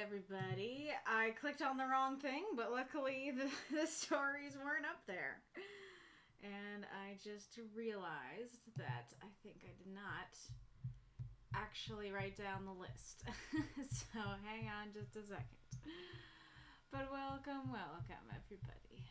everybody. I clicked on the wrong thing, but luckily the stories weren't up there. And I just realized that I think I did not actually write down the list. So hang on just a second. But welcome, everybody.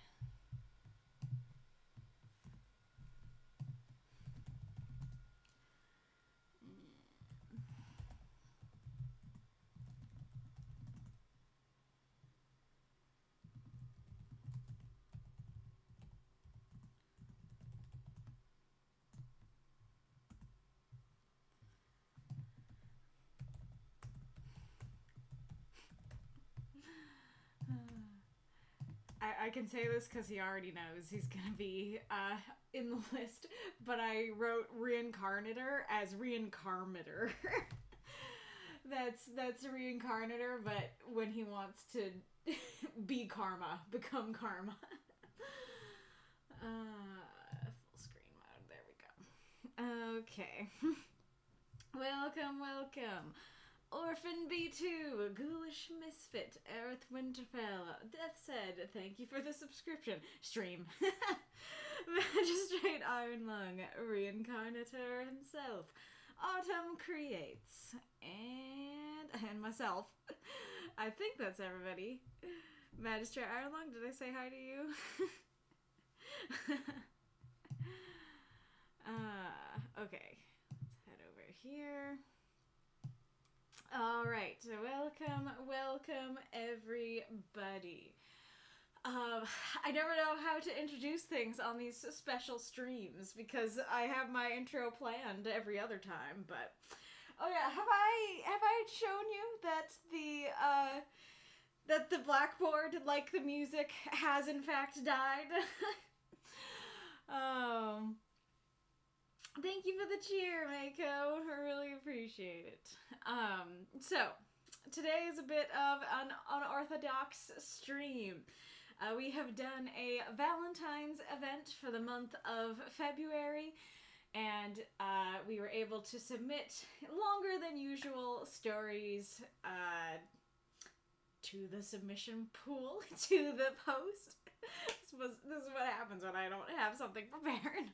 I can say this because he already knows he's going to be in the list, but I wrote Reinkarnitor as Reinkarnitor. That's Reinkarnitor, but when he wants to be karma, become karma. Full screen mode, there we go. Okay. Welcome. Orphan B2, Ghoulish Misfit, Aerith Winterfell, Deathshead, thank you for the subscription. Stream. Magistrate Iron Lung, Reinkarnitor himself, Autumn Creates, and myself. I think that's everybody. Magistrate Iron Lung, did I say hi to you? Okay. Let's head over here. Alright, so welcome everybody. I never know how to introduce things on these special streams because I have my intro planned every other time, but oh yeah, have I shown you that the blackboard, like the music, has in fact died? Thank you for the cheer, Mako. I really appreciate it. So, today is a bit of an unorthodox stream. We have done a Valentine's event for the month of February, and we were able to submit longer than usual stories to the submission pool, to the post. This is what happens when I don't have something prepared.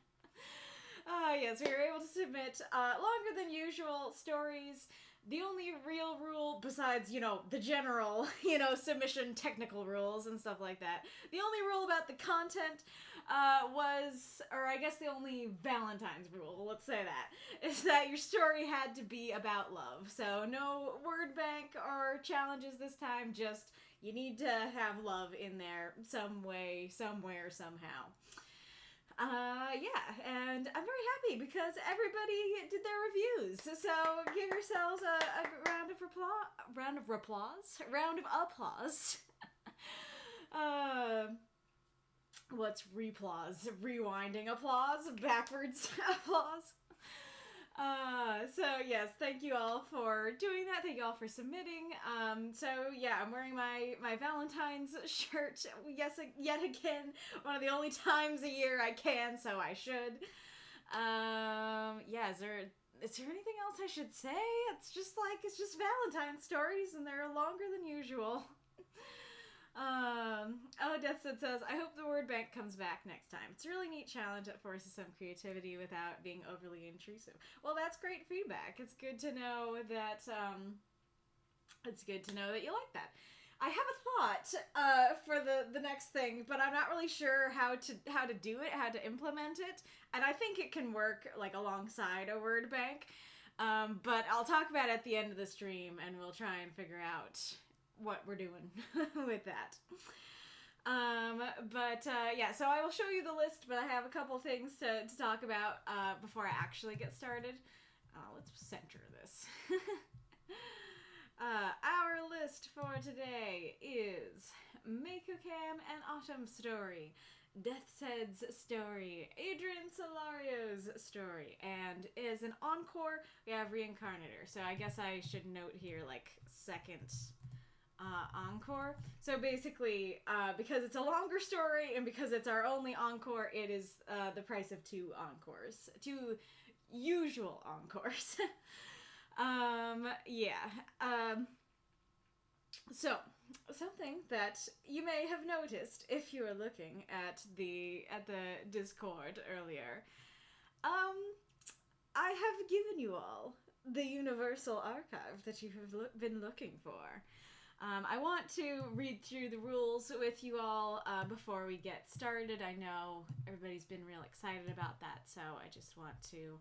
Yes, we were able to submit longer than usual stories. The only real rule, besides, the general, submission technical rules and stuff like that, the only rule about the content was, or I guess the only Valentine's rule, let's say that, is that your story had to be about love. So no word bank or challenges this time, just you need to have love in there some way, somewhere, somehow. Yeah, and I'm very happy because everybody did their reviews. So give yourselves a round of applause. What's replause? Rewinding applause? Backwards applause? So yes, thank you all for doing that. Thank you all for submitting. So yeah, I'm wearing my Valentine's shirt. Yes, yet again, one of the only times a year I can, so I should. Yeah, is there anything else I should say? It's just Valentine's stories, and they're longer than usual. Deathshead says, I hope the word bank comes back next time. It's a really neat challenge that forces some creativity without being overly intrusive. Well, that's great feedback. It's good to know that, you like that. I have a thought, for the next thing, but I'm not really sure how to do it, how to implement it, and I think it can work, alongside a word bank, but I'll talk about it at the end of the stream, and we'll try and figure out what we're doing with that. Yeah, so I will show you the list, but I have a couple things to talk about before I actually get started. Let's center this. Our list for today is Makokam and Autumn's story, Deathshead's story, Adrian Solorio's story, and as an encore, we have Reinkarnitor. So I guess I should note here, second encore. So basically, because it's a longer story and because it's our only encore, it is the price of 2 encores. 2 usual encores. Yeah. So, something that you may have noticed if you were looking at the Discord earlier, I have given you all the Universal Archive that you have been looking for. I want to read through the rules with you all before we get started. I know everybody's been real excited about that, so I just want to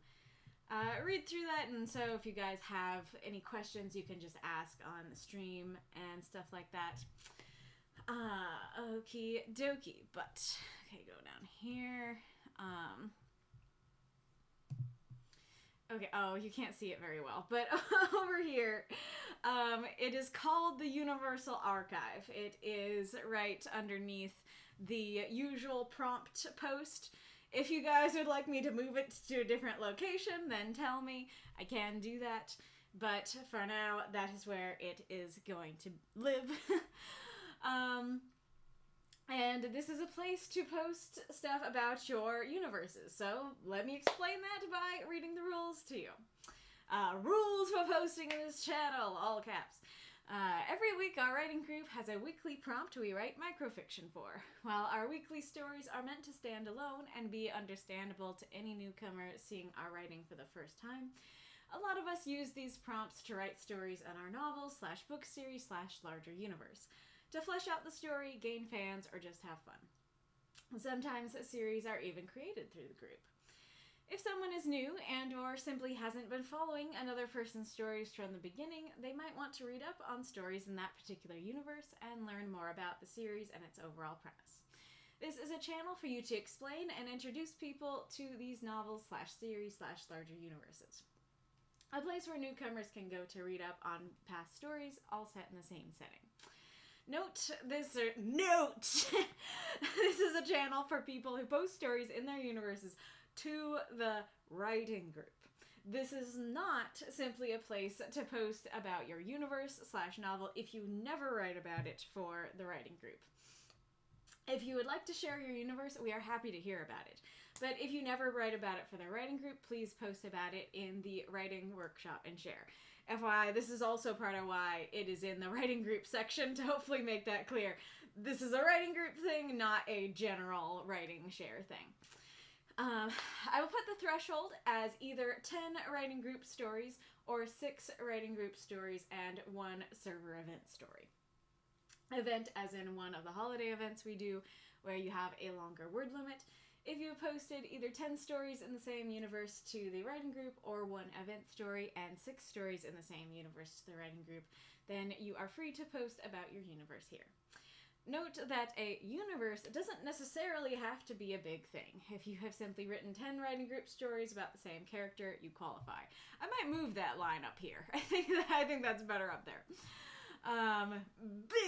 read through that. And so if you guys have any questions, you can just ask on the stream and stuff like that. Okie dokie. But, okay, go down here. Okay, oh, you can't see it very well, but over here, it is called the Universal Archive. It is right underneath the usual prompt post. If you guys would like me to move it to a different location, then tell me. I can do that, but for now, that is where it is going to live. And this is a place to post stuff about your universes. So let me explain that by reading the rules to you. Rules for posting in this channel, all caps. Every week our writing group has a weekly prompt we write microfiction for. While our weekly stories are meant to stand alone and be understandable to any newcomer seeing our writing for the first time, a lot of us use these prompts to write stories in our novel/book series/larger universe. To flesh out the story, gain fans, or just have fun. Sometimes series are even created through the group. If someone is new and or simply hasn't been following another person's stories from the beginning, they might want to read up on stories in that particular universe and learn more about the series and its overall premise. This is a channel for you to explain and introduce people to these novels/series/larger universes. A place where newcomers can go to read up on past stories, all set in the same setting. Note, this is a channel for people who post stories in their universes to the writing group. This is not simply a place to post about your universe/novel if you never write about it for the writing group. If you would like to share your universe, we are happy to hear about it. But if you never write about it for the writing group, please post about it in the writing workshop and share. FYI, this is also part of why it is in the writing group section, to hopefully make that clear. This is a writing group thing, not a general writing share thing. I will put the threshold as either 10 writing group stories or 6 writing group stories and 1 server event story. Event as in one of the holiday events we do, where you have a longer word limit. If you have posted either 10 stories in the same universe to the writing group or 1 event story and 6 stories in the same universe to the writing group, then you are free to post about your universe here. Note that a universe doesn't necessarily have to be a big thing. If you have simply written 10 writing group stories about the same character, you qualify. I might move that line up here. I think that's better up there. When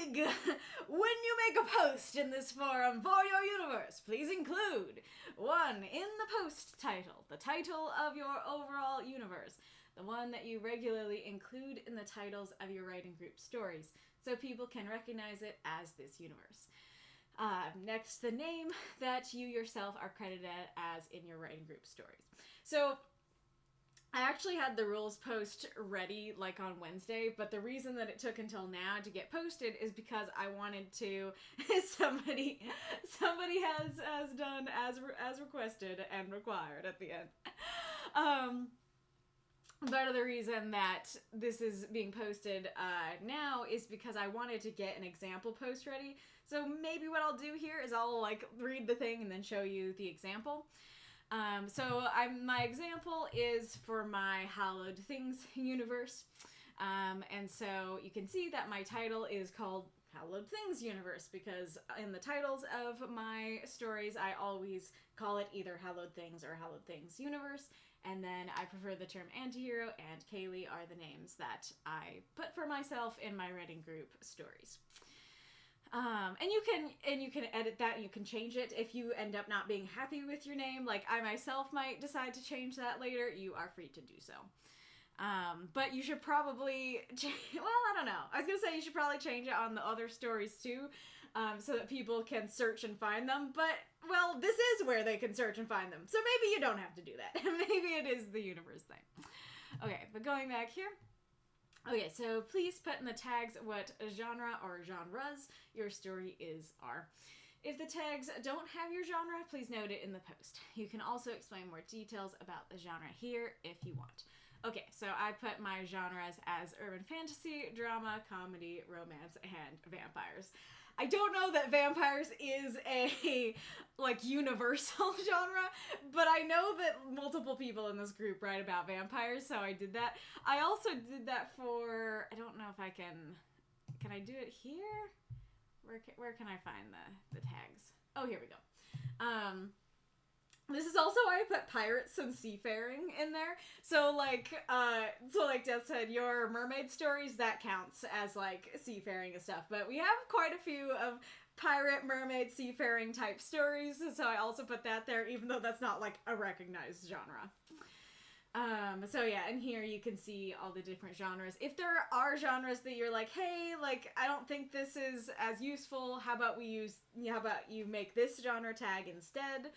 you make a post in this forum for your universe, please include 1. In the post title, the title of your overall universe, the one that you regularly include in the titles of your writing group stories, so people can recognize it as this universe. Next, the name that you yourself are credited as in your writing group stories. So I actually had the rules post ready like on Wednesday, but the reason that it took until now to get posted is because I wanted to, somebody has done as requested and required at the end. Part of the reason that this is being posted now is because I wanted to get an example post ready. So maybe what I'll do here is I'll like read the thing and then show you the example. My example is for my Hallowed Things universe. And so you can see that my title is called Hallowed Things Universe, because in the titles of my stories, I always call it either Hallowed Things or Hallowed Things Universe. And then I prefer the term Antihero and Kaylee are the names that I put for myself in my writing group stories. And you can edit that, and you can change it if you end up not being happy with your name. Like I myself might decide to change that later. You are free to do so. But you should probably well, I don't know. I was gonna say you should probably change it on the other stories too, so that people can search and find them. But well, this is where they can search and find them. So maybe you don't have to do that. Maybe it is the universe thing. Okay, but going back here. Okay, so please put in the tags what genre or genres your story are. If the tags don't have your genre, please note it in the post. You can also explain more details about the genre here if you want. Okay, so I put my genres as urban fantasy, drama, comedy, romance, and vampires. I don't know that vampires is a, like, universal genre, but I know that multiple people in this group write about vampires, so I did that. I also did that for, I don't know if I can I do it here? Where can I find the tags? Oh, here we go. This is also why I put pirates and seafaring in there. So like Deathshead, your mermaid stories, that counts as like seafaring and stuff. But we have quite a few of pirate, mermaid, seafaring type stories. So I also put that there, even though that's not like a recognized genre. So yeah, and here you can see all the different genres. If there are genres that you're like, hey, like, I don't think this is as useful, how about you make this genre tag instead?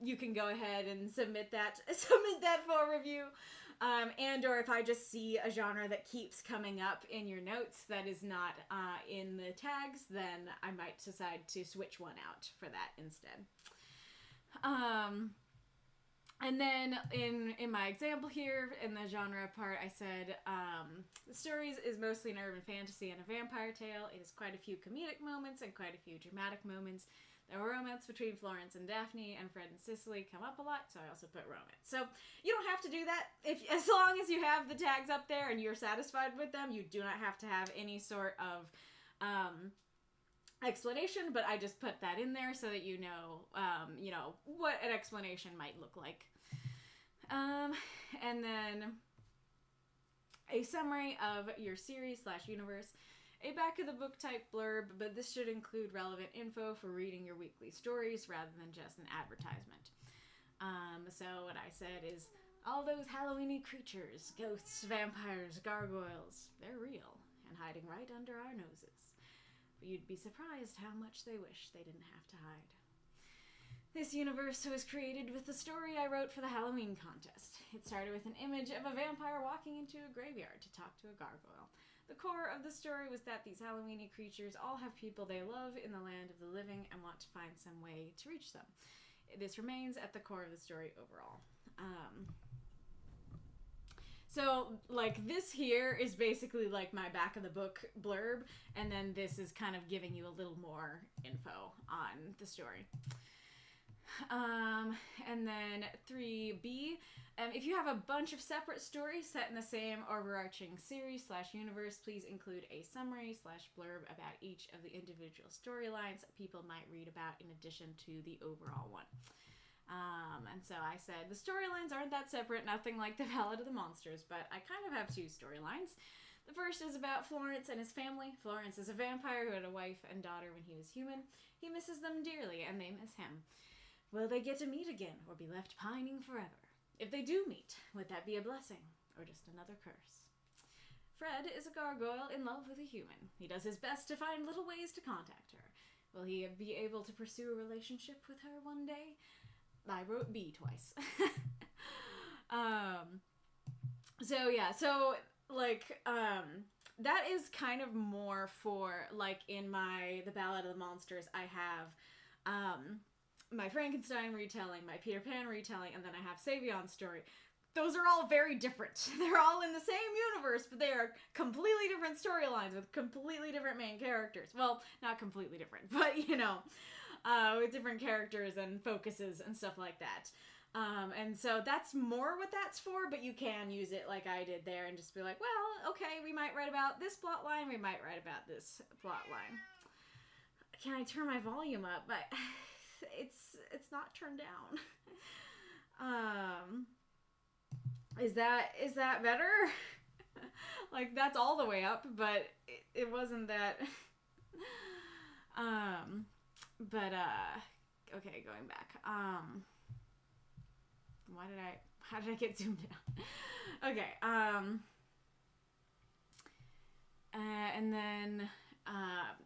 You can go ahead and submit that for review. And or if I just see a genre that keeps coming up in your notes that is not in the tags, then I might decide to switch one out for that instead. And then in my example here, in the genre part, I said, the stories is mostly an urban fantasy and a vampire tale. It has quite a few comedic moments and quite a few dramatic moments. The romance between Florence and Daphne and Fred and Cicely come up a lot, so I also put romance. So you don't have to do that. As long as you have the tags up there and you're satisfied with them, you do not have to have any sort of explanation, but I just put that in there so that you know what an explanation might look like. And then a summary of your series/universe, a back of the book type blurb, but this should include relevant info for reading your weekly stories rather than just an advertisement. So what I said is, all those Halloween-y creatures, ghosts, vampires, gargoyles, they're real and hiding right under our noses. But you'd be surprised how much they wish they didn't have to hide. This universe was created with the story I wrote for the Halloween contest. It started with an image of a vampire walking into a graveyard to talk to a gargoyle. The core of the story was that these Halloween-y creatures all have people they love in the land of the living and want to find some way to reach them. This remains at the core of the story overall. So, like, this here is basically, like, my back of the book blurb, and then this is kind of giving you a little more info on the story. And then 3B, if you have a bunch of separate stories set in the same overarching series/universe, please include a summary/blurb about each of the individual storylines that people might read about in addition to the overall one. And so I said, the storylines aren't that separate, nothing like the Ballad of the Monsters, but I kind of have two storylines. The first is about Florence and his family. Florence is a vampire who had a wife and daughter when he was human. He misses them dearly, and they miss him. Will they get to meet again, or be left pining forever? If they do meet, would that be a blessing, or just another curse? Fred is a gargoyle in love with a human. He does his best to find little ways to contact her. Will he be able to pursue a relationship with her one day? I wrote B twice. That is kind of more for, like, in the Ballad of the Monsters, I have, my Frankenstein retelling, my Peter Pan retelling, and then I have Savion's story. Those are all very different. They're all in the same universe, but they are completely different storylines with completely different main characters. Well, not completely different, but, with different characters and focuses and stuff like that. And so that's more what that's for, but you can use it like I did there and just be like, well, okay, we might write about this plot line, we might write about this plot line. Can I turn my volume up? But it's not turned down. Is that better? Like, that's all the way up, but it wasn't that. Okay, going back. How did I get zoomed down? Okay, and then,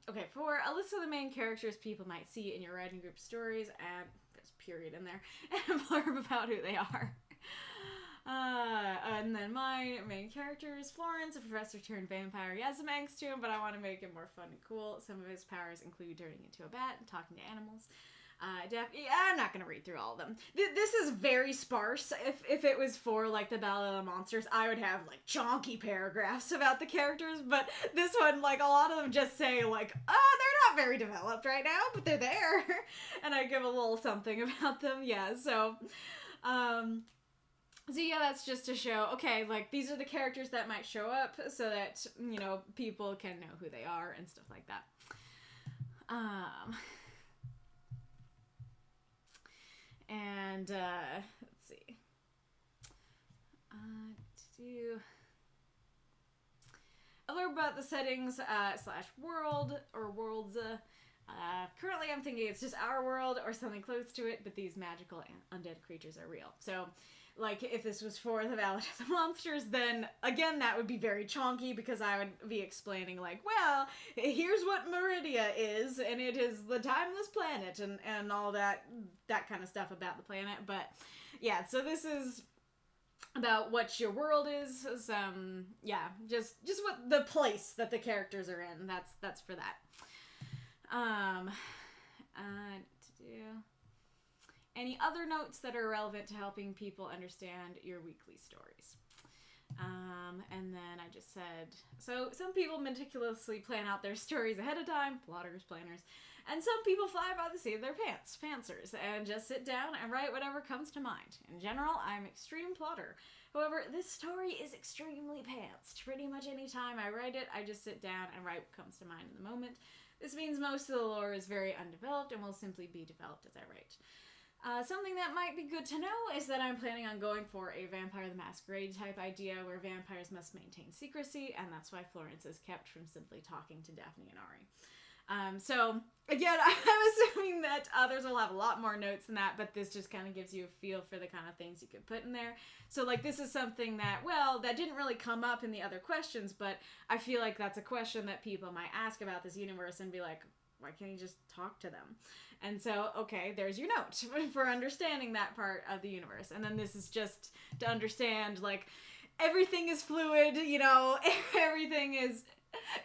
okay, for a list of the main characters people might see in your writing group stories, and there's a period in there, and a blurb about who they are. And then then my main character is Florence, a professor turned vampire. He has some angst to him, but I want to make it more fun and cool. Some of his powers include turning into a bat and talking to animals. I'm not gonna read through all of them. This is very sparse. If it was for like the Ballad of the Monsters, I would have like chonky paragraphs about the characters, but this one, like, a lot of them just say like, they're not very developed right now, but they're there. And I give a little something about them. Yeah, so yeah, that's just to show, okay, like, these are the characters that might show up so that, you know, people can know who they are and stuff like that. And, let's see. A little about the settings, / world, or worlds. Currently I'm thinking it's just our world or something close to it, but these magical and undead creatures are real. So, like, if this was for the Ballad of the Monsters, then, again, that would be very chonky, because I would be explaining, like, well, here's what Meridia is, and it is the timeless planet, and all that kind of stuff about the planet. But, yeah, so this is about what your world is, yeah, just what the place that the characters are in, that's for that. Any other notes that are relevant to helping people understand your weekly stories? And then I just said, so some people meticulously plan out their stories ahead of time, plotters, planners, and some people fly by the seat of their pants, pantsers, and just sit down and write whatever comes to mind. In general, I'm extreme plotter. However, this story is extremely pantsed. Pretty much any time I write it, I just sit down and write what comes to mind in the moment. This means most of the lore is very undeveloped and will simply be developed as I write. Something that might be good to know is that I'm planning on going for a Vampire the Masquerade type idea where vampires must maintain secrecy, and that's why Florence is kept from simply talking to Daphne and Ari. So, again, I'm assuming that others will have a lot more notes than that, but this just kind of gives you a feel for the kind of things you could put in there. So, like, this is something that, well, that didn't really come up in the other questions, but I feel like that's a question that people might ask about this universe and be like, why can't you just talk to them? And so, okay, there's your note for understanding that part of the universe. And then this is just to understand, like, everything is fluid, you know, everything is...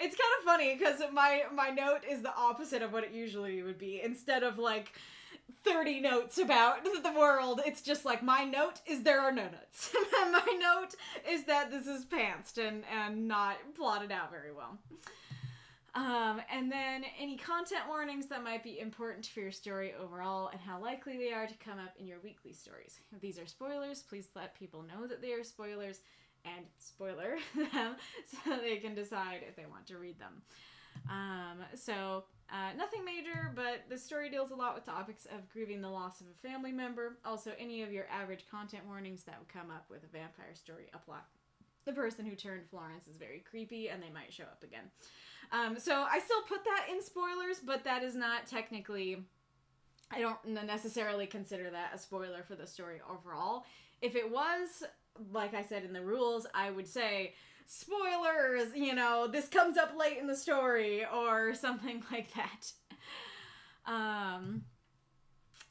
It's kind of funny, because my note is the opposite of what it usually would be. Instead of, like, 30 notes about the world, it's just like, my note is there are no notes. My note is that this is pantsed and not plotted out very well. And then any content warnings that might be important for your story overall and how likely they are to come up in your weekly stories. If these are spoilers, please let people know that they are spoilers and spoiler them so they can decide if they want to read them. Nothing major, but the story deals a lot with topics of grieving the loss of a family member. Also, any of your average content warnings that would come up with a vampire story apply. The person who turned Florence is very creepy, and they might show up again. So I still put that in spoilers, but that is not technically... I don't necessarily consider that a spoiler for the story overall. If it was, like I said in the rules, I would say, spoilers, you know, this comes up late in the story, or something like that.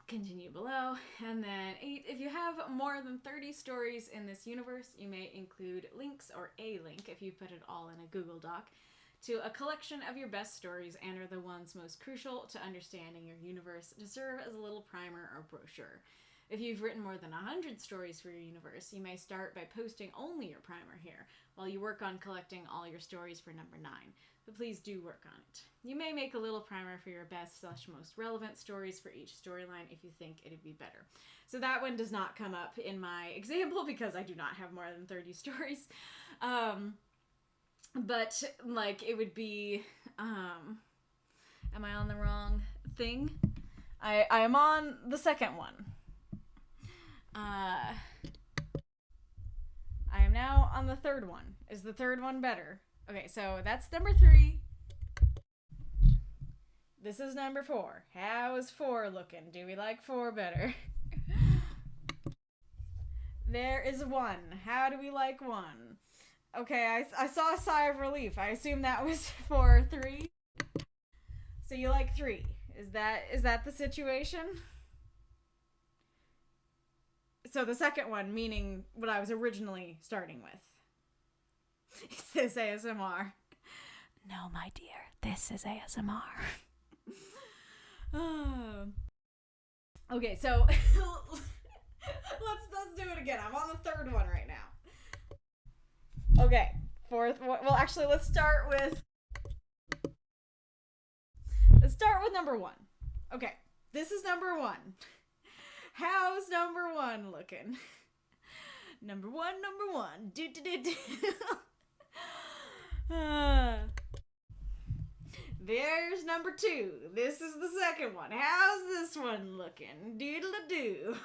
Continue below. And then 8, if you have more than 30 stories in this universe, you may include links, or a link, if you put it all in a Google Doc, to a collection of your best stories and are the ones most crucial to understanding your universe to serve as a little primer or brochure. If you've written more than 100 stories for your universe, you may start by posting only your primer here, while you work on collecting all your stories for number 9. But please do work on it. You may make a little primer for your best/most relevant stories for each storyline if you think it'd be better. So that one does not come up in my example because I do not have more than 30 stories. But, like, it would be, am I on the wrong thing? I am on the second one. I am now on the third one. Is the third one better? Okay, so that's number 3. This is number 4. How is 4 looking? Do we like 4 better? There is 1. How do we like 1? Okay, I saw a sigh of relief. I assume that was for 3. So you like 3. Is that the situation? So the second one, meaning what I was originally starting with. Is this ASMR? No, my dear, this is ASMR. Okay, so let's do it again. I'm on the third one right now. Okay, fourth. Well, actually, let's start with number one. Okay, this is number one. How's number one looking? Number one. There's number two. This is the second one. How's this one looking? Doodle-a-doo.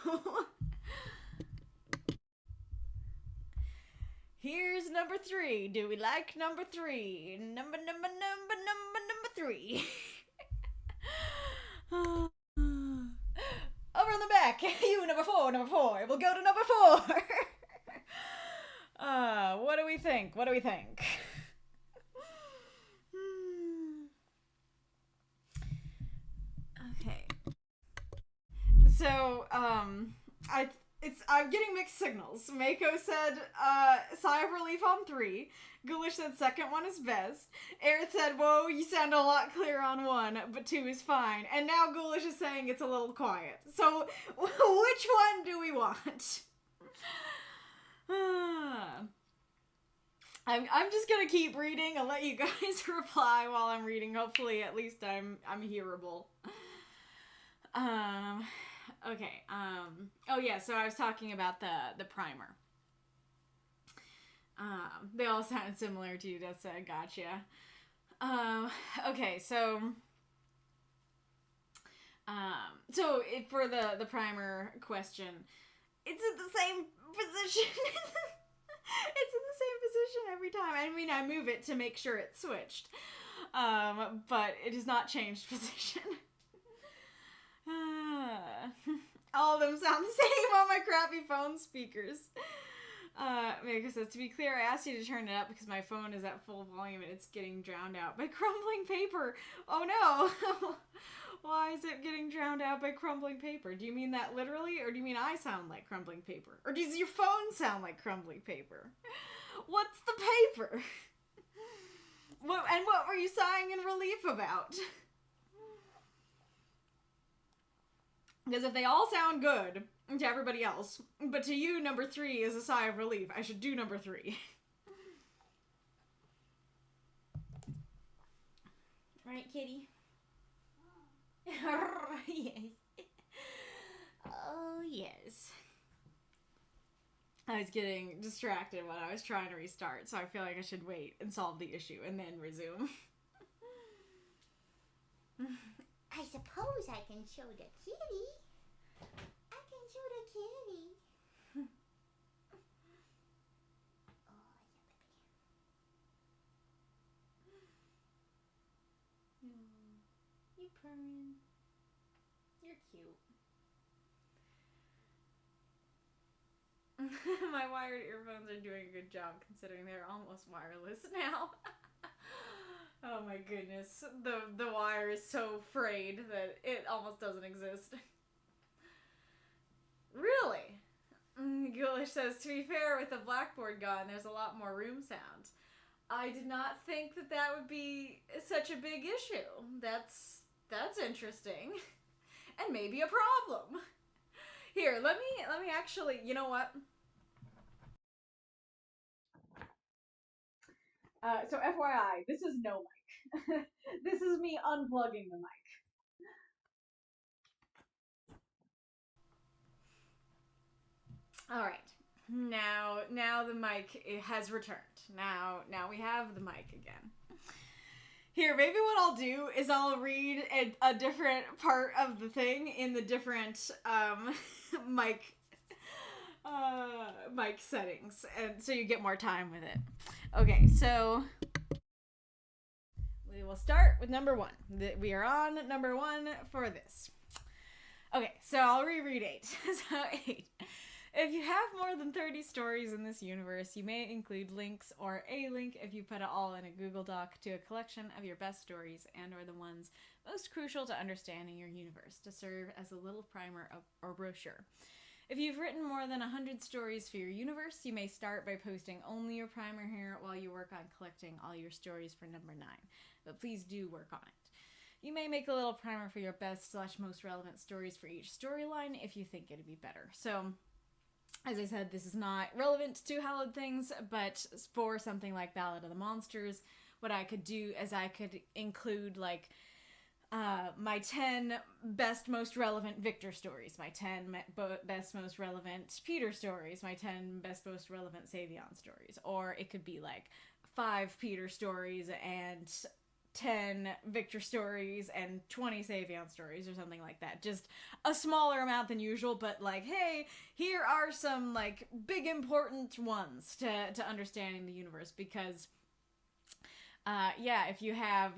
Here's number three. Do we like number three? Number three. Over in the back. You, number four. We'll go to number four. What do we think? Okay. So, I'm getting mixed signals. Mako said, sigh of relief on 3. Ghoulish said second one is best. Aerith said, whoa, you sound a lot clearer on 1, but 2 is fine. And now Ghoulish is saying it's a little quiet. So, which one do we want? I'm just gonna keep reading. I'll let you guys reply while I'm reading. Hopefully, at least I'm hearable. Okay. Oh yeah, so I was talking about the primer. They all sound similar to you, Deathshead. Gotcha. Okay, so for the primer question, it's in the same position. It's in the same position every time. I mean, I move it to make sure it's switched. But it has not changed position. All of them sound the same on my crappy phone speakers. Mako says, to be clear, I asked you to turn it up because my phone is at full volume and it's getting drowned out by crumbling paper. Oh no! Why is it getting drowned out by crumbling paper? Do you mean that literally, or do you mean I sound like crumbling paper? Or does your phone sound like crumbling paper? What's the paper? What were you sighing in relief about? Because if they all sound good to everybody else, but to you, number 3 is a sigh of relief, I should do number 3. Right, kitty? Yes. Oh, yes. I was getting distracted when I was trying to restart, so I feel like I should wait and solve the issue and then resume. I suppose I can show the kitty. I can show the kitty. You purring. You're cute. My wired earphones are doing a good job considering they're almost wireless now. Oh my goodness. The wire is so frayed that it almost doesn't exist. Really? Ghoulish says, to be fair, with the blackboard gone, there's a lot more room sound. I did not think that would be such a big issue. That's interesting. And maybe a problem. Here, let me actually, you know what? So FYI, this is no mic. This is me unplugging the mic. Alright. Now the mic has returned. Now we have the mic again. Here, maybe what I'll do is I'll read a different part of the thing in the different mic settings, and so you get more time with it. Okay, so we will start with number 1. We are on number 1 for this. Okay, so I'll reread 8. So 8. If you have more than 30 stories in this universe, you may include links or a link if you put it all in a Google Doc to a collection of your best stories and or the ones most crucial to understanding your universe to serve as a little primer or brochure. If you've written more than 100 stories for your universe, you may start by posting only your primer here while you work on collecting all your stories for number 9. But please do work on it. You may make a little primer for your best/most relevant stories for each storyline if you think it'd be better. So, as I said, this is not relevant to Hallowed Things, but for something like Ballad of the Monsters, what I could do is I could include, like, my 10 best most relevant Victor stories, my 10 best most relevant Peter stories, my 10 best most relevant Savion stories, or it could be like 5 Peter stories and 10 Victor stories and 20 Savion stories or something like that. Just a smaller amount than usual, but like, hey, here are some like big important ones to understanding the universe, because if you have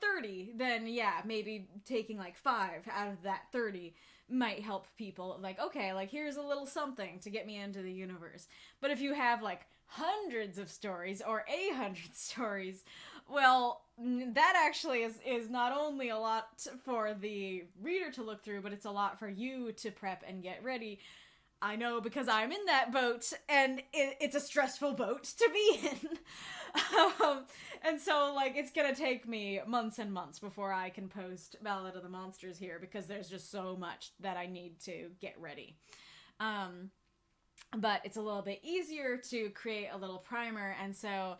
30, then maybe taking like 5 out of that 30 might help people. Like, okay, like here's a little something to get me into the universe. But if you have like hundreds of stories or 100 stories, well, that actually is not only a lot for the reader to look through, but it's a lot for you to prep and get ready. I know, because I'm in that boat, and it's a stressful boat to be in. And so, like, it's gonna take me months and months before I can post Ballad of the Monsters here, because there's just so much that I need to get ready. But it's a little bit easier to create a little primer, and so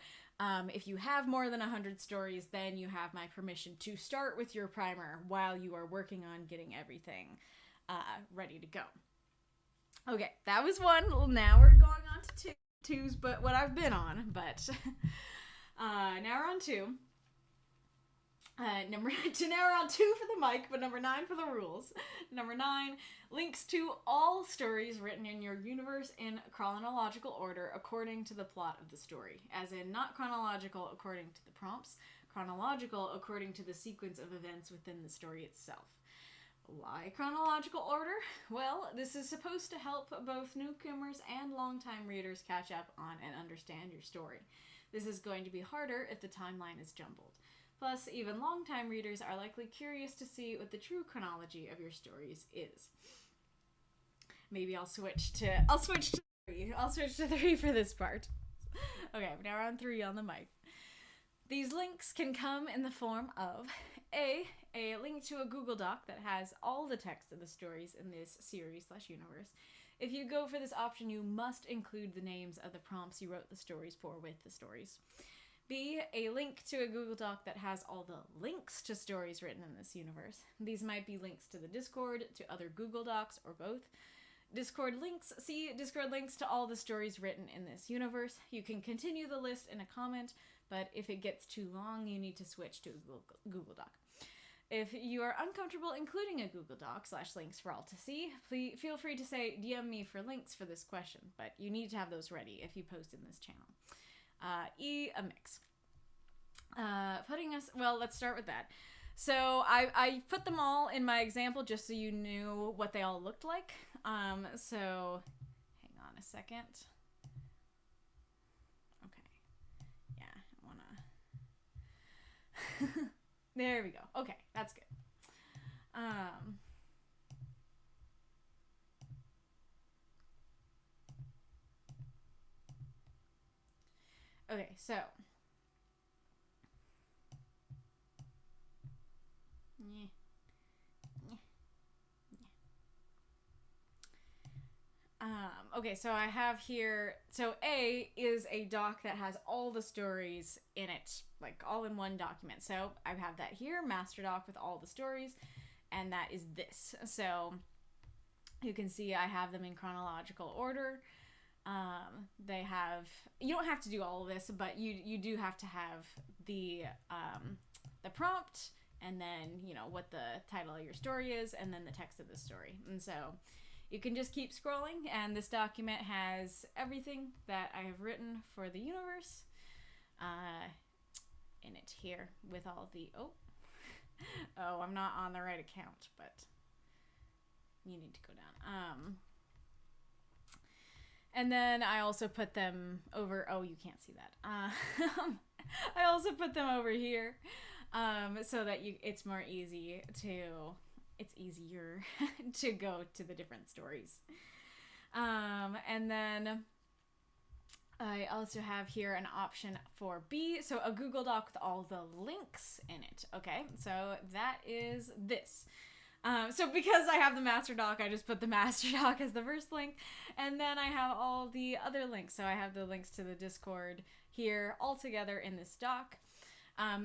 if you have more than 100 stories, then you have my permission to start with your primer while you are working on getting everything ready to go. Okay, that was 1. Now we're going on to 2's, but what I've been on, but now we're on 2. Now we're on 2 for the mic, but number 9 for the rules. Number 9, links to all stories written in your universe in chronological order according to the plot of the story. As in, not chronological according to the prompts, chronological according to the sequence of events within the story itself. Why chronological order? Well, this is supposed to help both newcomers and longtime readers catch up on and understand your story. This is going to be harder if the timeline is jumbled. Plus, even longtime readers are likely curious to see what the true chronology of your stories is. Maybe I'll switch to 3. I'll switch to 3 for this part. Okay, now we're on 3 on the mic. These links can come in the form of a link to a Google Doc that has all the text of the stories in this series/universe. If you go for this option, you must include the names of the prompts you wrote the stories for with the stories. B, a link to a Google Doc that has all the links to stories written in this universe. These might be links to the Discord, to other Google Docs, or both. Discord links to all the stories written in this universe. You can continue the list in a comment, but if it gets too long, you need to switch to a Google Doc. If you are uncomfortable including a Google Doc /links for all to see, please feel free to say DM me for links for this question, but you need to have those ready if you post in this channel. E, a mix. Let's start with that. So I put them all in my example just so you knew what they all looked like. So hang on a second. Okay. Yeah, I wanna... There we go. Okay, that's good. Okay, so... Okay, so I have here, so A is a doc that has all the stories in it, like all in one document. So I have that here, master doc with all the stories, and that is this. So you can see I have them in chronological order. You don't have to do all of this, but you do have to have the prompt, and then, you know, what the title of your story is, and then the text of the story. And so you can just keep scrolling, and this document has everything that I have written for the universe in it here with all the... Oh, I'm not on the right account, but you need to go down. And then I also put them over... Oh, you can't see that. I also put them over here so that it's easier to go to the different stories. And then I also have here an option for B, so a Google Doc with all the links in it. Okay, so that is this. So because I have the master doc, I just put the master doc as the first link, and then I have all the other links. So I have the links to the Discord here all together in this doc.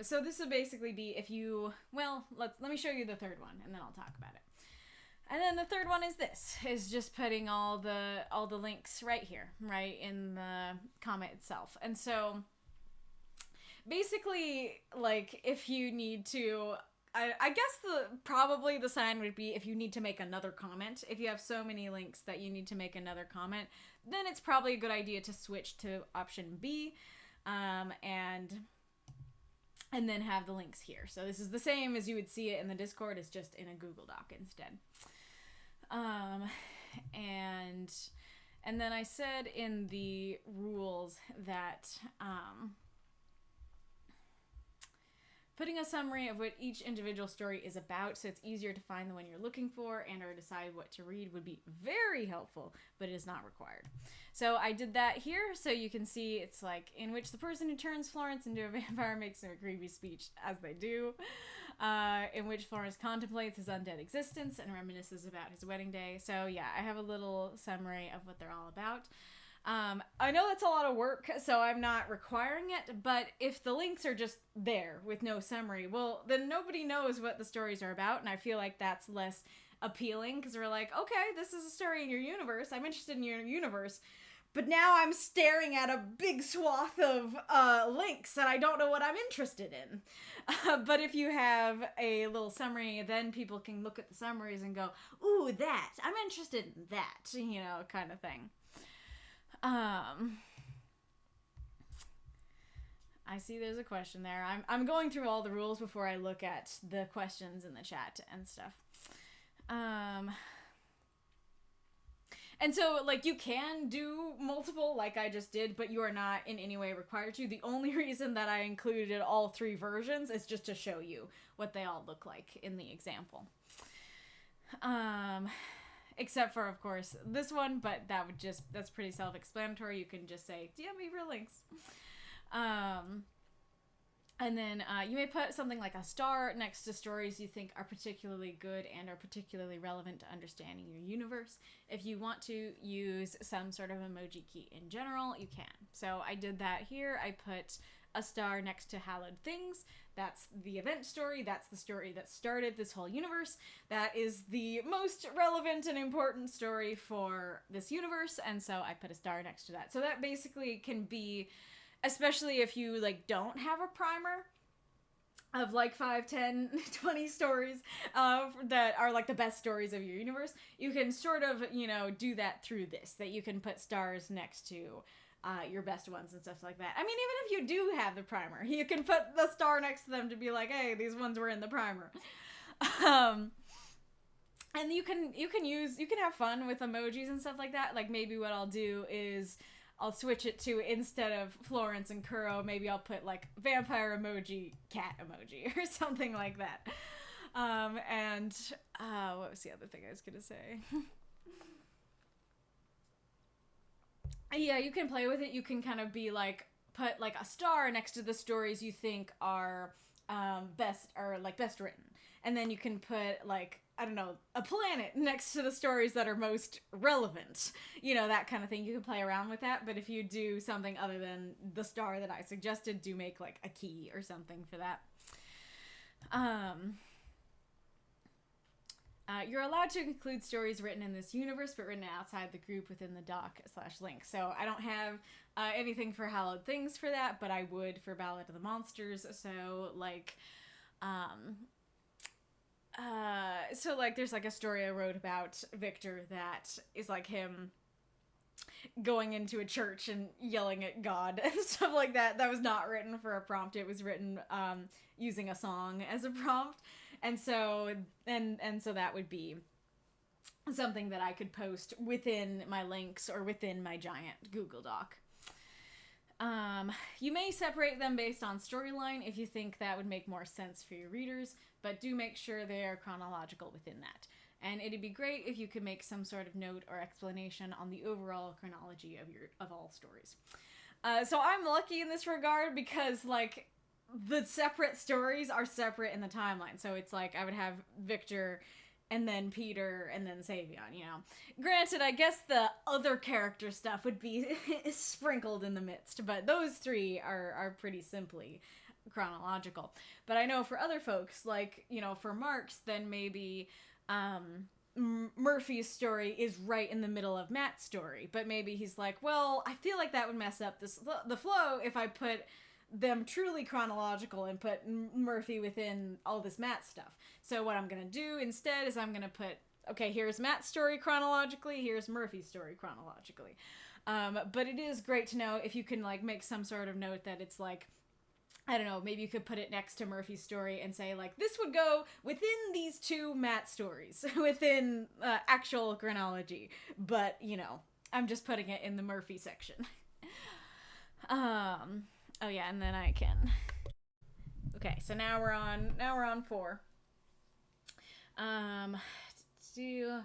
So this would basically be if you, well, let me show you the third one, and then I'll talk about it. And then the third one is just putting all the links right here, right in the comment itself. And so basically, like, if you need to, I guess probably the sign would be if you need to make another comment. If you have so many links that you need to make another comment, then it's probably a good idea to switch to option B, and then have the links here. So this is the same as you would see it in the Discord, it's just in a Google Doc instead. And then I said in the rules that putting a summary of what each individual story is about so it's easier to find the one you're looking for and or decide what to read would be very helpful, but it is not required. So I did that here so you can see it's like in which the person who turns Florence into a vampire makes a creepy speech as they do. In which Florence contemplates his undead existence and reminisces about his wedding day. So yeah, I have a little summary of what they're all about. I know that's a lot of work, so I'm not requiring it, but if the links are just there with no summary, well, then nobody knows what the stories are about, and I feel like that's less appealing, because we're like, okay, this is a story in your universe, I'm interested in your universe, but now I'm staring at a big swath of links, and I don't know what I'm interested in. But if you have a little summary, then people can look at the summaries and go, ooh, that, I'm interested in that, you know, kind of thing. I see there's a question there. I'm going through all the rules before I look at the questions in the chat and stuff. And so, like, you can do multiple, like I just did, but you are not in any way required to. The only reason that I included all three versions is just to show you what they all look like in the example. Except for, of course, this one, but that's pretty self-explanatory. You can just say, DM me for links. And then you may put something like a star next to stories you think are particularly good and are particularly relevant to understanding your universe. If you want to use some sort of emoji key in general, you can. So I did that here. I put a star next to hallowed things. That's the event story. That's the story that started this whole universe. That is the most relevant and important story for this universe. And so I put a star next to that. So that basically can be, especially if you like don't have a primer of like 5, 10, 20 stories that are like the best stories of your universe, you can sort of, you know, do that through this, that you can put stars next to your best ones and stuff like that. I mean, even if you do have the primer, you can put the star next to them to be like, hey, these ones were in the primer. And you can have fun with emojis and stuff like that. Like maybe what I'll do is I'll switch it to, instead of Florence and Kuro, maybe I'll put like vampire emoji, cat emoji, or something like that. What was the other thing I was gonna say? Yeah, you can play with it. You can kind of be like, put like a star next to the stories you think are best written. And then you can put like, I don't know, a planet next to the stories that are most relevant. You know, that kind of thing. You can play around with that, but if you do something other than the star that I suggested, do make like a key or something for that. You're allowed to include stories written in this universe, but written outside the group within the doc/link. So I don't have anything for Hallowed Things for that, but I would for Ballad of the Monsters. So like, there's like a story I wrote about Victor that is like him going into a church and yelling at God and stuff like that. That was not written for a prompt. It was written using a song as a prompt. And so that would be something that I could post within my links or within my giant Google Doc. You may separate them based on storyline if you think that would make more sense for your readers, but do make sure they are chronological within that. And it'd be great if you could make some sort of note or explanation on the overall chronology of all stories. So I'm lucky in this regard because, like, the separate stories are separate in the timeline. So it's like I would have Victor and then Peter and then Savion, you know. Granted, I guess the other character stuff would be sprinkled in the midst, but those three are pretty simply chronological. But I know for other folks, like, you know, for Marks, then maybe Murphy's story is right in the middle of Matt's story, but maybe he's like, well, I feel like that would mess up the flow if I put them truly chronological and put Murphy within all this Matt stuff. So what I'm gonna do instead is I'm gonna put, okay, here's Matt's story chronologically, here's Murphy's story chronologically. But it is great to know if you can, like, make some sort of note that it's like, I don't know, maybe you could put it next to Murphy's story and say, like, this would go within these two Matt stories, within actual chronology. But, you know, I'm just putting it in the Murphy section. Oh yeah, and then I can... Okay, so now we're on 4. Do...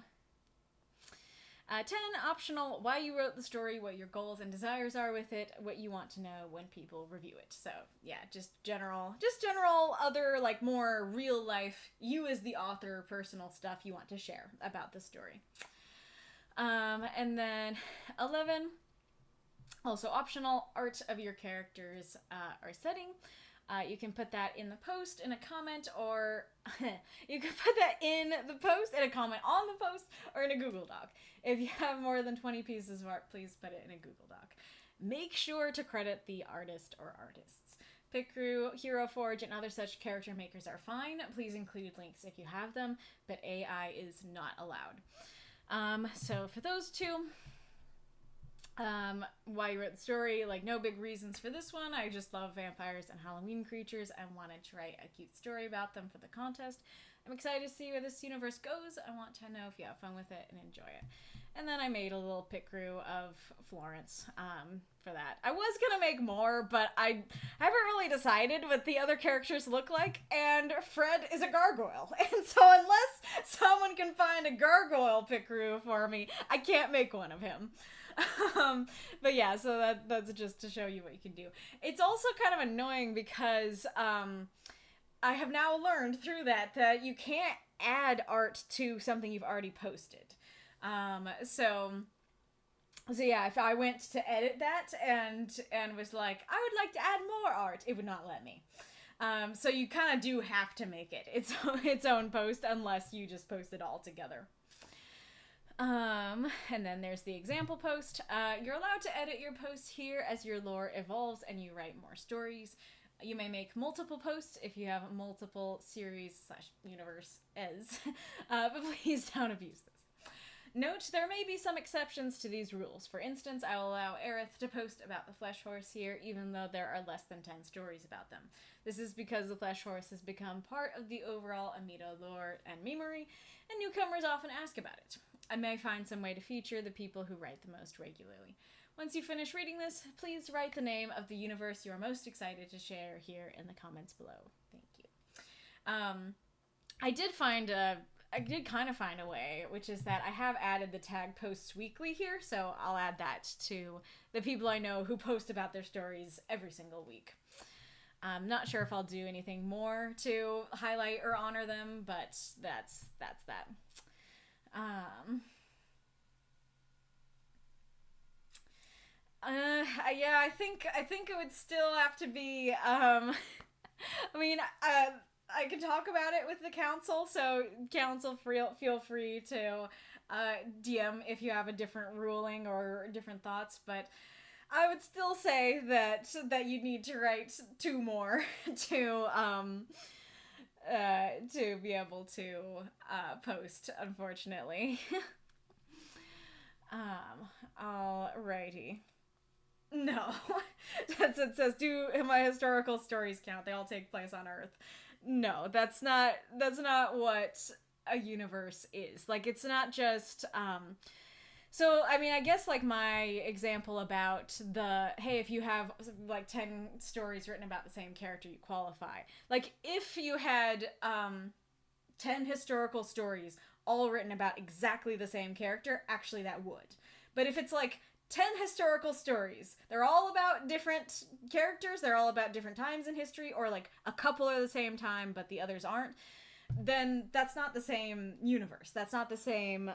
10, optional, why you wrote the story, what your goals and desires are with it, what you want to know when people review it. So, yeah, just general other, like, more real life, you as the author, personal stuff you want to share about the story. And then 11, also optional, art of your characters or setting. You can put that in the post, in a comment, or you can put that in the post, in a comment on the post, or in a Google Doc. If you have more than 20 pieces of art, please put it in a Google Doc. Make sure to credit the artist or artists. Picrew, Hero Forge, and other such character makers are fine. Please include links if you have them, but AI is not allowed. So for those two... why you wrote the story, like, no big reasons for this one. I just love vampires and Halloween creatures and wanted to write a cute story about them for the contest. I'm excited to see where this universe goes. I want to know if you have fun with it and enjoy it. And then I made a little pit crew of Florence for that. I was gonna make more, but I haven't really decided what the other characters look like, and Fred is a gargoyle. And so unless someone can find a gargoyle pit crew for me, I can't make one of him. But yeah, so that's just to show you what you can do. It's also kind of annoying because I have now learned through that you can't add art to something you've already posted. So yeah, if I went to edit that and was like, I would like to add more art, it would not let me. So you kind of do have to make it its own post unless you just post it all together. And then there's the example post. You're allowed to edit your post here as your lore evolves and you write more stories. You may make multiple posts if you have multiple series/universes, but please don't abuse this. Note, there may be some exceptions to these rules. For instance, I will allow Aerith to post about the Flesh Horse here, even though there are less than 10 stories about them. This is because the Flesh Horse has become part of the overall Amida lore and memory, and newcomers often ask about it. I may find some way to feature the people who write the most regularly. Once you finish reading this, please write the name of the universe you are most excited to share here in the comments below. Thank you. I did kind of find a way, which is that I have added the tag posts weekly here, so I'll add that to the people I know who post about their stories every single week. I'm not sure if I'll do anything more to highlight or honor them, but that's that. Yeah, I think it would still have to be, I mean, I can talk about it with the council, so council feel free to DM if you have a different ruling or different thoughts, but I would still say that you need to write 2 more to be able to post, unfortunately. Alrighty. No. It says, do my historical stories count? They all take place on Earth. No, that's not what a universe is. Like, it's not just, so, I mean, I guess, like, my example about hey, if you have, like, 10 stories written about the same character, you qualify. Like, if you had, 10 historical stories all written about exactly the same character, actually that would. But if it's like 10 historical stories, they're all about different characters, they're all about different times in history, or like a couple are the same time but the others aren't, then that's not the same universe. That's not the same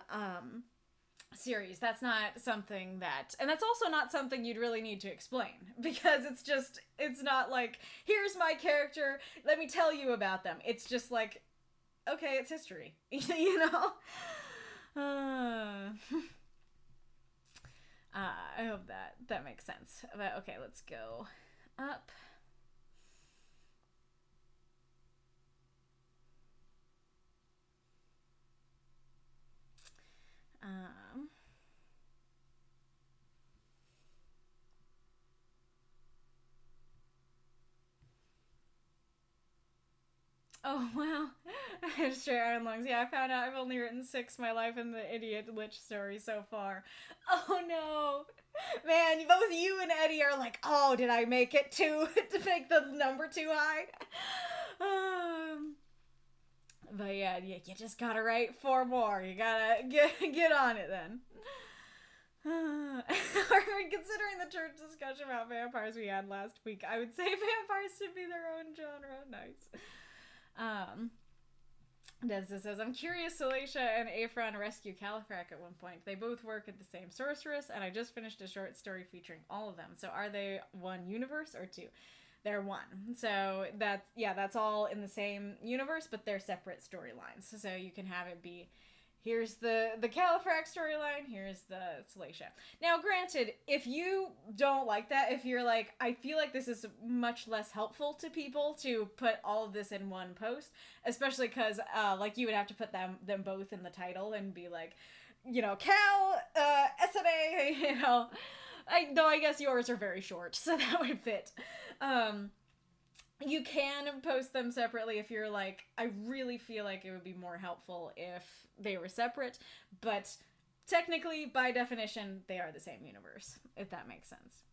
series. That's not something that, and that's also not something you'd really need to explain, because it's not like, here's my character, let me tell you about them. It's just like, okay, it's history. You know? I hope that makes sense. But okay, let's go up. Oh, wow. Straight Iron Lungs. Yeah, I found out I've only written 6 My Life in the Idiot Lich story so far. Oh, no. Man, both you and Eddie are like, oh, did I make it to make the number too high? But yeah, you just gotta write 4 more. You gotta get on it then. Considering the church discussion about vampires we had last week, I would say vampires should be their own genre. Nice. Dezza says, I'm curious, Sallascia and Aefron rescue Califrac at one point. They both work at the same sorceress, and I just finished a short story featuring all of them. So are they one universe or 2? They're one. So that's all in the same universe, but they're separate storylines. So you can have it be, here's the Califrac storyline, here's the Sallascia. Now, granted, if you don't like that, if you're like, I feel like this is much less helpful to people to put all of this in one post, especially because, like, you would have to put them both in the title and be like, you know, Cal, SNA, you know. Though I guess yours are very short, so that would fit. You can post them separately if you're like, I really feel like it would be more helpful if they were separate, but technically, by definition, they are the same universe, if that makes sense.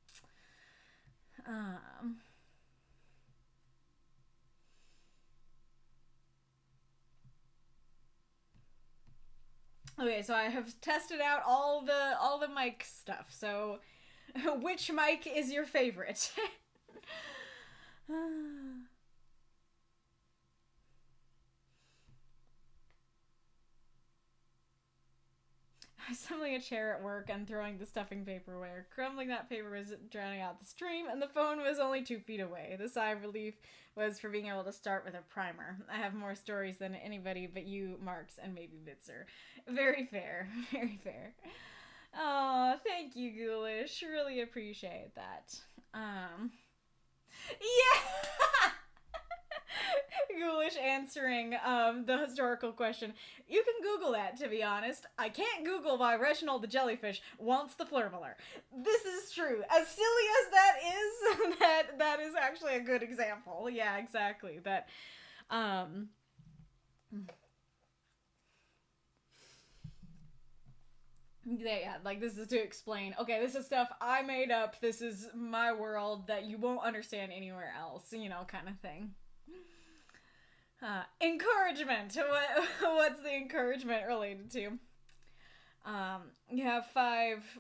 Okay, so I have tested out all the mic stuff. So, which mic is your favorite? Assembling a chair at work and throwing the stuffing paperware. Crumbling that paper was drowning out the stream, and the phone was only 2 feet away. The sigh of relief was for being able to start with a primer. I have more stories than anybody but you, Marks, and maybe Bitzer. Very fair. Very fair. Oh, thank you, Ghoulish. Really appreciate that. Yeah! Ghoulish answering the historical question. You can Google that, to be honest. I can't Google why Reginald the jellyfish wants the Flurmuller. This is true. As silly as that is, that is actually a good example. Yeah, exactly. That, yeah, like, this is to explain, okay, this is stuff I made up, this is my world that you won't understand anywhere else, you know, kind of thing. Encouragement. What's the encouragement related to? You have 5,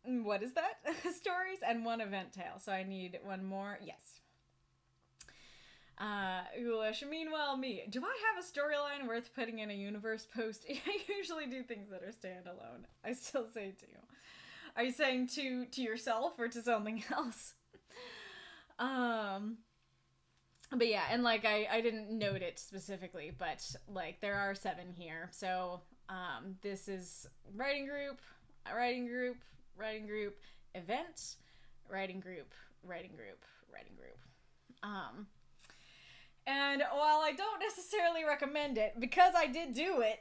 what is that? Stories and 1 event tale. So I need 1 more. Yes. Ghoulish. Meanwhile, me. Do I have a storyline worth putting in a universe post? I usually do things that are standalone. I still say to you. Are you saying to yourself or to something else? But yeah, and like I didn't note it specifically, but like there are 7 here. So this is writing group, event, writing group, writing group. And while I don't necessarily recommend it, because I did do it,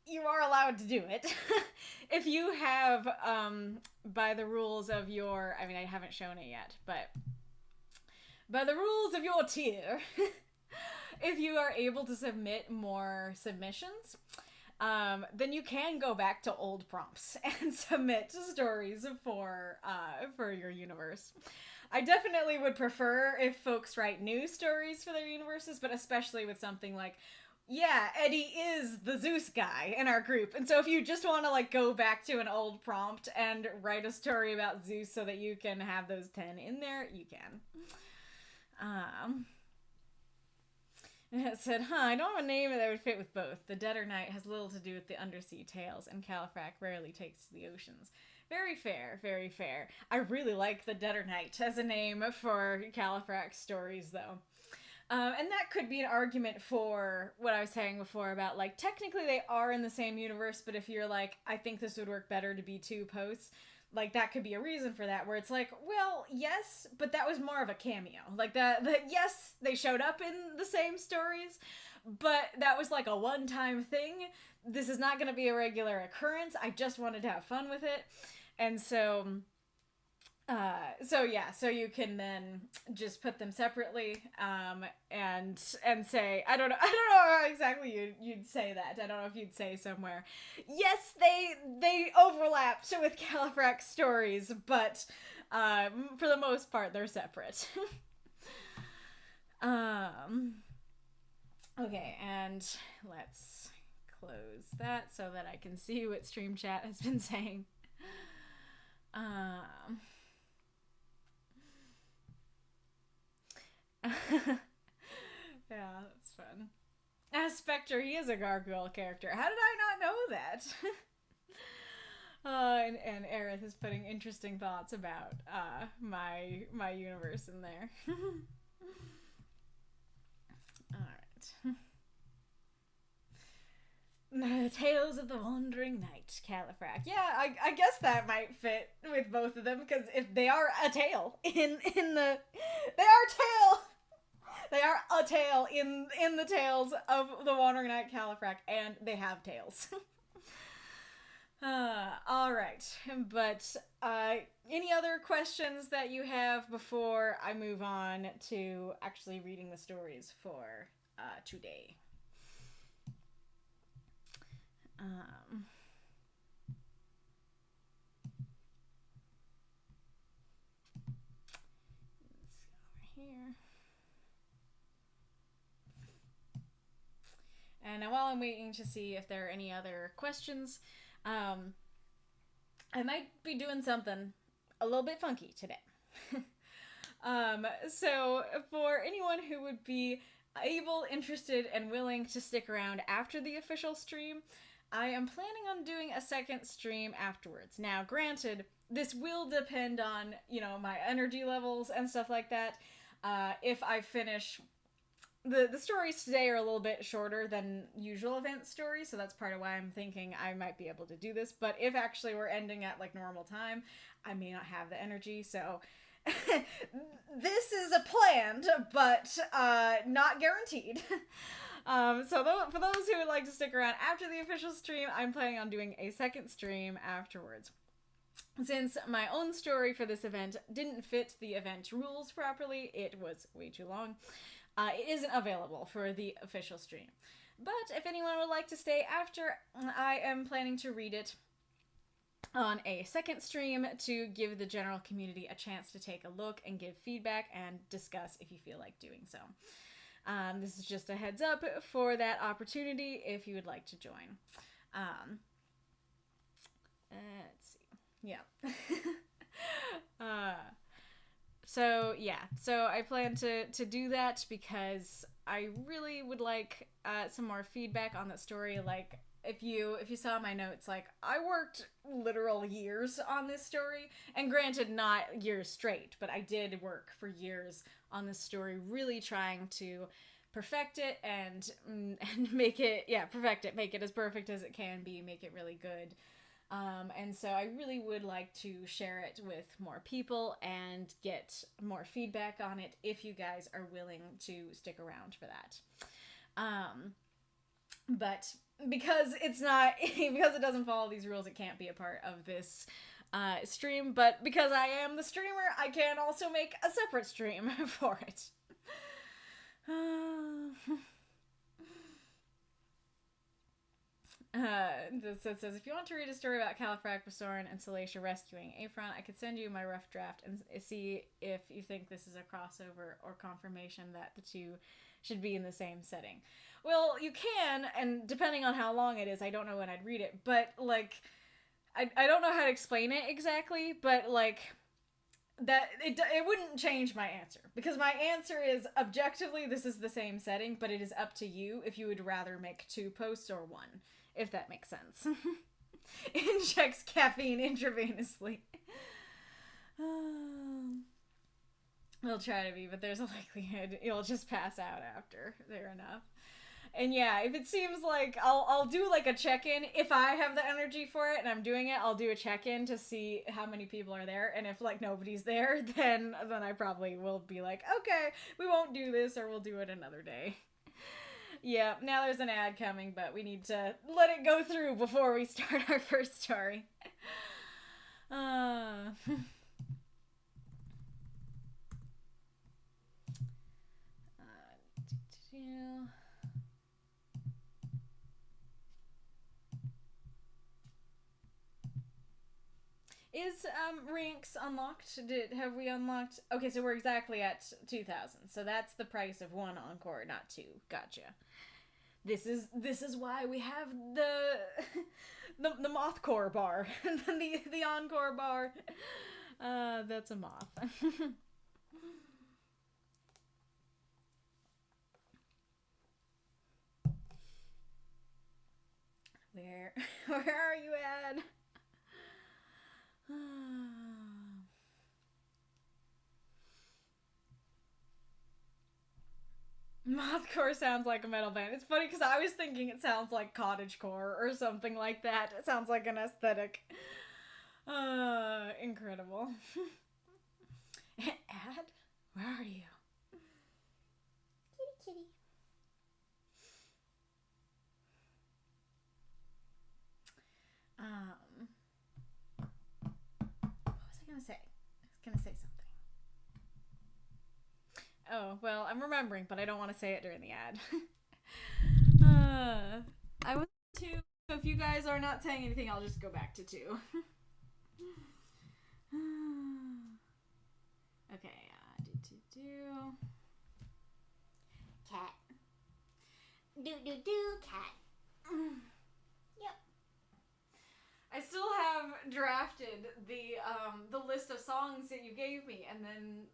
you are allowed to do it. If you have, by the rules of your, I mean, I haven't shown it yet, but by the rules of your tier, if you are able to submit more submissions, then you can go back to old prompts and submit stories for your universe. I definitely would prefer if folks write new stories for their universes, but especially with something like, Yeah, Eddie is the Zeus guy in our group. And so if you just want to like go back to an old prompt and write a story about Zeus so that you can have those 10 in there, you can. It said, I don't have a name that would fit with both. The Deader Knight has little to do with the undersea tales, and Califrac rarely takes to the oceans. Very fair, very fair. I really like the Deader Knight as a name for Califrac's stories, though. And that could be an argument for what I was saying before about, like, technically they are in the same universe, but if you're like, I think this would work better to be 2 posts, like, that could be a reason for that, where it's like, well, yes, but that was more of a cameo. Like, yes, they showed up in the same stories, but that was, like, a one-time thing. This is not going to be a regular occurrence. I just wanted to have fun with it. And so you can then just put them separately, and say, I don't know how exactly you'd say that. I don't know if you'd say somewhere, yes, they overlap with Califrac's stories, but, for the most part, they're separate. Okay, and let's close that so that I can see what Stream Chat has been saying. Yeah, that's fun. Spectre, he is a gargoyle character. How did I not know that? And Aerith is putting interesting thoughts about my universe in there. Alright. The Tales of the Wandering Knight, Califrac. Yeah, I guess that might fit with both of them, because if they are a tale in the... They are a tale in the tales of the Wandering Knight Califrac, and they have tails. Alright, but any other questions that you have before I move on to actually reading the stories for today? Let's go over here. And while I'm waiting to see if there are any other questions, I might be doing something a little bit funky today. So for anyone who would be able, interested, and willing to stick around after the official stream, I am planning on doing a second stream afterwards. Now, granted, this will depend on, my energy levels and stuff like that. If I finish... The stories today are a little bit shorter than usual event stories, so that's part of why I'm thinking I might be able to do this. But if actually we're ending at, like, normal time, I may not have the energy, so... This is a planned, but not guaranteed. So for those who would like to stick around after the official stream, I'm planning on doing a second stream afterwards. Since my own story for this event didn't fit the event rules properly, it was way too long, it isn't available for the official stream. But if anyone would like to stay after, I am planning to read it on a second stream to give the general community a chance to take a look and give feedback and discuss if you feel like doing so. This is just a heads up for that opportunity if you would like to join. Let's see. Yeah. So I plan to do that because I really would like some more feedback on that story. Like, if you saw my notes, like, I worked literal years on this story, and granted, not years straight, but I did work for years on this story, really trying to perfect it and make it as perfect as it can be, make it really good. And so I really would like to share it with more people and get more feedback on it if you guys are willing to stick around for that. But because because it doesn't follow these rules, it can't be a part of this stream. But because I am the streamer, I can also make a separate stream for it. This says, if you want to read a story about Califrac-Basorin and Sallascia rescuing Aefron, I could send you my rough draft and see if you think this is a crossover or confirmation that the two should be in the same setting. Well, you can, and depending on how long it is, I don't know when I'd read it, but, like, I don't know how to explain it exactly, but, like, that it wouldn't change my answer, because my answer is objectively this is the same setting, but it is up to you if you would rather make 2 posts or 1. If that makes sense. Injects caffeine intravenously. We'll try to be, but there's a likelihood you'll just pass out after. Fair enough. And yeah, if it seems like I'll do like a check-in. If I have the energy for it and I'm doing it, I'll do a check-in to see how many people are there. And if like nobody's there, then I probably will be like, okay, we won't do this, or we'll do it another day. Yeah, now there's an ad coming, but we need to let it go through before we start our first story. Is Rinks unlocked? Have we unlocked? Okay, so we're exactly at 2,000. So that's the price of 1 encore, not 2. Gotcha. This is why we have the moth core bar, the encore bar. That's a moth. Where are you at? Mothcore sounds like a metal band. It's funny because I was thinking it sounds like cottagecore or something like that. It sounds like an aesthetic. Incredible. Ad? Where are you? Kitty, kitty. What was I gonna say? I was gonna say something. Oh, well, I'm remembering, but I don't want to say it during the ad. I was 2, so if you guys are not saying anything, I'll just go back to 2. Okay, do. Cat. Do, cat. Yep. I still have drafted the list of songs that you gave me, and then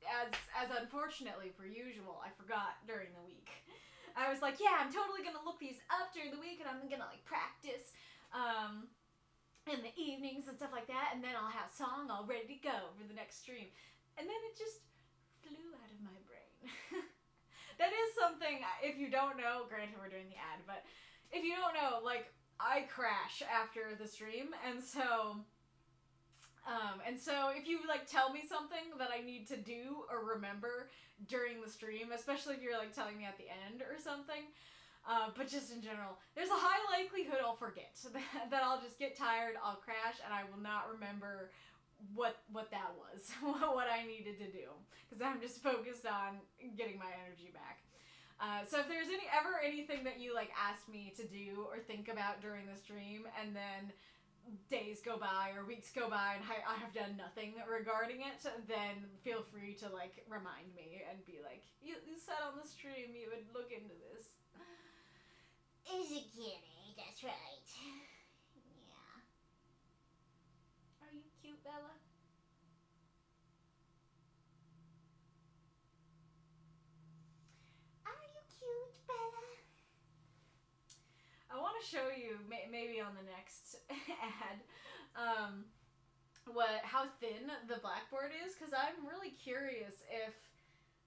as unfortunately per usual, I forgot during the week. I was like, yeah, I'm totally gonna look these up during the week, and I'm gonna like practice in the evenings and stuff like that, and then I'll have a song all ready to go for the next stream. And then it just flew out of my brain. That is something, if you don't know, granted we're doing the ad, but if you don't know, like, I crash after the stream, and so if you like tell me something that I need to do or remember during the stream, especially if you're like telling me at the end or something, but just in general, there's a high likelihood I'll forget, that I'll just get tired, I'll crash, and I will not remember what that was, what I needed to do, because I'm just focused on getting my energy back. So if there's ever anything that you like ask me to do or think about during the stream, and then days go by or weeks go by and I have done nothing regarding it, then feel free to like remind me and be like, you said on the stream you would look into this. Is a kitty, that's right. Yeah. Are you cute, Bella? Are you cute, Bella? I want to show you, maybe on the next ad, how thin the blackboard is, because I'm really curious if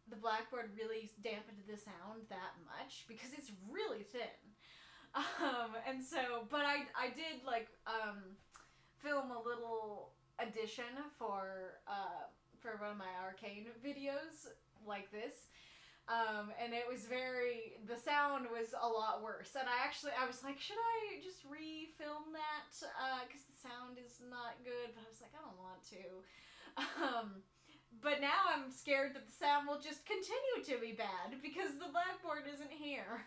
the blackboard really dampened the sound that much, because it's really thin. And so, but I did like film a little addition for one of my arcane videos like this. And it was the sound was a lot worse. And I was like, should I just re-film that? Because the sound is not good. But I was like, I don't want to. But now I'm scared that the sound will just continue to be bad because the blackboard isn't here.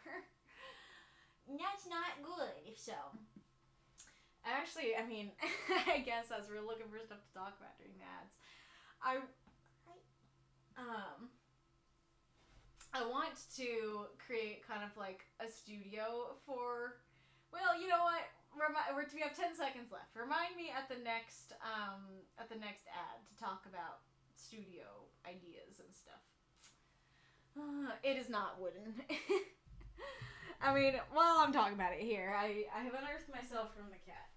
That's not good, if so. Actually, I mean, I guess as we're looking for stuff to talk about during the ads, I want to create kind of like a studio for, well, you know what? We have 10 seconds left. Remind me at the next ad to talk about studio ideas and stuff. It is not wooden. I mean, while I'm talking about it here, I have unearthed myself from the cat.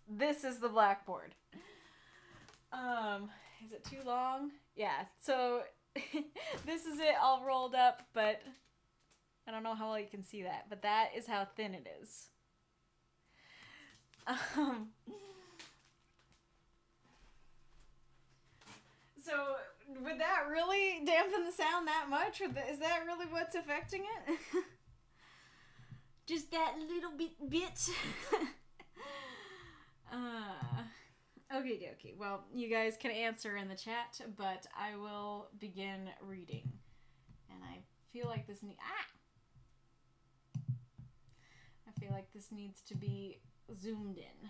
This is the blackboard. Is it too long? Yeah, so this is it all rolled up, but I don't know how well you can see that, but that is how thin it is. So would that really dampen the sound that much? Is that really what's affecting it? Just that little bit. Okay, dokie. Well, you guys can answer in the chat, but I will begin reading. And I feel like this needs to be zoomed in.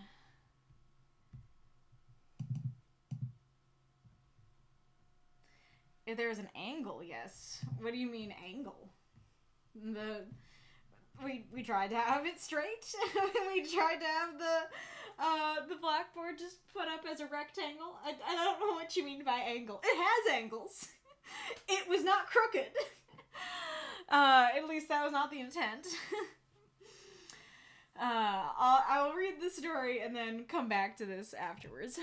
If there's an angle, yes. What do you mean angle? We tried to have it straight. We tried to have the blackboard just put up as a rectangle. I don't know what you mean by angle. It has angles. It was not crooked. At least that was not the intent. I will read the story and then come back to this afterwards.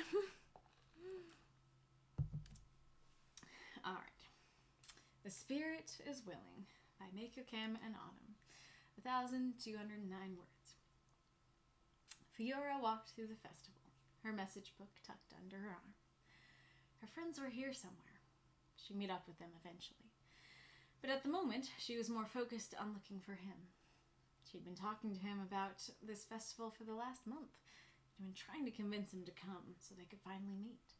Alright. The Spirit is Willing by Makokam and Autumn. 1,209 words. Fiora walked through the festival, her message book tucked under her arm. Her friends were here somewhere. She'd meet up with them eventually. But at the moment, she was more focused on looking for him. She'd been talking to him about this festival for the last month. She'd been trying to convince him to come so they could finally meet.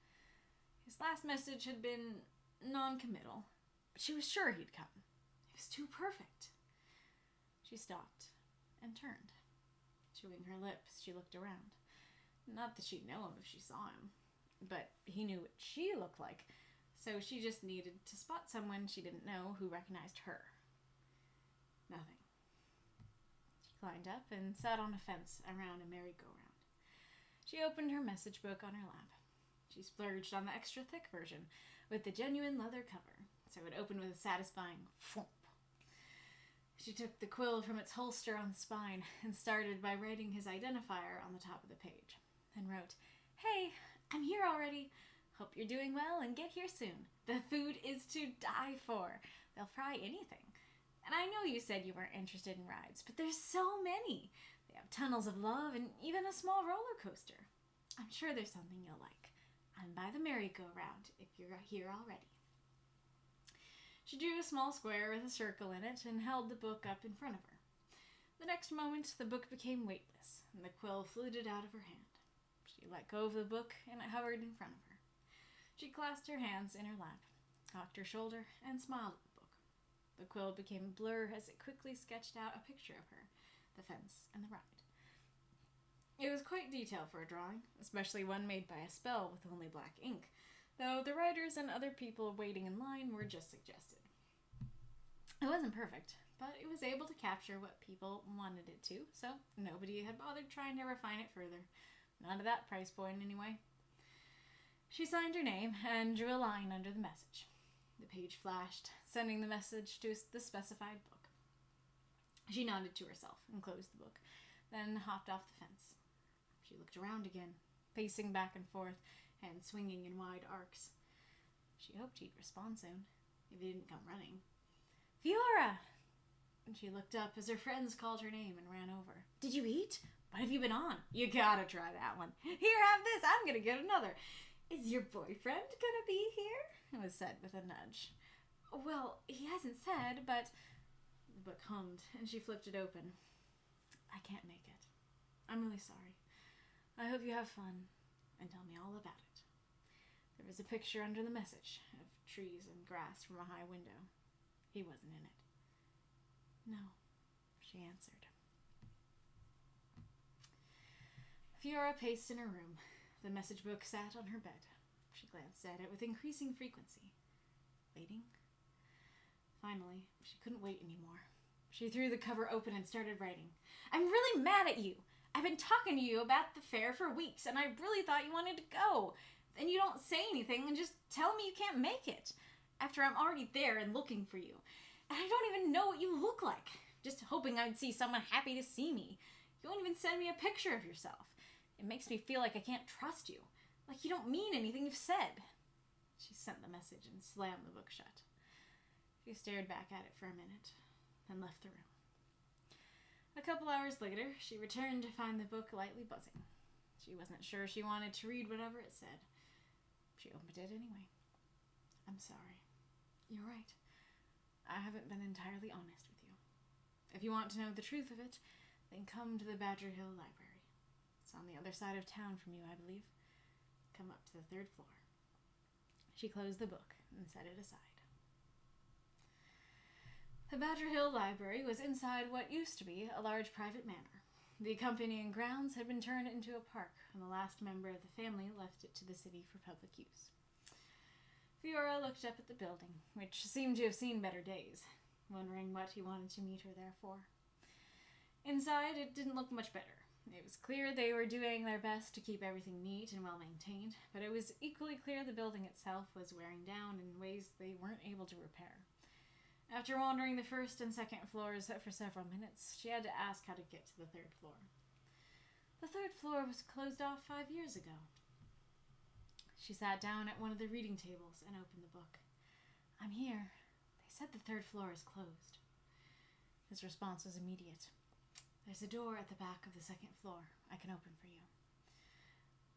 His last message had been non-committal, but she was sure he'd come. It was too perfect. She stopped and turned. Chewing her lips, she looked around. Not that she'd know him if she saw him, but he knew what she looked like, so she just needed to spot someone she didn't know who recognized her. Nothing. She climbed up and sat on a fence around a merry-go-round. She opened her message book on her lap. She splurged on the extra thick version with the genuine leather cover, so it opened with a satisfying thwomp. She took the quill from its holster on the spine and started by writing his identifier on the top of the page. Then wrote, "Hey, I'm here already. Hope you're doing well and get here soon. The food is to die for. They'll fry anything. And I know you said you weren't interested in rides, but there's so many. They have tunnels of love and even a small roller coaster. I'm sure there's something you'll like. I'm by the merry-go-round if you're here already." She drew a small square with a circle in it and held the book up in front of her. The next moment, the book became weightless, and the quill floated out of her hand. She let go of the book, and it hovered in front of her. She clasped her hands in her lap, cocked her shoulder, and smiled at the book. The quill became a blur as it quickly sketched out a picture of her, the fence, and the ride. It was quite detailed for a drawing, especially one made by a spell with only black ink, though the writers and other people waiting in line were just suggested. It wasn't perfect, but it was able to capture what people wanted it to, so nobody had bothered trying to refine it further. Not at that price point, anyway. She signed her name and drew a line under the message. The page flashed, sending the message to the specified book. She nodded to herself and closed the book, then hopped off the fence. She looked around again, pacing back and forth, and swinging in wide arcs. She hoped he'd respond soon, if he didn't come running. "Fiora!" And she looked up as her friends called her name and ran over. "Did you eat? What have you been on? You gotta try that one. Here, have this. I'm gonna get another. Is your boyfriend gonna be here?" It was said with a nudge. "Well, he hasn't said, but..." The book hummed, and she flipped it open. "I can't make it. I'm really sorry. I hope you have fun, and tell me all about it." There was a picture under the message of trees and grass from a high window. He wasn't in it. No, she answered. Fiora paced in her room. The message book sat on her bed. She glanced at it with increasing frequency. Waiting? Finally, she couldn't wait anymore. She threw the cover open and started writing. I'm really mad at you. I've been talking to you about the fair for weeks, and I really thought you wanted to go. Then you don't say anything and just tell me you can't make it. After I'm already there and looking for you. And I don't even know what you look like. Just hoping I'd see someone happy to see me. You won't even send me a picture of yourself. It makes me feel like I can't trust you. Like you don't mean anything you've said. She sent the message and slammed the book shut. She stared back at it for a minute, then left the room. A couple hours later, she returned to find the book lightly buzzing. She wasn't sure she wanted to read whatever it said. She opened it anyway. I'm sorry. You're right. I haven't been entirely honest with you. If you want to know the truth of it, then come to the Badger Hill Library. It's on the other side of town from you, I believe. Come up to the 3rd floor. She closed the book and set it aside. The Badger Hill Library was inside what used to be a large private manor. The accompanying grounds had been turned into a park when the last member of the family left it to the city for public use. Fiora looked up at the building, which seemed to have seen better days, wondering what he wanted to meet her there for. Inside, it didn't look much better. It was clear they were doing their best to keep everything neat and well-maintained, but it was equally clear the building itself was wearing down in ways they weren't able to repair. After wandering the 1st and 2nd floors for several minutes, she had to ask how to get to the 3rd floor. The 3rd floor was closed off 5 years ago. She sat down at one of the reading tables and opened the book. I'm here. They said the 3rd floor is closed. His response was immediate. There's a door at the back of the 2nd floor. I can open for you.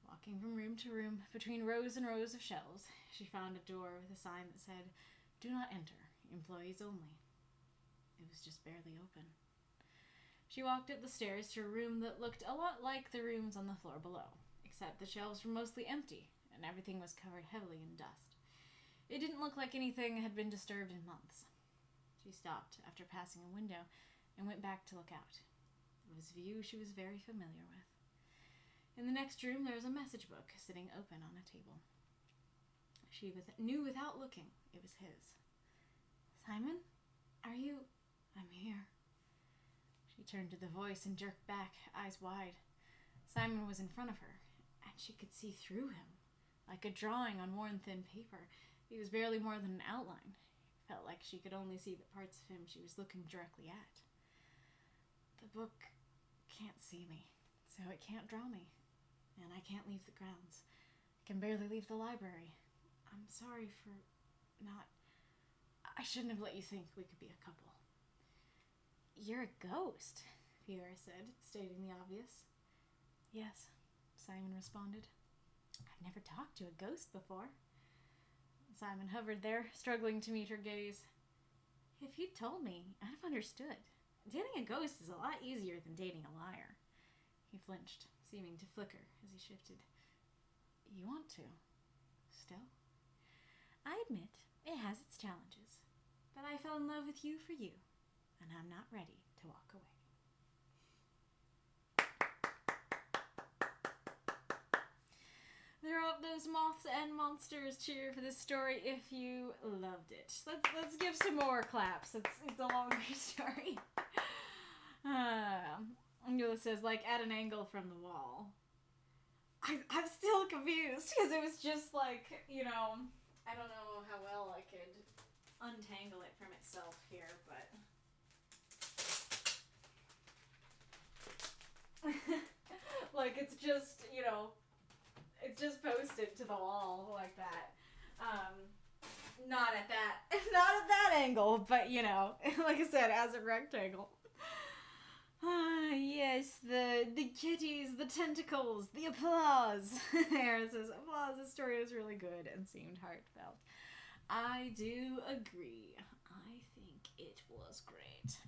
Walking from room to room, between rows and rows of shelves, she found a door with a sign that said, Do not enter. Employees only. It was just barely open. She walked up the stairs to a room that looked a lot like the rooms on the floor below, except the shelves were mostly empty, and everything was covered heavily in dust. It didn't look like anything had been disturbed in months. She stopped after passing a window and went back to look out. It was a view she was very familiar with. In the next room, there was a message book sitting open on a table. She knew without looking it was his. Simon? Are you... I'm here. She turned to the voice and jerked back, eyes wide. Simon was in front of her, and she could see through him. Like a drawing on worn thin paper, he was barely more than an outline. It felt like she could only see the parts of him she was looking directly at. The book can't see me, so it can't draw me. And I can't leave the grounds. I can barely leave the library. I'm sorry for not... I shouldn't have let you think we could be a couple. You're a ghost, Fiora said, stating the obvious. Yes, Simon responded. I've never talked to a ghost before. Simon hovered there, struggling to meet her gaze. If you'd told me, I'd have understood. Dating a ghost is a lot easier than dating a liar. He flinched, seeming to flicker as he shifted. You want to? Still? I admit, it has its challenges. But I fell in love with you for you, and I'm not ready to walk away. There are those moths and monsters. Cheer for this story if you loved it. Let's give some more claps. It's a longer story. Angela says, like, at an angle from the wall. I'm still confused, because it was just like, you know, I don't know how well I could untangle it from itself here, but... like, it's just, you know, it's just posted to the wall like that. Not at that angle, but, you know, like I said, as a rectangle. Yes, the kitties, the tentacles, the applause. Aaron says, applause, the story was really good and seemed heartfelt. I do agree. I think it was great.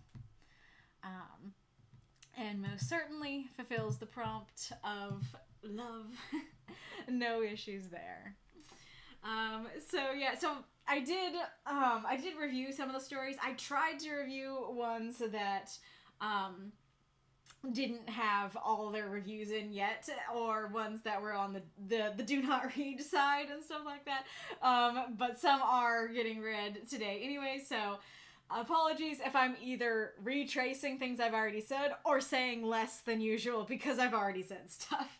And most certainly fulfills the prompt of love. No issues there. So I did review some of the stories. I tried to review ones that didn't have all their reviews in yet, or ones that were on the do not read side and stuff like that. But some are getting read today anyway, so apologies if I'm either retracing things I've already said or saying less than usual because I've already said stuff.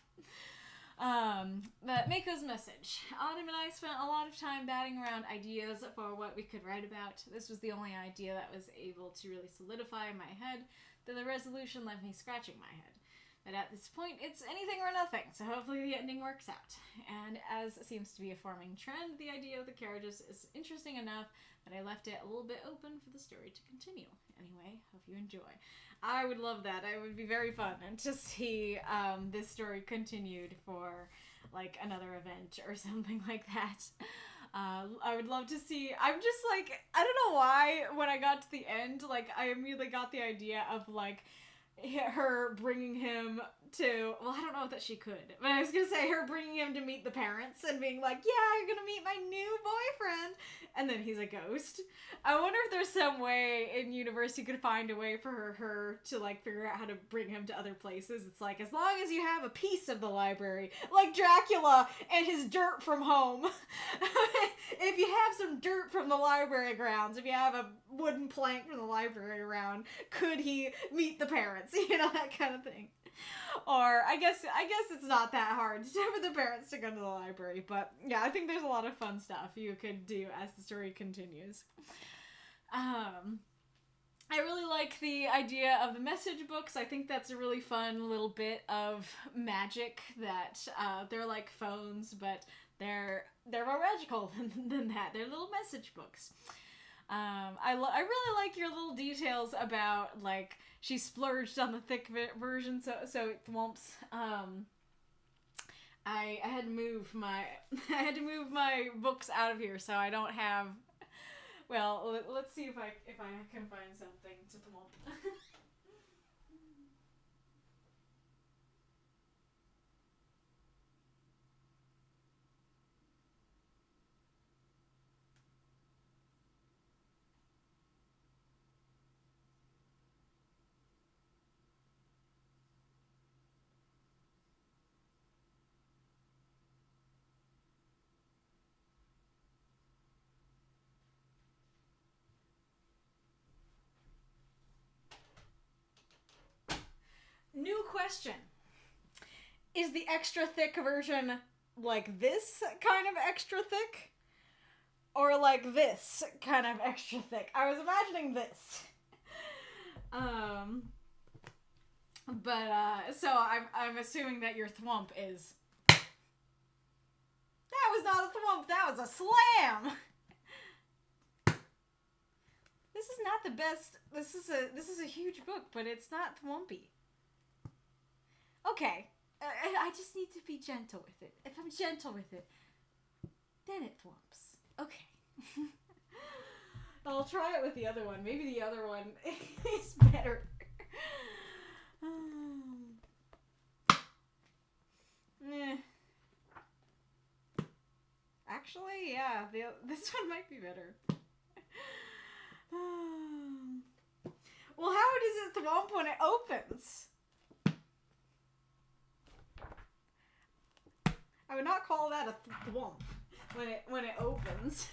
But Mako's message. Autumn and I spent a lot of time batting around ideas for what we could write about. This was the only idea that was able to really solidify in my head, though the resolution left me scratching my head. But at this point, it's anything or nothing, so hopefully the ending works out. And as seems to be a forming trend, the idea of the carriages is interesting enough that I left it a little bit open for the story to continue. Anyway, hope you enjoy. I would love that. It would be very fun to see this story continued for like another event or something like that. I would love to see. I'm just like, I don't know why when I got to the end, like I immediately got the idea of like her bringing him to, well, I don't know that she could, but I was gonna say her bringing him to meet the parents and being like, yeah, you're gonna meet my new boyfriend, and then he's a ghost. I wonder if there's some way in universe you could find a way for her to like figure out how to bring him to other places. It's like, as long as you have a piece of the library, like Dracula and his dirt from home. If you have some dirt from the library grounds, if you have a wooden plank from the library around, could he meet the parents? You know, that kind of thing. Or I guess it's not that hard for the parents to go to the library, but yeah, I think there's a lot of fun stuff you could do as the story continues. I really like the idea of the message books. I think that's a really fun little bit of magic that they're like phones, but they're more magical than that. They're little message books. I really like your little details about like she splurged on the thick version so it thwomps. I had to move my books out of here so I don't have. Well, let's see if I can find something to thwomp. New question. Is the extra thick version like this kind of extra thick? Or like this kind of extra thick? I was imagining this. So I'm assuming that your thwomp is... That was not a thwomp, that was a slam! This is not the best... This is a huge book, but it's not thwompy. Okay, I just need to be gentle with it. If I'm gentle with it, then it thwomps. Okay. I'll try it with the other one. Maybe the other one is better. Actually, yeah, this one might be better. Well, how does it thwomp when it opens? I would not call that a thwomp when it opens.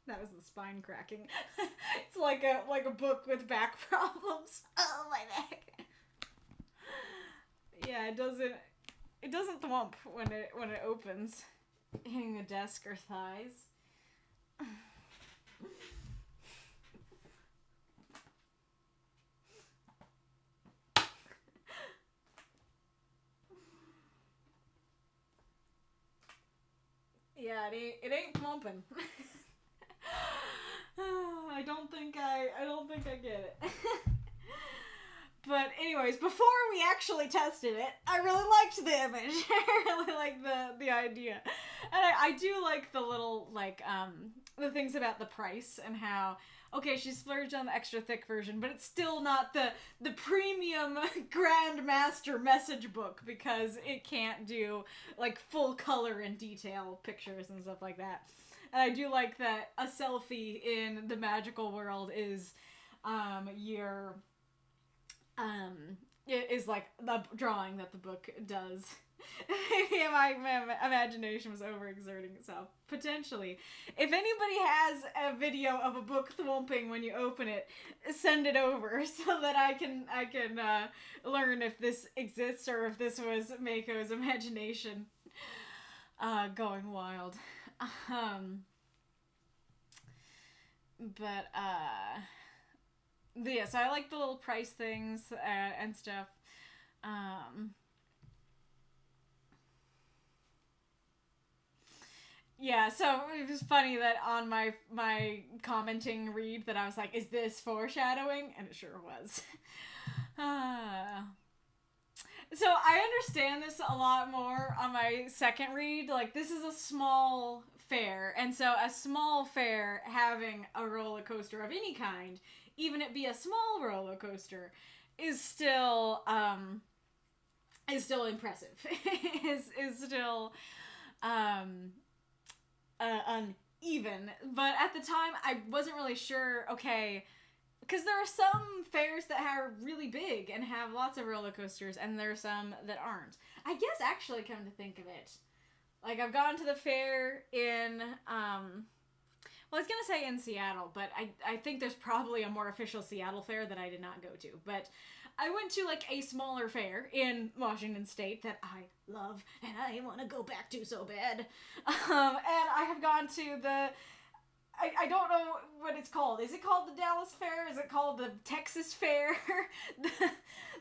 That was the spine cracking. It's like a book with back problems. Oh, my back. Yeah, it doesn't thwomp when it opens, hitting the desk or thighs. Yeah, it ain't thwomping. I don't think I get it. But anyways, before we actually tested it, I really liked the image. I really liked the idea. And I do like the little, like, the things about the price and how okay, she splurged on the extra thick version, but it's still not the premium Grandmaster message book because it can't do like full color and detail pictures and stuff like that. And I do like that a selfie in the magical world is is like the drawing that the book does. Maybe my imagination was overexerting itself. Potentially. If anybody has a video of a book thwomping when you open it, send it over so that I can learn if this exists or if this was Mako's imagination going wild. Yeah, so I like the little price things and stuff. Yeah, so it was funny that on my commenting read that I was like, is this foreshadowing? And it sure was. So I understand this a lot more on my second read. Like, this is a small fair, and so a small fair having a roller coaster of any kind, even it be a small roller coaster, is still impressive. is still uneven. But at the time, I wasn't really sure. Okay, because there are some fairs that are really big and have lots of roller coasters, and there are some that aren't. I guess, actually, come to think of it, like, I've gone to the fair in, well, I was gonna say in Seattle, but I think there's probably a more official Seattle fair that I did not go to. But I went to, like, a smaller fair in Washington State that I love, and I want to go back to so bad. And I have gone to the... I don't know what it's called. Is it called the Dallas Fair? Is it called the Texas Fair?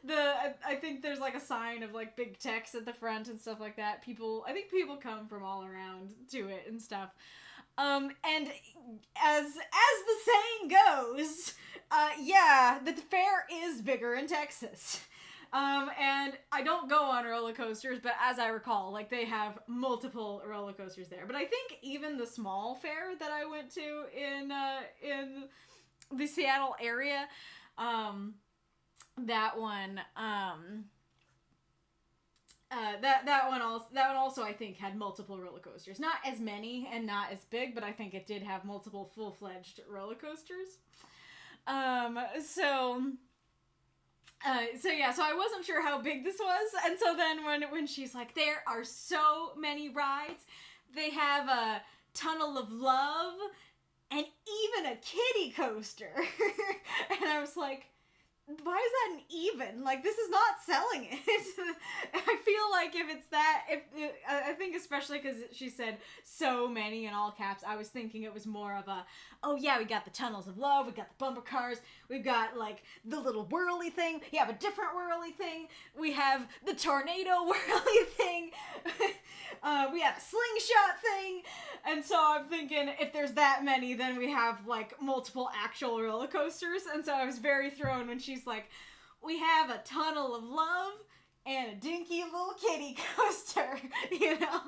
I think there's like a sign of like Big Tex at the front and stuff like that. I think people come from all around to it and stuff. And as the saying goes, yeah, the fair is bigger in Texas. And I don't go on roller coasters, but as I recall, like, they have multiple roller coasters there. But I think even the small fair that I went to in the Seattle area, that one also I think had multiple roller coasters. Not as many and not as big, but I think it did have multiple full-fledged roller coasters. So I wasn't sure how big this was, and so then when she's like, there are so many rides, they have a Tunnel of Love, and even a kiddie coaster, and I was like, why is that an even? Like, this is not selling it. I feel like if it's that, I think especially because she said so many in all caps, I was thinking it was more of a, oh yeah, we got the Tunnels of Love, we got the bumper cars, we've got like the little whirly thing, we have a different whirly thing, we have the tornado whirly thing, we have a slingshot thing, and so I'm thinking if there's that many, then we have like multiple actual roller coasters, and so I was very thrown when she's like, we have a Tunnel of Love and a dinky little kiddie coaster, you know?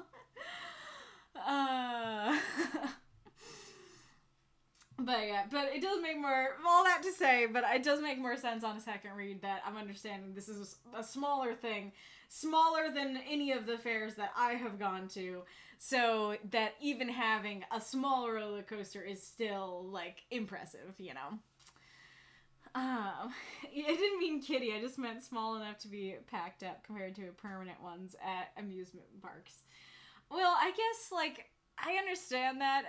But yeah, but it does make more, all that to say, but it does make more sense on a second read that I'm understanding this is a smaller thing, smaller than any of the fairs that I have gone to, so that even having a small roller coaster is still, like, impressive, you know? I didn't mean kiddie, I just meant small enough to be packed up compared to permanent ones at amusement parks. Well, I guess, like, I understand that,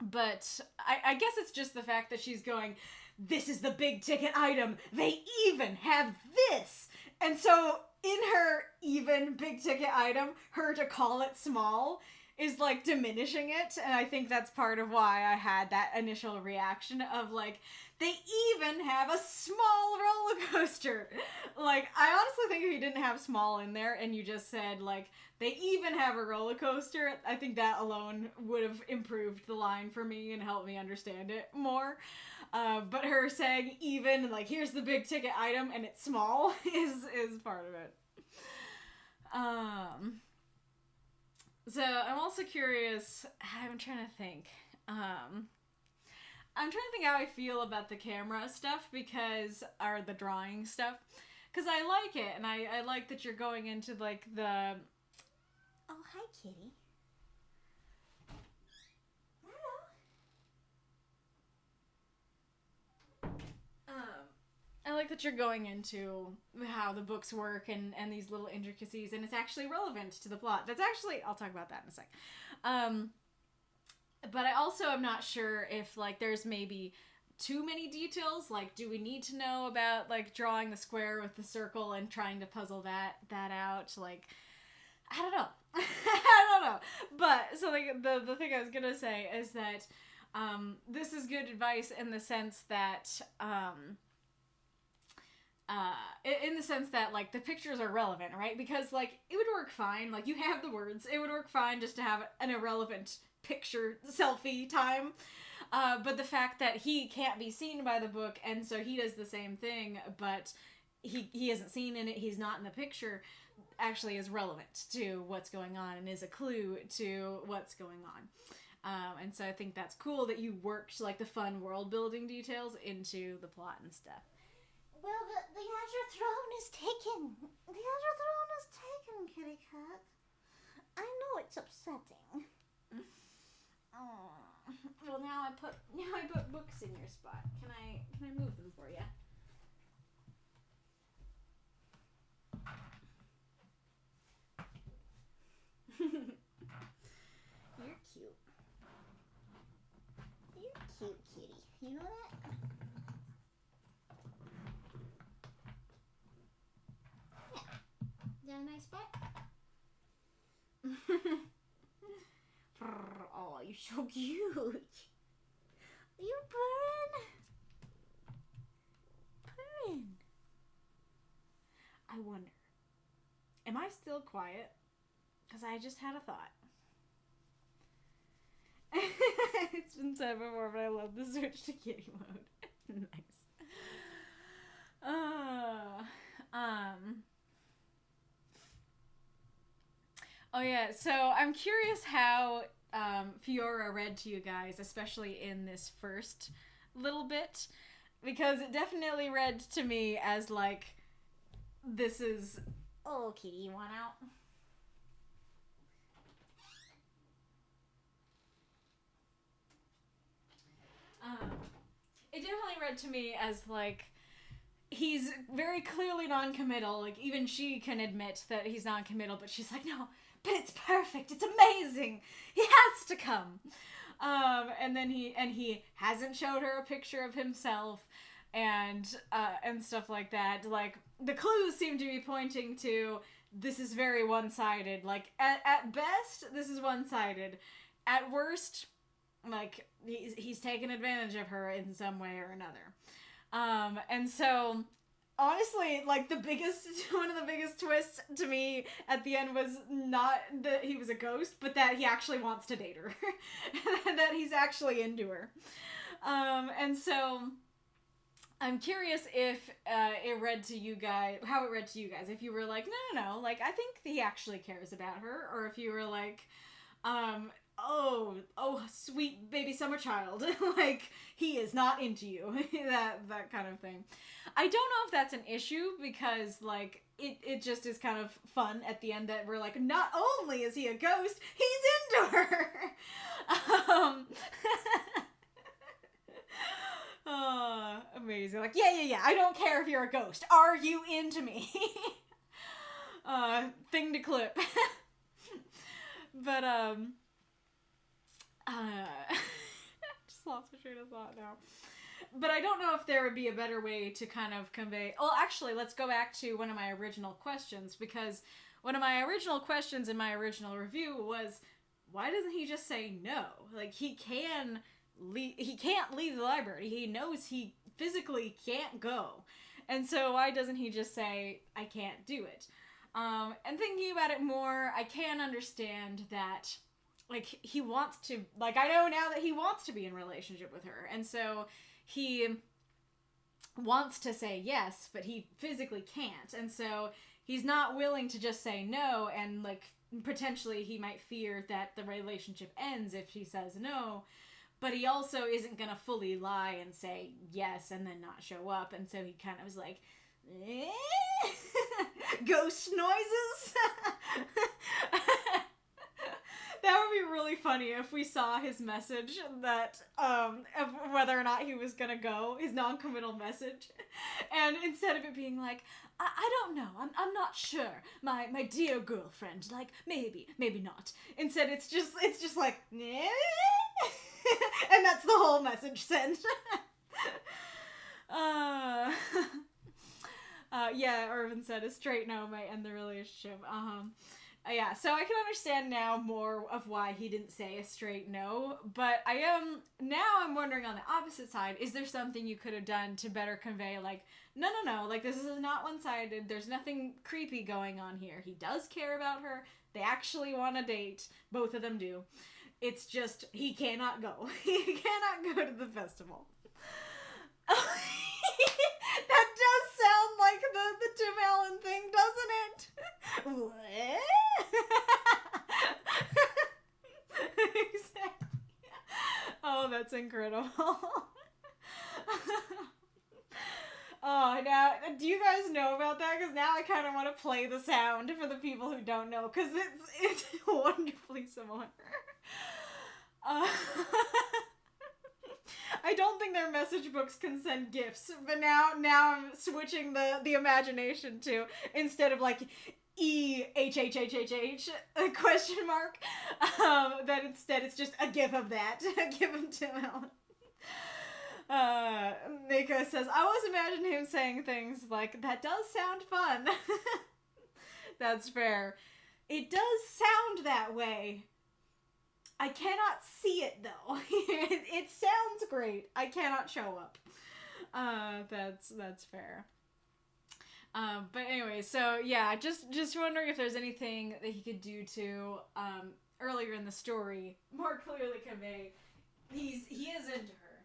but I guess it's just the fact that she's going, this is the big ticket item, they even have this! And so, in her even big ticket item, her to call it small is, like, diminishing it, and I think that's part of why I had that initial reaction of, like, they even have a small roller coaster. Like, I honestly think if you didn't have small in there and you just said, like, they even have a roller coaster, I think that alone would have improved the line for me and helped me understand it more. But her saying even, like, here's the big ticket item and it's small is part of it. So I'm also curious, I'm trying to think. I'm trying to think how I feel about the camera stuff or the drawing stuff, because I like it, and I like that you're going into, like, the... Oh, hi, kitty. I like that you're going into how the books work and these little intricacies, and it's actually relevant to the plot. That's actually... I'll talk about that in a sec. But I also am not sure if, like, there's maybe too many details. Like, do we need to know about, like, drawing the square with the circle and trying to puzzle that out? Like, I don't know. I don't know. But, so, like, the thing I was gonna say is that this is good advice in the sense that... in the sense that, like, the pictures are relevant, right? Because, like, it would work fine. Like, you have the words. It would work fine just to have an irrelevant picture selfie time. But the fact that he can't be seen by the book, and so he does the same thing, but he isn't seen in it, he's not in the picture, actually is relevant to what's going on and is a clue to what's going on. And so I think that's cool that you worked, like, the fun world-building details into the plot and stuff. Well, the Azure Throne is taken. The Azure Throne is taken, kitty cat. I know it's upsetting. Oh. Well, now I put books in your spot. Can I move them for you? You're cute. You're cute, kitty. You know that? Yeah. Is that a nice spot? Oh, you're so cute. You're purring. Purring. I wonder, am I still quiet? Because I just had a thought. It's been said before, but I love the switch to kitty mode. Nice. Oh yeah, so I'm curious how Fiora read to you guys, especially in this first little bit, because it definitely read to me as, like, this is... Oh, kitty, you want out? It definitely read to me as, like, he's very clearly non-committal. Like, even she can admit that he's non-committal, but she's like, no, but it's perfect, it's amazing, he has to come. And then he hasn't showed her a picture of himself and stuff like that. Like, the clues seem to be pointing to this is very one-sided. Like, at best, this is one-sided. At worst, like, he's taken advantage of her in some way or another. And so, honestly, like, one of the biggest twists to me at the end was not that he was a ghost, but that he actually wants to date her. That he's actually into her. And so, I'm curious if it read to you guys, how it read to you guys. If you were like, no, like, I think he actually cares about her. Or if you were like, oh, sweet baby summer child. Like, he is not into you. that kind of thing. I don't know if that's an issue because, like, it just is kind of fun at the end that we're like, not only is he a ghost, he's into her. Oh, amazing. Like, yeah, I don't care if you're a ghost. Are you into me? Thing to clip. But, just lost my train of thought now. But I don't know if there would be a better way to kind of convey... Well, actually, let's go back to one of my original questions, because one of my original questions in my original review was, why doesn't he just say no? Like, he can't leave the library. He knows he physically can't go. And so why doesn't he just say, I can't do it? And thinking about it more, I can understand that, like, he wants to, like, I know now that he wants to be in a relationship with her. And so he wants to say yes, but he physically can't. And so he's not willing to just say no, and, like, potentially he might fear that the relationship ends if she says no. but he also isn't gonna fully lie and say yes and then not show up, and so he kind of was like, ghost noises. That would be really funny if we saw his message that, of whether or not he was gonna go, his non-committal message, and instead of it being like, I don't know, I'm not sure, my dear girlfriend, like, maybe not. Instead, it's just like, and that's the whole message sent. Yeah, Irvin said a straight no might end the relationship. Yeah, so I can understand now more of why he didn't say a straight no, but I'm wondering on the opposite side, is there something you could have done to better convey, like, no, like, this is not one-sided, there's nothing creepy going on here, he does care about her, they actually want to date, both of them do, it's just, he cannot go, he cannot go to the festival. That does sound like the Tim Allen thing, doesn't it? What? Exactly. Oh, that's incredible. Oh, now, do you guys know about that? Because now I kind of want to play the sound for the people who don't know, because it's wonderfully similar. I don't think their message books can send gifts, but now I'm switching the imagination to, instead of like EHHHHH question mark, that instead it's just a gif of that, a gif of Tim Allen. Nika says, I always imagine him saying things like, that does sound fun. That's fair. It does sound that way. I cannot see it, though. It sounds great. I cannot show up. That's fair. But anyway, so yeah, just wondering if there's anything that he could do to, earlier in the story, more clearly convey he is into her.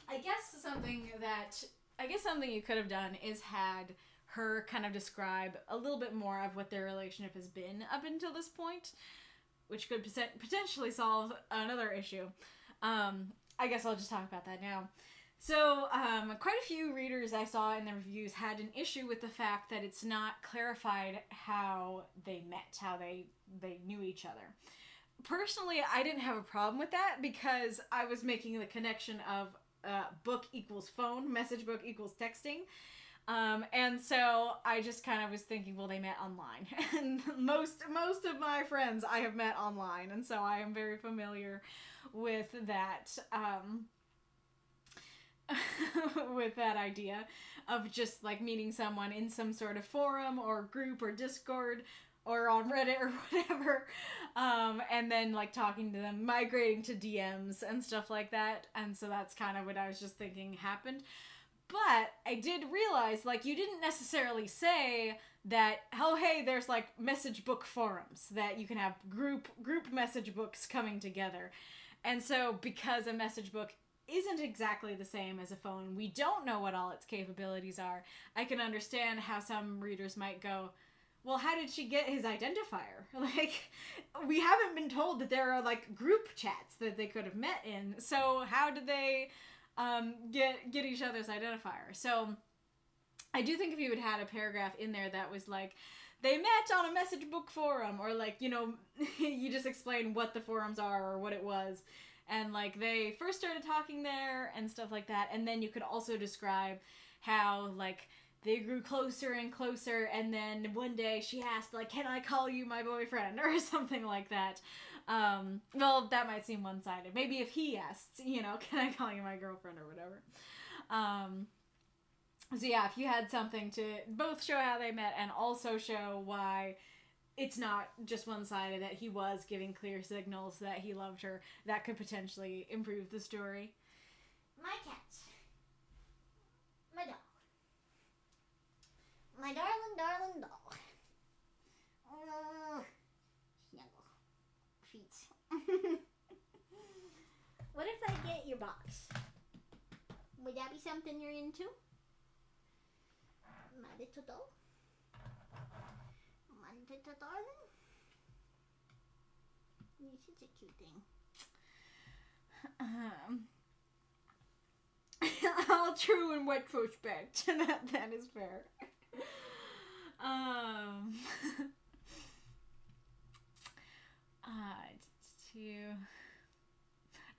I guess something you could have done is had her kind of describe a little bit more of what their relationship has been up until this point, which could potentially solve another issue. I guess I'll just talk about that now. So, quite a few readers I saw in the reviews had an issue with the fact that it's not clarified how they met, how they knew each other. Personally, I didn't have a problem with that because I was making the connection of book equals phone, message book equals texting. And so I just kind of was thinking, well, they met online. And most of my friends I have met online, and so I am very familiar with that, with that idea of just, like, meeting someone in some sort of forum or group or Discord or on Reddit or whatever, and then, like, talking to them, migrating to DMs and stuff like that. And so that's kind of what I was just thinking happened. But I did realize, like, you didn't necessarily say that, oh, hey, there's, like, message book forums, that you can have group message books coming together. And so, because a message book isn't exactly the same as a phone, we don't know what all its capabilities are, I can understand how some readers might go, well, how did she get his identifier? Like, we haven't been told that there are, like, group chats that they could have met in, so how did they get each other's identifier? So I do think if you had had a paragraph in there that was like, they met on a message book forum, or, like, you know, you just explain what the forums are or what it was, and, like, they first started talking there and stuff like that, and then you could also describe how, like, they grew closer and closer, and then one day she asked, like, can I call you my boyfriend, or something like that. Well, that might seem one-sided. Maybe if he asked, you know, can I call you my girlfriend, or whatever. So yeah, if you had something to both show how they met and also show why it's not just one-sided, that he was giving clear signals that he loved her, that could potentially improve the story. My cat. My dog. My darling dog. Snuggle. Feet. What if I get your box? Would that be something you're into? My little dog? My little darling? You're such a cute thing. All true in retrospect. that is fair.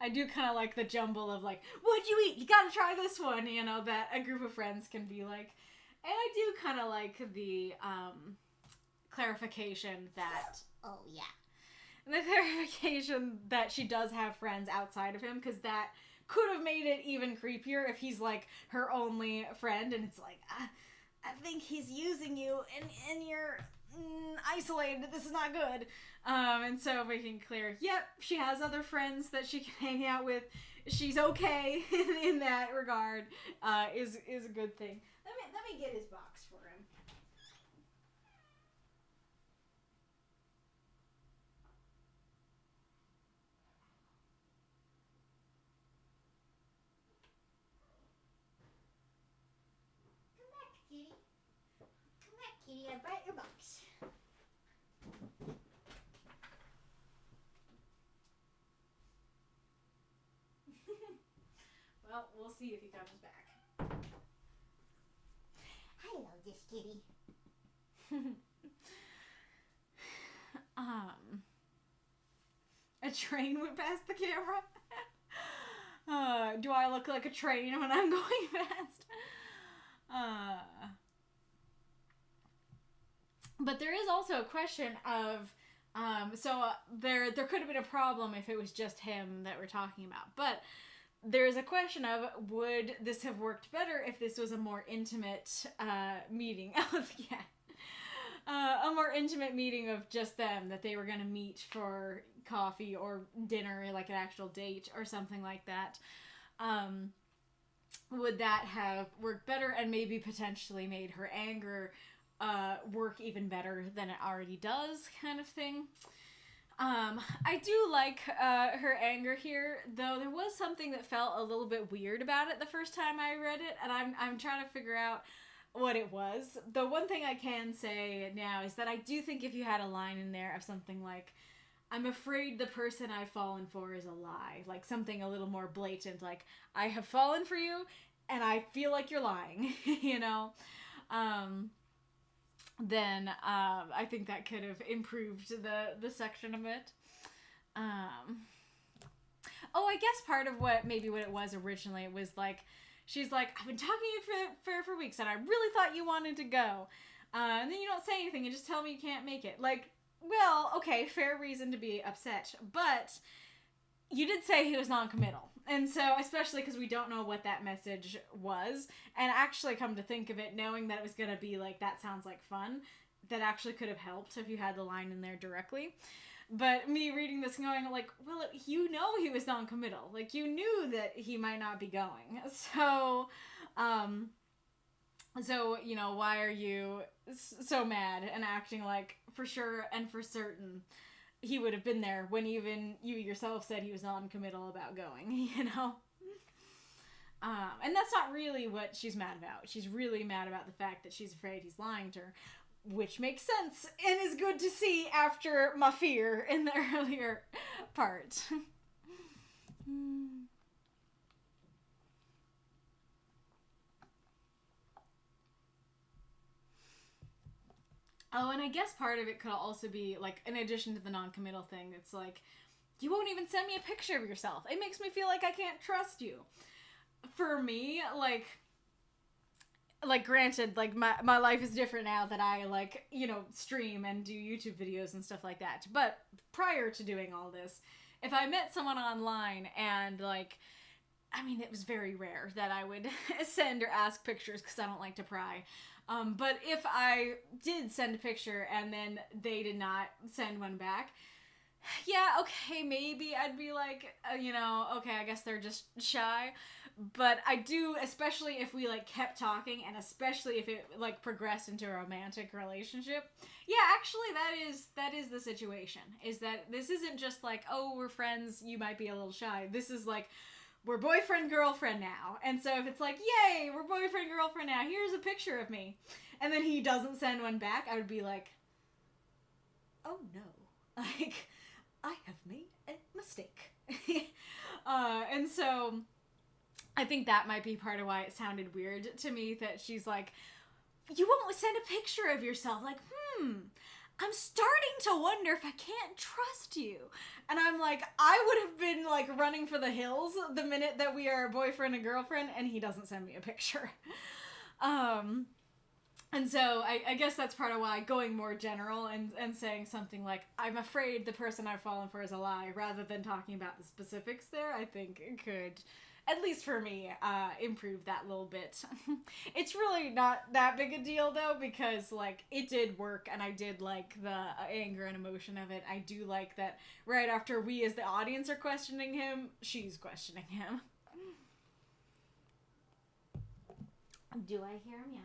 I do kind of like the jumble of like, what'd you eat? You gotta try this one, you know, that a group of friends can be like. And I do kind of like the clarification that... Oh, yeah. The clarification that she does have friends outside of him, because that could have made it even creepier if he's like her only friend, and it's like, I think he's using you, and you're isolated. This is not good. And so making clear, yep, she has other friends that she can hang out with. She's okay in that regard. Is a good thing. Let me get his box for him. Kitty. Come back, Kitty. I brought your box. Well, we'll see if he comes back. I love this kitty. A train went past the camera. Do I look like a train when I'm going fast? But there is also a question of, there could have been a problem if it was just him that we're talking about. But there's a question of, would this have worked better if this was a more intimate meeting? A more intimate meeting of just them, that they were going to meet for coffee or dinner, like an actual date or something like that. Would that have worked better and maybe potentially made her anger work even better than it already does, kind of thing? I do like her anger here, though there was something that felt a little bit weird about it the first time I read it, and I'm trying to figure out what it was. The one thing I can say now is that I do think if you had a line in there of something like, I'm afraid the person I've fallen for is a lie, like something a little more blatant, like, I have fallen for you and I feel like you're lying, you know, then I think that could have improved the section a bit. Oh, I guess part of what it was originally, it was like, she's like, I've been talking to you for weeks, and I really thought you wanted to go. And then you don't say anything and just tell me you can't make it. Like, well, okay, fair reason to be upset. But you did say he was non-committal. And so, especially because we don't know what that message was. And actually, come to think of it, knowing that it was going to be like, that sounds like fun, that actually could have helped if you had the line in there directly. But me reading this and going like, well, you know he was non-committal. Like, you knew that he might not be going. So, you know, why are you so mad and acting like for sure and for certain he would have been there when even you yourself said he was non-committal about going, you know? And that's not really what she's mad about. She's really mad about the fact that she's afraid he's lying to her. Which makes sense and is good to see after my fear in the earlier part. Oh, and I guess part of it could also be, like, in addition to the non-committal thing, it's like, you won't even send me a picture of yourself. It makes me feel like I can't trust you. For me, like granted, like my life is different now that I like, you know, stream and do YouTube videos and stuff like that. But prior to doing all this, if I met someone online and like, I mean, it was very rare that I would send or ask pictures because I don't like to pry. But if I did send a picture and then they did not send one back, yeah, okay, maybe I'd be like, you know, okay, I guess they're just shy. But I do, especially if we, like, kept talking, and especially if it, like, progressed into a romantic relationship. Yeah, actually, that is the situation. Is that this isn't just like, oh, we're friends, you might be a little shy. This is like, we're boyfriend-girlfriend now. And so if it's like, yay, we're boyfriend-girlfriend now, here's a picture of me. And then he doesn't send one back, I would be like, oh, no. Like, I have made a mistake. And so I think that might be part of why it sounded weird to me that she's like, you won't send a picture of yourself. Like, I'm starting to wonder if I can't trust you. And I'm like, I would have been like running for the hills the minute that we are boyfriend and girlfriend and he doesn't send me a picture. And so I guess that's part of why going more general and saying something like, I'm afraid the person I've fallen for is a lie, rather than talking about the specifics there, I think it could, at least for me, improve that little bit. It's really not that big a deal, though, because, like, it did work, and I did like the anger and emotion of it. I do like that right after we as the audience are questioning him, she's questioning him. Do I hear him? Yeah.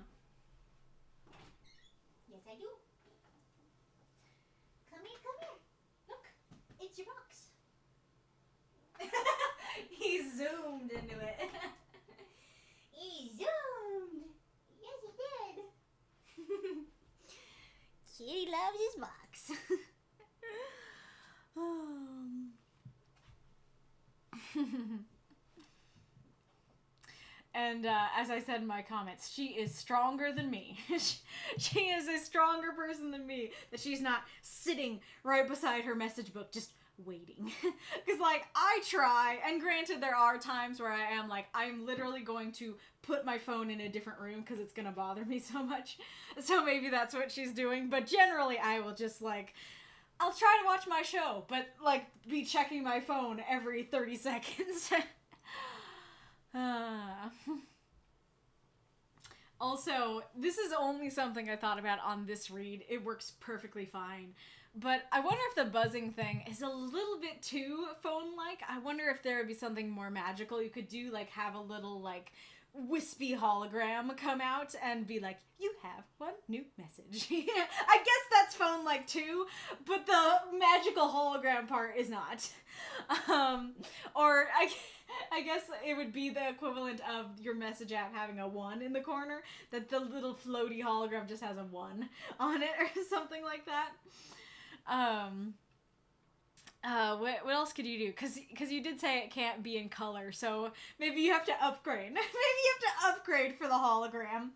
Yes, I do. Come here. Look, it's your box. He zoomed into it. He zoomed. Yes, he did. Kitty loves his box. And as I said in my comments, she is stronger than me. She is a stronger person than me. That she's not sitting right beside her message book just waiting. Because, like, I try, and granted there are times where I am like, I'm literally going to put my phone in a different room because it's going to bother me so much. So maybe that's what she's doing. But generally I will just, like, I'll try to watch my show, but, like, be checking my phone every 30 seconds. Also, this is only something I thought about on this read. It works perfectly fine. But I wonder if the buzzing thing is a little bit too phone-like. I wonder if there would be something more magical you could do, like have a little, like, wispy hologram come out and be like, you have one new message. I guess that's phone-like too, but the magical hologram part is not. Or I guess it would be the equivalent of your message app having a 1 in the corner, that the little floaty hologram just has a 1 on it or something like that. What else could you do? Because you did say it can't be in color, so maybe you have to upgrade. Maybe you have to upgrade for the hologram.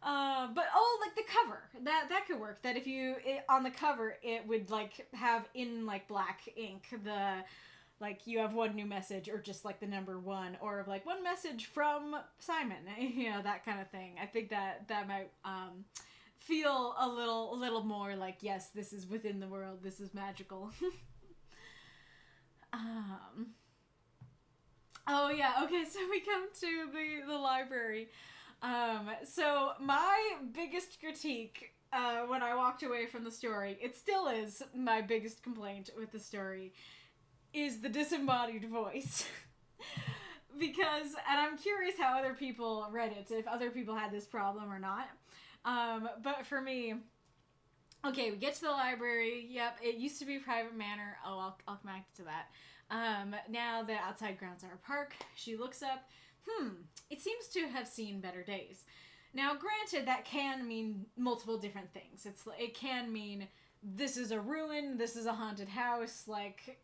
But like the cover, that could work. That if on the cover, it would like have in like black ink like you have one new message, or just like the number 1, or like one message from Simon, that kind of thing. I think that might feel a little more like, yes, this is within the world, this is magical. Oh yeah, okay, so we come to the library. So my biggest critique when I walked away from the story, it still is my biggest complaint with the story, is the disembodied voice. Because, and I'm curious how other people read it, if other people had this problem or not. But for me, okay, we get to the library. Yep, it used to be a private manor. Oh, I'll come back to that. Now the outside grounds are a park. She looks up. It seems to have seen better days. Now, granted, that can mean multiple different things. It can mean this is a ruin, this is a haunted house, like,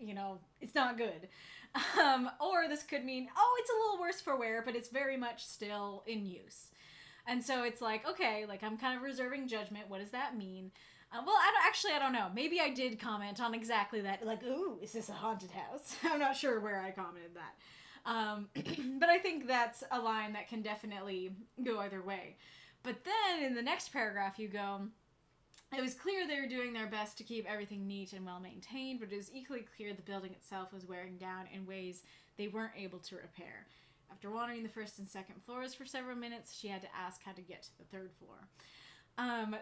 it's not good. Or this could mean, it's a little worse for wear, but it's very much still in use. And so it's like, okay, like, I'm kind of reserving judgment. What does that mean? Well, I don't know. Maybe I did comment on exactly that. Like, ooh, is this a haunted house? I'm not sure where I commented that. But I think that's a line that can definitely go either way. But then in the next paragraph you go, it was clear they were doing their best to keep everything neat and well maintained, but it was equally clear the building itself was wearing down in ways they weren't able to repair. After wandering the first and second floors for several minutes, she had to ask how to get to the third floor.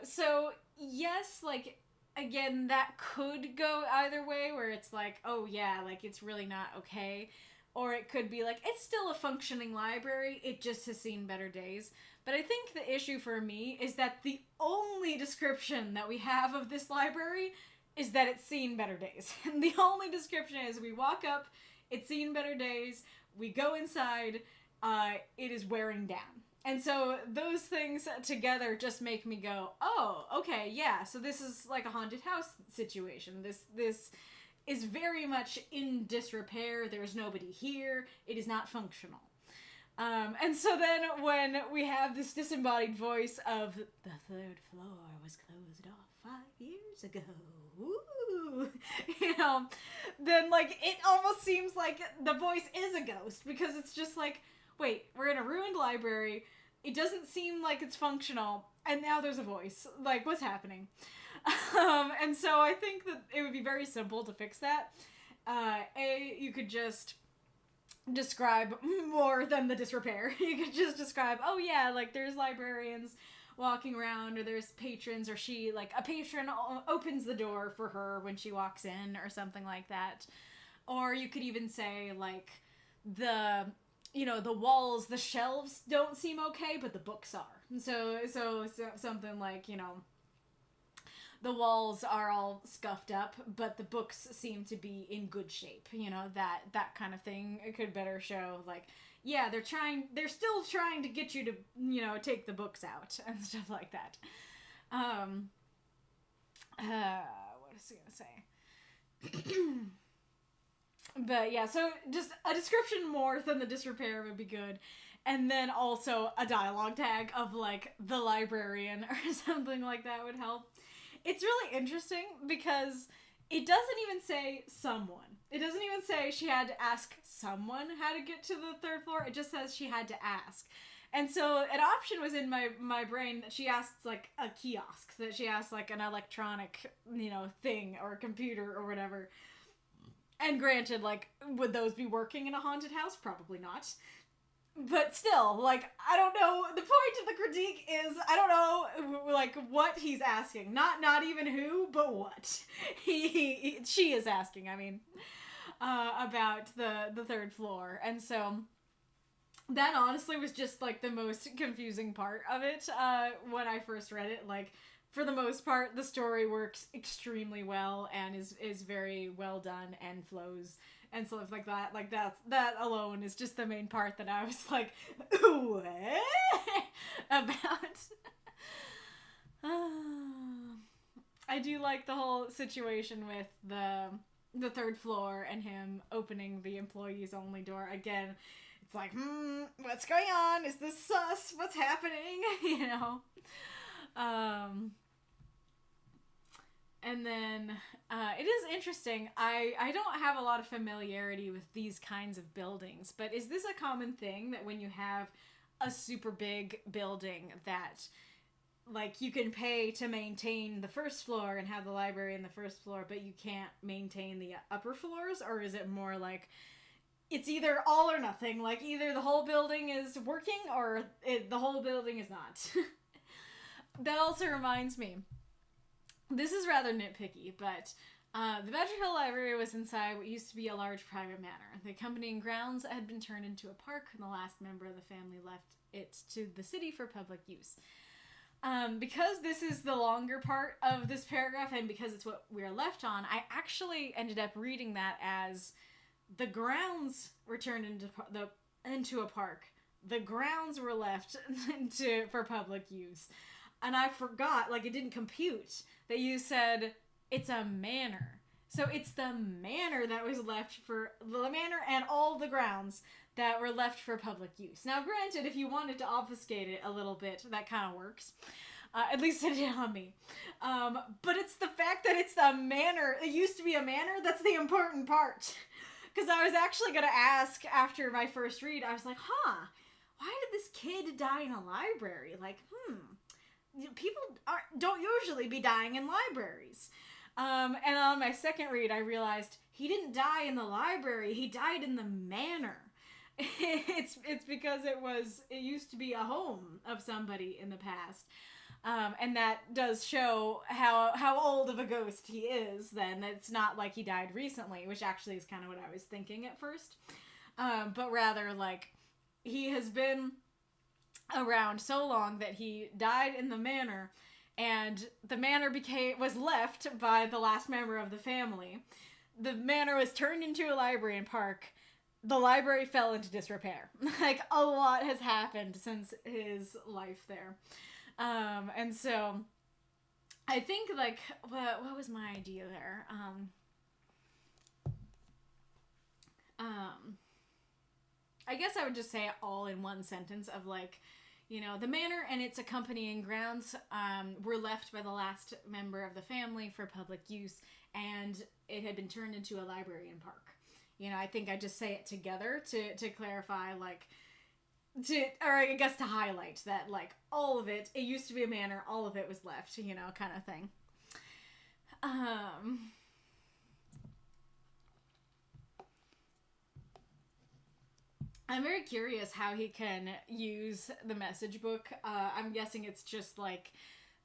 So, yes, like, again, that could go either way, where it's like, oh yeah, like, it's really not okay. Or it could be like, it's still a functioning library, it just has seen better days. But I think the issue for me is that the only description that we have of this library is that it's seen better days. And the only description is we walk up, it's seen better days, we go inside, it is wearing down. And so those things together just make me go, oh, okay, yeah, so this is like a haunted house situation. This is very much in disrepair. There's nobody here. It is not functional. And so then when we have this disembodied voice of the third floor was closed off 5 years ago, ooh, then like it almost seems like the voice is a ghost, because it's just like, wait, we're in a ruined library. It doesn't seem like it's functional, and now there's a voice. Like, what's happening? And so I think that it would be very simple to fix that. You could just describe more than the disrepair. You could just describe, oh yeah, like there's librarians walking around, or there's patrons, or a patron opens the door for her when she walks in, or something like that. Or you could even say, like, the walls, the shelves don't seem okay, but the books are. So something like, the walls are all scuffed up, but the books seem to be in good shape. That kind of thing. It could better show, like, yeah, they're still trying to get you to, take the books out and stuff like that. What is he gonna say? But yeah, so just a description more than the disrepair would be good. And then also a dialogue tag of, like, the librarian or something like that would help. It's really interesting because it doesn't even say someone. It doesn't even say she had to ask someone how to get to the third floor. It just says she had to ask. And so an option was in my brain that she asked, like, a kiosk, that she asked, like, an electronic, thing or a computer or whatever. And granted, like, would those be working in a haunted house? Probably not. But still, like, I don't know. The point of the critique is, I don't know, like, what he's asking. Not even who, but what. She is asking, I mean, about the third floor. And so that honestly was just, like, the most confusing part of it when I first read it. Like, for the most part, the story works extremely well and is very well done and flows and stuff like that. Like, that alone is just the main part that I was like, what? About. I do like the whole situation with the third floor and him opening the employees only door. Again, it's like, what's going on? Is this sus? What's happening? And then it is interesting. I don't have a lot of familiarity with these kinds of buildings, but is this a common thing that when you have a super big building that, like, you can pay to maintain the first floor and have the library in the first floor, but you can't maintain the upper floors? Or is it more like it's either all or nothing? Like, either the whole building is working or the whole building is not. That also reminds me, this is rather nitpicky, but the Badger Hill Library was inside what used to be a large private manor. The accompanying grounds had been turned into a park, and the last member of the family left it to the city for public use. Because this is the longer part of this paragraph, and because it's what we're left on, I actually ended up reading that as the grounds were turned into a park. The grounds were left for public use. And I forgot, like, it didn't compute that you said it's a manor. So it's the manor that was left for the manor and all the grounds that were left for public use. Now, granted, if you wanted to obfuscate it a little bit, that kind of works. At least it did on me. But it's the fact that it's a manor. It used to be a manor. That's the important part. Because I was actually going to ask after my first read, I was like, why did this kid die in a library? Like, people don't usually be dying in libraries. And on my second read, I realized he didn't die in the library. He died in the manor. It's because it used to be a home of somebody in the past. And that does show how old of a ghost he is then. It's not like he died recently, which actually is kind of what I was thinking at first. But rather, like, he has been around so long that he died in the manor, and the manor was left by the last member of the family. The manor was turned into a library and park. The library fell into disrepair. Like, a lot has happened since his life there. And so I think, like, what was my idea there? I guess I would just say it all in one sentence of like, you know, the manor and its accompanying grounds were left by the last member of the family for public use, and it had been turned into a library and park. You know, I think I just say it together to clarify, like, or I guess to highlight that, like, all of it used to be a manor, all of it was left, you know, kind of thing. I'm very curious how he can use the message book. I'm guessing it's just like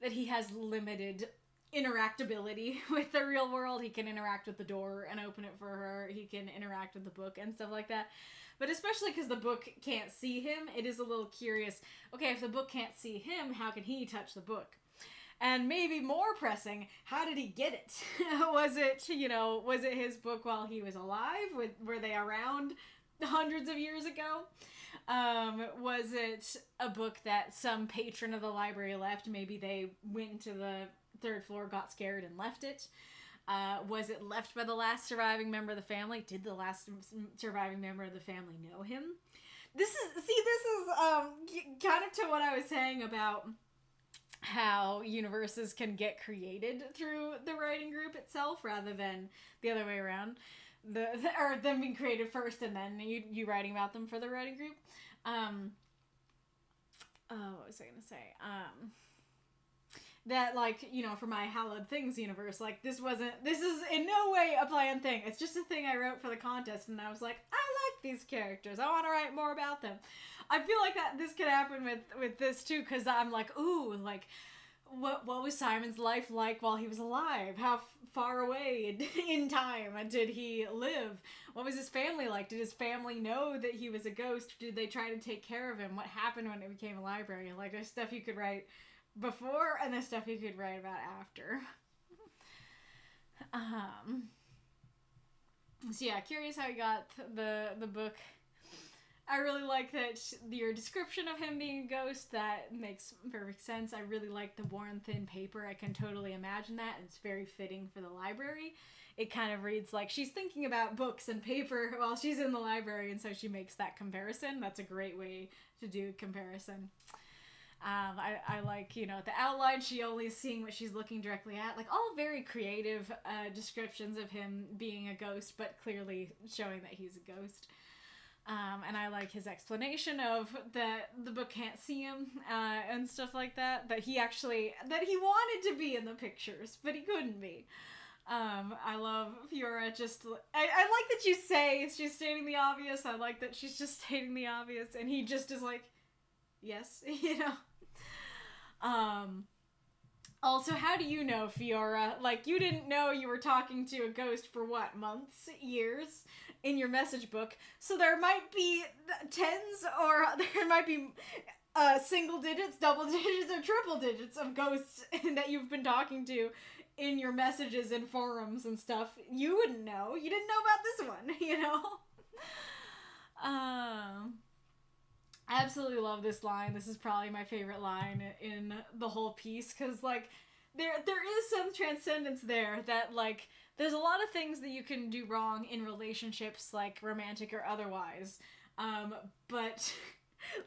that he has limited interactability with the real world. He can interact with the door and open it for her. He can interact with the book and stuff like that. But especially because the book can't see him, it is a little curious. Okay, if the book can't see him, how can he touch the book? And maybe more pressing, how did he get it? Was it his book while he was alive? Were they around hundreds of years ago? Was it a book that some patron of the library left? Maybe they went into the third floor, got scared, and left it. Was it left by the last surviving member of the family? Did the last surviving member of the family know him? This is kind of to what I was saying about how universes can get created through the writing group itself rather than the other way around. Or them being created first and then you writing about them for the writing group. What was I gonna say? That, like, you know, for my Hallowed Things universe, like, this is in no way a planned thing. It's just a thing I wrote for the contest, and I was like, I like these characters. I want to write more about them. I feel like that this could happen with this, too, because I'm like, ooh, like, what was Simon's life like while he was alive? How far away in time did he live? What was his family like? Did his family know that he was a ghost? Did they try to take care of him? What happened when it became a library? Like, there's stuff you could write before and there's stuff you could write about after. So yeah, curious how he got the book. I really like that your description of him being a ghost, that makes perfect sense. I really like the worn thin paper. I can totally imagine that, and it's very fitting for the library. It kind of reads like she's thinking about books and paper while she's in the library, and so she makes that comparison. That's a great way to do a comparison. I like, you know, the outline, she only is seeing what she's looking directly at. Like, all very creative descriptions of him being a ghost, but clearly showing that he's a ghost. And I like his explanation of that the book can't see him, and stuff like that. That he wanted to be in the pictures, but he couldn't be. I love Fiora just... I like that you say she's stating the obvious. I like that she's just stating the obvious, and he just is like, yes, you know. Also, how do you know, Fiora? Like, you didn't know you were talking to a ghost for what, months, years, in your message book. So there might be tens, or there might be single digits, double digits, or triple digits of ghosts that you've been talking to in your messages and forums and stuff. You wouldn't know. You didn't know about this one, you know? I absolutely love this line. This is probably my favorite line in the whole piece, because, like, there is some transcendence there that, like, there's a lot of things that you can do wrong in relationships, like, romantic or otherwise, but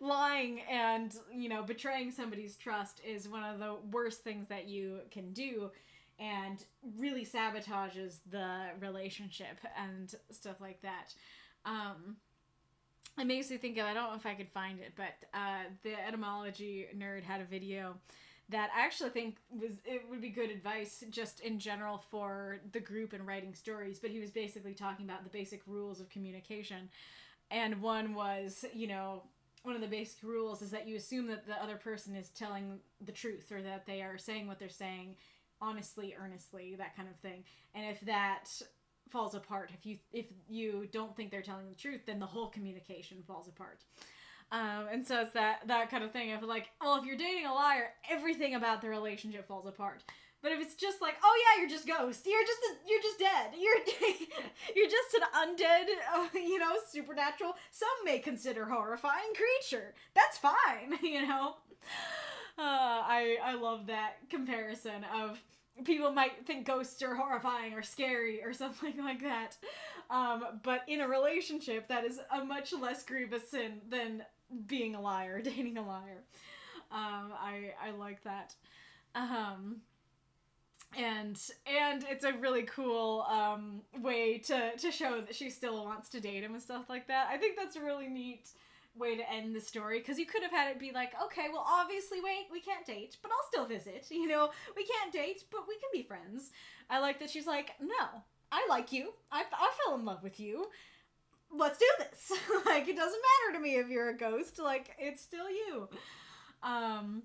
lying and, you know, betraying somebody's trust is one of the worst things that you can do, and really sabotages the relationship and stuff like that. It makes me think of, I don't know if I could find it, but the etymology nerd had a video that I actually think it would be good advice just in general for the group and writing stories, but he was basically talking about the basic rules of communication. And one was, you know, one of the basic rules is that you assume that the other person is telling the truth, or that they are saying what they're saying honestly, earnestly, that kind of thing. And if that falls apart, if you don't think they're telling the truth, then the whole communication falls apart. And so it's that kind of thing of like, well, if you're dating a liar, everything about the relationship falls apart. But if it's just like, oh yeah, you're just ghost, you're just dead, you're just an undead, you know, supernatural, some may consider horrifying creature, that's fine, you know. I love that comparison of people might think ghosts are horrifying or scary or something like that. But in a relationship, that is a much less grievous sin than being a liar, dating a liar. I like that. And it's a really cool way to show that she still wants to date him and stuff like that. I think that's a really neat way to end the story, because you could have had it be like, okay, well, obviously, we can't date, but I'll still visit. You know, we can't date, but we can be friends. I like that she's like, no, I like you. I fell in love with you. Let's do this. Like, it doesn't matter to me if you're a ghost. Like, it's still you. And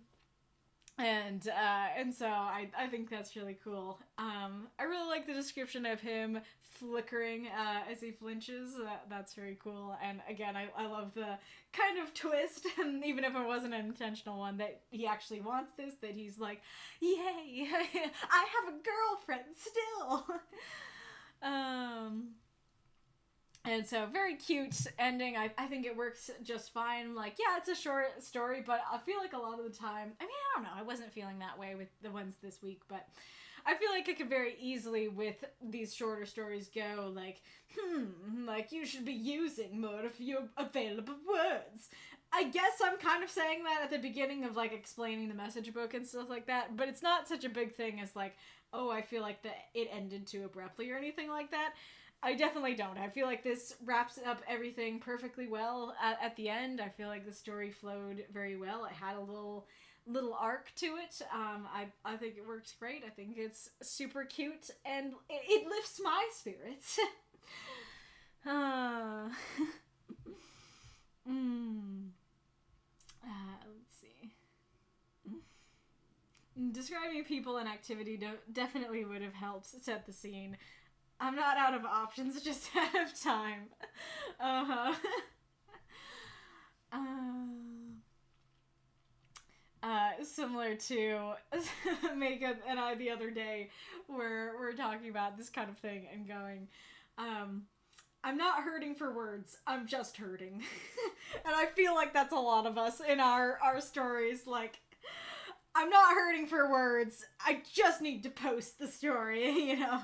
so I think that's really cool. I really like the description of him flickering as he flinches. That's very cool. And again, I love the kind of twist, and even if it wasn't an intentional one, that he actually wants this, that he's like, yay, I have a girlfriend still. And so, very cute ending. I think it works just fine. Like, yeah, it's a short story, but I feel like a lot of the time, I mean, I don't know, I wasn't feeling that way with the ones this week, but I feel like it could very easily, with these shorter stories, go like, like, you should be using more of your available words. I guess I'm kind of saying that at the beginning of, like, explaining the message book and stuff like that, but it's not such a big thing as, like, oh, I feel like it ended too abruptly or anything like that. I definitely don't. I feel like this wraps up everything perfectly well at the end. I feel like the story flowed very well. It had a little arc to it. I think it works great. I think it's super cute, and it lifts my spirits. Let's see. Describing people and activity definitely would have helped set the scene. I'm not out of options, just out of time. Similar to Makeup and I the other day, where we're talking about this kind of thing and going, I'm not hurting for words, I'm just hurting. And I feel like that's a lot of us in our stories, like, I'm not hurting for words, I just need to post the story, you know?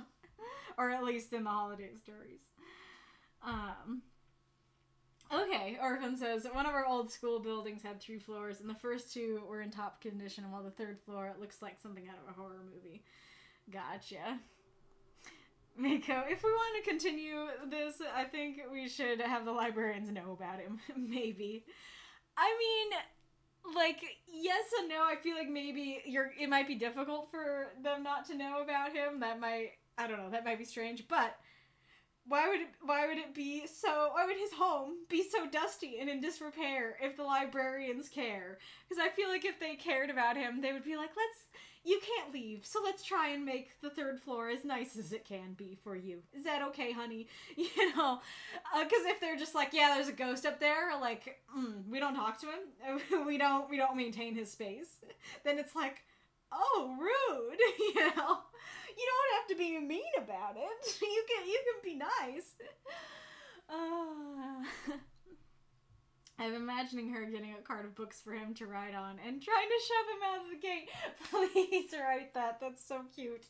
Or at least in the holiday stories. Okay, Orphan says, one of our old school buildings had 3 floors, and the first 2 were in top condition, while the 3rd floor looks like something out of a horror movie. Gotcha. Mako, if we want to continue this, I think we should have the librarians know about him. Maybe. I mean, like, yes and no. I feel like maybe it might be difficult for them not to know about him. I don't know, that might be strange, but why would his home be so dusty and in disrepair if the librarians care? Because I feel like if they cared about him, they would be like, you can't leave, so let's try and make the 3rd floor as nice as it can be for you. Is that okay, honey? You know, because if they're just like, yeah, there's a ghost up there, like, we don't talk to him, we don't maintain his space, then it's like, oh, rude, you know? You don't have to be mean about it. You can be nice. I'm imagining her getting a cart of books for him to ride on and trying to shove him out of the gate. Please write that. That's so cute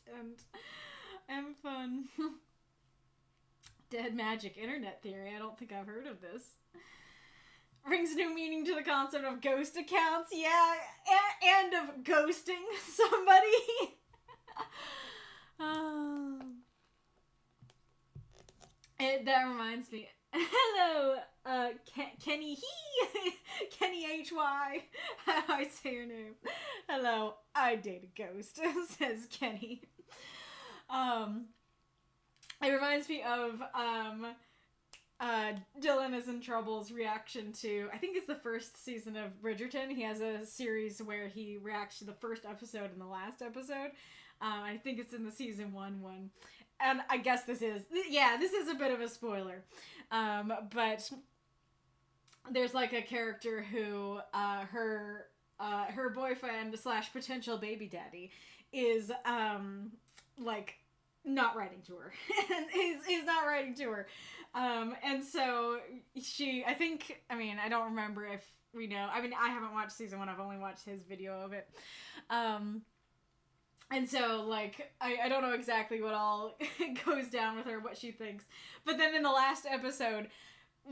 and fun. Dead magic internet theory. I don't think I've heard of this. Brings new meaning to the concept of ghost accounts. Yeah, and of ghosting somebody. That reminds me. Hello, Kenny Kenny Hy. How do I say your name? Hello, I date a ghost, says Kenny. It reminds me of Dylan is in Trouble's reaction to, I think it's the first season of Bridgerton. He has a series where he reacts to the first episode and the last episode. I think it's in the season 1 one. And I guess this is a bit of a spoiler. But there's like a character who, her boyfriend / potential baby daddy is, like, not writing to her. He's not writing to her. And so I don't remember if we know. I mean, I haven't watched season 1. I've only watched his video of it. And so, like, I don't know exactly what all goes down with her, what she thinks. But then in the last episode,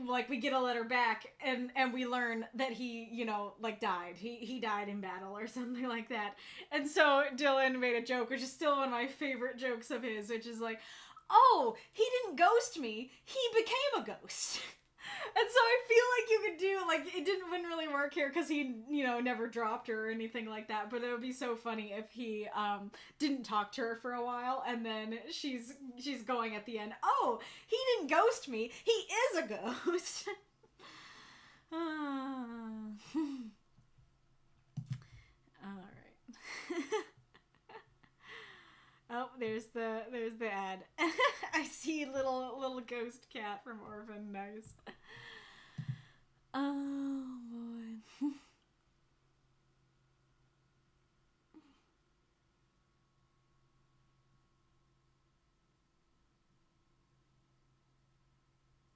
like, we get a letter back, and we learn that he, you know, like, died. He died in battle or something like that. And so Dylan made a joke, which is still one of my favorite jokes of his, which is like, oh, he didn't ghost me, he became a ghost. And so I feel like you could do, like, wouldn't really work here because he, you know, never dropped her or anything like that, but it would be so funny if he didn't talk to her for a while, and then she's going at the end, oh, he didn't ghost me, he is a ghost. Alright. Oh, there's the ad. I see little ghost cat from Orphan. Nice. Oh boy.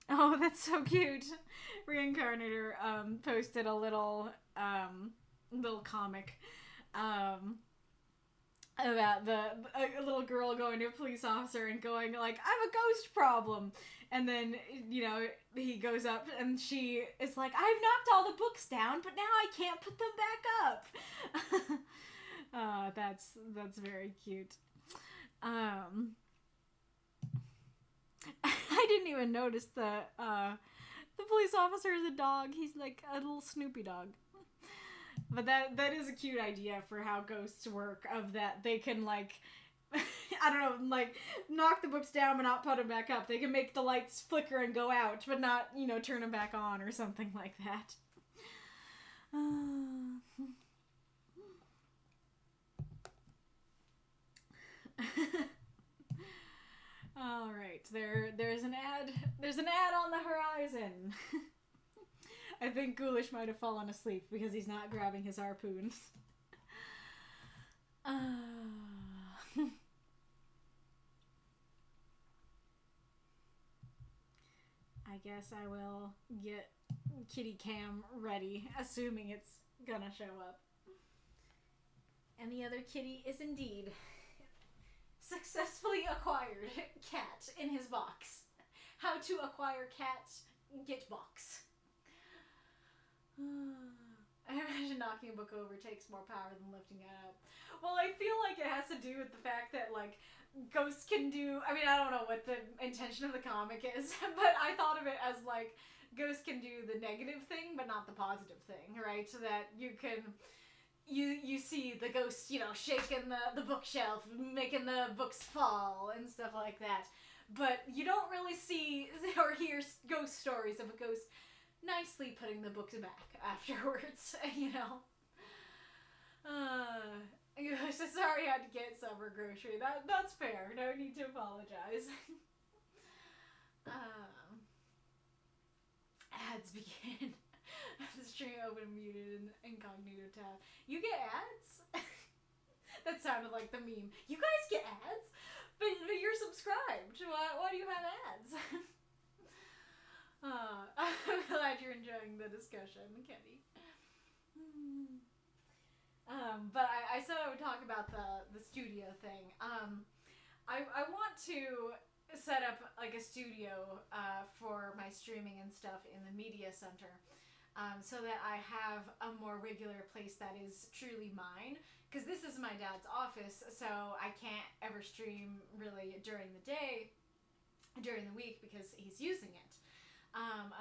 Oh, that's so cute. Reinkarnitor posted a little comic about a little girl going to a police officer and going like, I have a ghost problem, and then, you know, he goes up and she is like, I've knocked all the books down, but now I can't put them back up. That's very cute. I didn't even notice the police officer is a dog. He's like a little Snoopy dog. But that is a cute idea for how ghosts work, of that they can, like, I don't know, like, knock the books down but not put them back up. They can make the lights flicker and go out, but not, you know, turn them back on or something like that. All right, there's an ad on the horizon. I think Ghoulish might have fallen asleep because he's not grabbing his harpoons. I guess I will get Kitty Cam ready, assuming it's gonna show up. And the other kitty is indeed successfully acquired cat in his box. How to acquire cat, get box. I imagine knocking a book over takes more power than lifting it up. Well, I feel like it has to do with the fact that, like, ghosts can do, I mean, I don't know what the intention of the comic is, but I thought of it as, like, ghosts can do the negative thing, but not the positive thing, right? So that you can, you see the ghost, you know, shaking the bookshelf, making the books fall, and stuff like that. But you don't really see or hear ghost stories of a ghost nicely putting the books back afterwards, you know. So sorry I had to get summer grocery. That's fair. No need to apologize. Ads begin. The stream open and muted in incognito tab. You get ads? That sounded like the meme. You guys get ads? But you're subscribed. Why do you have ads? I'm glad you're enjoying the discussion, Kenny. But I said I would talk about the studio thing. I want to set up like a studio for my streaming and stuff in the media center, so that I have a more regular place that is truly mine. Because this is my dad's office, so I can't ever stream really during the day, during the week, because he's using it.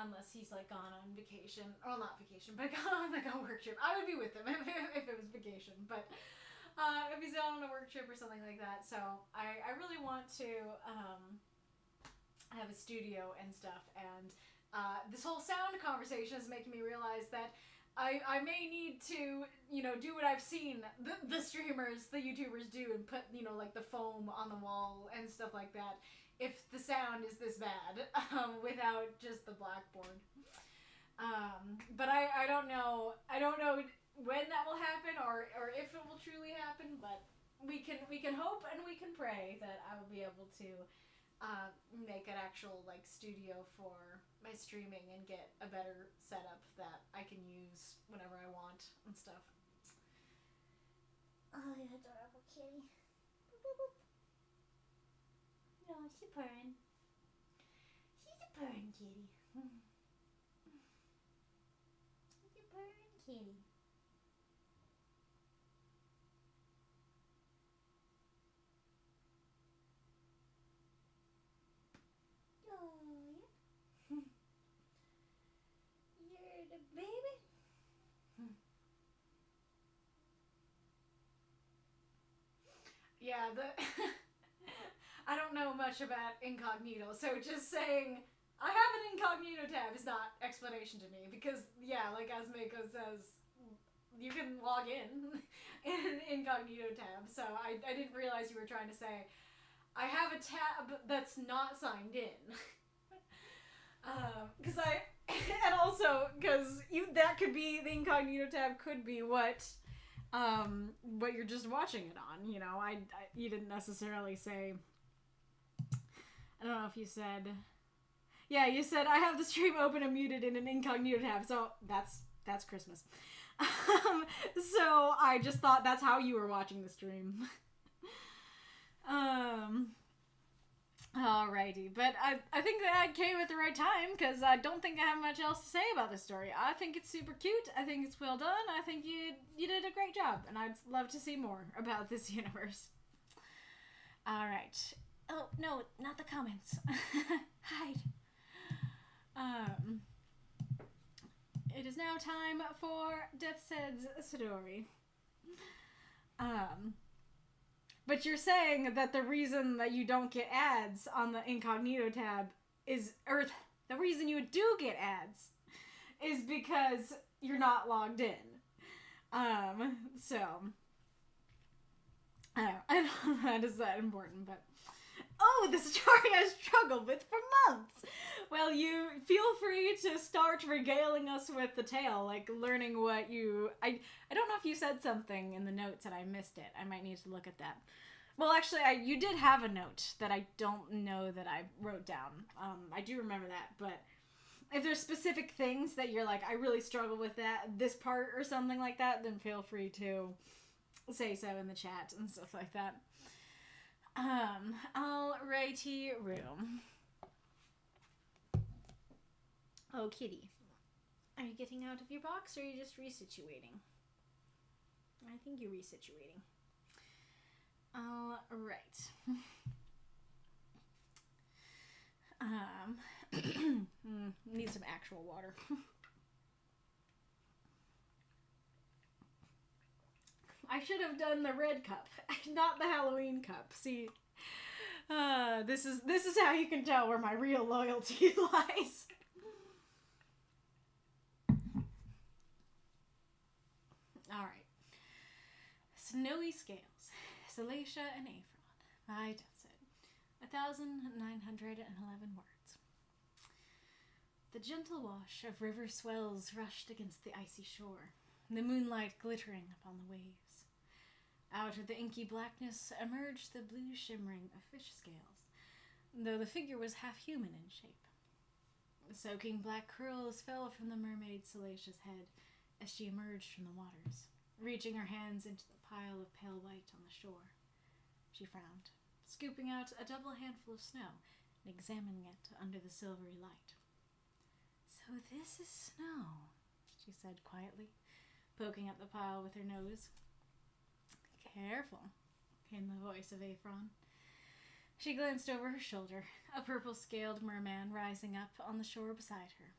Unless he's like gone on vacation, or not vacation, but gone on like a work trip. I would be with him if it was vacation, but if he's on a work trip or something like that. So I really want to have a studio and stuff, and this whole sound conversation is making me realize that I may need to, you know, do what I've seen the streamers, the YouTubers do, and put, you know, like the foam on the wall and stuff like that, if the sound is this bad, without just the blackboard. But I don't know when that will happen, or if it will truly happen, but we can hope and we can pray that I will be able to make an actual like studio for my streaming and get a better setup that I can use whenever I want and stuff. Oh, you're adorable kitty. No, she's purring. She's a purring kitty. She's a purring kitty. Oh, yeah. You're the baby. Yeah, I don't know much about incognito, so just saying I have an incognito tab is not explanation to me because, yeah, like as Mako says, you can log in an incognito tab, so I didn't realize you were trying to say I have a tab that's not signed in. Because and also, because that could be, the incognito tab could be what you're just watching it on, you know. You didn't necessarily say, I don't know if you said, yeah, you said I have the stream open and muted in an incognito tab, so that's Christmas. So I just thought that's how you were watching the stream. Alrighty, but I think that I came at the right time because I don't think I have much else to say about this story. I think it's super cute. I think it's well done. I think you did a great job, and I'd love to see more about this universe. Alright. Oh, no, not the comments. Hide. It is now time for Deathshead's story. But you're saying that the reason that you don't get ads on the incognito tab is, or the reason you do get ads is because you're not logged in. So, I don't know that is that important, but, oh, the story I struggled with for months! Well, you feel free to start regaling us with the tale, like learning what you, I don't know if you said something in the notes and I missed it. I might need to look at that. Well, actually, you did have a note that I don't know that I wrote down. I do remember that, but if there's specific things that you're like, I really struggle with this part or something like that, then feel free to say so in the chat and stuff like that. Alrighty, room. Oh, kitty. Are you getting out of your box or are you just resituating? I think you're resituating. Alright. Need some actual water. I should have done the red cup, not the Halloween cup. See, this is how you can tell where my real loyalty lies. Alright. Snowy Scales, Sallascia and Aefron by Deathshead. 1,911 words. The gentle wash of river swells rushed against the icy shore, the moonlight glittering upon the waves. Out of the inky blackness emerged the blue shimmering of fish scales, though the figure was half human in shape. Soaking black curls fell from the mermaid Sallascia's head as she emerged from the waters, reaching her hands into the pile of pale white on the shore. She frowned, scooping out a double handful of snow and examining it under the silvery light. So this is snow, she said quietly, poking at the pile with her nose. Careful, came the voice of Aefron. She glanced over her shoulder, a purple-scaled merman rising up on the shore beside her.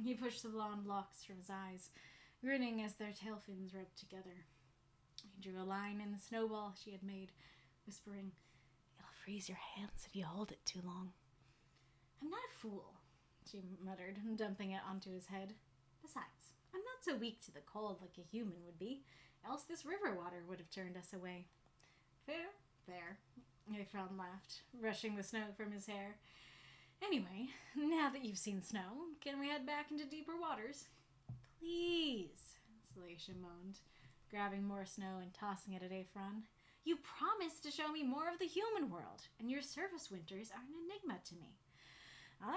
He pushed the blonde locks from his eyes, grinning as their tail fins rubbed together. He drew a line in the snowball she had made, whispering, "It'll freeze your hands if you hold it too long." "I'm not a fool," she muttered, dumping it onto his head. "Besides, I'm not so weak to the cold like a human would be, else this river water would have turned us away." "Fair, fair," Aefron laughed, brushing the snow from his hair. "Anyway, now that you've seen snow, can we head back into deeper waters?" "Please," Sallascia moaned, grabbing more snow and tossing it at Aefron. "You promised to show me more of the human world, and your surface winters are an enigma to me." All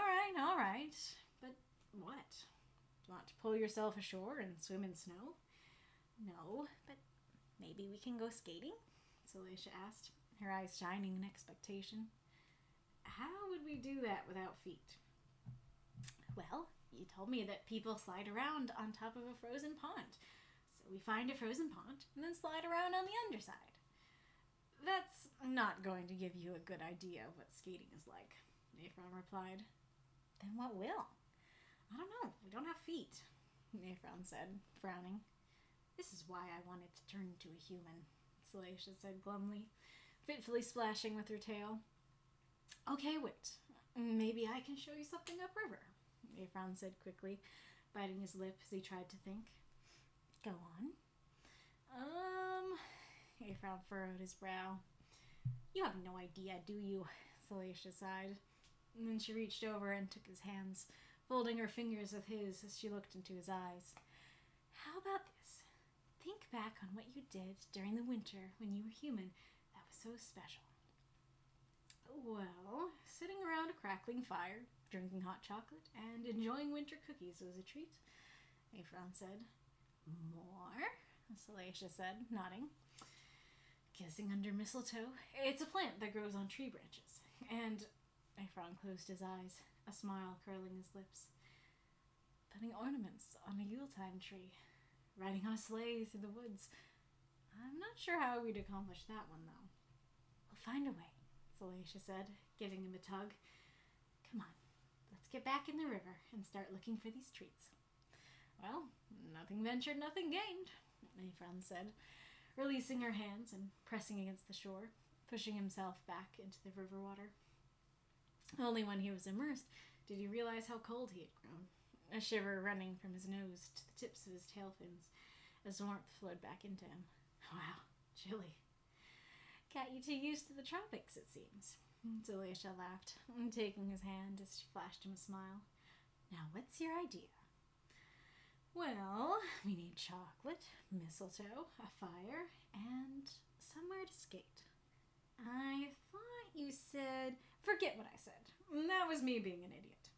right. But what? Do you want to pull yourself ashore and swim in snow?" "No, but maybe we can go skating?" Sallascia asked, her eyes shining in expectation. How would we do that without feet? Well, you told me that people slide around on top of a frozen pond. So we find a frozen pond and then slide around on the underside. That's not going to give you a good idea of what skating is like, Aefron replied. Then what will? I don't know. We don't have feet, Aefron said, frowning. This is why I wanted to turn into a human, Sallascia said glumly, fitfully splashing with her tail. Okay, wait. Maybe I can show you something upriver, Aefron said quickly, biting his lip as he tried to think. Go on. Aefron furrowed his brow. You have no idea, do you? Sallascia sighed. And then she reached over and took his hands, folding her fingers with his as she looked into his eyes. How about this? Think back on what you did during the winter when you were human that was so special. Well, sitting around a crackling fire, drinking hot chocolate, and enjoying winter cookies was a treat, Aefron said. More? Sallascia said, nodding. Kissing under mistletoe. It's a plant that grows on tree branches. And Aefron closed his eyes, a smile curling his lips. Putting ornaments on a Yuletide tree. Riding on a sleigh through the woods. I'm not sure how we'd accomplish that one, though. We'll find a way, Sallascia said, giving him a tug. Come on, let's get back in the river and start looking for these treats. Well, nothing ventured, nothing gained, Aefron said, releasing her hands and pressing against the shore, pushing himself back into the river water. Only when he was immersed did he realize how cold he had grown, a shiver running from his nose to the tips of his tail fins as warmth flowed back into him. Wow, chilly. Got you too used to the tropics, it seems. Sallascia laughed, taking his hand as she flashed him a smile. Now, what's your idea? Well, we need chocolate, mistletoe, a fire, and somewhere to skate. I thought you said... Forget what I said. That was me being an idiot.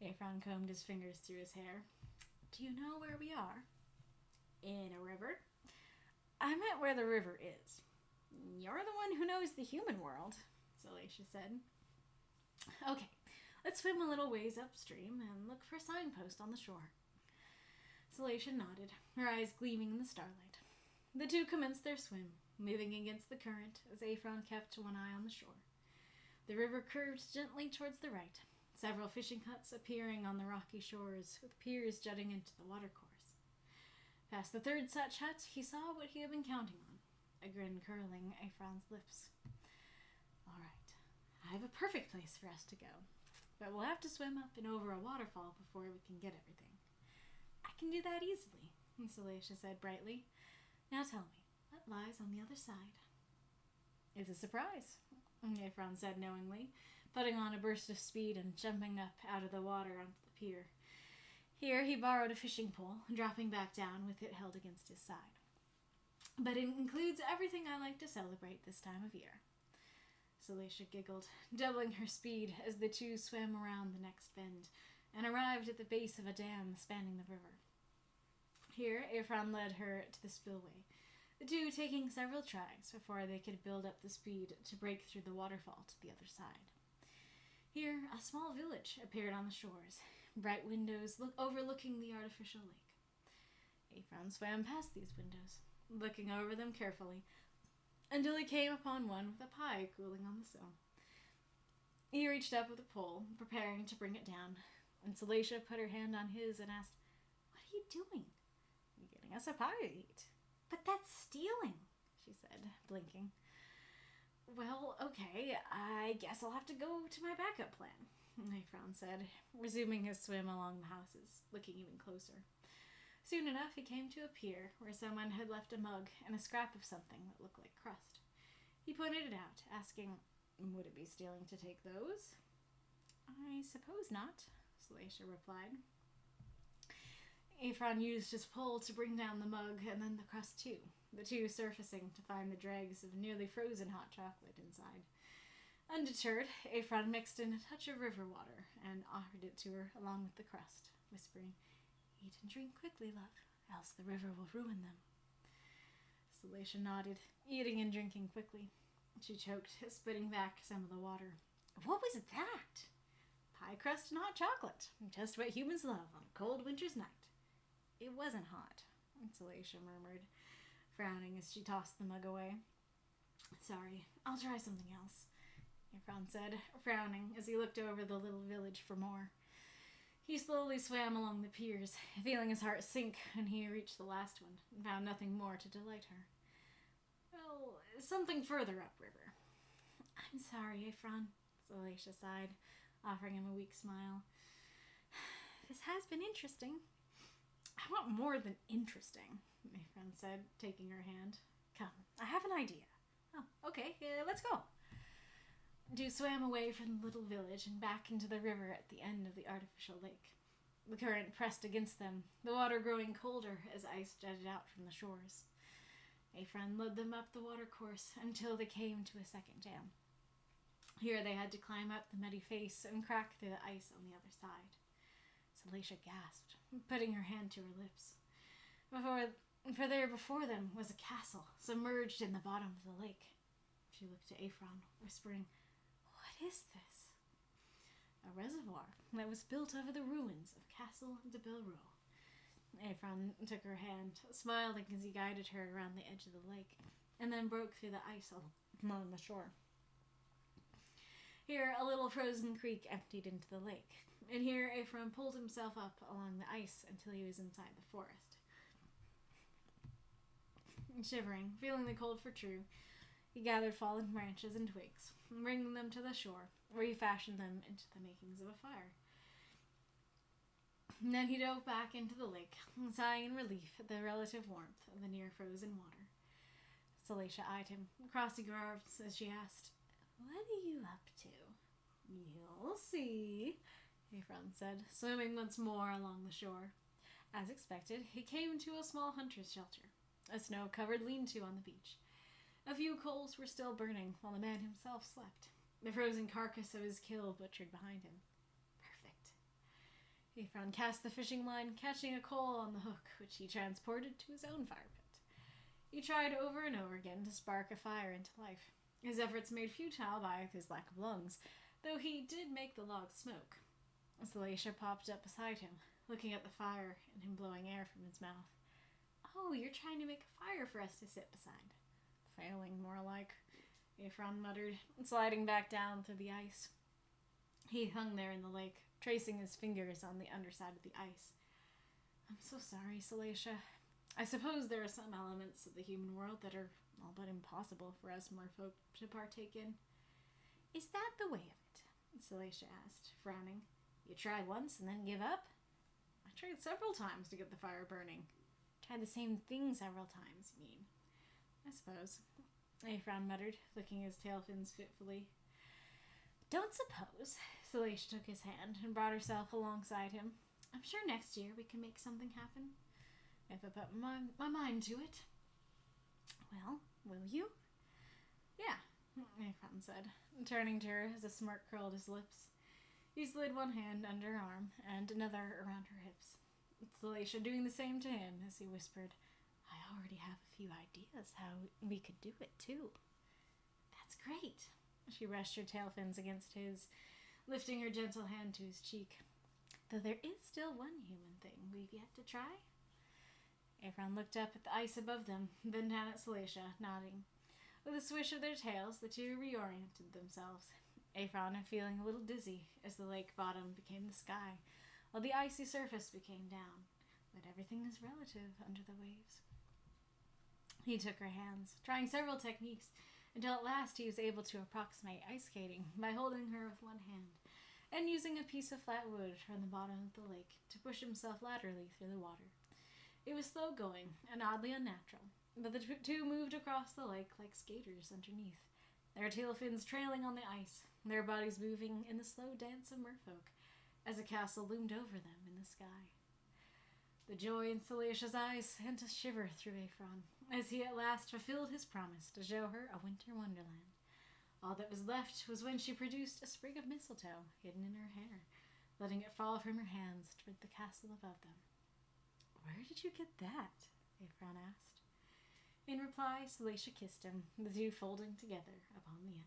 Aefron combed his fingers through his hair. Do you know where we are? In a river? I meant where the river is. You're the one who knows the human world, Sallascia said. Okay, let's swim a little ways upstream and look for a signpost on the shore. Sallascia nodded, her eyes gleaming in the starlight. The two commenced their swim, moving against the current as Aefron kept one eye on the shore. The river curved gently towards the right, several fishing huts appearing on the rocky shores, with piers jutting into the watercourse. Past the third such hut, he saw what he had been counting on, a grin curling Aefron's lips. All right, I have a perfect place for us to go, but we'll have to swim up and over a waterfall before we can get everything. I can do that easily, Sallascia said brightly. Now tell me, what lies on the other side? It's a surprise, Aefron said knowingly, putting on a burst of speed and jumping up out of the water onto the pier. Here he borrowed a fishing pole, dropping back down with it held against his side. But it includes everything I like to celebrate this time of year. Sallascia giggled, doubling her speed as the two swam around the next bend and arrived at the base of a dam spanning the river. Here, Aefron led her to the spillway, the two taking several tries before they could build up the speed to break through the waterfall to the other side. Here, a small village appeared on the shores, bright windows overlooking the artificial lake. Aefron swam past these windows, looking over them carefully, until he came upon one with a pie cooling on the sill. He reached up with a pole, preparing to bring it down, and Sallascia put her hand on his and asked, What are you doing? Getting us a pie to eat. But that's stealing, she said, blinking. Well, okay, I guess I'll have to go to my backup plan, Aefron said, resuming his swim along the houses, looking even closer. Soon enough, he came to a pier where someone had left a mug and a scrap of something that looked like crust. He pointed it out, asking, Would it be stealing to take those? I suppose not, Sallascia replied. Aefron used his pole to bring down the mug and then the crust too, the two surfacing to find the dregs of nearly frozen hot chocolate inside. Undeterred, Aefron mixed in a touch of river water and offered it to her along with the crust, whispering, Eat and drink quickly, love, else the river will ruin them. Sallascia nodded, eating and drinking quickly. She choked, spitting back some of the water. What was that? Pie crust and hot chocolate. Just what humans love on a cold winter's night. It wasn't hot, Sallascia murmured, frowning as she tossed the mug away. Sorry, I'll try something else, Aefron said, frowning as he looked over the little village for more. He slowly swam along the piers, feeling his heart sink when he reached the last one and found nothing more to delight her. Well, something further upriver. I'm sorry, Aefron, Sallascia sighed, offering him a weak smile. This has been interesting. I want more than interesting, Aefron said, taking her hand. Come, I have an idea. Oh, okay, let's go. Two swam away from the little village and back into the river at the end of the artificial lake. The current pressed against them, the water growing colder as ice jutted out from the shores. Aefron led them up the watercourse until they came to a second dam. Here they had to climb up the muddy face and crack through the ice on the other side. Sallascia gasped, putting her hand to her lips. For there before them was a castle, submerged in the bottom of the lake. She looked to Aefron, whispering, What is this? A reservoir that was built over the ruins of Castle de Belro. Aefron took her hand, smiling as he guided her around the edge of the lake, and then broke through the ice along the shore. Here, a little frozen creek emptied into the lake, and here Aefron pulled himself up along the ice until he was inside the forest. Shivering, feeling the cold for true, he gathered fallen branches and twigs, bringing them to the shore, where he fashioned them into the makings of a fire. And then he dove back into the lake, sighing in relief at the relative warmth of the near-frozen water. Sallascia eyed him, crossing her arms as she asked, What are you up to? You'll see, Aefron said, swimming once more along the shore. As expected, he came to a small hunter's shelter, a snow-covered lean-to on the beach. A few coals were still burning while the man himself slept, the frozen carcass of his kill butchered behind him. Perfect. Aefron cast the fishing line, catching a coal on the hook, which he transported to his own fire pit. He tried over and over again to spark a fire into life, his efforts made futile by his lack of lungs, though he did make the logs smoke. Sallascia popped up beside him, looking at the fire and him blowing air from his mouth. Oh, you're trying to make a fire for us to sit beside. Failing, more like, Aefron muttered, sliding back down through the ice. He hung there in the lake, tracing his fingers on the underside of the ice. I'm so sorry, Sallascia. I suppose there are some elements of the human world that are all but impossible for us merfolk to partake in. Is that the way of it? Sallascia asked, frowning. You try once and then give up? I tried several times to get the fire burning. Tried the same thing several times, you mean? I suppose, Aefron muttered, licking his tail fins fitfully. Don't suppose. Sallascia took his hand and brought herself alongside him. I'm sure next year we can make something happen. If I put my mind to it. Well, will you? Yeah, Aefron said, turning to her as a smirk curled his lips. He slid one hand under her arm and another around her hips. Sallascia doing the same to him as he whispered, I already have a few ideas how we could do it, too. That's great. She brushed her tail fins against his, lifting her gentle hand to his cheek. Though there is still one human thing we've yet to try. Aefron looked up at the ice above them, then down at Sallascia, nodding. With a swish of their tails, the two reoriented themselves. Aefron feeling a little dizzy as the lake bottom became the sky, while the icy surface became down. But everything is relative under the waves. He took her hands, trying several techniques, until at last he was able to approximate ice skating by holding her with one hand, and using a piece of flat wood from the bottom of the lake to push himself laterally through the water. It was slow going and oddly unnatural, but the two moved across the lake like skaters underneath, their tail fins trailing on the ice, their bodies moving in the slow dance of merfolk as a castle loomed over them in the sky. The joy in Sallascia's eyes sent a shiver through Aefron as he at last fulfilled his promise to show her a winter wonderland. All that was left was when she produced a sprig of mistletoe hidden in her hair, letting it fall from her hands toward the castle above them. Where did you get that? Aefron asked. In reply, Sallascia kissed him, the two folding together upon the ice.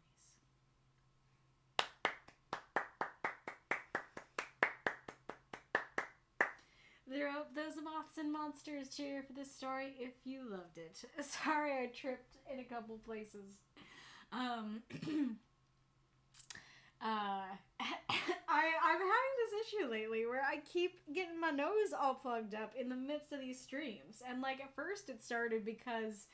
Those moths and monsters cheer for this story if you loved it. Sorry I tripped in a couple places. I'm having this issue lately where I keep getting my nose all plugged up in the midst of these streams. And like at first it started because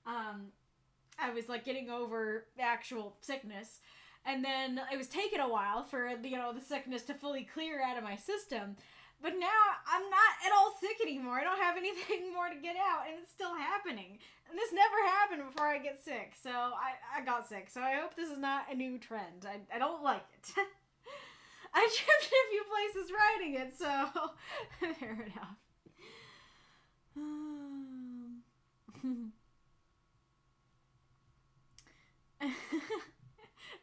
I was like getting over actual sickness. And then it was taking a while for, you know, the sickness to fully clear out of my system. But now I'm not at all sick anymore. I don't have anything more to get out, and it's still happening. And this never happened before I get sick, so I got sick. So I hope this is not a new trend. I don't like it. I tripped in a few places writing it, so fair enough.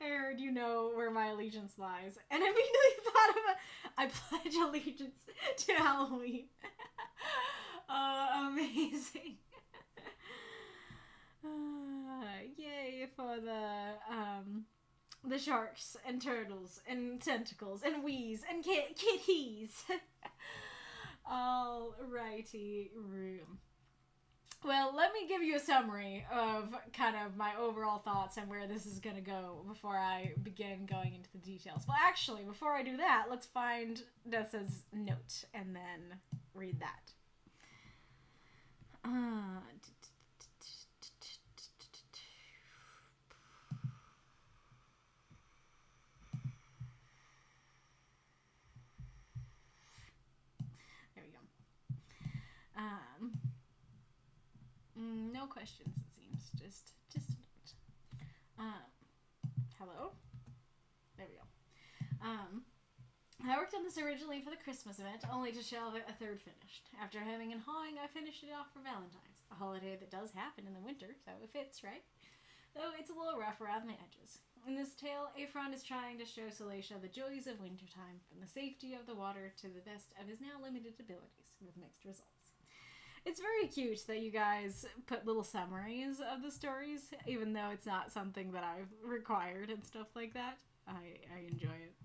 I heard you know where my allegiance lies. And I immediately thought of I pledge allegiance to Halloween. Oh, amazing. Yay for the sharks and turtles and tentacles and wheeze and kitties. Alrighty, room. Well, let me give you a summary of kind of my overall thoughts and where this is going to go before I begin going into the details. Well, actually, before I do that, let's find Nessa's note and then read that. There we go. No questions, it seems. Just a note. Hello? There we go. I worked on this originally for the Christmas event, only to shelve it a third finished. After hemming and hawing, I finished it off for Valentine's, a holiday that does happen in the winter, so it fits, right? Though it's a little rough around the edges. In this tale, Aefron is trying to show Sallascia the joys of wintertime, from the safety of the water to the best of his now limited abilities, with mixed results. It's very cute that you guys put little summaries of the stories, even though it's not something that I've required and stuff like that. I enjoy it.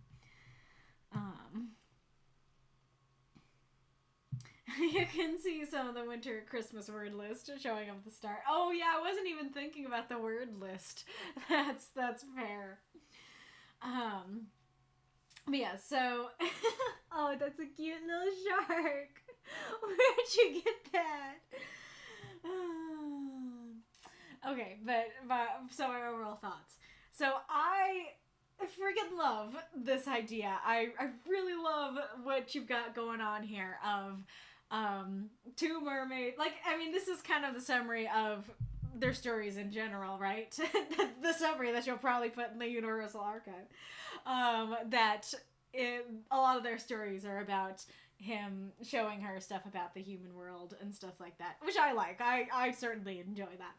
You can see some of the winter Christmas word list showing up at the start. Oh yeah, I wasn't even thinking about the word list. That's fair. But yeah, so oh, that's a cute little shark. Where'd you get that? Okay, but so my overall thoughts. So I freaking love this idea. I really love what you've got going on here of two mermaids. Like, I mean, this is kind of the summary of their stories in general, right? The summary that you'll probably put in the Universal Archive. A lot of their stories are about him showing her stuff about the human world and stuff like that, which I like. I certainly enjoy that.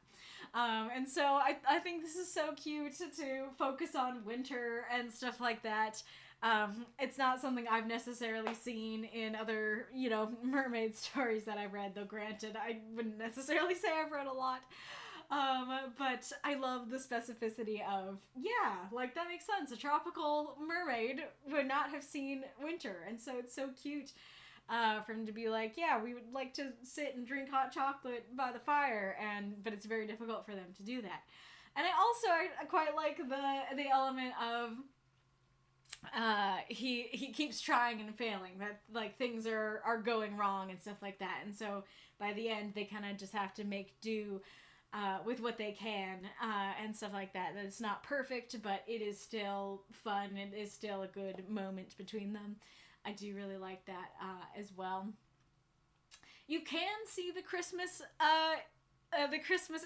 And so I think this is so cute to focus on winter and stuff like that. It's not something I've necessarily seen in other, mermaid stories that I've read, though granted, I wouldn't necessarily say I've read a lot. But I love the specificity of, that makes sense. A tropical mermaid would not have seen winter, and so it's so cute for him to be like, we would like to sit and drink hot chocolate by the fire, but it's very difficult for them to do that. And I quite like the element of he keeps trying and failing, that like things are going wrong and stuff like that, and so by the end they kind of just have to make do with what they can, and stuff like that. That it's not perfect, but it is still fun. It is still a good moment between them. I do really like that as well. You can see the Christmas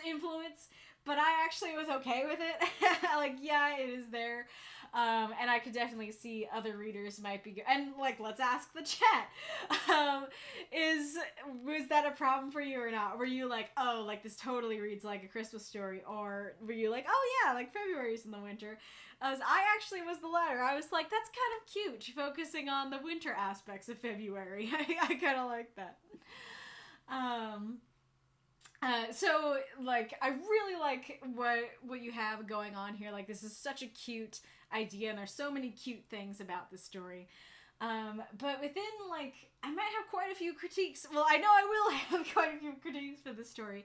influence, but I actually was okay with it. It is there. And I could definitely see other readers might be and let's ask the chat. Was that a problem for you or not? Were you like, oh, this totally reads like a Christmas story, or were you like, oh yeah, February's in the winter? I actually was the latter. I was like, that's kind of cute, focusing on the winter aspects of February. I kind of like that. So, like, I really like what you have going on here. Like, this is such a cute idea, and there's so many cute things about this story. But within, like, I might have quite a few critiques. Well, I know I will have quite a few critiques for this story.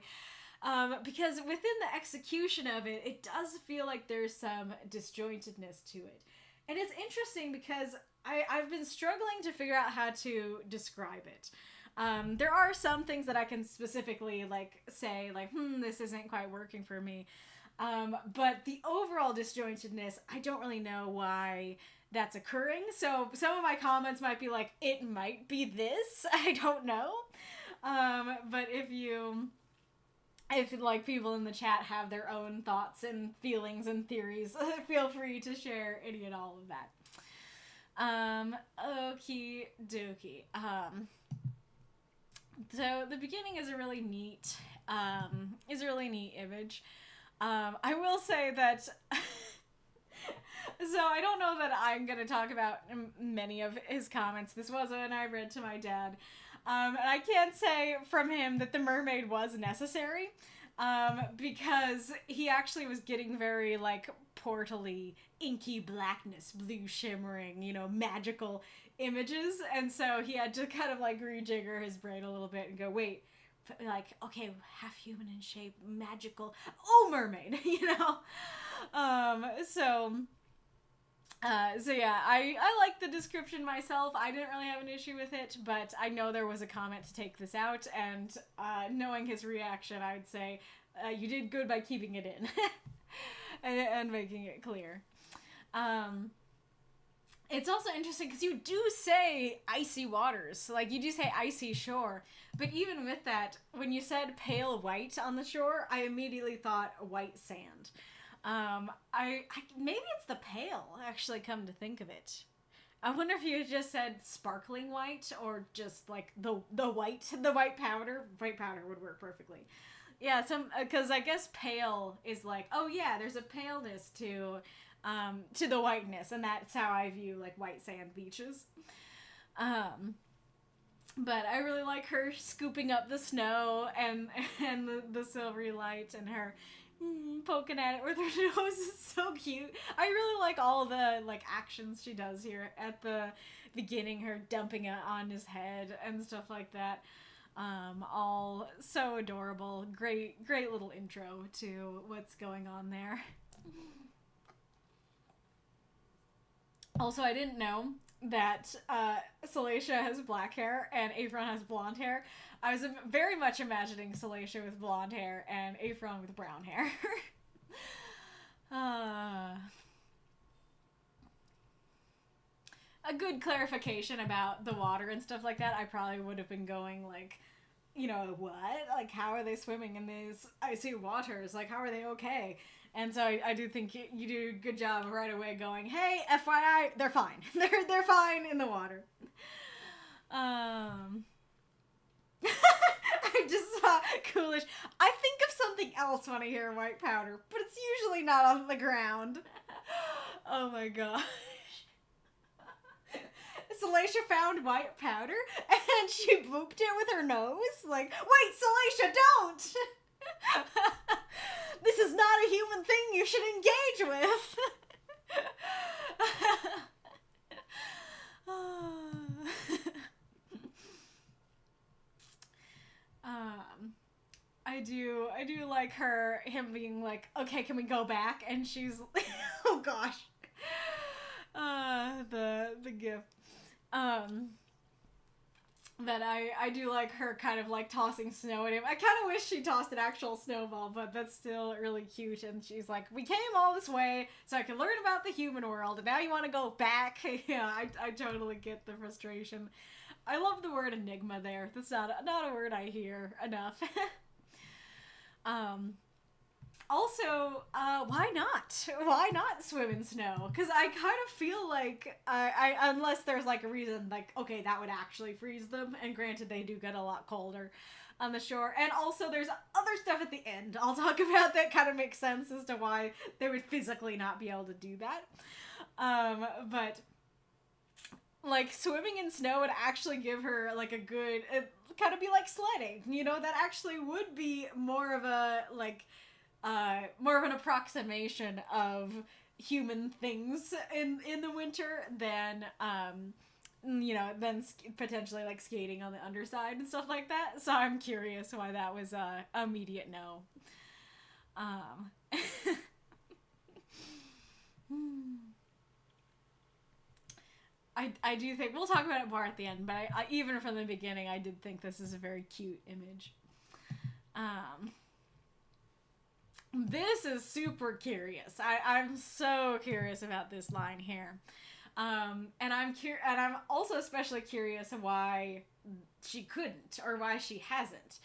Because within the execution of it, it does feel like there's some disjointedness to it. And it's interesting because I've been struggling to figure out how to describe it. There are some things that I can specifically, like, say, like, this isn't quite working for me. But the overall disjointedness, I don't really know why that's occurring. So some of my comments might be like, it might be this. I don't know. But if like people in the chat have their own thoughts and feelings and theories, feel free to share any and all of that. Okie dokie. So the beginning is a really neat image. I will say that, so I don't know that I'm going to talk about many of his comments. This was one I read to my dad. And I can't say from him that the mermaid was necessary, because he actually was getting very, like, portally, inky blackness, blue shimmering, magical images, and so he had to kind of, like, rejigger his brain a little bit and go, wait, like, okay, half human in shape, magical, mermaid, So yeah, I like the description myself. I didn't really have an issue with it, but I know there was a comment to take this out, and knowing his reaction, I would say you did good by keeping it in and making it clear. It's also interesting because you do say icy waters, like you do say icy shore, but even with that, when you said pale white on the shore, I immediately thought white sand. I maybe it's the pale, actually, come to think of it. I wonder if you just said sparkling white or just like the white powder. White powder would work perfectly. Yeah, because I guess pale is like, oh yeah, there's a paleness to the whiteness, and that's how I view, like, white sand beaches. But I really like her scooping up the snow and the silvery light, and her poking at it with her nose is so cute. I really like all the, like, actions she does here at the beginning, her dumping it on his head and stuff like that. All so adorable. Great little intro to what's going on there. Also, I didn't know that Sallascia has black hair and Aefron has blonde hair. I was very much imagining Sallascia with blonde hair and Aefron with brown hair. A good clarification about the water and stuff like that, I probably would have been going, like, what? Like, how are they swimming in these icy waters? Like, how are they okay? And so I do think you do a good job of right away going, hey, FYI, they're fine. They're fine in the water. I just saw Coolish. I think of something else when I hear white powder, but it's usually not on the ground. Oh my gosh. Sallascia found white powder and she booped it with her nose. Like, wait, Sallascia, don't! This is not a human thing you should engage with. I do like him being like, okay, can we go back? And she's, oh gosh, the gif. But I do like her kind of, like, tossing snow at him. I kind of wish she tossed an actual snowball, but that's still really cute. And she's like, we came all this way so I could learn about the human world, and now you want to go back? Yeah, I totally get the frustration. I love the word enigma there. That's not a word I hear enough. Also, why not? Why not swim in snow? Because I kind of feel like, unless there's, like, a reason, like, okay, that would actually freeze them, and granted, they do get a lot colder on the shore, and also there's other stuff at the end I'll talk about that kind of makes sense as to why they would physically not be able to do that. But like swimming in snow would actually give her like a good, kind of be like sledding, you know, that actually would be more of a like more of an approximation of human things in the winter than you know, than potentially like skating on the underside and stuff like that. So I'm curious why that was a immediate no. I do think we'll talk about it more at the end, but I even from the beginning I did think this is a very cute image. This is super curious. I'm so curious about this line here. And I'm also especially curious why she couldn't or why she hasn't.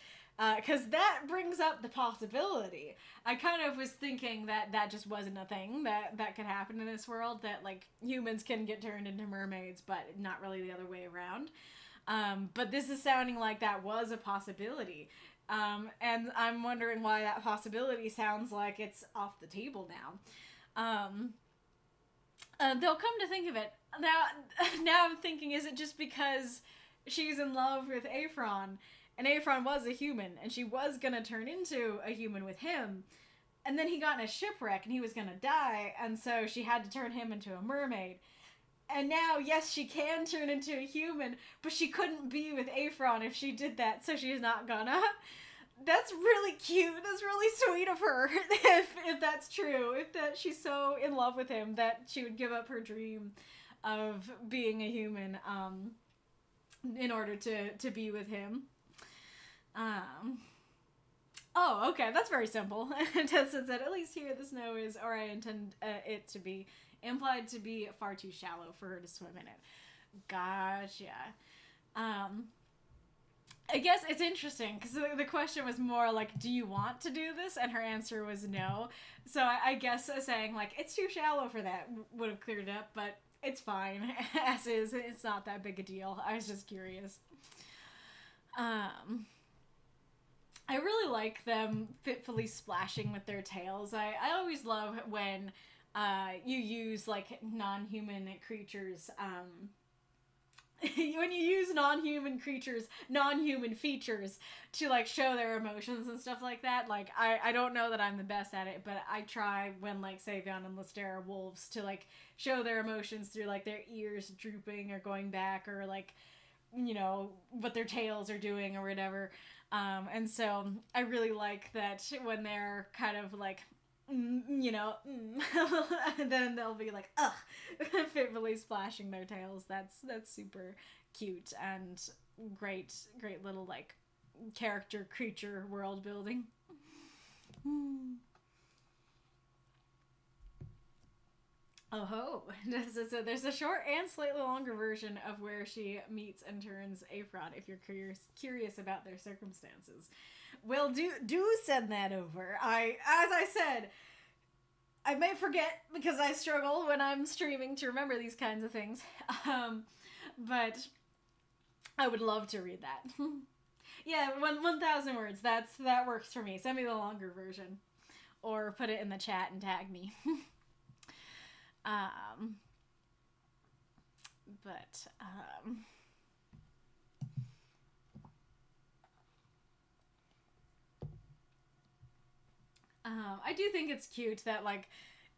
Because that brings up the possibility. I kind of was thinking that just wasn't a thing that could happen in this world, that like humans can get turned into mermaids, but not really the other way around. But this is sounding like that was a possibility. And I'm wondering why that possibility sounds like it's off the table now. They'll come to think of it. Now I'm thinking, is it just because she's in love with Aefron, and Aefron was a human, and she was gonna turn into a human with him, and then he got in a shipwreck, and he was gonna die, and so she had to turn him into a mermaid. And now, yes, she can turn into a human, but she couldn't be with Aefron if she did that, so she's not gonna. That's really cute. That's really sweet of her. If that's true, if that she's so in love with him that she would give up her dream of being a human, in order to be with him. Oh, okay, that's very simple. Tessa said, at least here the snow is, or I intend it to be, implied to be far too shallow for her to swim in it. Gotcha. I guess it's interesting because the question was more like, do you want to do this? And her answer was no. So I guess saying like, it's too shallow for that would have cleared it up, but it's fine as is. It's not that big a deal. I was just curious. I really like them fitfully splashing with their tails. I always love when you use like non-human creatures, when you use non-human features to like show their emotions and stuff like that. Like I don't know that I'm the best at it, but I try when like Savion and Lister are wolves to like show their emotions through like their ears drooping or going back, or like, you know, what their tails are doing or whatever. And so I really like that when they're kind of like, you know, and then they'll be like, ugh, fitfully splashing their tails. That's super cute and great little like character creature world building. Oh ho! So there's a short and slightly longer version of where she meets and turns Aefron, if you're curious about their circumstances. Well, do send that over. As I said, I may forget because I struggle when I'm streaming to remember these kinds of things. But I would love to read that. Yeah, 1,000 words. That works for me. Send me the longer version, or put it in the chat and tag me. I do think it's cute that like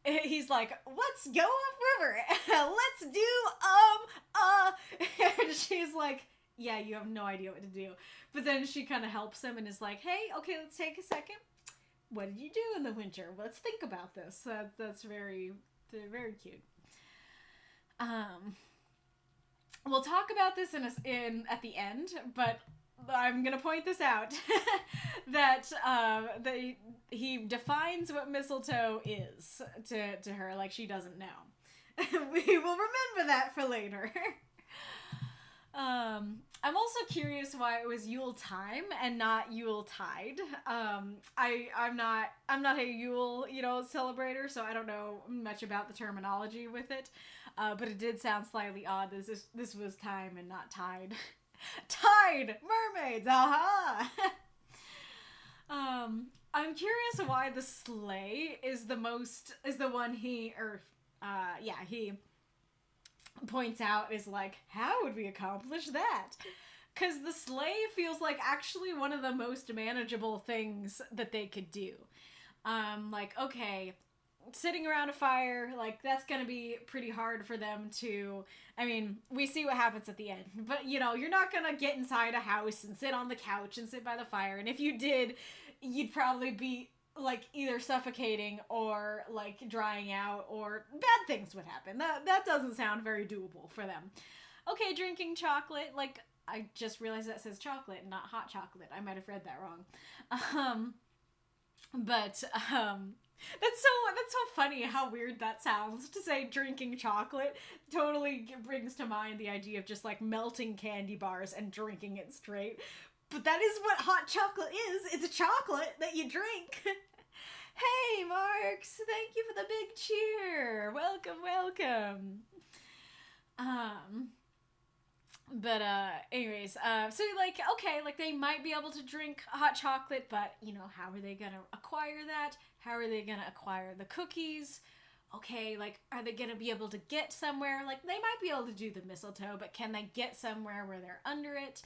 he's like, let's go upriver, let's do and she's like, yeah, you have no idea what to do, but then she kind of helps him and is like, hey, okay, let's take a second. What did you do in the winter? Let's think about this. That's very cute. We'll talk about this in at the end, but I'm gonna point this out that he defines what mistletoe is to her, like she doesn't know. We will remember that for later. I'm also curious why it was Yule time and not Yule tide. I'm not a Yule, celebrator, so I don't know much about the terminology with it. But it did sound slightly odd. This was time and not tide. Tide! Mermaids! Aha! I'm curious why the sleigh is the one he points out is like, how would we accomplish that? Because the sleigh feels like actually one of the most manageable things that they could do. Like, okay, sitting around a fire, like, that's gonna be pretty hard for them to... I mean, we see what happens at the end. But, you know, you're not gonna get inside a house and sit on the couch and sit by the fire. And if you did, you'd probably be, like, either suffocating or, like, drying out, or bad things would happen. That doesn't sound very doable for them. Okay, drinking chocolate, like, I just realized that says chocolate, not hot chocolate. I might have read that wrong. That's so funny how weird that sounds to say drinking chocolate. Totally brings to mind the idea of just like melting candy bars and drinking it straight. But that is what hot chocolate is. It's a chocolate that you drink. Hey, Marks, thank you for the big cheer. Welcome. Anyways, so like, okay, like they might be able to drink hot chocolate, but you know, how are they gonna acquire that? How are they gonna acquire the cookies? Okay, like, are they gonna be able to get somewhere? Like, they might be able to do the mistletoe, but can they get somewhere where they're under it?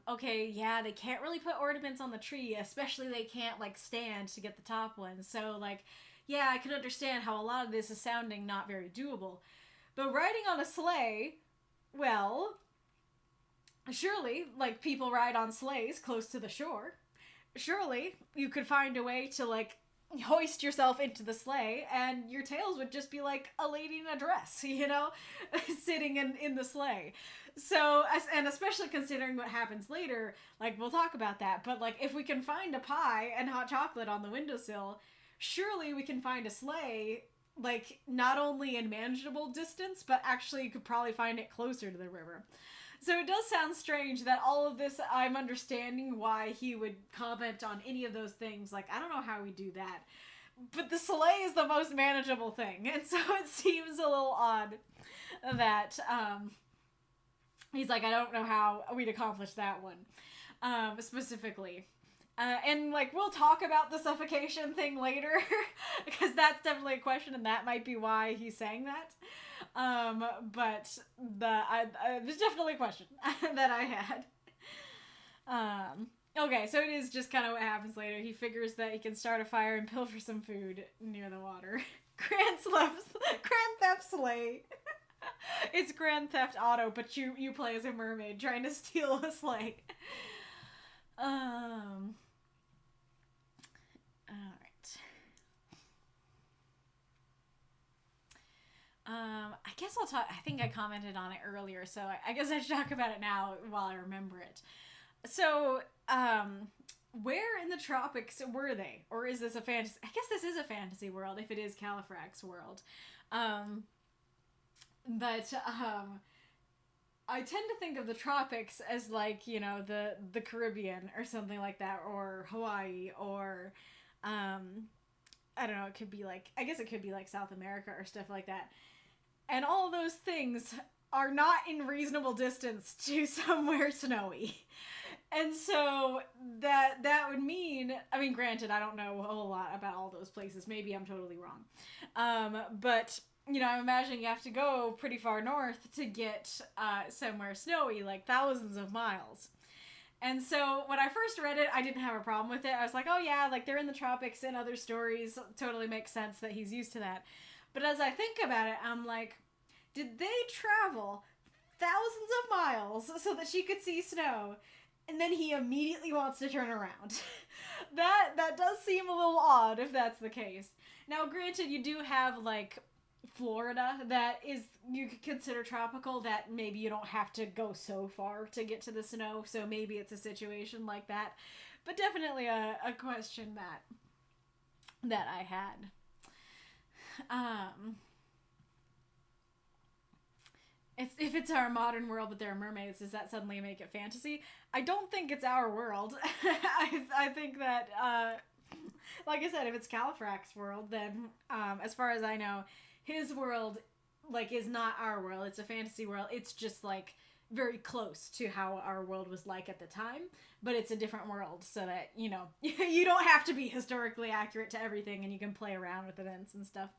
Okay, yeah, they can't really put ornaments on the tree, especially they can't, like, stand to get the top ones. So, like, yeah, I can understand how a lot of this is sounding not very doable. But riding on a sleigh, well, surely, like, people ride on sleighs close to the shore. Surely, you could find a way to, like, hoist yourself into the sleigh, and your tails would just be like a lady in a dress, you know, sitting in the sleigh. So, and especially considering what happens later, like, we'll talk about that, but, like, if we can find a pie and hot chocolate on the windowsill, surely we can find a sleigh, like, not only in manageable distance, but actually you could probably find it closer to the river. So it does sound strange that all of this, I'm understanding why he would comment on any of those things. Like, I don't know how we do that. But the sleigh is the most manageable thing. And so it seems a little odd that he's like, I don't know how we'd accomplish that one specifically. And, like, we'll talk about the suffocation thing later, because that's definitely a question, and that might be why he's saying that. But there's definitely a question that I had. Okay, so it is just kind of what happens later. He figures that he can start a fire and pilfer some food near the water. Grand Theft Sleigh. It's Grand Theft Auto, but you play as a mermaid trying to steal a sleigh. Alright. I guess I'll talk... I think I commented on it earlier, so I guess I should talk about it now while I remember it. So, where in the tropics were they? Or is this a fantasy... I guess this is a fantasy world, if it is Califrax's world. I tend to think of the tropics as, like, you know, the Caribbean or something like that, or Hawaii, or, I don't know, it could be like, I guess it could be like South America or stuff like that. And all of those things are not in reasonable distance to somewhere snowy. And so that would mean, I mean, granted, I don't know a whole lot about all those places. Maybe I'm totally wrong. But... you know, I'm imagining you have to go pretty far north to get somewhere snowy, like thousands of miles. And so when I first read it, I didn't have a problem with it. I was like, oh yeah, like they're in the tropics and other stories. Totally makes sense that he's used to that. But as I think about it, I'm like, did they travel thousands of miles so that she could see snow? And then he immediately wants to turn around. That does seem a little odd if that's the case. Now, granted, you do have, like, Florida that is, you could consider tropical, that maybe you don't have to go so far to get to the snow, so maybe it's a situation like that. But definitely a question that I had. If it's our modern world but there are mermaids, does that suddenly make it fantasy? I don't think it's our world. I think that, like I said, if it's Califrax's world, then as far as I know, his world, like, is not our world. It's a fantasy world. It's just, like, very close to how our world was like at the time, but it's a different world so that, you know, you don't have to be historically accurate to everything and you can play around with events and stuff.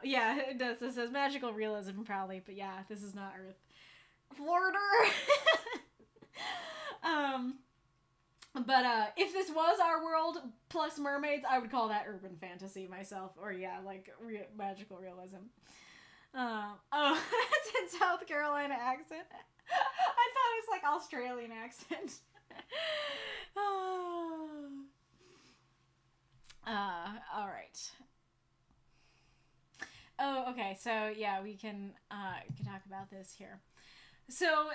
Yeah, it does. This says magical realism, probably, but yeah, this is not Earth. Florida! But if this was our world plus mermaids, I would call that urban fantasy myself. Or yeah, like magical realism. Oh, that's in South Carolina accent. I thought it was like Australian accent. All right. Oh, okay. So yeah, we can talk about this here. So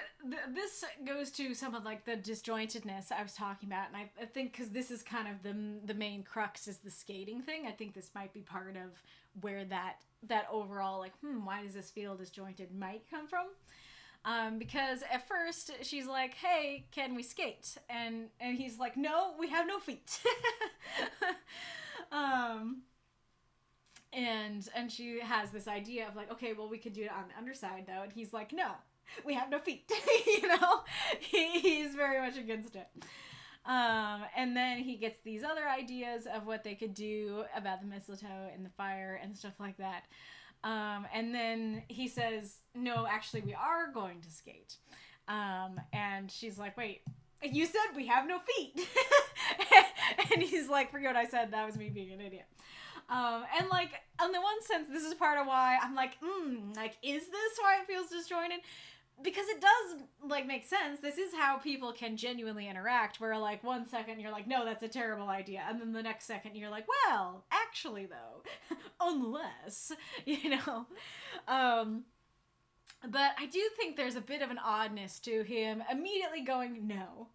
this goes to some of like the disjointedness I was talking about, and I think because this is kind of the main crux is the skating thing. I think this might be part of where that overall like why does this feel disjointed might come from. Because at first she's like, hey, can we skate? And he's like, no, we have no feet. And she has this idea of like, okay, well, we could do it on the underside though. And he's like, no, we have no feet. You know, he's very much against it. And then he gets these other ideas of what they could do about the mistletoe and the fire and stuff like that. And then he says, no, actually we are going to skate. And she's like, wait, you said we have no feet. And he's like, forget what I said. That was me being an idiot. And like, on the one sense, this is part of why I'm like, like, is this why it feels disjointed? Because it does, like, make sense. This is how people can genuinely interact, where, like, 1 second you're like, no, that's a terrible idea. And then the next second you're like, well, actually, though, unless, you know. But I do think there's a bit of an oddness to him immediately going, no.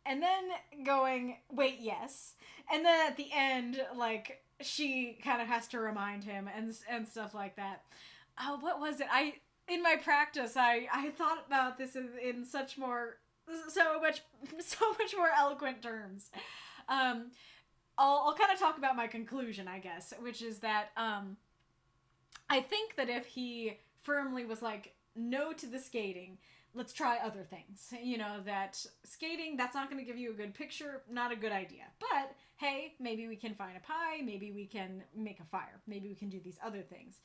And then going, wait, yes. And then at the end, like, she kind of has to remind him and stuff like that. Oh, what was it? In my practice, I thought about this in so much more eloquent terms. I'll kind of talk about my conclusion, I guess, which is that I think that if he firmly was like, no to the skating, let's try other things. You know, that skating, that's not going to give you a good picture, not a good idea. But, hey, maybe we can find a pie, maybe we can make a fire, maybe we can do these other things.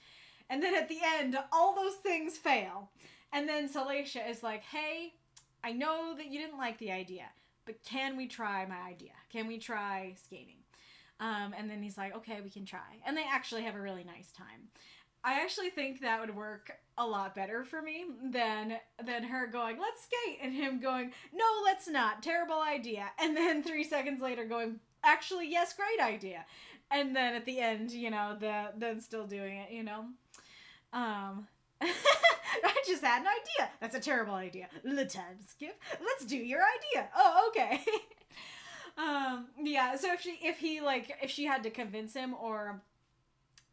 And then at the end, all those things fail. And then Sallascia is like, hey, I know that you didn't like the idea, but can we try my idea? Can we try skating? And then he's like, okay, we can try. And they actually have a really nice time. I actually think that would work a lot better for me than her going, let's skate, and him going, no, let's not, terrible idea. And then 3 seconds later going, actually, yes, great idea. And then at the end, you know, then still doing it, you know. I just had an idea. That's a terrible idea. The time skip. Let's do your idea. Oh, okay. Yeah, so if she had to convince him, or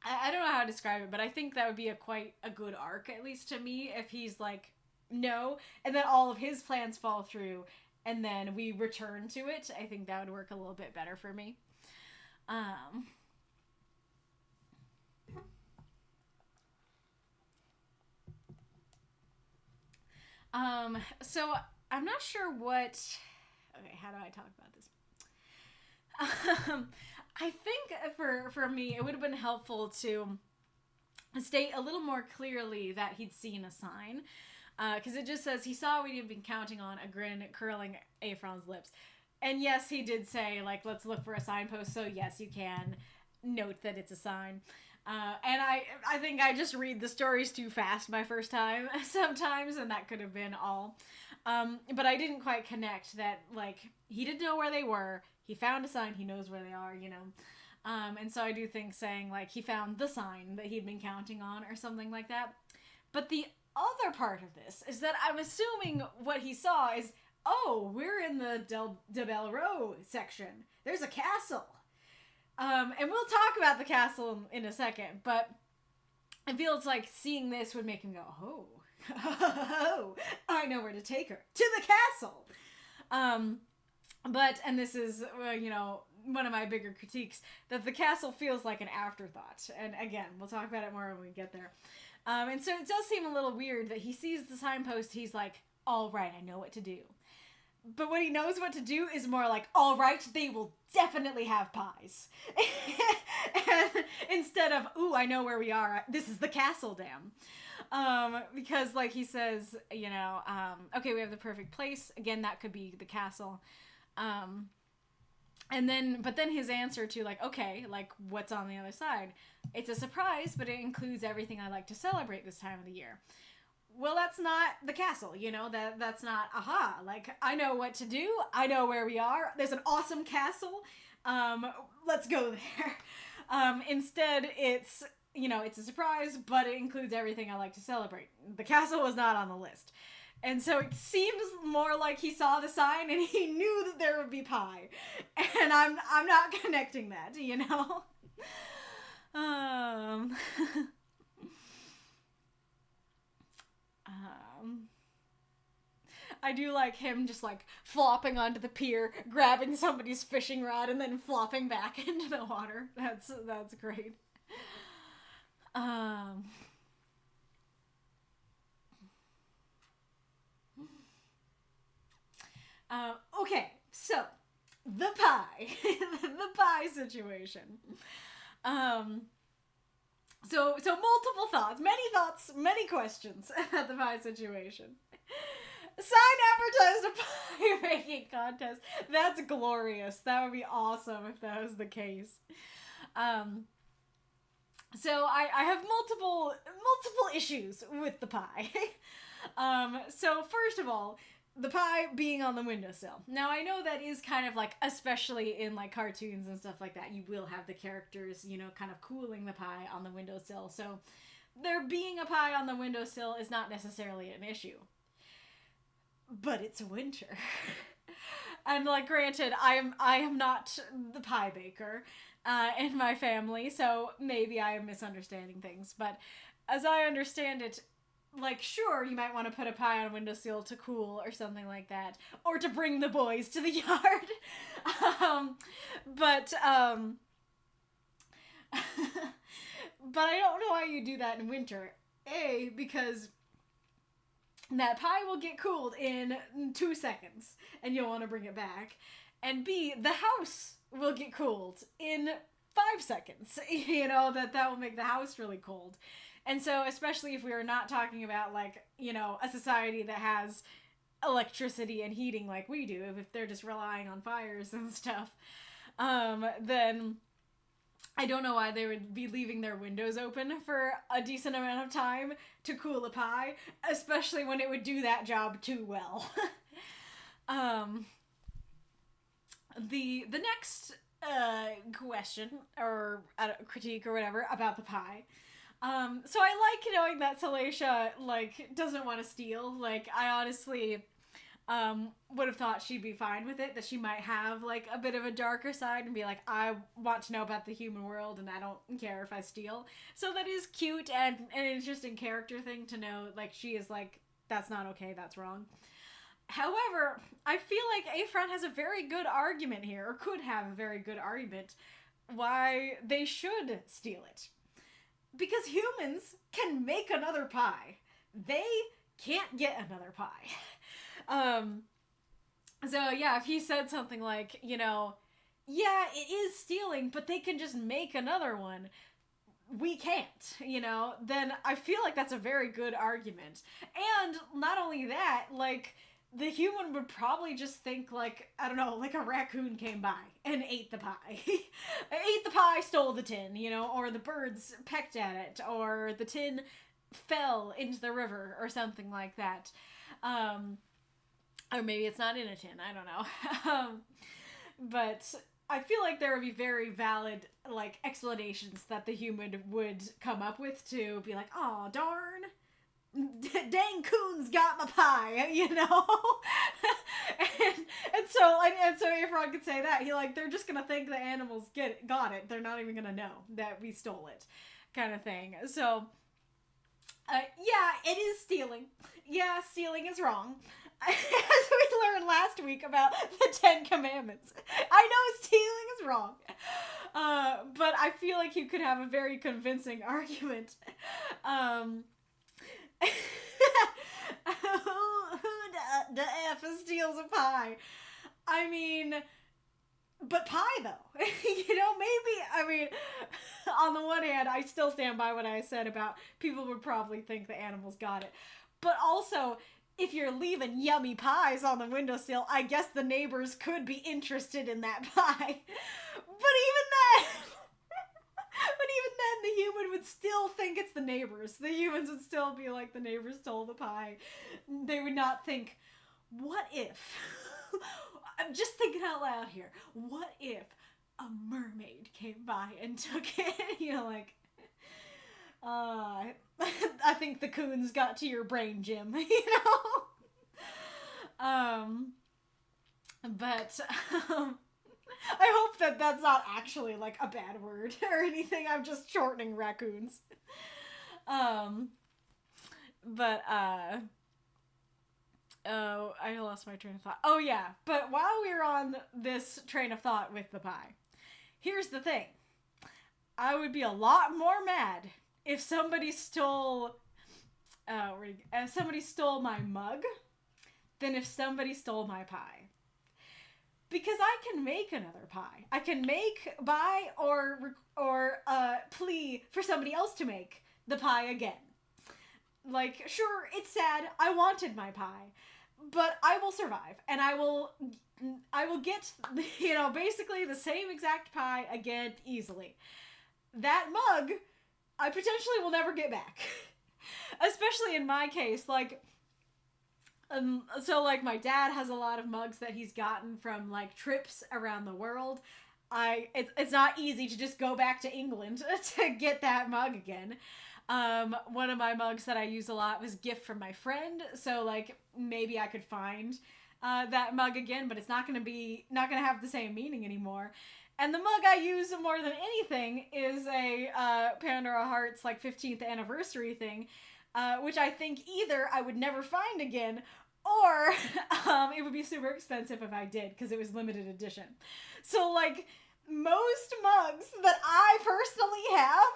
I don't know how to describe it, but I think that would be quite a good arc, at least to me, if he's like, no, and then all of his plans fall through, and then we return to it. I think that would work a little bit better for me. So I'm not sure what, okay, how do I talk about this? I think for me, it would have been helpful to state a little more clearly that he'd seen a sign. Because it just says he saw what he'd been counting on, a grin curling Aefron's lips. And yes, he did say, like, let's look for a signpost, so yes, you can note that it's a sign. And I think I just read the stories too fast my first time sometimes, and that could have been all. But I didn't quite connect that, like, he didn't know where they were. He found a sign. He knows where they are, you know. And so I do think saying, like, he found the sign that he'd been counting on or something like that. But the other part of this is that I'm assuming what he saw is, oh, we're in the de Belro section. There's a castle. And we'll talk about the castle in a second, but I feel it's like seeing this would make him go, oh, I know where to take her. To the castle! And this is, you know, one of my bigger critiques, that the castle feels like an afterthought. And again, we'll talk about it more when we get there. And so it does seem a little weird that he sees the signpost, he's like, all right, I know what to do. But what he knows what to do is more like, all right, they will definitely have pies. And instead of, ooh, I know where we are. This is the castle, damn. Because like he says, you know, okay, we have the perfect place. Again, that could be the castle. But then his answer to like, okay, like what's on the other side? It's a surprise, but it includes everything I like to celebrate this time of the year. Well, that's not the castle, you know, that's not, aha, like, I know what to do, I know where we are, there's an awesome castle, let's go there. Instead, it's, you know, it's a surprise, but it includes everything I like to celebrate. The castle was not on the list. And so it seems more like he saw the sign and he knew that there would be pie. And I'm not connecting that, you know? I do like him just like flopping onto the pier, grabbing somebody's fishing rod, and then flopping back into the water. That's great. Okay, so the pie, the pie situation. So multiple thoughts, many questions about the pie situation. Sign advertised a pie making contest. That's glorious. That would be awesome if that was the case. So I have multiple issues with the pie. So first of all, the pie being on the windowsill. Now I know that is kind of like, especially in like cartoons and stuff like that, you will have the characters, you know, kind of cooling the pie on the windowsill. So there being a pie on the windowsill is not necessarily an issue. But it's winter. And like, granted, I am not the pie baker in my family, so maybe I am misunderstanding things. But as I understand it, like, sure, you might want to put a pie on a windowsill to cool or something like that, or to bring the boys to the yard. But I don't know why you do that in winter. A, because that pie will get cooled in 2 seconds, and you'll want to bring it back. And B, the house will get cooled in 5 seconds. You know, that will make the house really cold. And so, especially if we are not talking about, like, you know, a society that has electricity and heating like we do, if they're just relying on fires and stuff, then I don't know why they would be leaving their windows open for a decent amount of time to cool a pie, especially when it would do that job too well. The next question, or critique or whatever, about the pie. So I like knowing that Sallascia, like, doesn't want to steal. Like, I honestly would have thought she'd be fine with it, that she might have, like, a bit of a darker side and be like, I want to know about the human world and I don't care if I steal. So that is cute and an interesting character thing to know. Like, she is like, that's not okay, that's wrong. However, I feel like Aefron has a very good argument here, or could have a very good argument, why they should steal it. Because humans can make another pie. They can't get another pie. So yeah, if he said something like, you know, yeah, it is stealing, but they can just make another one, we can't, you know, then I feel like that's a very good argument. And not only that, like, the human would probably just think, like, I don't know, like a raccoon came by and ate the pie. Ate the pie, stole the tin, you know, or the birds pecked at it, or the tin fell into the river, or something like that. Or maybe it's not in a tin, I don't know. But I feel like there would be very valid, like, explanations that the human would come up with to be like, oh, darn. Dang coons got my pie, you know? and so Aefron could say that. They're just gonna think the animals got it. They're not even gonna know that we stole it, kind of thing. So, yeah, it is stealing. Yeah, stealing is wrong. As we learned last week about the 10 Commandments. I know stealing is wrong. But I feel like you could have a very convincing argument. what the F steals a pie? I mean, but pie though. You know, maybe, on the one hand, I still stand by what I said about people would probably think the animals got it. But also, if you're leaving yummy pies on the windowsill, I guess the neighbors could be interested in that pie. But even then, the human would still think it's the neighbors. The humans would still be like, the neighbors stole the pie. They would not think, what if? I'm just thinking out loud here. What if a mermaid came by and took it? You know, like, I think the coons got to your brain, Jim, you know? But I hope that that's not actually, like, a bad word or anything. I'm just shortening raccoons. Oh, I lost my train of thought. Oh, yeah. But while we're on this train of thought with the pie, here's the thing. I would be a lot more mad if somebody stole my mug than if somebody stole my pie. Because I can make another pie. I can buy or plea for somebody else to make the pie again. Like, sure, it's sad. I wanted my pie, but I will survive, and I will get, you know, basically the same exact pie again easily. That mug, I potentially will never get back. Especially in my case, like, so, like, my dad has a lot of mugs that he's gotten from, like, trips around the world. It's not easy to just go back to England to get that mug again. One of my mugs that I use a lot was a gift from my friend, so, like, maybe I could find that mug again, but it's not gonna have the same meaning anymore. And the mug I use more than anything is a Pandora Hearts, like, 15th anniversary thing, which I think either I would never find again, or it would be super expensive if I did, because it was limited edition. So, like, most mugs that I personally have,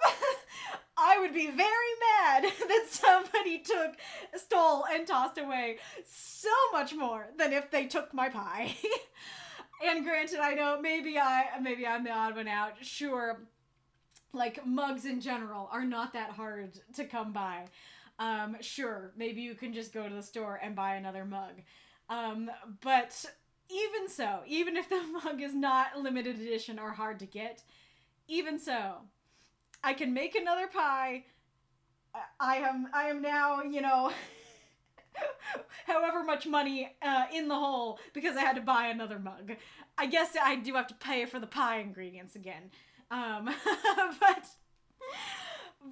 I would be very mad that somebody stole and tossed away so much more than if they took my pie. And granted, I know maybe I'm the odd one out. Sure, like, mugs in general are not that hard to come by. Sure, maybe you can just go to the store and buy another mug. But even so, even if the mug is not limited edition or hard to get, even so, I can make another pie. I am now, you know, however much money in the hole because I had to buy another mug. I guess I do have to pay for the pie ingredients again. But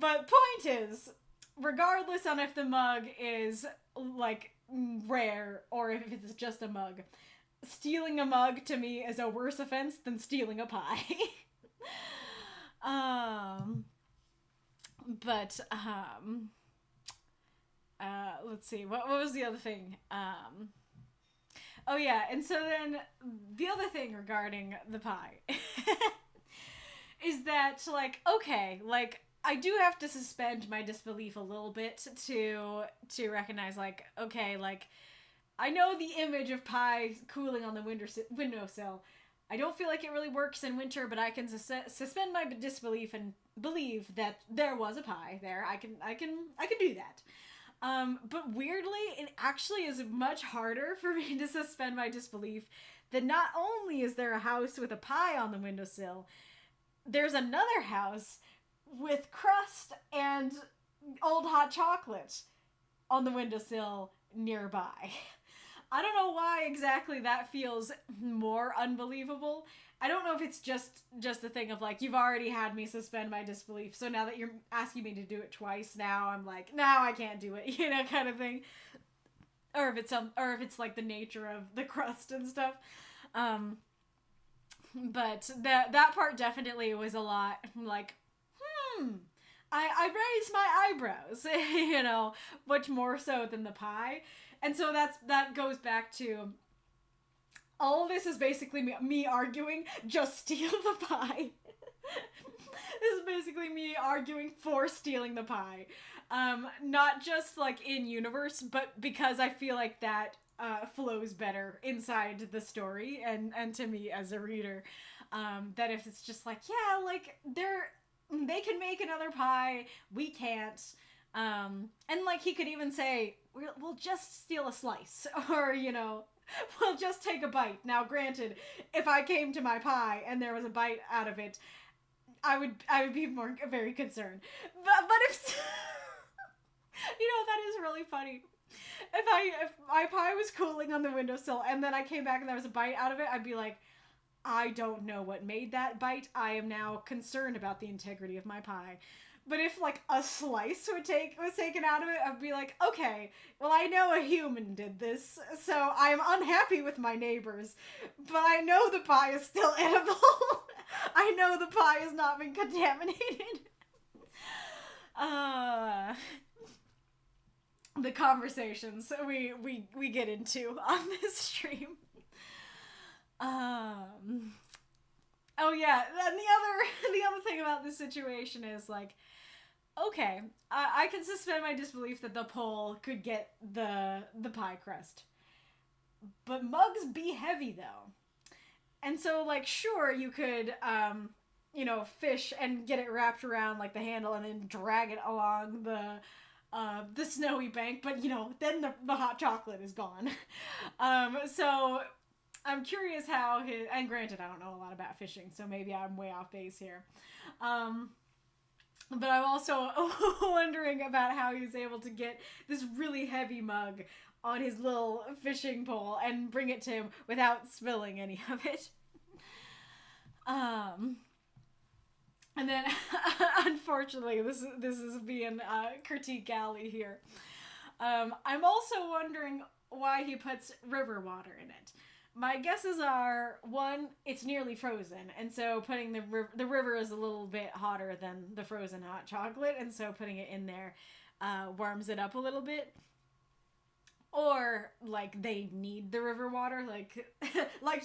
point is, regardless on if the mug is, like, rare or if it's just a mug, stealing a mug to me is a worse offense than stealing a pie. Let's see, what was the other thing? Oh yeah, and so then the other thing regarding the pie is that, like, okay, like, I do have to suspend my disbelief a little bit to recognize, like, okay, like, I know the image of pie cooling on the windowsill. I don't feel like it really works in winter, but I can suspend my disbelief and believe that there was a pie there. I can do that. But weirdly, it actually is much harder for me to suspend my disbelief that not only is there a house with a pie on the windowsill, there's another house with crust and old hot chocolate on the windowsill nearby. I don't know why exactly that feels more unbelievable. I don't know if it's just a thing of, like, you've already had me suspend my disbelief, so now that you're asking me to do it twice, now I'm like, no, I can't do it, you know, kind of thing. Or if it's like the nature of the crust and stuff. But that part definitely was a lot like, I raised my eyebrows, you know, much more so than the pie. And so that goes back to, all of this is basically me arguing, just steal the pie. This is basically me arguing for stealing the pie. Not just, like, in universe, but because I feel like that flows better inside the story and to me as a reader. That if it's just like, yeah, like they can make another pie, we can't. And like he could even say, we'll just steal a slice, or we'll just take a bite. Now, granted, if I came to my pie and there was a bite out of it, I would be very concerned. But if that is really funny. If my pie was cooling on the windowsill and then I came back and there was a bite out of it, I'd be like, I don't know what made that bite. I am now concerned about the integrity of my pie. But if like a slice was taken out of it, I'd be like, okay, well, I know a human did this, so I'm unhappy with my neighbors, but I know the pie is still edible. I know the pie has not been contaminated. The conversations we get into on this stream. Oh yeah, and the other thing about this situation is like, okay, I can suspend my disbelief that the pole could get the pie crust, but mugs be heavy though, and so like sure you could fish and get it wrapped around like the handle and then drag it along the snowy bank, but then the hot chocolate is gone. So I'm curious how and granted I don't know a lot about fishing, so maybe I'm way off base here. But I'm also wondering about how he was able to get this really heavy mug on his little fishing pole and bring it to him without spilling any of it. And then, unfortunately, this is being critique alley here. I'm also wondering why he puts river water in it. My guesses are, one, it's nearly frozen, and so putting the river is a little bit hotter than the frozen hot chocolate, and so putting it in there warms it up a little bit. Or, like, they need the river water, like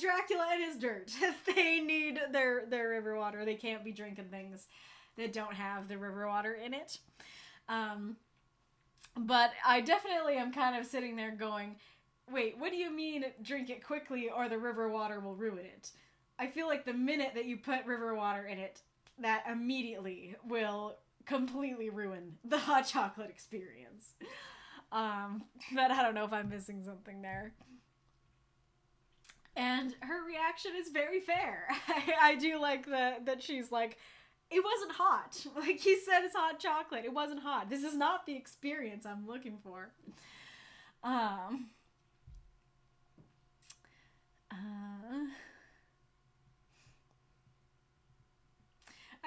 Dracula and his dirt. They need their river water. They can't be drinking things that don't have the river water in it. But I definitely am kind of sitting there going, wait, what do you mean drink it quickly or the river water will ruin it? I feel like the minute that you put river water in it, that immediately will completely ruin the hot chocolate experience. But I don't know if I'm missing something there. And her reaction is very fair. I do like that she's like, it wasn't hot. Like he said, it's hot chocolate. It wasn't hot. This is not the experience I'm looking for.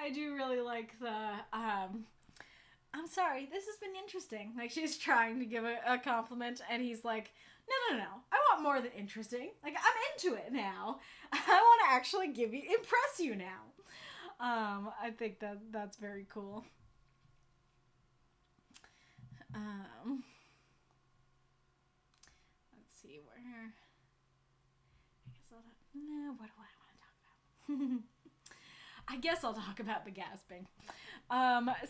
I do really like the, I'm sorry, this has been interesting. Like, she's trying to give a compliment, and he's like, no, I want more than interesting. Like, I'm into it now. I want to actually impress you now. I think that's very cool. Let's see where... what do I want to talk about? I guess I'll talk about the gasping.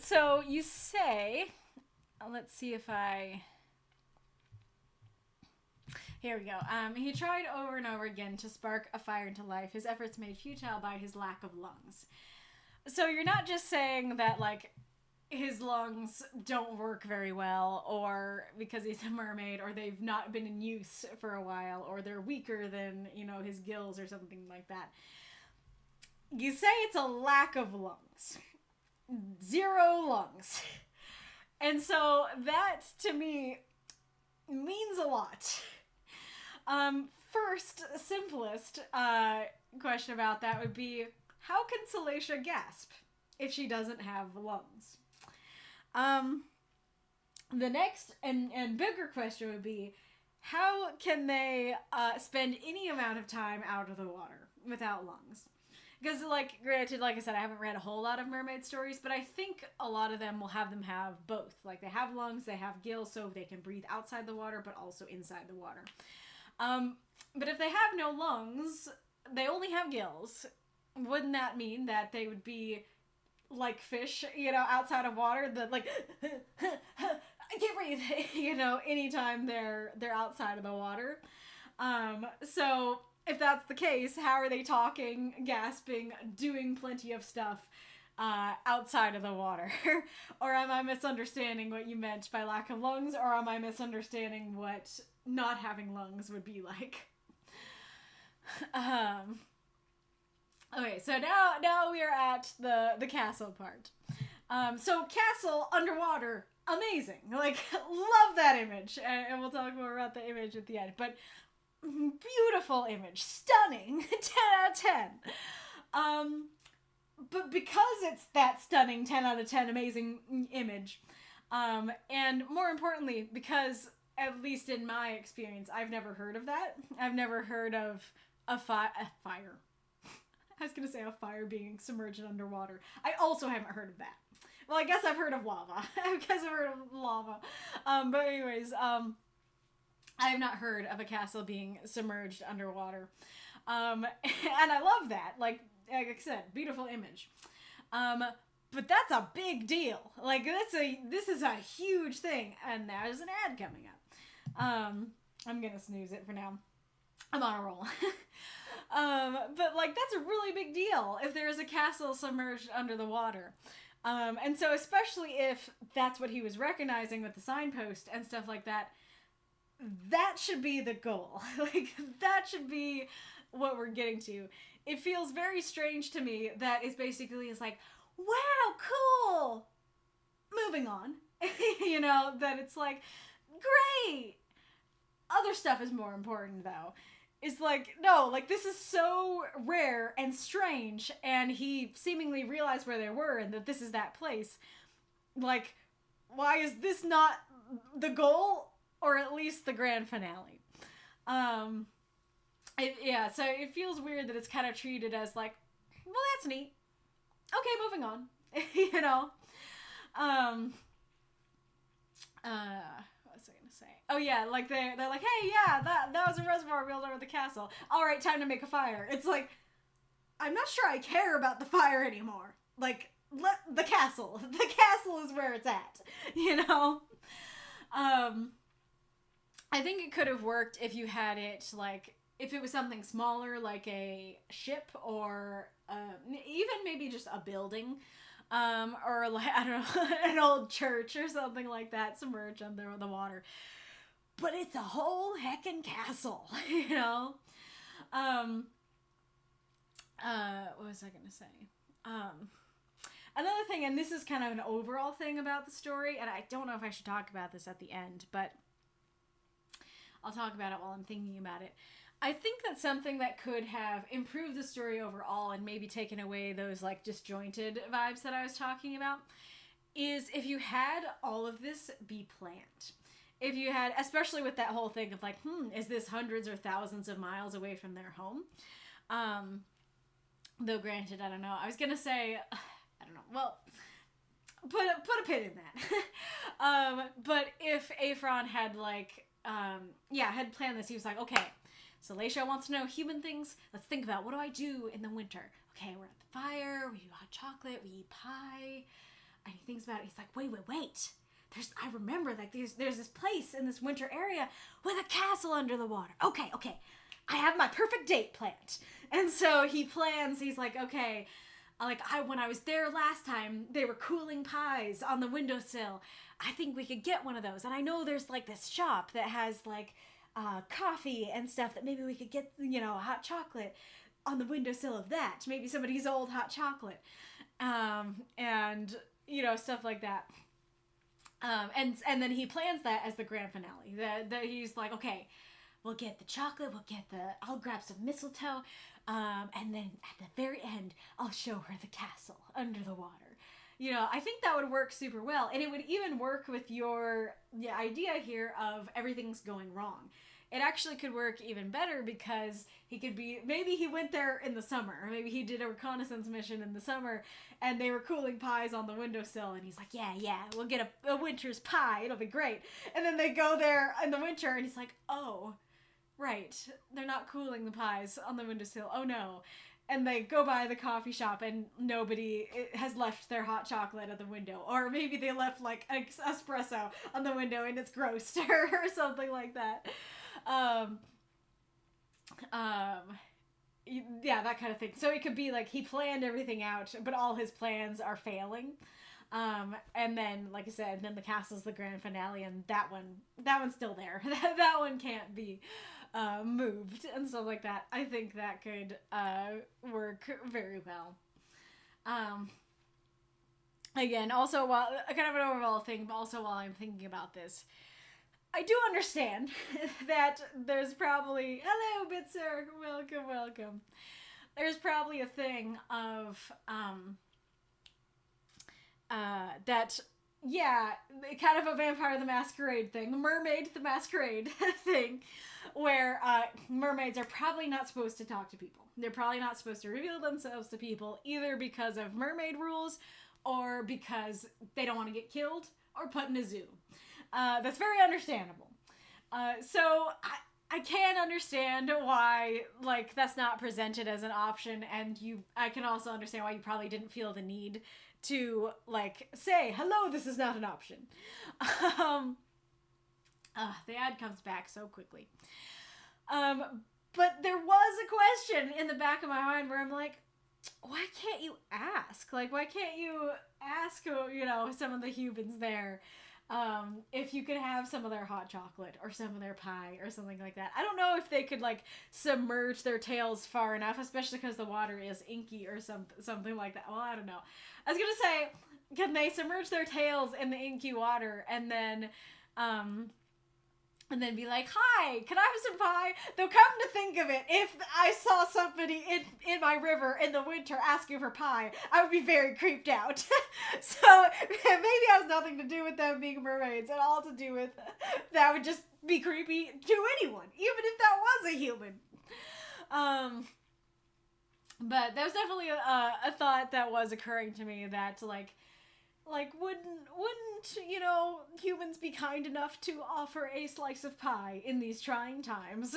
So you say, let's see if here we go. He tried over and over again to spark a fire into life, his efforts made futile by his lack of lungs. So you're not just saying that, like, his lungs don't work very well, or because he's a mermaid, or they've not been in use for a while, or they're weaker than, his gills or something like that. You say it's a lack of lungs. 0 lungs. And so that, to me, means a lot. First, simplest question about that would be, how can Sallascia gasp if she doesn't have lungs? The next and bigger question would be, how can they spend any amount of time out of the water without lungs? Because, granted, like I said, I haven't read a whole lot of mermaid stories, but I think a lot of them will have both. Like, they have lungs, they have gills, so they can breathe outside the water, but also inside the water. But if they have no lungs, they only have gills. Wouldn't that mean that they would be like fish, outside of water? That, like, I can't breathe, you know, anytime they're outside of the water. So if that's the case, how are they talking, gasping, doing plenty of stuff outside of the water? Or am I misunderstanding what you meant by lack of lungs, or am I misunderstanding what not having lungs would be like? Okay, so now we are at the castle part. So castle underwater, amazing. Like, love that image, and we'll talk more about the image at the end. But beautiful image, stunning, 10 out of 10. But because it's that stunning 10 out of 10 amazing image, and more importantly, because at least in my experience, I've never heard of that. I've never heard of a fire. I was going to say a fire being submerged underwater. I also haven't heard of that. Well, I guess I've heard of lava. I guess I've heard of lava. But anyways, I have not heard of a castle being submerged underwater. And I love that. Like I said, beautiful image. But that's a big deal. Like, this is a huge thing. And there's an ad coming up. I'm going to snooze it for now. I'm on a roll. But like, that's a really big deal if there is a castle submerged under the water. And so especially if that's what he was recognizing with the signpost and stuff like that, that should be the goal. Like, that should be what we're getting to. It feels very strange to me that it's basically is like, wow, cool, moving on. You know, that it's like, great. Other stuff is more important though. It's like, no, like, this is so rare and strange, and he seemingly realized where they were and that this is that place. Like, why is this not the goal, or at least the grand finale? So it feels weird that it's kind of treated as like, well, that's neat. Okay, moving on. You know? What was I gonna say? Oh yeah, like they're like, hey, yeah, that was a reservoir built over the castle. All right, time to make a fire. It's like, I'm not sure I care about the fire anymore. Like, let the castle is where it's at. You know. I think it could have worked if you had it like, if it was something smaller, like a ship, or even maybe just a building. Or like, I don't know, an old church or something like that submerged under the water. But it's a whole heckin' castle, you know? What was I gonna say? Another thing, and this is kind of an overall thing about the story, and I don't know if I should talk about this at the end, but I'll talk about it while I'm thinking about it. I think that's something that could have improved the story overall and maybe taken away those like disjointed vibes that I was talking about, is if you had all of this be planned. If you had, especially with that whole thing of like, is this hundreds or thousands of miles away from their home? Though granted, I don't know. I was going to say, I don't know. Well, put a pin in that. But if Aefron had like, had planned this, he was like, okay, Sallascia wants to know human things. Let's think about, what do I do in the winter? Okay, we're at the fire, we do hot chocolate, we eat pie. And he thinks about it. He's like, wait. I remember, like, there's this place in this winter area with a castle under the water. Okay. I have my perfect date planned. And so he plans, he's like, okay, when I was there last time, they were cooling pies on the windowsill. I think we could get one of those. And I know there's, like, this shop that has, like, coffee and stuff that maybe we could get, you know, hot chocolate on the windowsill of that. Maybe somebody's old hot chocolate. And, you know, stuff like that. And then he plans that as the grand finale. That he's like, okay, we'll get the chocolate, I'll grab some mistletoe, and then at the very end, I'll show her the castle under the water. You know, I think that would work super well. And it would even work with your idea here of everything's going wrong. It actually could work even better because maybe he went there in the summer, or maybe he did a reconnaissance mission in the summer and they were cooling pies on the windowsill and he's like, yeah, we'll get a winter's pie. It'll be great. And then they go there in the winter and he's like, oh, right. They're not cooling the pies on the windowsill. Oh no. and they go by the coffee shop and nobody has left their hot chocolate at the window, or maybe they left like an espresso on the window and it's gross or something like that. Yeah, that kind of thing. So it could be like he planned everything out, but all his plans are failing. And then, like I said, then the castle's the grand finale, and that one's still there. that one can't be moved and stuff like that. I think that could work very well. Again, also while kind of an overall thing, but also while I'm thinking about this, I do understand that there's probably, hello, Bitzer, welcome. There's probably a thing of, that, yeah, kind of a Vampire the Masquerade thing, Mermaid the Masquerade thing, where mermaids are probably not supposed to talk to people. They're probably not supposed to reveal themselves to people, either because of mermaid rules, or because they don't want to get killed, or put in a zoo. That's very understandable. So I can understand why, like, that's not presented as an option, and I can also understand why you probably didn't feel the need to, like, say, hello, this is not an option. The ad comes back so quickly. But there was a question in the back of my mind where I'm like, why can't you ask? Like, why can't you ask, some of the humans there, if you could have some of their hot chocolate or some of their pie or something like that. I don't know if they could, like, submerge their tails far enough, especially because the water is inky or something like that. Well, I don't know. I was gonna say, can they submerge their tails in the inky water and then be like, hi, can I have some pie? Though come to think of it, if I saw somebody in my river in the winter asking for pie, I would be very creeped out. So maybe it has nothing to do with them being mermaids and all to do with that would just be creepy to anyone, even if that was a human. But there's definitely a thought that was occurring to me that, like wouldn't humans be kind enough to offer a slice of pie in these trying times,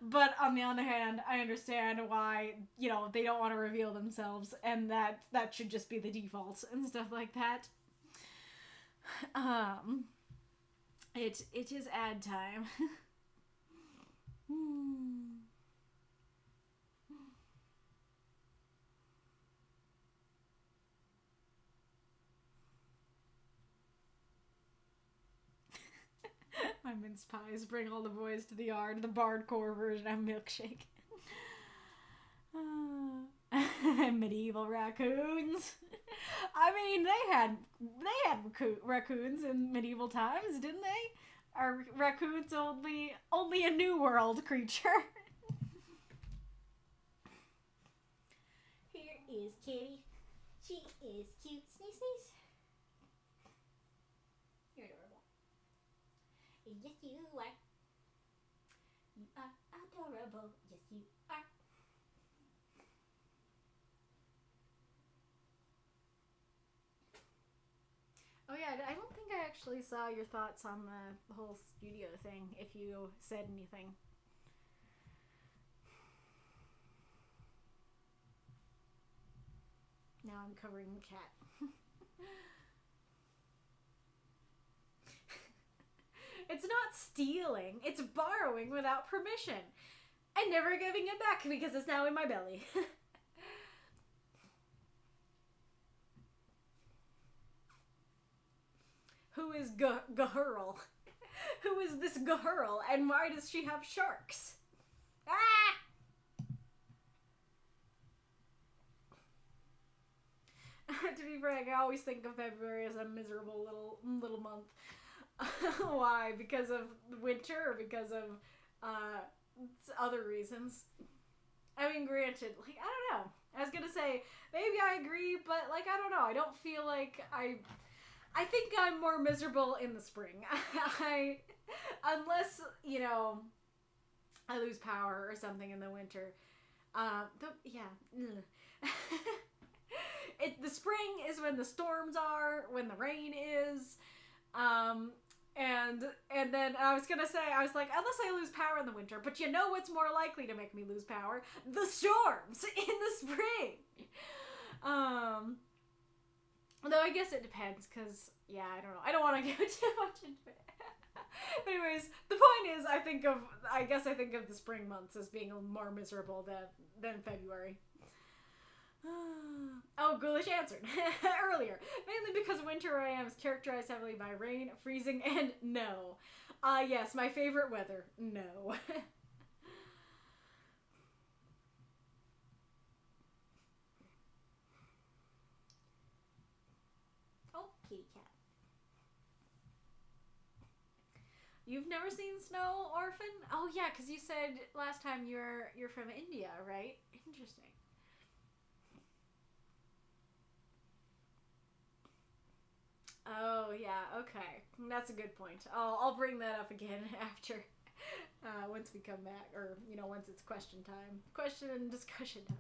But on the other hand, I understand why, they don't want to reveal themselves, and that should just be the default and stuff like that. It is ad time. My mince pies bring all the boys to the yard, the bardcore version of milkshake. Medieval raccoons. I mean, they had raccoons in medieval times, didn't they? Are raccoons only a New World creature? Here is Kitty. She is cute. Sneeze, sneeze. You're adorable. Yes, you are. You are adorable. Yes, you are. Oh yeah, I don't think I actually saw your thoughts on the whole studio thing, if you said anything. Now I'm covering the cat. It's not stealing, it's borrowing without permission. And never giving it back because it's now in my belly. Who is Gahurl? Who is this Gahurl, and why does she have sharks? Ah! To be frank, I always think of February as a miserable little month. Why? Because of winter, or because of other reasons? I mean, granted, like, I don't know. I was gonna say, maybe I agree, but, like, I don't know. I don't feel like I think I'm more miserable in the spring. Unless, I lose power or something in the winter. The spring is when the storms are, when the rain is, And then I was gonna say, I was like, unless I lose power in the winter, but you know what's more likely to make me lose power? The storms in the spring. Although I guess it depends, because, yeah, I don't know. I don't want to go too much into it. Anyways, the point is, I guess I think of the spring months as being more miserable than February. Oh, Ghoulish answered earlier. Mainly because winter where I am is characterized heavily by rain, freezing, and no. Yes, my favorite weather. No. Oh, kitty cat. You've never seen Snow Orphan? Oh yeah, because you said last time you're from India, right? Interesting. Oh yeah, okay. That's a good point. I'll bring that up again after once we come back, or once it's question time, question and discussion time.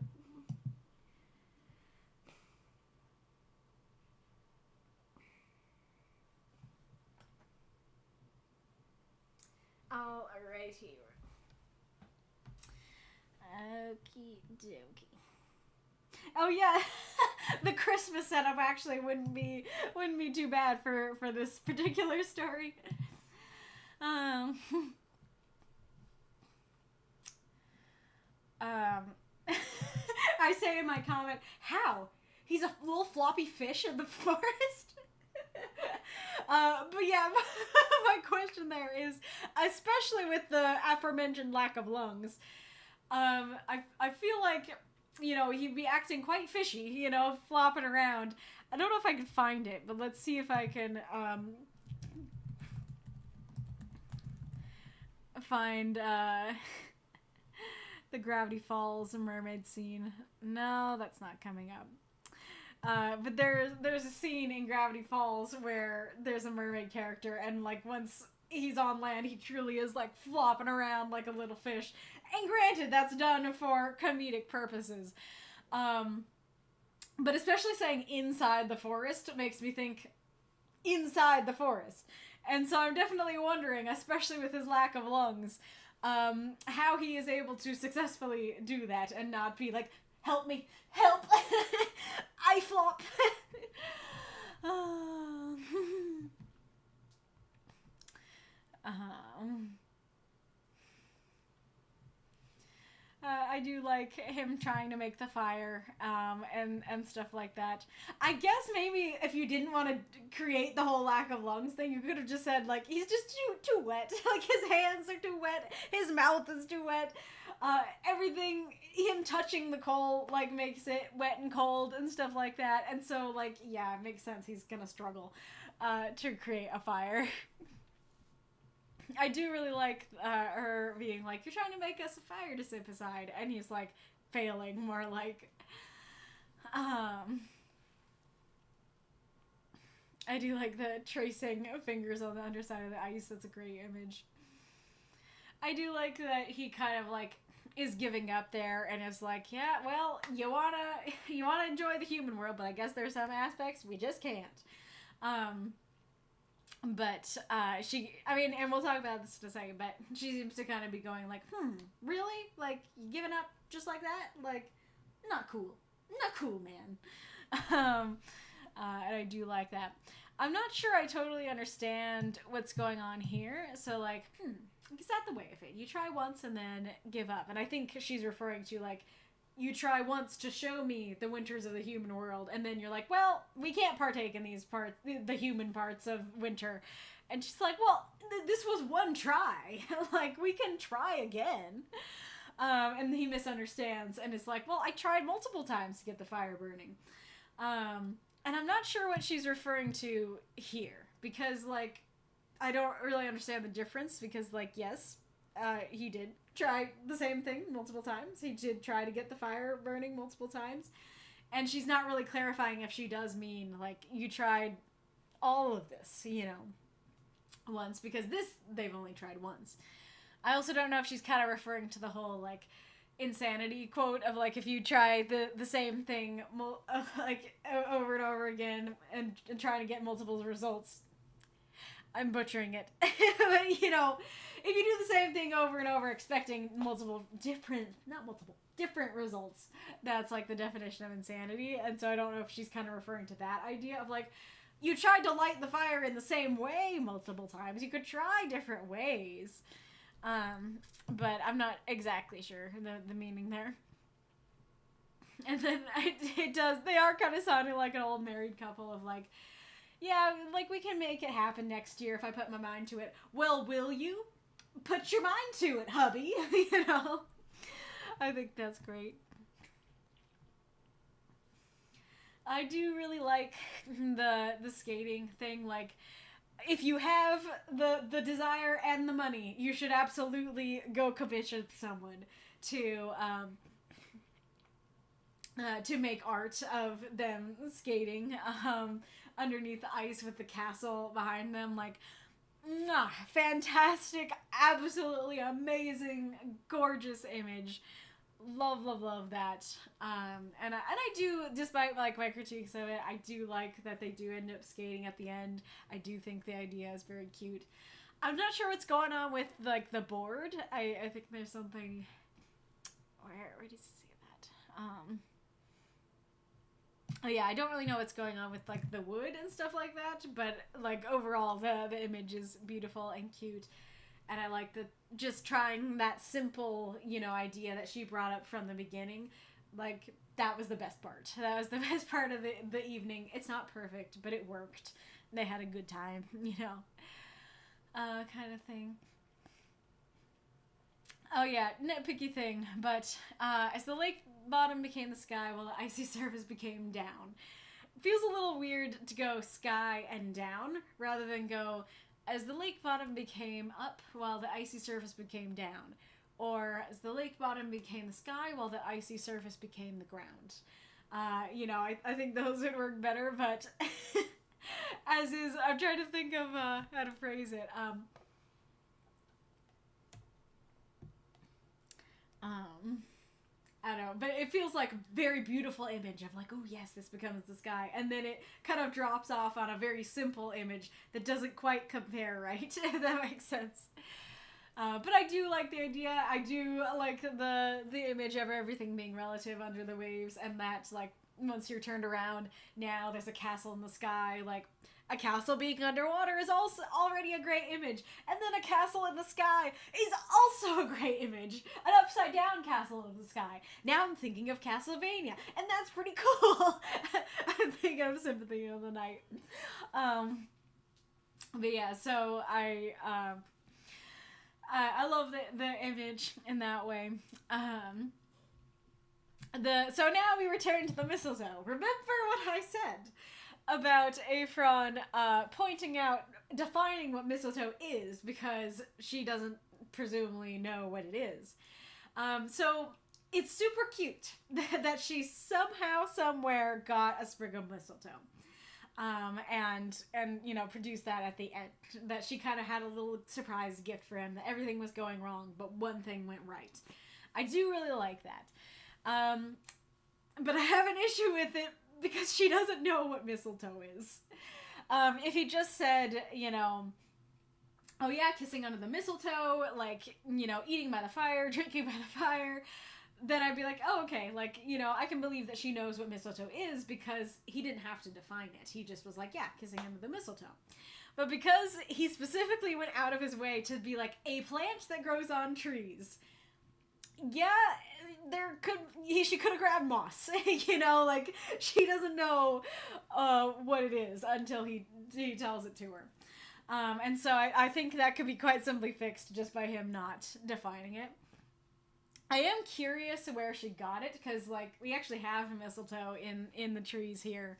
Alrighty. Okie dokie. Oh yeah, the Christmas setup actually wouldn't be too bad for this particular story. I say in my comment, how? He's a little floppy fish in the forest? But yeah, my question there is, especially with the aforementioned lack of lungs, I feel like, he'd be acting quite fishy, flopping around. I don't know if I can find it, but let's see if I can, find, the Gravity Falls mermaid scene. No, that's not coming up. But there's a scene in Gravity Falls where there's a mermaid character, and like once he's on land, he truly is like flopping around like a little fish. And granted, that's done for comedic purposes. But especially saying inside the forest makes me think inside the forest. And so I'm definitely wondering, especially with his lack of lungs, how he is able to successfully do that and not be like, help me, help, I flop. I do like him trying to make the fire, and stuff like that. I guess maybe if you didn't want to create the whole lack of lungs thing, you could have just said, like, he's just too wet. Like, his hands are too wet, his mouth is too wet. Everything, him touching the coal, like, makes it wet and cold and stuff like that. And so, like, yeah, it makes sense he's gonna struggle, to create a fire. I do really like her being like, you're trying to make us a fire to sit beside, and he's like failing, more like, I do like the tracing of fingers on the underside of the ice. That's a great image. I do like that he kind of like is giving up there and is like, yeah, well, you wanna enjoy the human world, but I guess there's some aspects we just can't. But and we'll talk about this in a second, but she seems to kind of be going like, really? Like, you giving up just like that? Like, not cool. Not cool, man. And I do like that. I'm not sure I totally understand what's going on here. So, like, is that the way of it? You try once and then give up. And I think she's referring to, like, you try once to show me the winters of the human world, and then you're like, well, we can't partake in these parts, the human parts of winter. And she's like, well, this was one try. Like, we can try again. And he misunderstands and is like, well, I tried multiple times to get the fire burning. And I'm not sure what she's referring to here, because, like, I don't really understand the difference, because, like, yes, he did try the same thing multiple times. He did try to get the fire burning multiple times. And she's not really clarifying if she does mean, like, you tried all of this, once, because this they've only tried once. I also don't know if she's kind of referring to the whole, like, insanity quote of, like, if you try the same thing, like, over and over again and try to get multiple results. I'm butchering it. But, you know, if you do the same thing over and over expecting different results, that's like the definition of insanity. And so I don't know if she's kind of referring to that idea of like, you tried to light the fire in the same way multiple times. You could try different ways. But I'm not exactly sure the meaning there. And then they are kind of sounding like an old married couple of like, yeah, like we can make it happen next year if I put my mind to it. Well, will you? Put your mind to it, hubby. You know? I think that's great. I do really like the skating thing. Like, if you have the desire and the money, you should absolutely go commission someone to make art of them skating underneath the ice with the castle behind them. Like, fantastic, absolutely amazing, gorgeous image. Love that. And I do, despite like my critiques of it, I do like that they do end up skating at the end. I do think the idea is very cute. I'm not sure what's going on with like the board. I think there's something. Where does he say that? Oh yeah, I don't really know what's going on with like the wood and stuff like that, but like overall the image is beautiful and cute. And I like just trying that simple, you know, idea that she brought up from the beginning. Like, that was the best part. That was the best part of the evening. It's not perfect, but it worked. They had a good time, you know. Kind of thing. Oh yeah, nitpicky thing, but as the lake bottom became the sky while the icy surface became down. It feels a little weird to go sky and down rather than go as the lake bottom became up while the icy surface became down, or as the lake bottom became the sky while the icy surface became the ground. You know, I think those would work better, but as is, I'm trying to think of how to phrase it. I don't know, but it feels like a very beautiful image of like, oh yes, this becomes the sky, and then it kind of drops off on a very simple image that doesn't quite compare, right? If that makes sense. But I do like the idea. I do like the image of everything being relative under the waves, and that like once you're turned around, now there's a castle in the sky. Like, a castle being underwater is also already a great image. And then a castle in the sky is also a great image. An upside down castle in the sky. Now I'm thinking of Castlevania, and that's pretty cool. I'm thinking of Symphony of the Night. But yeah, so I love the image in that way. So now we return to the mistletoe. Remember what I said about Aefron pointing out, defining what mistletoe is, because she doesn't presumably know what it is. So it's super cute that she somehow, somewhere got a sprig of mistletoe. And you know, produced that at the end. That she kind of had a little surprise gift for him, that everything was going wrong, but one thing went right. I do really like that. But I have an issue with it because she doesn't know what mistletoe is. If he just said, you know, oh yeah, kissing under the mistletoe, like, you know, eating by the fire, drinking by the fire, then I'd be like, oh, okay, like, you know, I can believe that she knows what mistletoe is because he didn't have to define it. He just was like, yeah, kissing under the mistletoe. But because he specifically went out of his way to be like, a plant that grows on trees, yeah, she could have grabbed moss, you know, like, she doesn't know what it is until he tells it to her. And so I think that could be quite simply fixed just by him not defining it. I am curious where she got it, because, like, we actually have mistletoe in the trees here,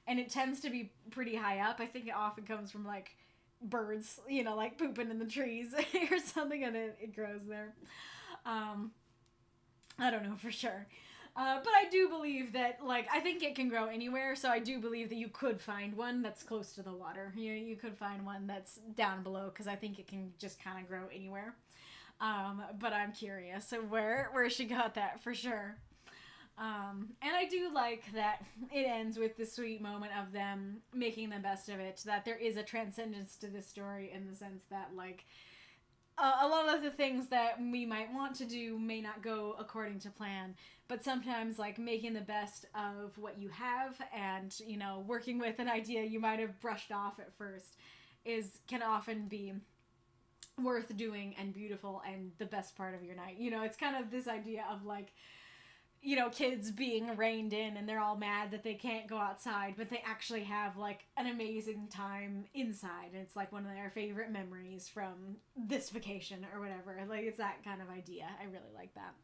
and it tends to be pretty high up. I think it often comes from, like, birds, you know, like, pooping in the trees or something, and it grows there. I don't know for sure. But I do believe that, like, I think it can grow anywhere, so I do believe that you could find one that's close to the water. You could find one that's down below, because I think it can just kind of grow anywhere. But I'm curious where she got that for sure. And I do like that it ends with the sweet moment of them making the best of it, that there is a transcendence to this story in the sense that, like, a lot of the things that we might want to do may not go according to plan, but sometimes, like, making the best of what you have and, you know, working with an idea you might have brushed off at first can often be worth doing and beautiful and the best part of your night. You know, it's kind of this idea of, like, you know, kids being reined in and they're all mad that they can't go outside, but they actually have, like, an amazing time inside. And it's, like, one of their favorite memories from this vacation or whatever. Like, it's that kind of idea. I really like that.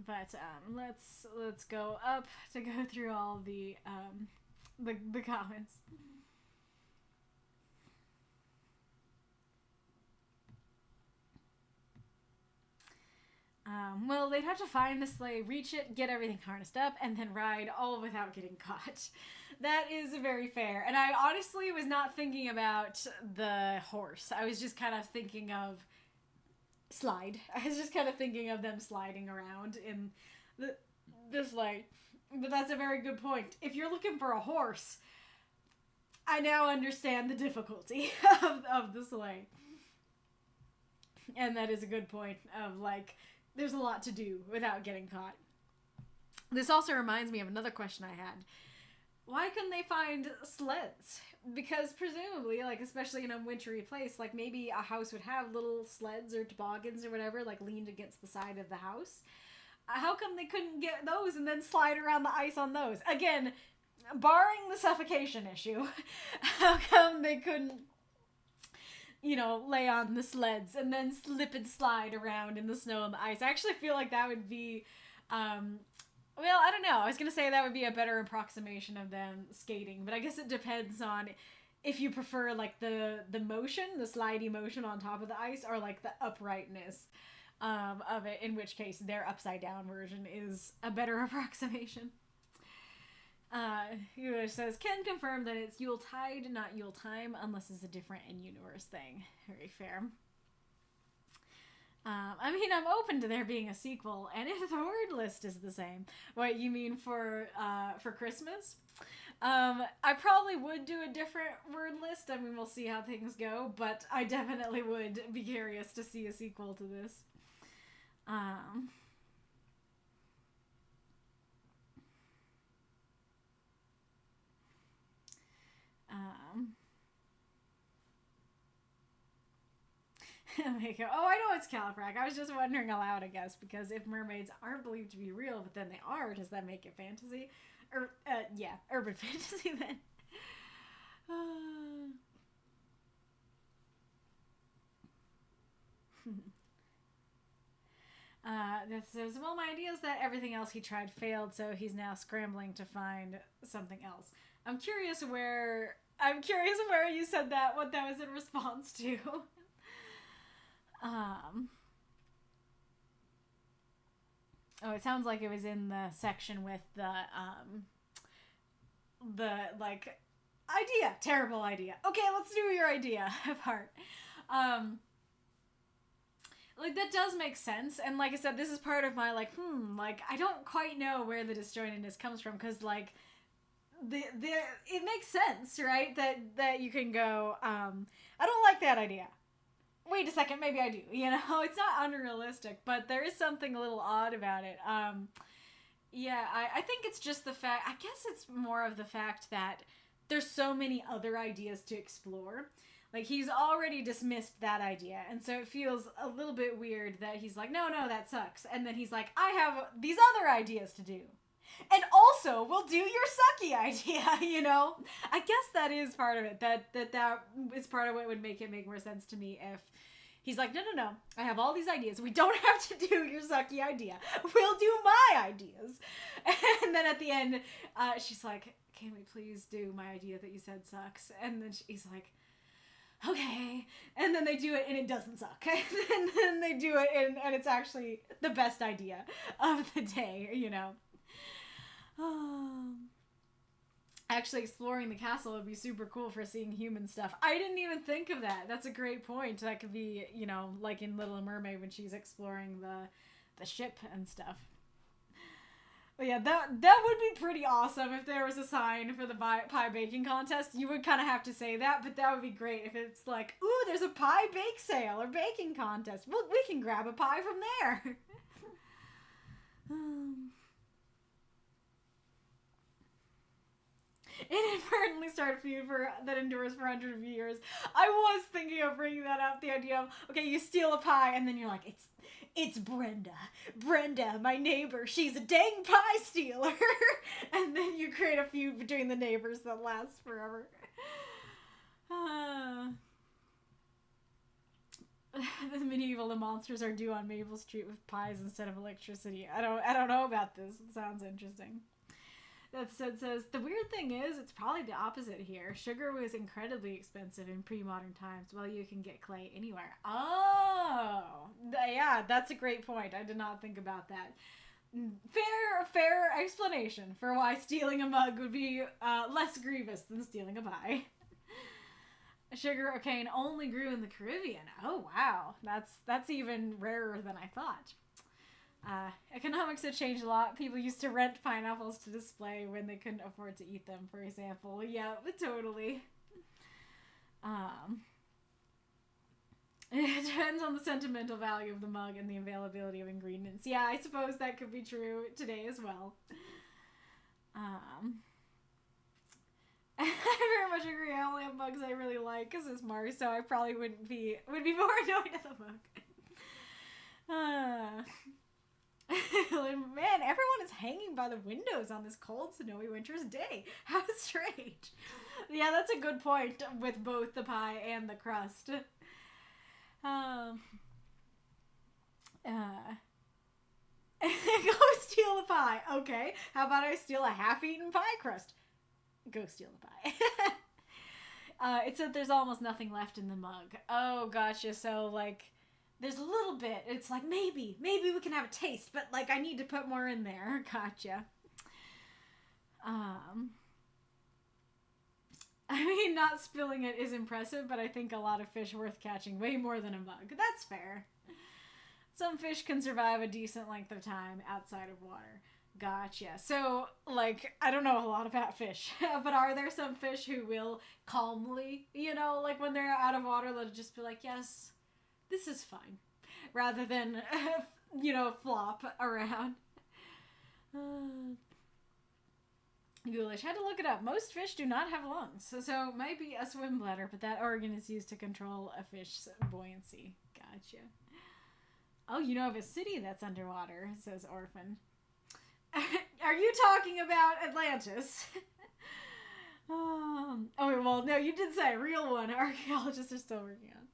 But let's go up to go through all the comments. Well, they'd have to find the sleigh, reach it, get everything harnessed up, and then ride all without getting caught. That is very fair. And I honestly was not thinking about the horse. I was just kind of thinking of slide. I was just kind of thinking of them sliding around in the sleigh. But that's a very good point. If you're looking for a horse, I now understand the difficulty of the sleigh. And that is a good point of, like, there's a lot to do without getting caught. This also reminds me of another question I had. Why couldn't they find sleds? Because presumably, like, especially in a wintry place, like, maybe a house would have little sleds or toboggans or whatever, like, leaned against the side of the house. How come they couldn't get those and then slide around the ice on those? Again, barring the suffocation issue, how come they couldn't, you know, lay on the sleds and then slip and slide around in the snow and the ice? I actually feel like that would be, well, I don't know. I was going to say that would be a better approximation of them skating, but I guess it depends on if you prefer, like, the motion, the slidey motion on top of the ice, or, like, the uprightness of it, in which case their upside down version is a better approximation. He says, can confirm that it's Yuletide, not Yule time, unless it's a different in-universe thing. Very fair. I mean, I'm open to there being a sequel, and if the word list is the same. What, you mean for Christmas? I probably would do a different word list. I mean, we'll see how things go, but I definitely would be curious to see a sequel to this. Mako, oh, I know it's Califrac. I was just wondering aloud, I guess, because if mermaids aren't believed to be real, but then they are, does that make it fantasy? Or, yeah, urban fantasy then. That says, well, my idea is that everything else he tried failed, so he's now scrambling to find something else. I'm curious where you said that, what that was in response to. Oh, it sounds like it was in the section with the like, idea, terrible idea. Okay, let's do your idea part. Like, that does make sense, and like I said, this is part of my, like, like, I don't quite know where the disjointedness comes from, because, like, it makes sense, right? That you can go, I don't like that idea. Wait a second, maybe I do. You know, it's not unrealistic, but there is something a little odd about it. Yeah, I think it's just the fact, I guess it's more of the fact that there's so many other ideas to explore. Like, he's already dismissed that idea, and so it feels a little bit weird that he's like, no, that sucks. And then he's like, I have these other ideas to do. And also, we'll do your sucky idea, you know? I guess that is part of it. That is part of what would make it make more sense to me if he's like, no, I have all these ideas. We don't have to do your sucky idea. We'll do my ideas. And then at the end, she's like, can we please do my idea that you said sucks? And then he's like, okay. And then they do it and it doesn't suck. And then they do it and it's actually the best idea of the day, you know? actually exploring the castle would be super cool for seeing human stuff. I didn't even think of that. That's a great point. That could be, you know, like in Little Mermaid when she's exploring the ship and stuff. But yeah, that would be pretty awesome if there was a sign for the pie baking contest. You would kind of have to say that, but that would be great if it's like, ooh, there's a pie bake sale or baking contest. Well, we can grab a pie from there. Inadvertently start a feud that endures for hundreds of years. I was thinking of bringing that up, the idea of, okay, you steal a pie, and then you're like, it's Brenda. Brenda, my neighbor, she's a dang pie stealer. And then you create a feud between the neighbors that lasts forever. The medieval monsters are due on Maple Street with pies instead of electricity. I don't know about this. It sounds interesting. That says, the weird thing is, it's probably the opposite here. Sugar was incredibly expensive in pre-modern times, while you can get clay anywhere. Oh! Yeah, that's a great point. I did not think about that. Fair explanation for why stealing a mug would be less grievous than stealing a pie. Sugar cane only grew in the Caribbean. Oh, wow. That's even rarer than I thought. Economics have changed a lot. People used to rent pineapples to display when they couldn't afford to eat them, for example. Yeah, totally. It depends on the sentimental value of the mug and the availability of ingredients. Yeah, I suppose that could be true today as well. I very much agree. I only have mugs I really like because it's Mars, so I probably would be more annoyed at the mug. Man, everyone is hanging by the windows on this cold, snowy winter's day. How strange. Yeah, that's a good point with both the pie and the crust. Go steal the pie. Okay, how about I steal a half-eaten pie crust? Go steal the pie. It said there's almost nothing left in the mug. Oh, gotcha. So, like, there's a little bit. It's like, maybe we can have a taste, but, like, I need to put more in there. Gotcha. I mean, not spilling it is impressive, but I think a lot of fish worth catching way more than a mug. That's fair. Some fish can survive a decent length of time outside of water. Gotcha. So, like, I don't know a lot about fish, but are there some fish who will calmly, you know, like when they're out of water, they'll just be like, yes, this is fine, rather than, you know, flop around. Ghoulish. Had to look it up. Most fish do not have lungs, so it might be a swim bladder, but that organ is used to control a fish's buoyancy. Gotcha. Oh, you know of a city that's underwater, says Orphan. Are you talking about Atlantis? Oh, well, no, you did say real one. Archaeologists are still working on.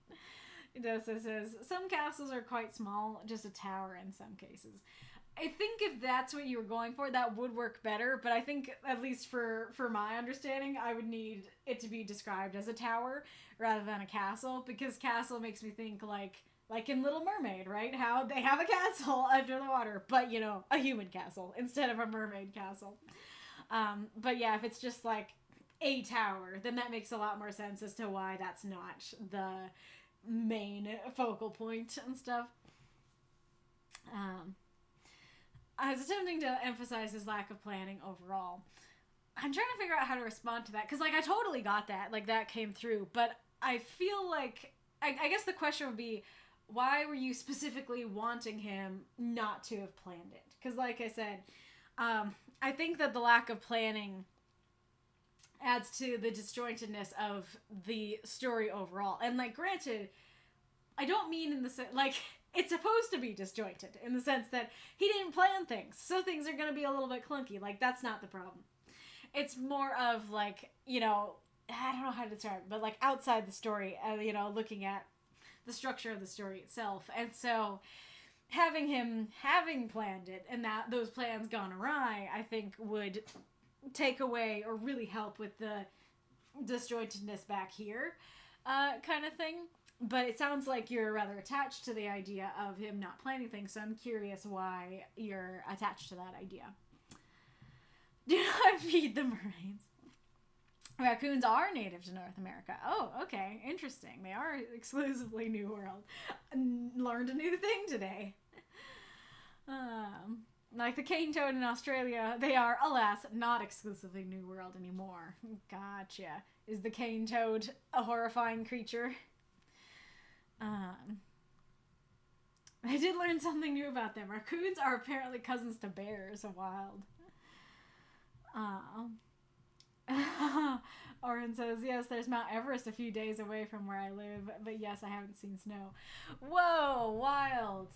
It does. It says some castles are quite small, just a tower in some cases. I think if that's what you were going for, that would work better. But I think, at least for my understanding, I would need it to be described as a tower rather than a castle, because castle makes me think like in Little Mermaid, right? How they have a castle under the water, but, you know, a human castle instead of a mermaid castle. But yeah, if it's just like a tower, then that makes a lot more sense as to why that's not the main focal point and stuff. I was attempting to emphasize his lack of planning overall. I'm trying to figure out how to respond to that, because, like, I totally got that. Like, that came through. But I feel like, I guess the question would be, why were you specifically wanting him not to have planned it? Because, like I said, I think that the lack of planning adds to the disjointedness of the story overall. And, like, granted, I don't mean in the sense, like, it's supposed to be disjointed in the sense that he didn't plan things, so things are going to be a little bit clunky. Like, that's not the problem. It's more of, like, you know, I don't know how to describe it, but, like, outside the story, you know, looking at the structure of the story itself. And so having him planned it and that those plans gone awry, I think would take away or really help with the disjointedness back here kind of thing. But it sounds like you're rather attached to the idea of him not planning things, so I'm curious why you're attached to that idea. Do not feed the mermaids. Raccoons are native to North America. Oh, okay. Interesting. They are exclusively New World. Learned a new thing today. Like the cane toad in Australia, they are, alas, not exclusively New World anymore. Gotcha. Is the cane toad a horrifying creature? I did learn something new about them. Raccoons are apparently cousins to bears. Wild. Oren says, yes, there's Mount Everest a few days away from where I live, but yes, I haven't seen snow. Whoa, wild.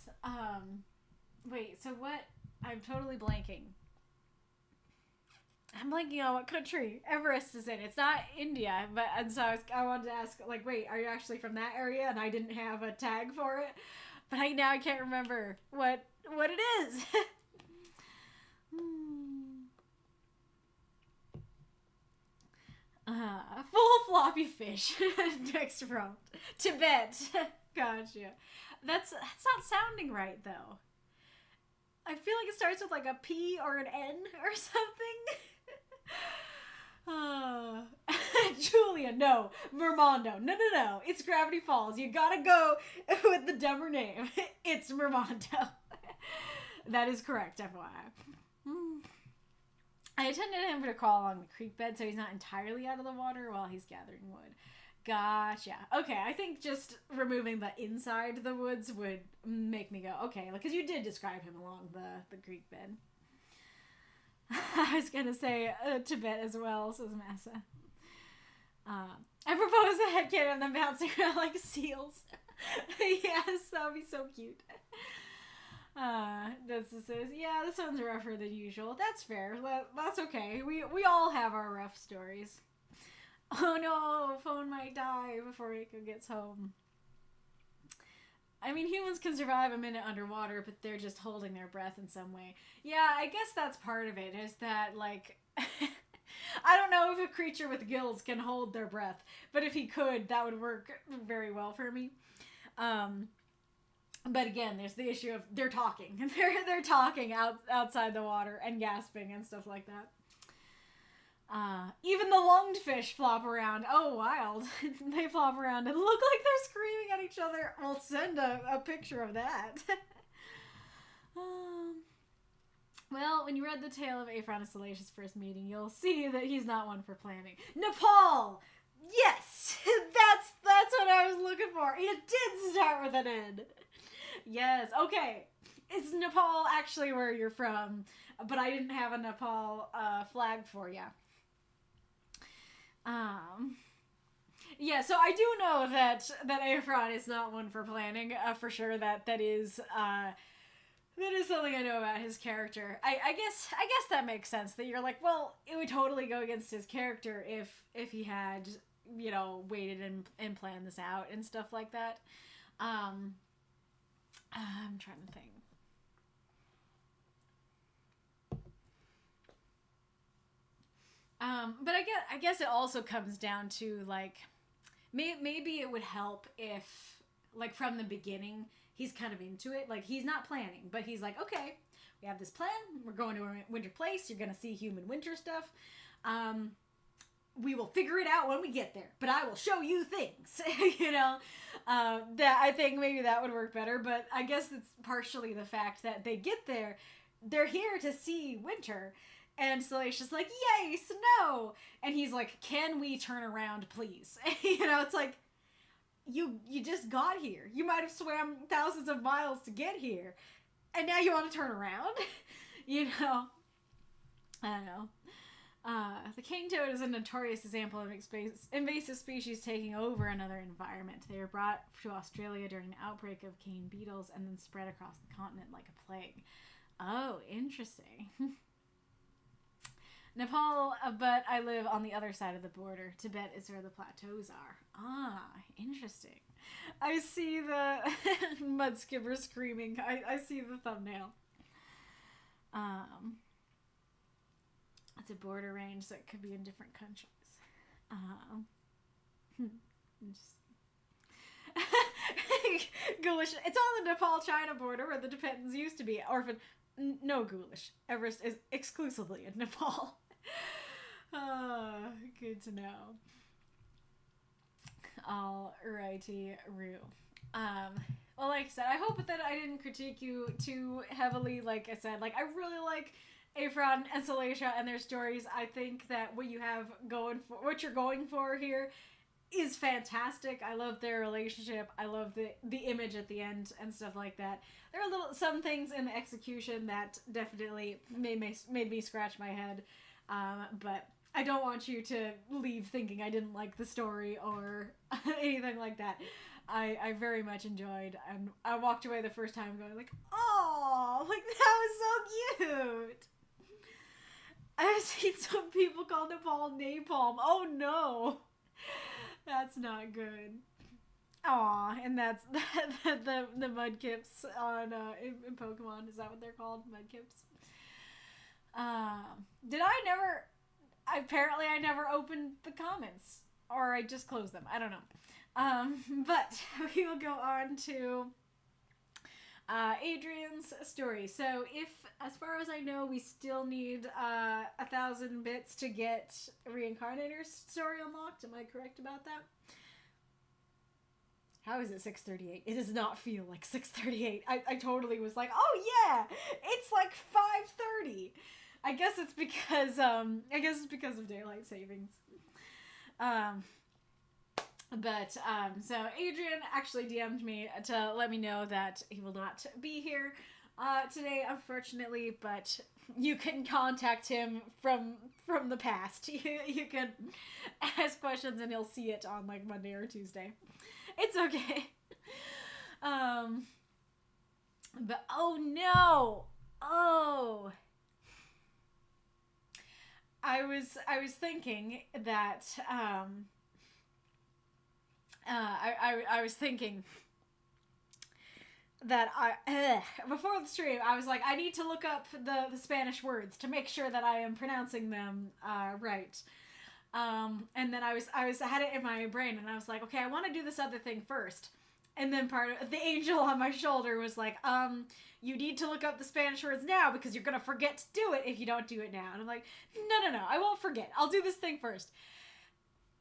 Wait, so what? I'm totally blanking. I'm blanking on what country Everest is in. It's not India, but, and so I wanted to ask, like, wait, are you actually from that area? And I didn't have a tag for it, but now I can't remember what it is. Full floppy fish. Next prompt. Tibet. Gotcha. That's not sounding right, though. I feel like it starts with like a P or an N or something. Julia, no. Mermondo. No. It's Gravity Falls. You gotta go with the dumber name. It's Mermondo. That is correct, FYI. I intended him to crawl along the creek bed so he's not entirely out of the water while he's gathering wood. Gotcha. Okay, I think just removing the inside the woods would make me go, okay, because you did describe him along the creek bed. I was going to say Tibet as well, says Massa. I propose a headcanon and them bouncing around like seals. Yes, that would be so cute. This says, yeah, this one's rougher than usual. That's fair. That's okay. We all have our rough stories. Oh no, phone might die before Rico gets home. I mean, humans can survive a minute underwater, but they're just holding their breath in some way. Yeah, I guess that's part of it, is that, like, I don't know if a creature with gills can hold their breath, but if he could, that would work very well for me. But again, there's the issue of they're talking. They're talking outside the water and gasping and stuff like that. Even the lunged fish flop around. Oh, wild. They flop around and look like they're screaming at each other. We'll send a picture of that. Well, when you read the tale of Aefron and Sallacia's first meeting, you'll see that he's not one for planning. Nepal! Yes! That's what I was looking for. It did start with an N. Yes, okay. Is Nepal actually where you're from? But I didn't have a Nepal flag for you. Yeah, so I do know that Aefron is not one for planning, for sure. That is something I know about his character. I guess that makes sense, that you're like, well, it would totally go against his character if he had, you know, waited and planned this out and stuff like that. I'm trying to think. But I guess it also comes down to, like, maybe it would help if, like, from the beginning, he's kind of into it. Like, he's not planning, but he's like, okay, we have this plan. We're going to a winter place. You're going to see human winter stuff. We will figure it out when we get there, but I will show you things, you know? That I think maybe that would work better, but I guess it's partially the fact that they get there, they're here to see winter. And Sallascia's like, yay, snow! And he's like, can we turn around, please? You know, it's like, you just got here. You might have swam thousands of miles to get here. And now you want to turn around? You know? I don't know. The cane toad is a notorious example of invasive species taking over another environment. They were brought to Australia during an outbreak of cane beetles and then spread across the continent like a plague. Oh, interesting. Nepal, but I live on the other side of the border. Tibet is where the plateaus are. Ah, interesting. I see the mudskipper screaming. I see the thumbnail. It's a border range, so it could be in different countries. Ghoulish. It's on the Nepal-China border where the Tibetans used to be orphaned. No, Ghoulish. Everest is exclusively in Nepal. Good to know. Alrighty, Rue. Well, like I said, I hope that I didn't critique you too heavily. Like I said, like I really like Aefron and Sallascia and their stories. I think that what you have going for, what you're going for here, is fantastic. I love their relationship. I love the image at the end and stuff like that. There are some things in the execution that definitely made me scratch my head. But I don't want you to leave thinking I didn't like the story or anything like that. I very much enjoyed, and I walked away the first time going like, oh, like that was so cute. I've seen some people call Nepal napalm. Oh no, that's not good. Aw, and that's the mudkips on in Pokemon. Is that what they're called? Mudkips. Apparently I never opened the comments, or I just closed them. I don't know. But we will go on to Adrian's story. So if, as far as I know, we still need 1,000 bits to get Reinkarnitor's story unlocked. Am I correct about that? How is it 6:38? It does not feel like 6:38. I totally was like, oh yeah, it's like 5:30. I guess it's because of daylight savings. So Adrian actually DM'd me to let me know that he will not be here today, unfortunately, but you can contact him from the past. You can ask questions and he'll see it on like Monday or Tuesday. It's okay. But oh no. Oh. I was thinking that I was thinking that before the stream I was like, I need to look up the Spanish words to make sure that I am pronouncing them right. And then I had it in my brain and I was like, okay, I want to do this other thing first. And then part of the angel on my shoulder was like, you need to look up the Spanish words now because you're gonna forget to do it if you don't do it now. And I'm like, no, I won't forget. I'll do this thing first.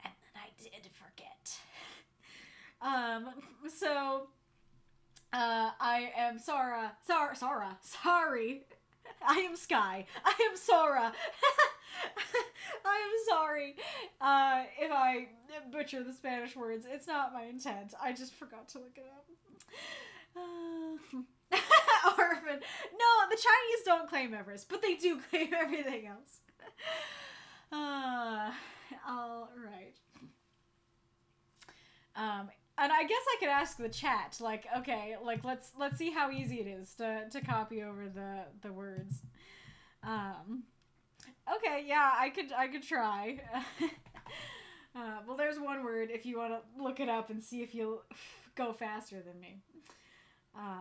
And then I did forget. I am sorry. I am Sky. I am Sora. I am sorry if I butcher the Spanish words. It's not my intent. I just forgot to look it up. Orphan. No, the Chinese don't claim Everest, but they do claim everything else. All right. And I guess I could ask the chat, like, okay, like let's see how easy it is to copy over the words. Okay, yeah, I could try. Well, there's one word if you want to look it up and see if you'll go faster than me. I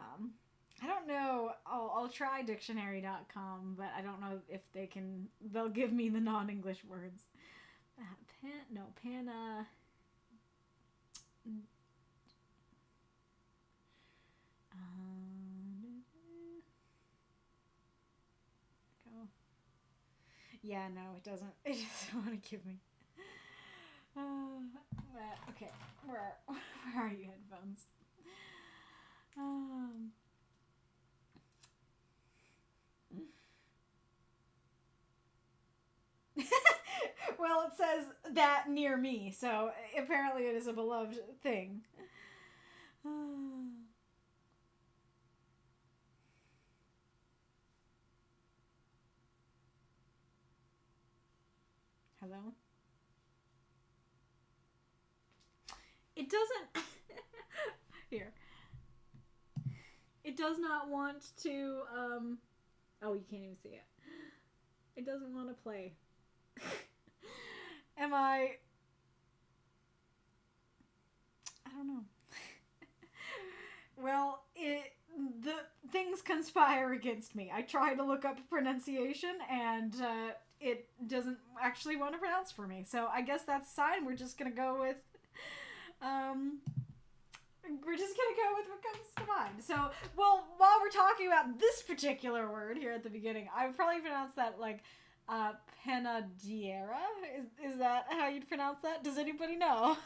don't know. I'll try dictionary.com, but I don't know if they'll give me the non-English words. Pana. Go. Yeah, no, it doesn't want to give me. Okay, where are you, headphones? Well, it says that near me, so apparently it is a beloved thing. Hello? It doesn't... Here. It does not want to, Oh, you can't even see it. It doesn't want to play. Am I don't know. Well, the things conspire against me. I try to look up pronunciation and it doesn't actually want to pronounce for me. So I guess that's a sign. We're just gonna go with what comes to mind. So, well, while we're talking about this particular word here at the beginning, I would probably pronounce that like Panadiera? Is that how you'd pronounce that? Does anybody know?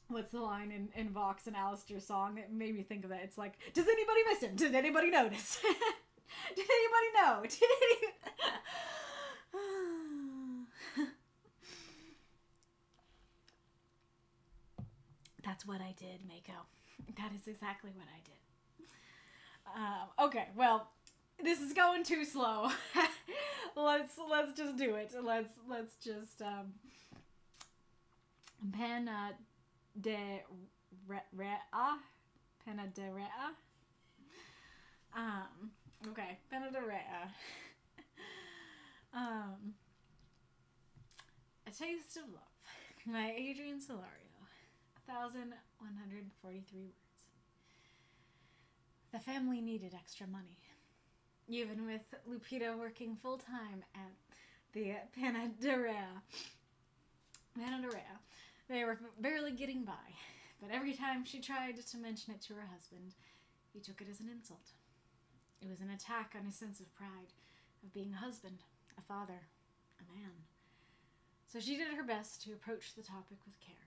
What's the line in Vox and Alistair's song that made me think of that? It's like, does anybody miss him? Did anybody notice? Did anybody know? Did anybody... That's what I did, Mako. That is exactly what I did. Okay, well, this is going too slow. let's just do it. Let's just Panadera. Okay, Panadera. A Taste of Love by Adrian Solorio. 1,143 words. The family needed extra money. Even with Lupita working full-time at the Panadera, they were barely getting by. But every time she tried to mention it to her husband, he took it as an insult. It was an attack on his sense of pride, of being a husband, a father, a man. So she did her best to approach the topic with care.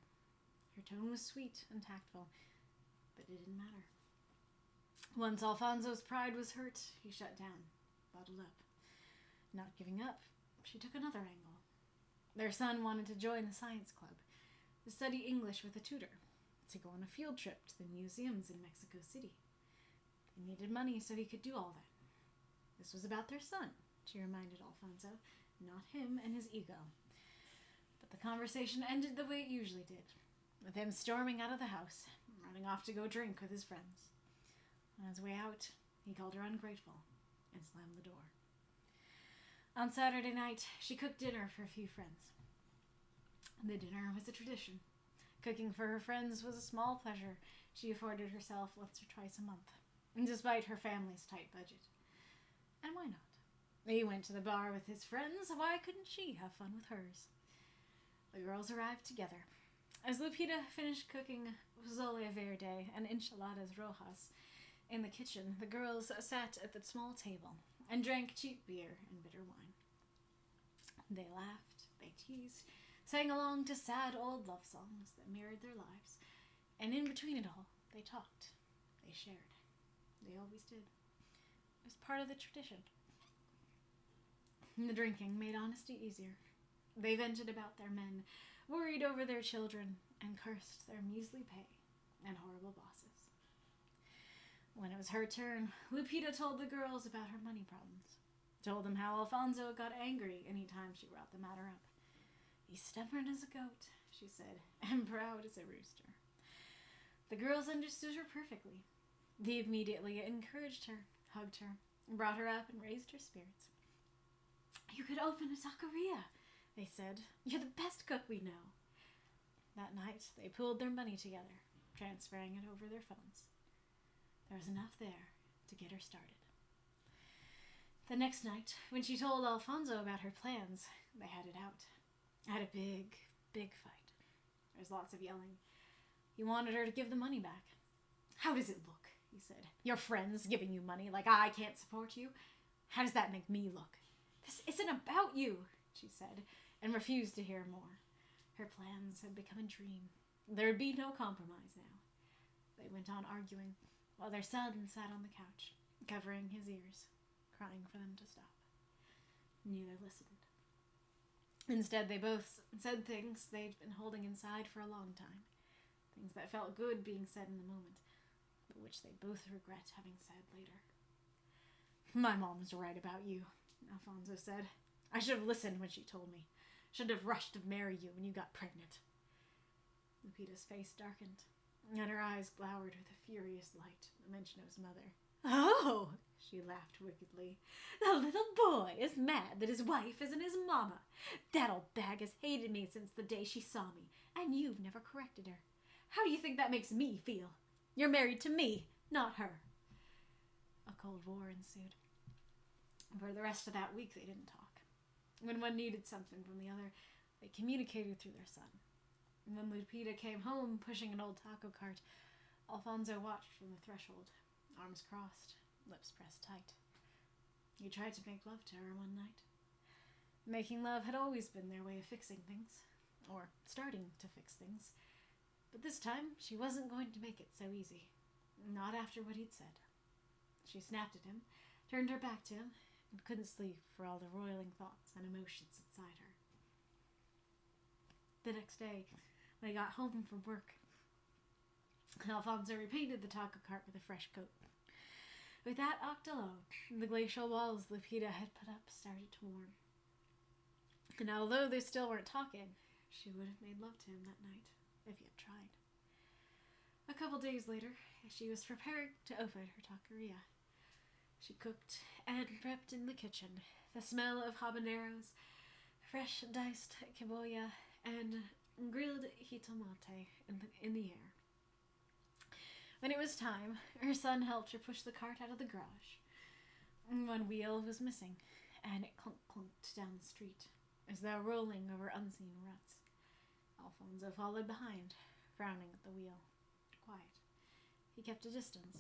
Her tone was sweet and tactful, but it didn't matter. Once Alfonso's pride was hurt, he shut down, bottled up. Not giving up, she took another angle. Their son wanted to join the science club, to study English with a tutor, to go on a field trip to the museums in Mexico City. He needed money so he could do all that. This was about their son, she reminded Alfonso, not him and his ego. But the conversation ended the way it usually did, with him storming out of the house, running off to go drink with his friends. On his way out, he called her ungrateful and slammed the door. On Saturday night, she cooked dinner for a few friends. The dinner was a tradition. Cooking for her friends was a small pleasure she afforded herself once or twice a month, despite her family's tight budget. And why not? He went to the bar with his friends, why couldn't she have fun with hers? The girls arrived together. As Lupita finished cooking pozole verde and enchiladas rojas in the kitchen, the girls sat at the small table and drank cheap beer and bitter wine. They laughed, they teased, sang along to sad old love songs that mirrored their lives, and in between it all, they talked, they shared. They always did. It was part of the tradition. The drinking made honesty easier. They vented about their men, worried over their children, and cursed their measly pay and horrible bosses. When it was her turn, Lupita told the girls about her money problems. Told them how Alfonso got angry any time she brought the matter up. He's stubborn as a goat, she said, and proud as a rooster. The girls understood her perfectly. They immediately encouraged her, hugged her, brought her up, and raised her spirits. You could open a taqueria, they said. You're the best cook we know. That night, they pooled their money together, transferring it over their phones. There was enough there to get her started. The next night, when she told Alfonso about her plans, they had it out. Had a big, big fight. There was lots of yelling. He wanted her to give the money back. How does it look? He said. Your friends giving you money like I can't support you? How does that make me look? This isn't about you, she said, and refused to hear more. Her plans had become a dream. There would be no compromise now. They went on arguing, while their son sat on the couch, covering his ears, crying for them to stop. Neither listened. Instead, they both said things they'd been holding inside for a long time, things that felt good being said in the moment, but which they both regret having said later. My mom's right about you, Alfonso said. I should have listened when she told me. Should have rushed to marry you when you got pregnant. Lupita's face darkened, and her eyes glowered with a furious light at the mention of his mother. Oh, she laughed wickedly. The little boy is mad that his wife isn't his mama. That old bag has hated me since the day she saw me, and you've never corrected her. How do you think that makes me feel? You're married to me, not her. A cold war ensued. For the rest of that week, they didn't talk. When one needed something from the other, they communicated through their son. And when Lupita came home pushing an old taco cart, Alfonso watched from the threshold, arms crossed, lips pressed tight. He tried to make love to her one night. Making love had always been their way of fixing things, or starting to fix things. But this time, she wasn't going to make it so easy. Not after what he'd said. She snapped at him, turned her back to him, and couldn't sleep for all the roiling thoughts and emotions inside her. The next day, when he got home from work, Alfonso repainted the taco cart with a fresh coat. With that act alone, the glacial walls Lupita had put up started to warm. And although they still weren't talking, she would have made love to him that night, if he had tried. A couple days later, as she was preparing to open her taqueria, she cooked and prepped in the kitchen, the smell of habaneros, fresh diced cebolla, and grilled jitomate in the air. When it was time, her son helped her push the cart out of the garage. One wheel was missing, and it clunked down the street, as though rolling over unseen ruts. Alfonso followed behind, frowning at the wheel. Quiet. He kept a distance.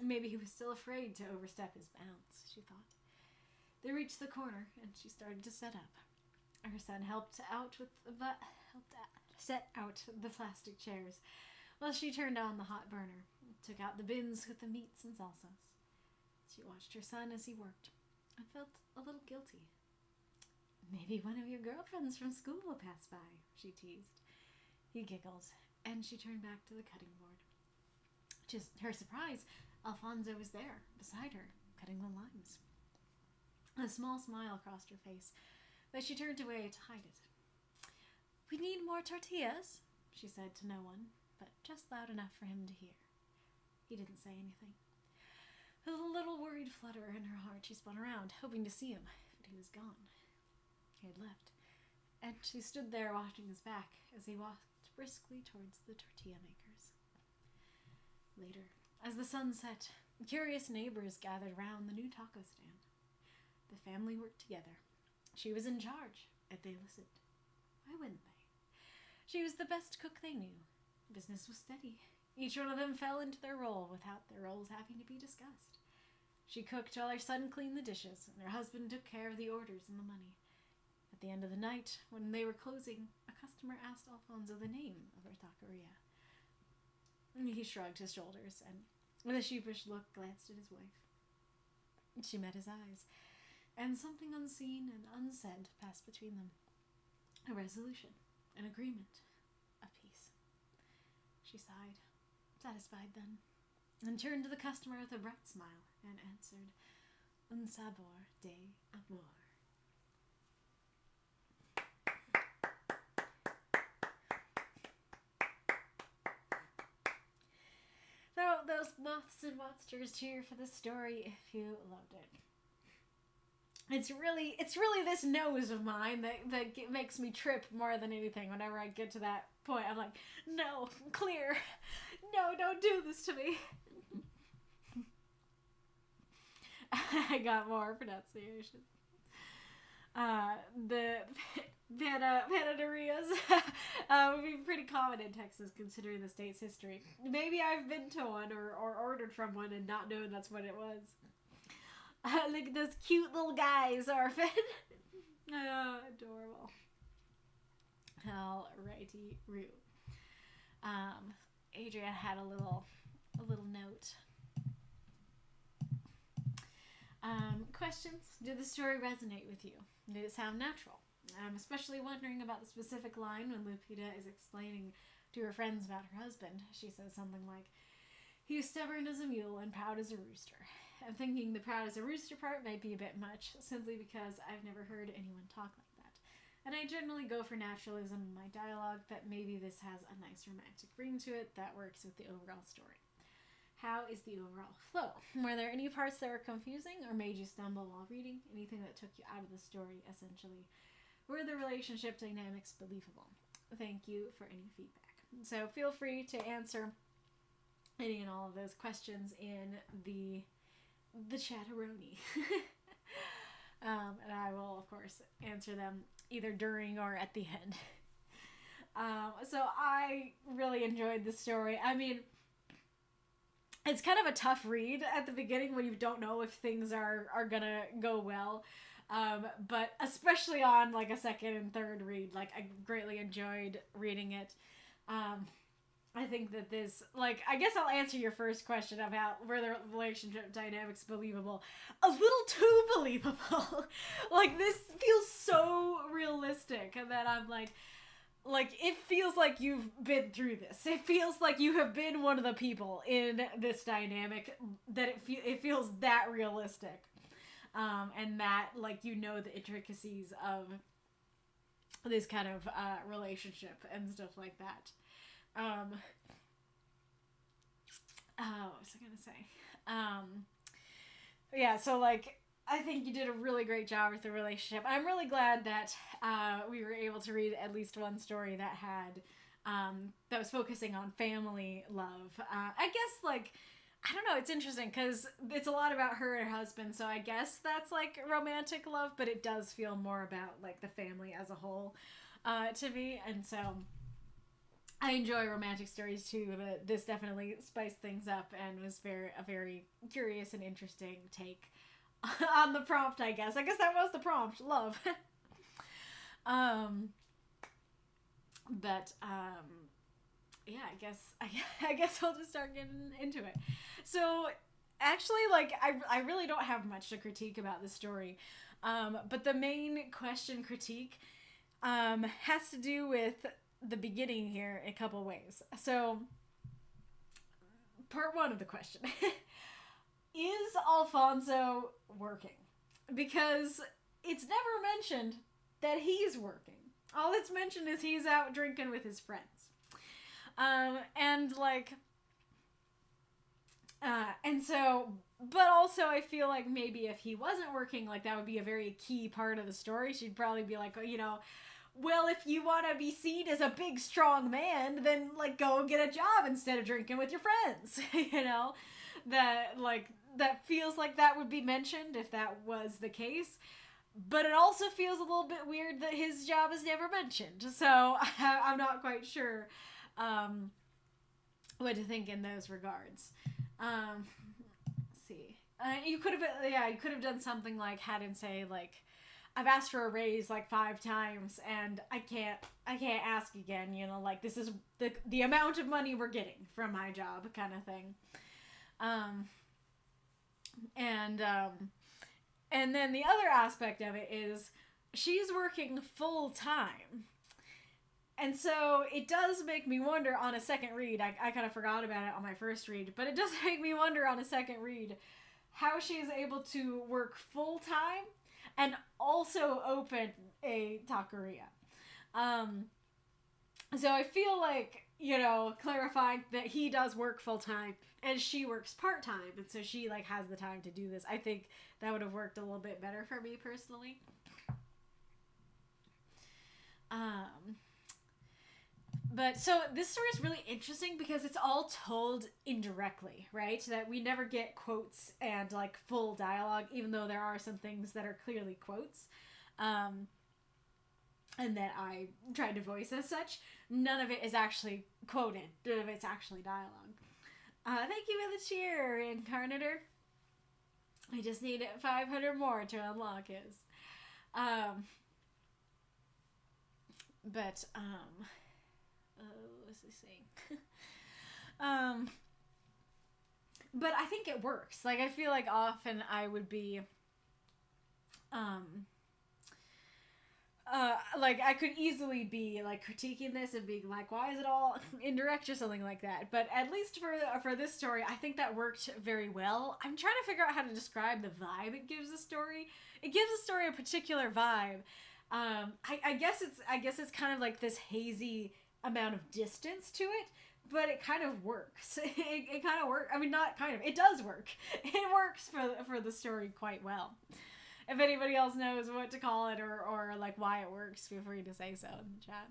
Maybe he was still afraid to overstep his bounds, she thought. They reached the corner, and she started to set up. Her son set out the plastic chairs, while she turned on the hot burner, took out the bins with the meats and salsas. She watched her son as he worked, and felt a little guilty. Maybe one of your girlfriends from school will pass by, she teased. He giggled, and she turned back to the cutting board. To her surprise, Alfonso was there, beside her, cutting the limes. A small smile crossed her face, but she turned away to hide it. We need more tortillas, she said to no one, but just loud enough for him to hear. He didn't say anything. With a little worried flutter in her heart, she spun around, hoping to see him, but he was gone. He had left, and she stood there watching his back as he walked briskly towards the tortilla makers. Later, as the sun set, curious neighbors gathered round the new taco stand. The family worked together. She was in charge, and they listened. Why wouldn't they? She was the best cook they knew. Business was steady. Each one of them fell into their role without their roles having to be discussed. She cooked while her son cleaned the dishes, and her husband took care of the orders and the money. At the end of the night, when they were closing, a customer asked Alfonso the name of her taqueria. He shrugged his shoulders and, with a sheepish look, glanced at his wife. She met his eyes, and something unseen and unsaid passed between them. A resolution, an agreement, a peace. She sighed, satisfied then, and turned to the customer with a bright smile and answered, Un sabor de amor. Throw out those moths and monsters cheer for the story if you loved it. It's really this nose of mine that makes me trip more than anything. Whenever I get to that point, I'm like, no, clear. No, don't do this to me. I got more pronunciation. The panaderias would be pretty common in Texas, considering the state's history. Maybe I've been to one or ordered from one and not known that's what it was. Look at those cute little guys, Orphan. Oh, adorable. Alrighty, Roo. Adrian had a little note. Questions? Did the story resonate with you? Did it sound natural? I'm especially wondering about the specific line when Lupita is explaining to her friends about her husband. She says something like, he was stubborn as a mule and proud as a rooster. I'm thinking the proud as a rooster part might be a bit much, simply because I've never heard anyone talk like that. And I generally go for naturalism in my dialogue, but maybe this has a nice romantic ring to it that works with the overall story. How is the overall flow? Were there any parts that were confusing or made you stumble while reading? Anything that took you out of the story, essentially? Were the relationship dynamics believable? Thank you for any feedback. So feel free to answer any and all of those questions in the chatteroni. And I will, of course, answer them either during or at the end. So I really enjoyed the story. I mean, it's kind of a tough read at the beginning when you don't know if things are gonna go well. But especially on like a second and third read, like I greatly enjoyed reading it. I think that this, like, I guess I'll answer your first question about were the relationship dynamics believable. A little too believable. Like, this feels so realistic that I'm like, it feels like you've been through this. It feels like you have been one of the people in this dynamic, that it feels that realistic. And that, like, you know the intricacies of this kind of relationship and stuff like that. What was I gonna say? Yeah, so, like, I think you did a really great job with the relationship. I'm really glad that we were able to read at least one story that had that was focusing on family love. I guess, like, I don't know, it's interesting because it's a lot about her and her husband, so I guess that's like romantic love, but it does feel more about like the family as a whole to me, and so I enjoy romantic stories too, but this definitely spiced things up and was a very curious and interesting take on the prompt, I guess. I guess that was the prompt, love. Yeah, I guess I'll just start getting into it. So, actually, like, I really don't have much to critique about this story. But the main critique has to do with the beginning here in a couple ways. So, part one of the question. Is Alfonso working? Because it's never mentioned that he's working. All it's mentioned is he's out drinking with his friends. And so, but also I feel like maybe if he wasn't working, like, that would be a very key part of the story. She'd probably be like, you know, well, if you want to be seen as a big, strong man, then, like, go get a job instead of drinking with your friends, you know? That feels like that would be mentioned if that was the case. But it also feels a little bit weird that his job is never mentioned. So I'm not quite sure what to think in those regards. Let's see. You could have done something like had him say, like, I've asked for a raise like 5 times and I can't ask again, you know, like, this is the amount of money we're getting from my job kind of thing. And then the other aspect of it is she's working full time. And so it does make me wonder on a second read, I kind of forgot about it on my first read, but it does make me wonder on a second read how she is able to work full time and also open a taqueria. So I feel like, you know, clarifying that he does work full time and she works part time, and so she, like, has the time to do this. I think that would have worked a little bit better for me personally. But so this story is really interesting because it's all told indirectly, right? That we never get quotes and, like, full dialogue, even though there are some things that are clearly quotes. And that I tried to voice as such. None of it is actually quoted. None of it's actually dialogue. Thank you for the cheer, Reinkarnitor. I just need 500 more to unlock his. What's he saying? But I think it works. Like, I feel like often I would be, like, I could easily be, like, critiquing this and being like, why is it all indirect or something like that? But at least for this story, I think that worked very well. I'm trying to figure out how to describe the vibe it gives the story. It gives the story a particular vibe. I guess it's kind of like this hazy amount of distance to it, but it kind of works. It kind of works. I mean, not kind of. It does work. It works for the story quite well. If anybody else knows what to call it or like why it works, feel free to say so in the chat.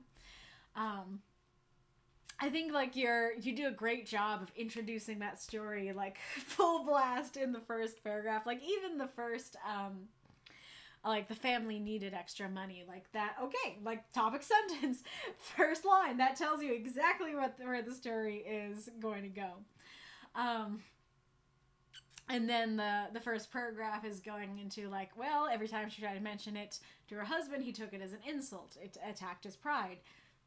I think, like, you do a great job of introducing that story, like, full blast in the first paragraph. Like, even the first, like, the family needed extra money, like that. Okay, like, topic sentence, first line, that tells you exactly where the story is going to go. And then the first paragraph is going into like, well, every time she tried to mention it to her husband, he took it as an insult. It attacked his pride.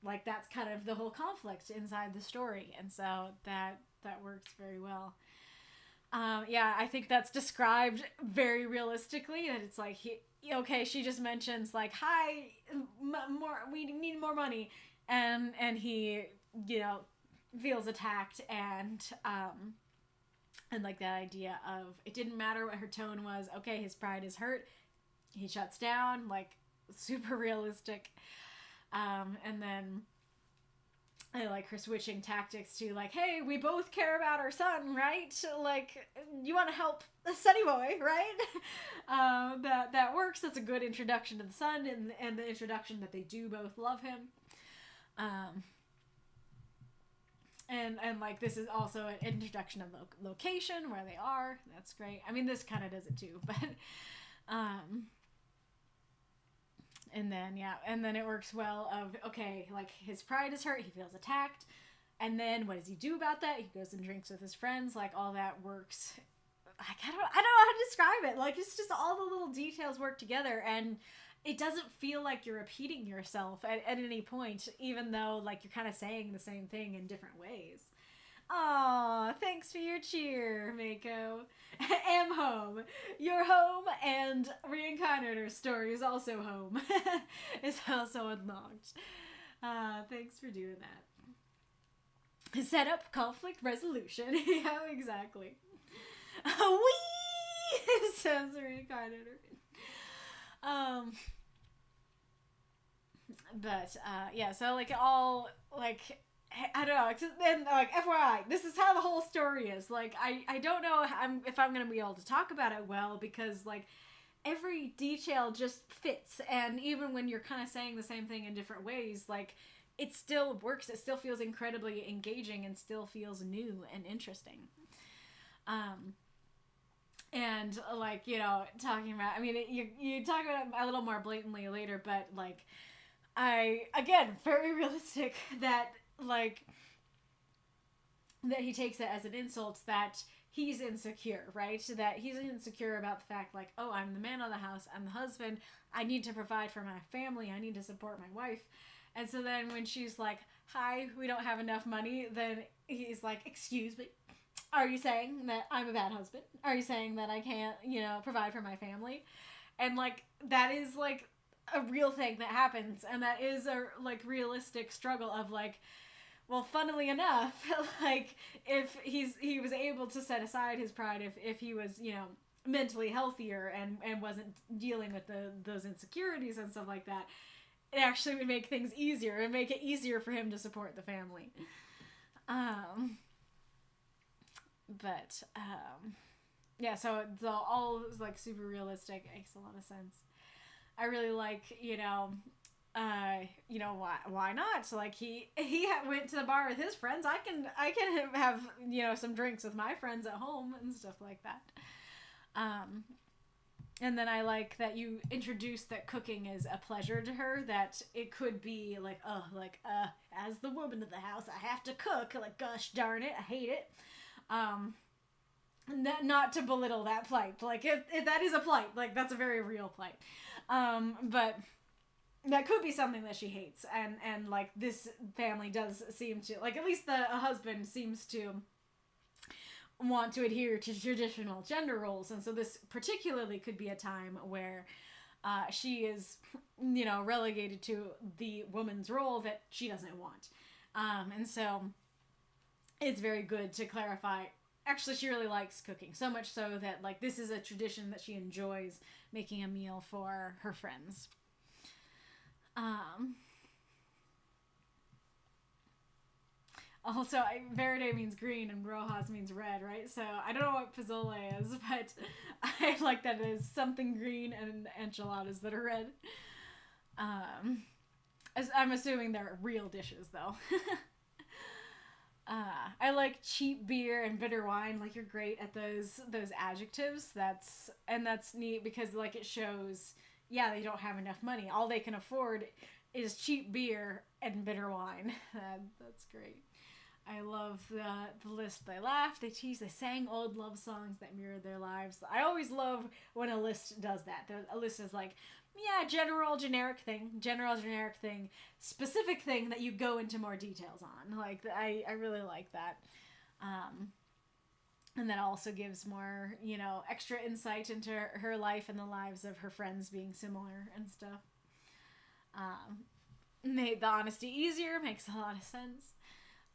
Like, that's kind of the whole conflict inside the story. And so that works very well. Yeah, I think that's described very realistically. That it's like, she just mentions like, hi, we need more money. And he, feels attacked and like that idea of it didn't matter what her tone was. Okay, his pride is hurt. He shuts down, like, super realistic. And then I like her switching tactics to like, hey, we both care about our son, right? Like, you want to help Sunny Boy, right? That works. That's a good introduction to the son and the introduction that they do both love him. And like, this is also an introduction of location where they are. That's great. I mean, this kind of does it too, but and then it works well of, okay, like, his pride is hurt, he feels attacked, and then what does he do about that? He goes and drinks with his friends. Like, all that works. Like, I don't know how to describe it. Like, it's just all the little details work together, and it doesn't feel like you're repeating yourself at any point, even though, like, you're kind of saying the same thing in different ways. Aw, thanks for your cheer, Mako. Am home. Your home, and Reinkarnitor's story is also home. It's also unlocked. Thanks for doing that. Set up conflict resolution. Yeah, exactly. Wee! Says Reinkarnitor. So like, all, like, I don't know. And like, FYI, this is how the whole story is. Like, I don't know if I'm gonna be able to talk about it well, because like, every detail just fits, and even when you're kind of saying the same thing in different ways, like, it still works. It still feels incredibly engaging and still feels new and interesting. And like, talking about, I mean, you talk about it a little more blatantly later, but like, again, very realistic that, like, that he takes it as an insult that he's insecure, right? So that he's insecure about the fact, like, oh, I'm the man of the house, I'm the husband, I need to provide for my family, I need to support my wife. And so then when she's like, hi, we don't have enough money, then he's like, excuse me, are you saying that I'm a bad husband? Are you saying that I can't, provide for my family? And like, that is like a real thing that happens, and that is a like realistic struggle of like, well, funnily enough, like, if he was able to set aside his pride, if he was, mentally healthier and wasn't dealing with those insecurities and stuff like that, it actually would make things easier. It would make it easier for him to support the family. So it's all like super realistic. It makes a lot of sense. I really like, why not? So like, he went to the bar with his friends. I can have, some drinks with my friends at home and stuff like that. And then I like that you introduced that cooking is a pleasure to her, that it could be like, as the woman of the house, I have to cook. Like, gosh darn it, I hate it. Not to belittle that plight. Like, if that is a plight, like, that's a very real plight. But that could be something that she hates. And like, this family does seem to, like, at least the husband seems to want to adhere to traditional gender roles. And so this particularly could be a time where she is, relegated to the woman's role that she doesn't want. And so it's very good to clarify, actually, she really likes cooking, so much so that, like, this is a tradition that she enjoys, making a meal for her friends. Also, verde means green and rojas means red, right? So I don't know what pozole is, but I like that it is something green and enchiladas that are red. I'm assuming they're real dishes, though. I like cheap beer and bitter wine. Like, you're great at those adjectives. That's neat, because like, it shows, they don't have enough money. All they can afford is cheap beer and bitter wine. That's great. I love the list. They laughed, they teased, they sang old love songs that mirrored their lives. I always love when a list does that. A list is like, yeah, generic thing, specific thing that you go into more details on. Like, I really like that. And that also gives more, extra insight into her life and the lives of her friends being similar and stuff. Made the honesty easier, makes a lot of sense.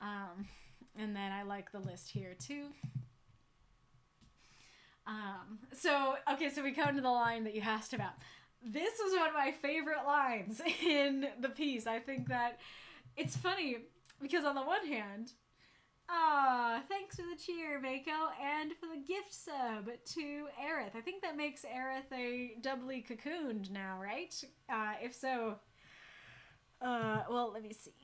And then I like the list here too. So we come to the line that you asked about. This was one of my favorite lines in the piece. I think that it's funny because on the one hand, thanks for the cheer, Mako, and for the gift sub to Aerith. I think that makes Aerith a doubly cocooned now, right? If so, well, let me see.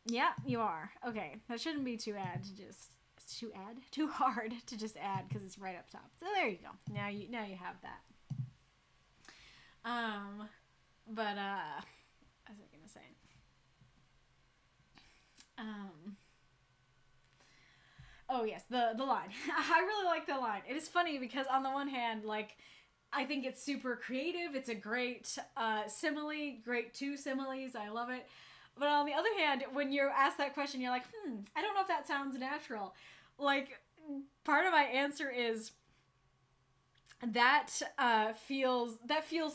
Yeah, you are. Okay, that shouldn't be too hard to just add because it's right up top. So there you go. Now you have that. What was I gonna say? Oh yes, the line. I really like the line. It is funny because on the one hand, like, I think it's super creative. It's a great simile, great two similes. I love it. But on the other hand, when you're asked that question, you're like, I don't know if that sounds natural. Like, part of my answer is that feels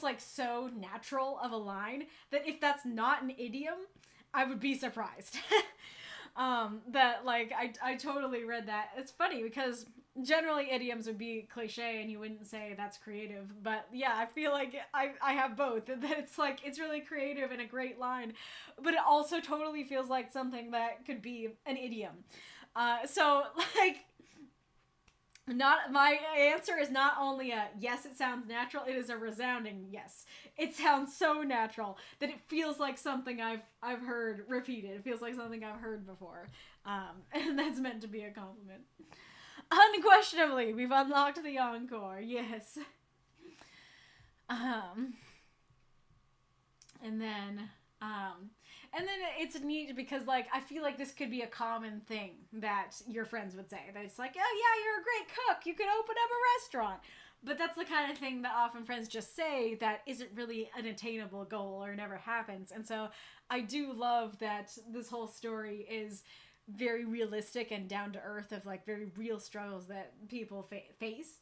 like so natural of a line that if that's not an idiom, I would be surprised. That, like, I totally read that. It's funny because generally idioms would be cliche and you wouldn't say that's creative, but yeah, I feel like I have both. That it's like, it's really creative and a great line, but it also totally feels like something that could be an idiom. So, like, not, my answer is not only a yes, it sounds natural, it is a resounding yes. It sounds so natural that it feels like something I've heard repeated. It feels like something I've heard before. And that's meant to be a compliment. Unquestionably, we've unlocked the encore. Yes. And then it's neat because, like, I feel like this could be a common thing that your friends would say. That it's like, oh yeah, you're a great cook, you could open up a restaurant. But that's the kind of thing that often friends just say that isn't really an attainable goal or never happens. And so I do love that this whole story is very realistic and down to earth, of like very real struggles that people face.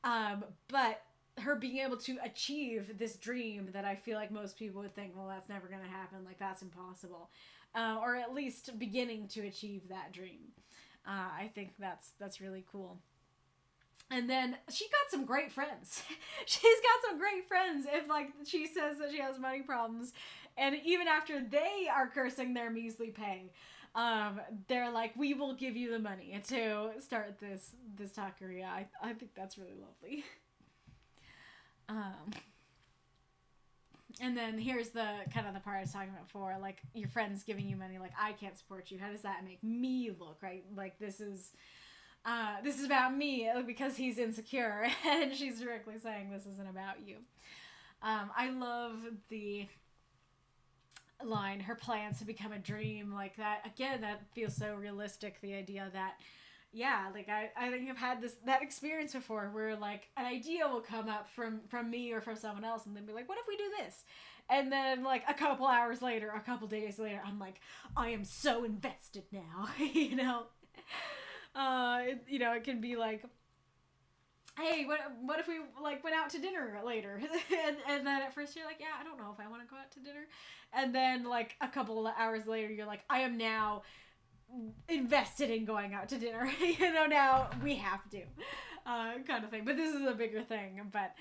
But her being able to achieve this dream that I feel like most people would think, well, that's never going to happen. Like, that's impossible. Or at least beginning to achieve that dream. I think that's really cool. And then she got some great friends. She's got some great friends if, like, she says that she has money problems. And even after they are cursing their measly pay, they're like, we will give you the money to start this taqueria. I think that's really lovely. And then here's the kind of the part I was talking about before, like, your friends giving you money, like, I can't support you. How does that make me look, right? Like, this is about me, because he's insecure, and she's directly saying this isn't about you. I love the line, her plans to become a dream, like that. Again, that feels so realistic, the idea that, yeah, like, I think I've had that experience before where, like, an idea will come up from me or from someone else, and then be like, what if we do this? And then, like, a couple hours later, a couple days later, I'm like, I am so invested now. You know? It can be like, hey, what if we, like, went out to dinner later? and then at first you're like, yeah, I don't know if I want to go out to dinner. And then, like, a couple of hours later, you're like, I am now invested in going out to dinner. Now we have to, kind of thing. But this is a bigger thing. But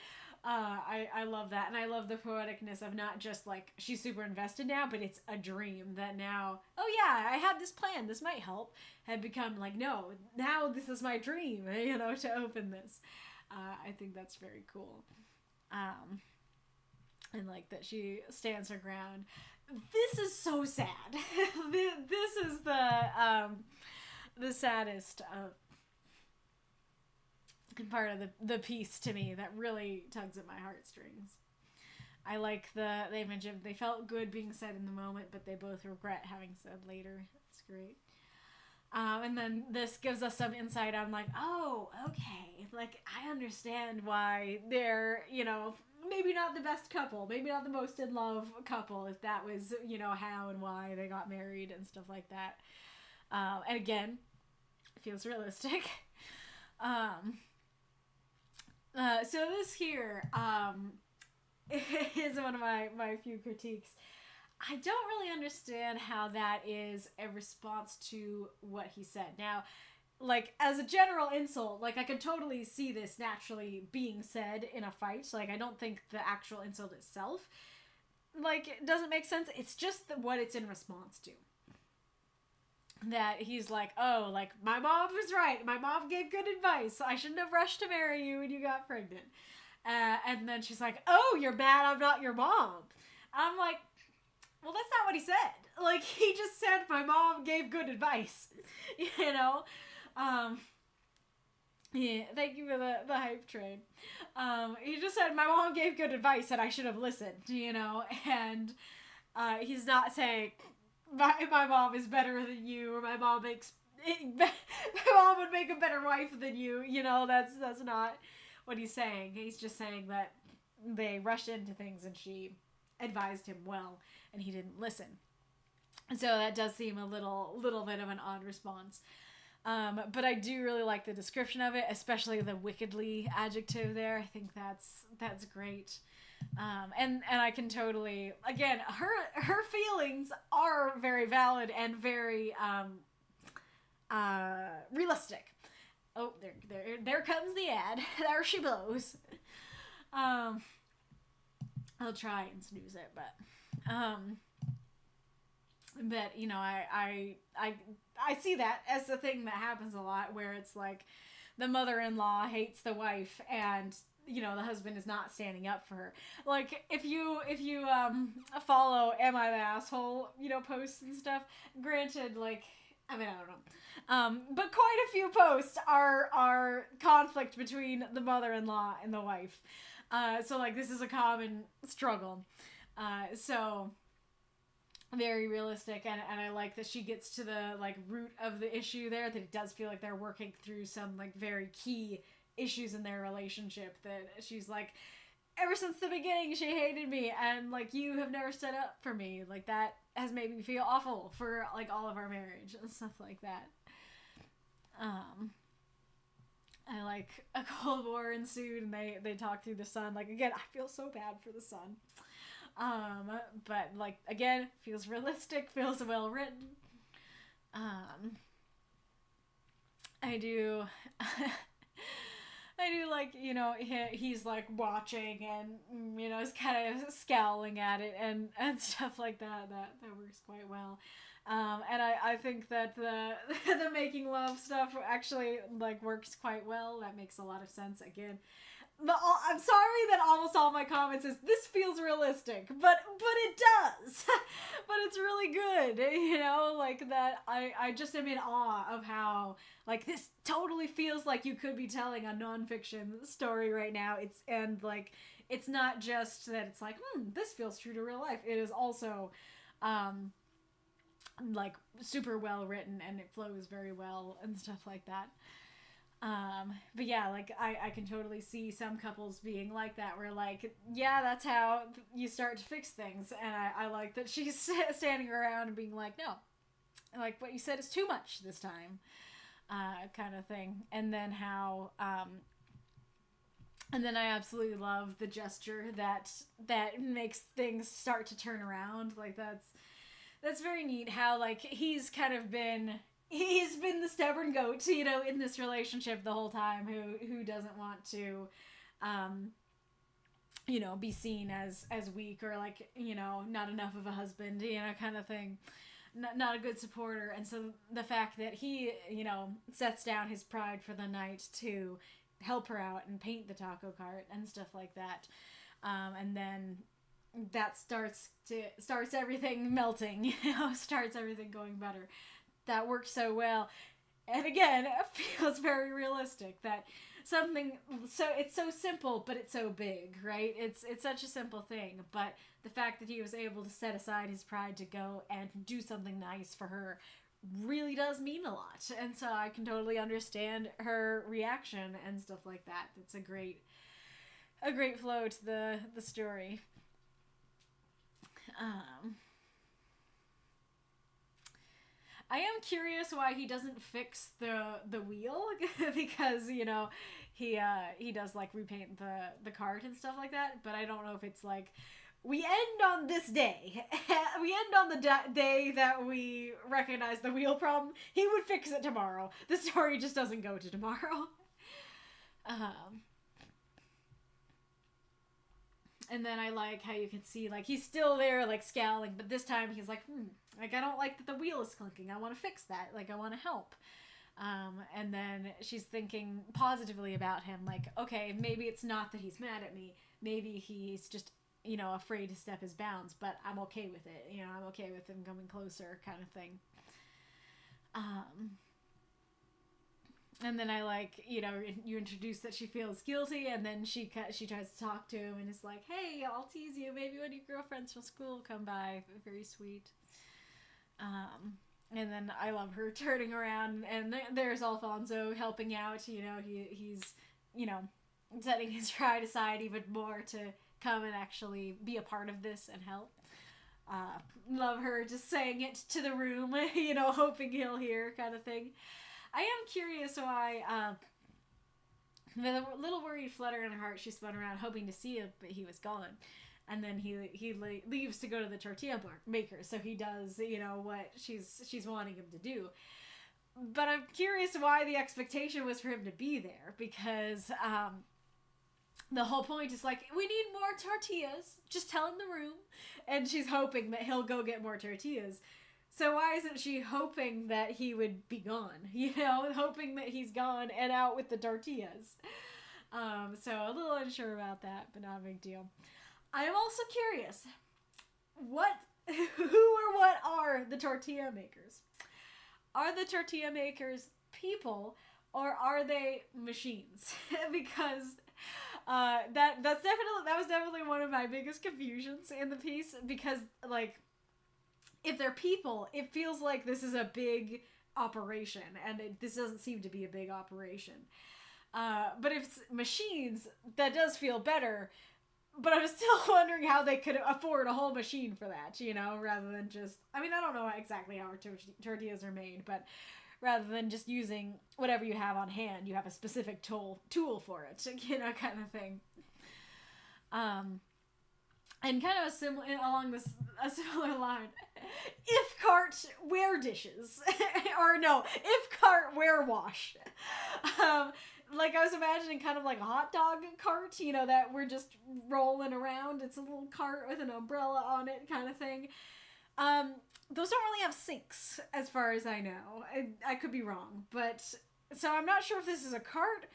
I love that. And I love the poeticness of not just, like, she's super invested now, but it's a dream that now, oh yeah, I had this plan, this might help, had become like, no, now this is my dream, to open this. I think that's very cool. And, like, that she stands her ground. This is so sad. This is the saddest part of the piece to me that really tugs at my heartstrings. I like the image of they felt good being said in the moment, but they both regret having said later. That's great. And then this gives us some insight on like, oh, okay, like I understand why they're, maybe not the best couple, maybe not the most in love couple, if that was, how and why they got married and stuff like that. And again, it feels realistic. So this here is one of my few critiques. I don't really understand how that is a response to what he said. Now, like, as a general insult, like, I can totally see this naturally being said in a fight. Like, I don't think the actual insult itself, like, it doesn't make sense. It's just what it's in response to. That he's like, oh, like, my mom was right. My mom gave good advice. I shouldn't have rushed to marry you when you got pregnant. And then she's like, oh, you're mad I'm not your mom. I'm like, well, that's not what he said. Like, he just said my mom gave good advice, Yeah, thank you for the hype train. He just said my mom gave good advice and I should have listened, and he's not saying my mom is better than you or my mom would make a better wife than you. That's not what he's saying. He's just saying that they rushed into things and she advised him well and he didn't listen. So that does seem a little bit of an odd response. But I do really like the description of it, especially the wickedly adjective there. I think that's great. And I can totally, again, her feelings are very valid and very realistic. Oh, there comes the ad. There she blows. I'll try and snooze it, but I see that as the thing that happens a lot, where it's like the mother-in-law hates the wife and the husband is not standing up for her. Like, if you follow Am I the Asshole, posts and stuff, granted, like, I mean, I don't know. But quite a few posts are conflict between the mother-in-law and the wife. So, like, this is a common struggle. So very realistic, and I like that she gets to the, like, root of the issue there, that it does feel like they're working through some, like, very key issues in their relationship, that she's like, ever since the beginning she hated me, and, like, you have never stood up for me, like, that has made me feel awful for, like, all of our marriage and stuff like that. I like a Cold War ensued and they talk through the son. Like, again, I feel so bad for the son. But, like, again, feels realistic, feels well written. I do like, he's like watching and, is kind of scowling at it and stuff like that. That works quite well. And I think that the making love stuff actually, like, works quite well. That makes a lot of sense. Again, I'm sorry that almost all my comments is, this feels realistic, but it does. But it's really good, like, that I just am in awe of how, like, this totally feels like you could be telling a nonfiction story right now. It's not just that it's like, this feels true to real life. It is also, like, super well written and it flows very well and stuff like that. But yeah, like, I can totally see some couples being like that, where, like, yeah, that's how you start to fix things. And I like that she's standing around and being like, no, like, what you said is too much this time, kind of thing. And then how, and then I absolutely love the gesture that makes things start to turn around. Like, that's very neat how, like, he's been the stubborn goat, in this relationship the whole time, who doesn't want to, be seen as weak or, like, not enough of a husband, kind of thing. Not a good supporter. And so the fact that he, sets down his pride for the night to help her out and paint the taco cart and stuff like that. And then that starts everything melting, starts everything going better. That works so well. And again, it feels very realistic that something it's so simple, but it's so big, right? It's such a simple thing, but the fact that he was able to set aside his pride to go and do something nice for her really does mean a lot. And so I can totally understand her reaction and stuff like that. It's a great flow to the story. I am curious why he doesn't fix the wheel because he does like repaint the cart and stuff like that, but I don't know if it's like we end on this day. We end on the day that we recognize the wheel problem. He would fix it tomorrow. The story just doesn't go to tomorrow. And then I like how you can see, like, he's still there, like, scowling, but this time he's like, like, I don't like that the wheel is clinking. I want to fix that. Like, I want to help. And then she's thinking positively about him, like, okay, maybe it's not that he's mad at me. Maybe he's just, afraid to step his bounds, but I'm okay with it. I'm okay with him coming closer, kind of thing. And then I like, you introduce that she feels guilty, and then she tries to talk to him, and it's like, hey, I'll tease you. Maybe when your girlfriends from school come by. Very sweet. And then I love her turning around, and there's Alfonso helping out. He's, setting his pride aside even more to come and actually be a part of this and help. Love her just saying it to the room, hoping he'll hear, kind of thing. I am curious why, the little worried flutter in her heart, she spun around hoping to see him, but he was gone. And then he leaves to go to the tortilla maker, so he does, what she's wanting him to do. But I'm curious why the expectation was for him to be there, because the whole point is like, we need more tortillas, just tell him the room, and she's hoping that he'll go get more tortillas. So why isn't she hoping that he would be gone? Hoping that he's gone and out with the tortillas. So a little unsure about that, but not a big deal. I am also curious, who or what are the tortilla makers? Are the tortilla makers people, or are they machines? Because that was definitely one of my biggest confusions in the piece, because like, if they're people, it feels like this is a big operation, and this doesn't seem to be a big operation. But if it's machines, that does feel better, but I'm still wondering how they could afford a whole machine for that, rather than just, I don't know exactly how tortillas are made, but rather than just using whatever you have on hand, you have a specific tool for it, kind of thing. And kind of a similar line. If cart, where dishes? Or no, if cart, where wash? Like, I was imagining kind of like a hot dog cart, that we're just rolling around. It's a little cart with an umbrella on it, kind of thing. Those don't really have sinks, as far as I know. I could be wrong, but so I'm not sure if this is a cart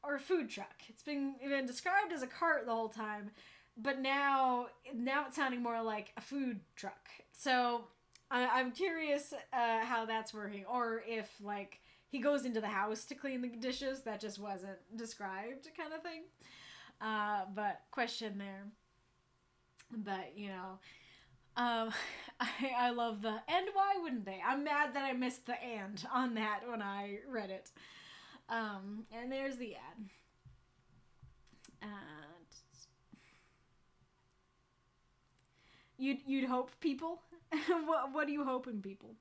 or a food truck. It's been described as a cart the whole time, but now it's sounding more like a food truck. So I'm curious how that's working, or if like he goes into the house to clean the dishes. That just wasn't described, kind of thing. But question there. But I love the, and why wouldn't they? I'm mad that I missed the and on that when I read it. And there's the ad. You'd hope people? What do you hope in people?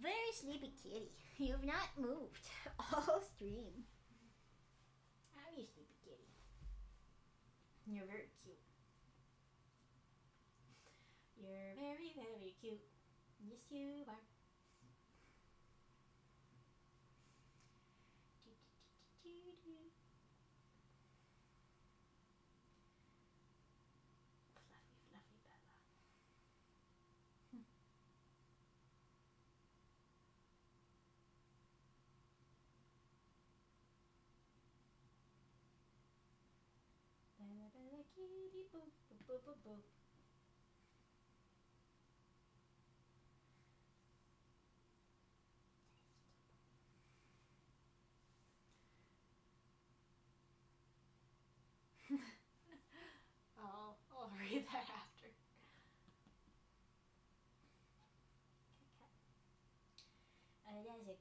Very sleepy kitty. You've not moved all stream. How are you, sleepy kitty? You're very cute. You're very, very cute. Yes, you are. Fluffy Bella. Bella, Bella, kitty, boop, boop, boop, boop, boop.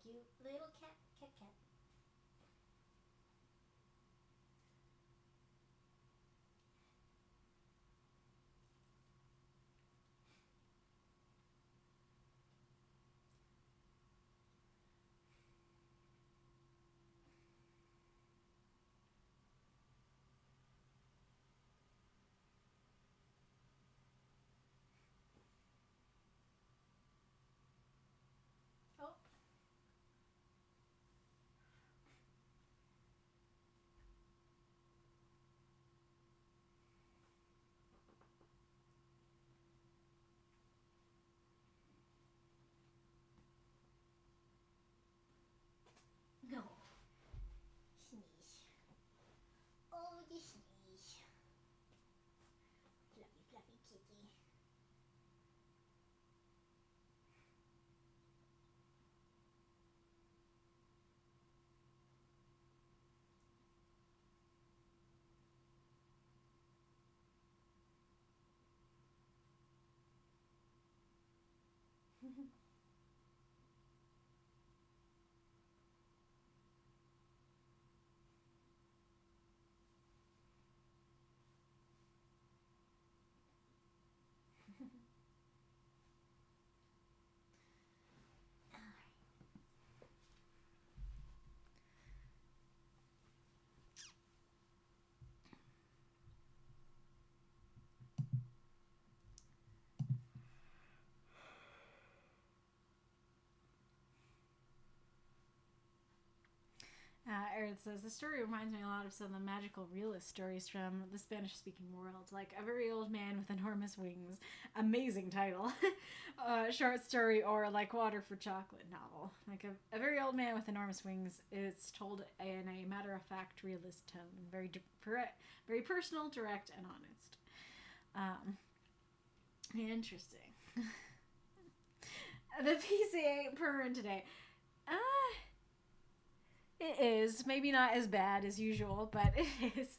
Thank you, little cat. Oh. No. Sneeze. Oh, the sneeze. Fluffy, fluffy kitty. Eric says, the story reminds me a lot of some of the magical realist stories from the Spanish-speaking world, like A Very Old Man with Enormous Wings, amazing title, short story, or Like Water for Chocolate novel. Like a Very Old Man with Enormous Wings is told in a matter-of-fact realist tone, very personal, direct, and honest. Interesting. The PC ain't purring today. It is. Maybe not as bad as usual, but it is.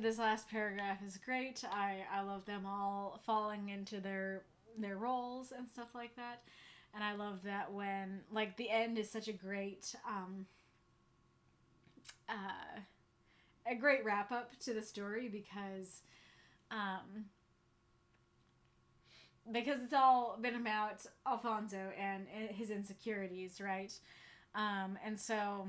This last paragraph is great. I love them all falling into their roles and stuff like that. And I love that when, like, the end is such a great wrap up to the story because it's all been about Alfonso and his insecurities, right? And so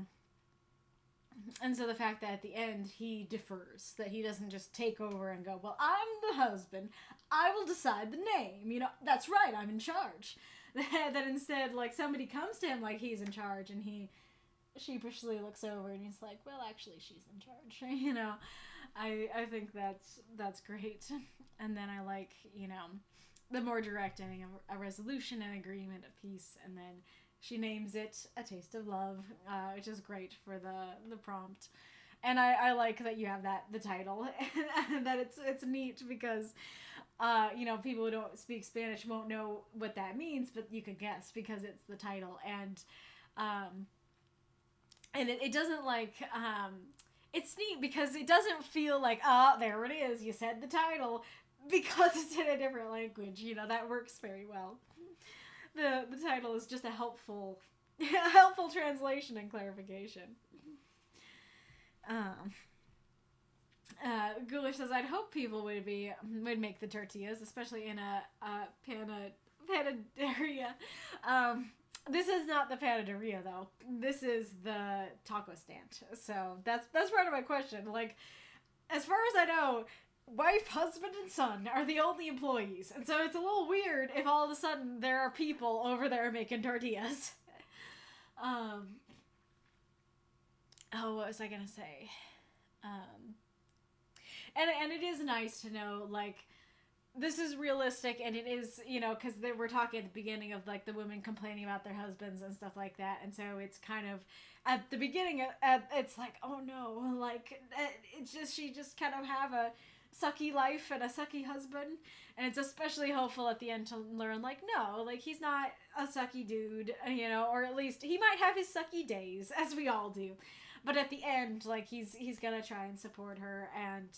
the fact that at the end he defers, that he doesn't just take over and go, well, I'm the husband, I will decide the name, you know, that's right, I'm in charge. That instead, like, somebody comes to him like he's in charge, and he sheepishly looks over and he's like, well, actually, she's in charge, you know. I think that's great. And then I like, you know, the more direct ending of a resolution, an agreement, a peace, and then she names it A Taste of Love, which is great for the prompt. And I like that you have the title, and that it's neat because, you know, people who don't speak Spanish won't know what that means, but you could guess because it's the title. And it doesn't like, it's neat because it doesn't feel like, there it is, you said the title, because it's in a different language, you know, that works very well. The title is just a helpful translation and clarification. Ghoulish says, I'd hope people would make the tortillas, especially in a panaderia. This is not the panaderia, though. This is the taco stand. So that's part of my question. Like, as far as I know, wife, husband, and son are the only employees. And so it's a little weird if all of a sudden there are people over there making tortillas. What was I gonna say? And it is nice to know, like, this is realistic, and it is, you know, because they were talking at the beginning of, like, the women complaining about their husbands and stuff like that, and so it's kind of, at the beginning, it's like, oh no, like, it's just, she just kind of have a sucky life and a sucky husband, and it's especially hopeful at the end to learn, like, no, like, he's not a sucky dude, you know, or at least he might have his sucky days, as we all do, but at the end, like, he's gonna try and support her and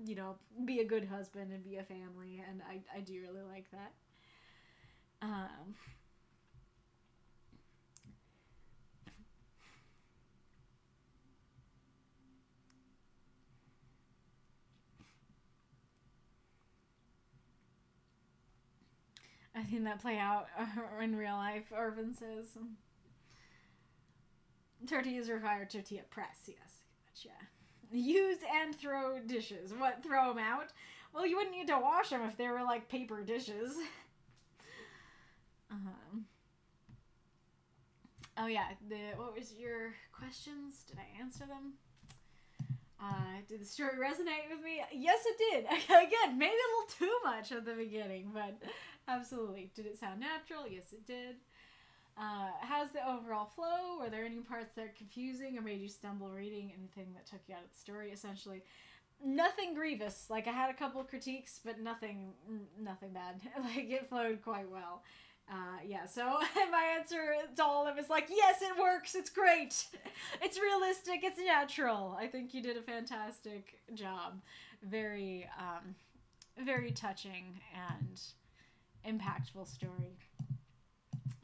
you know, be a good husband and be a family, and I do really like that. I've seen that play out in real life, Irvin says. Tortillas require tortilla press, yes. Gotcha. Use and throw dishes. What, throw them out? Well, you wouldn't need to wash them if they were like paper dishes. Oh yeah, what was your questions? Did I answer them? Did the story resonate with me? Yes, it did. Again, maybe a little too much at the beginning, but absolutely. Did it sound natural? Yes, it did. How's the overall flow? Were there any parts that are confusing or made you stumble reading? Anything that took you out of the story? Essentially, nothing grievous. Like, I had a couple critiques, but nothing bad. Like, it flowed quite well. Yeah, so my answer to all of it is like, yes, it works. It's great. It's realistic. It's natural. I think you did a fantastic job. Very, very touching and impactful story.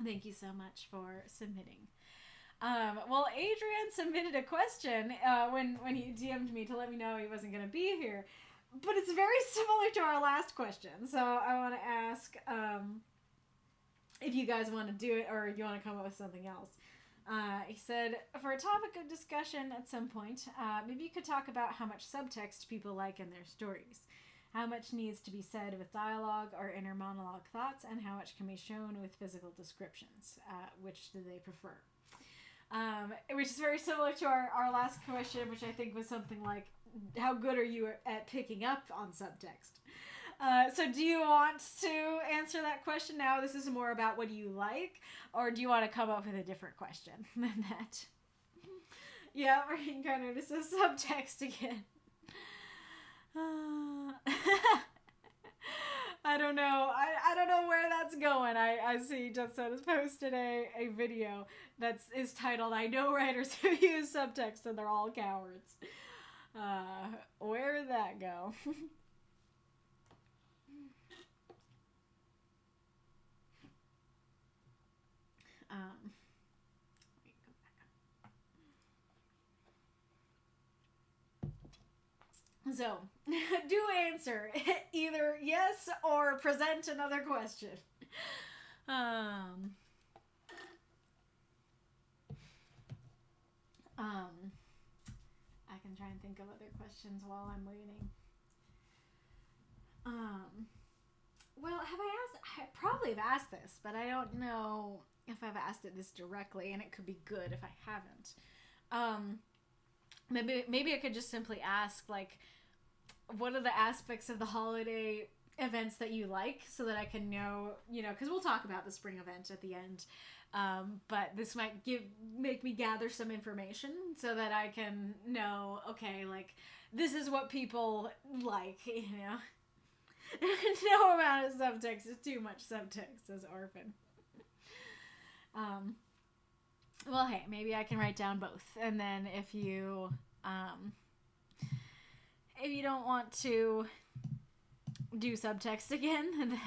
Thank you so much for submitting. Well, Adrian submitted a question when he DM'd me to let me know he wasn't going to be here. But it's very similar to our last question. So I want to ask if you guys want to do it or if you want to come up with something else. He said, for a topic of discussion at some point, maybe you could talk about how much subtext people like in their stories. How much needs to be said with dialogue or inner monologue thoughts, and how much can be shown with physical descriptions. Which do they prefer? Which is very similar to our last question, which I think was something like, how good are you at picking up on subtext? So do you want to answer that question now? This is more about what do you like, or do you want to come up with a different question than that? Yeah, Reinkarnitor says subtext again. I don't know. I don't know where that's going. I see Deathshead has posted a video that is titled, I know writers who use subtext and they're all cowards. Where did that go? So, do answer either yes or present another question. I can try and think of other questions while I'm waiting. Well, I probably have asked this, but I don't know if I've asked it this directly, and it could be good if I haven't. Maybe I could just simply ask, like, what are the aspects of the holiday events that you like, so that I can know, because we'll talk about the spring event at the end. But this might make me gather some information so that I can know, okay, like, this is what people like, No amount of subtext is too much subtext, says Orphan. Well, hey, maybe I can write down both, and then if you don't want to do subtext again,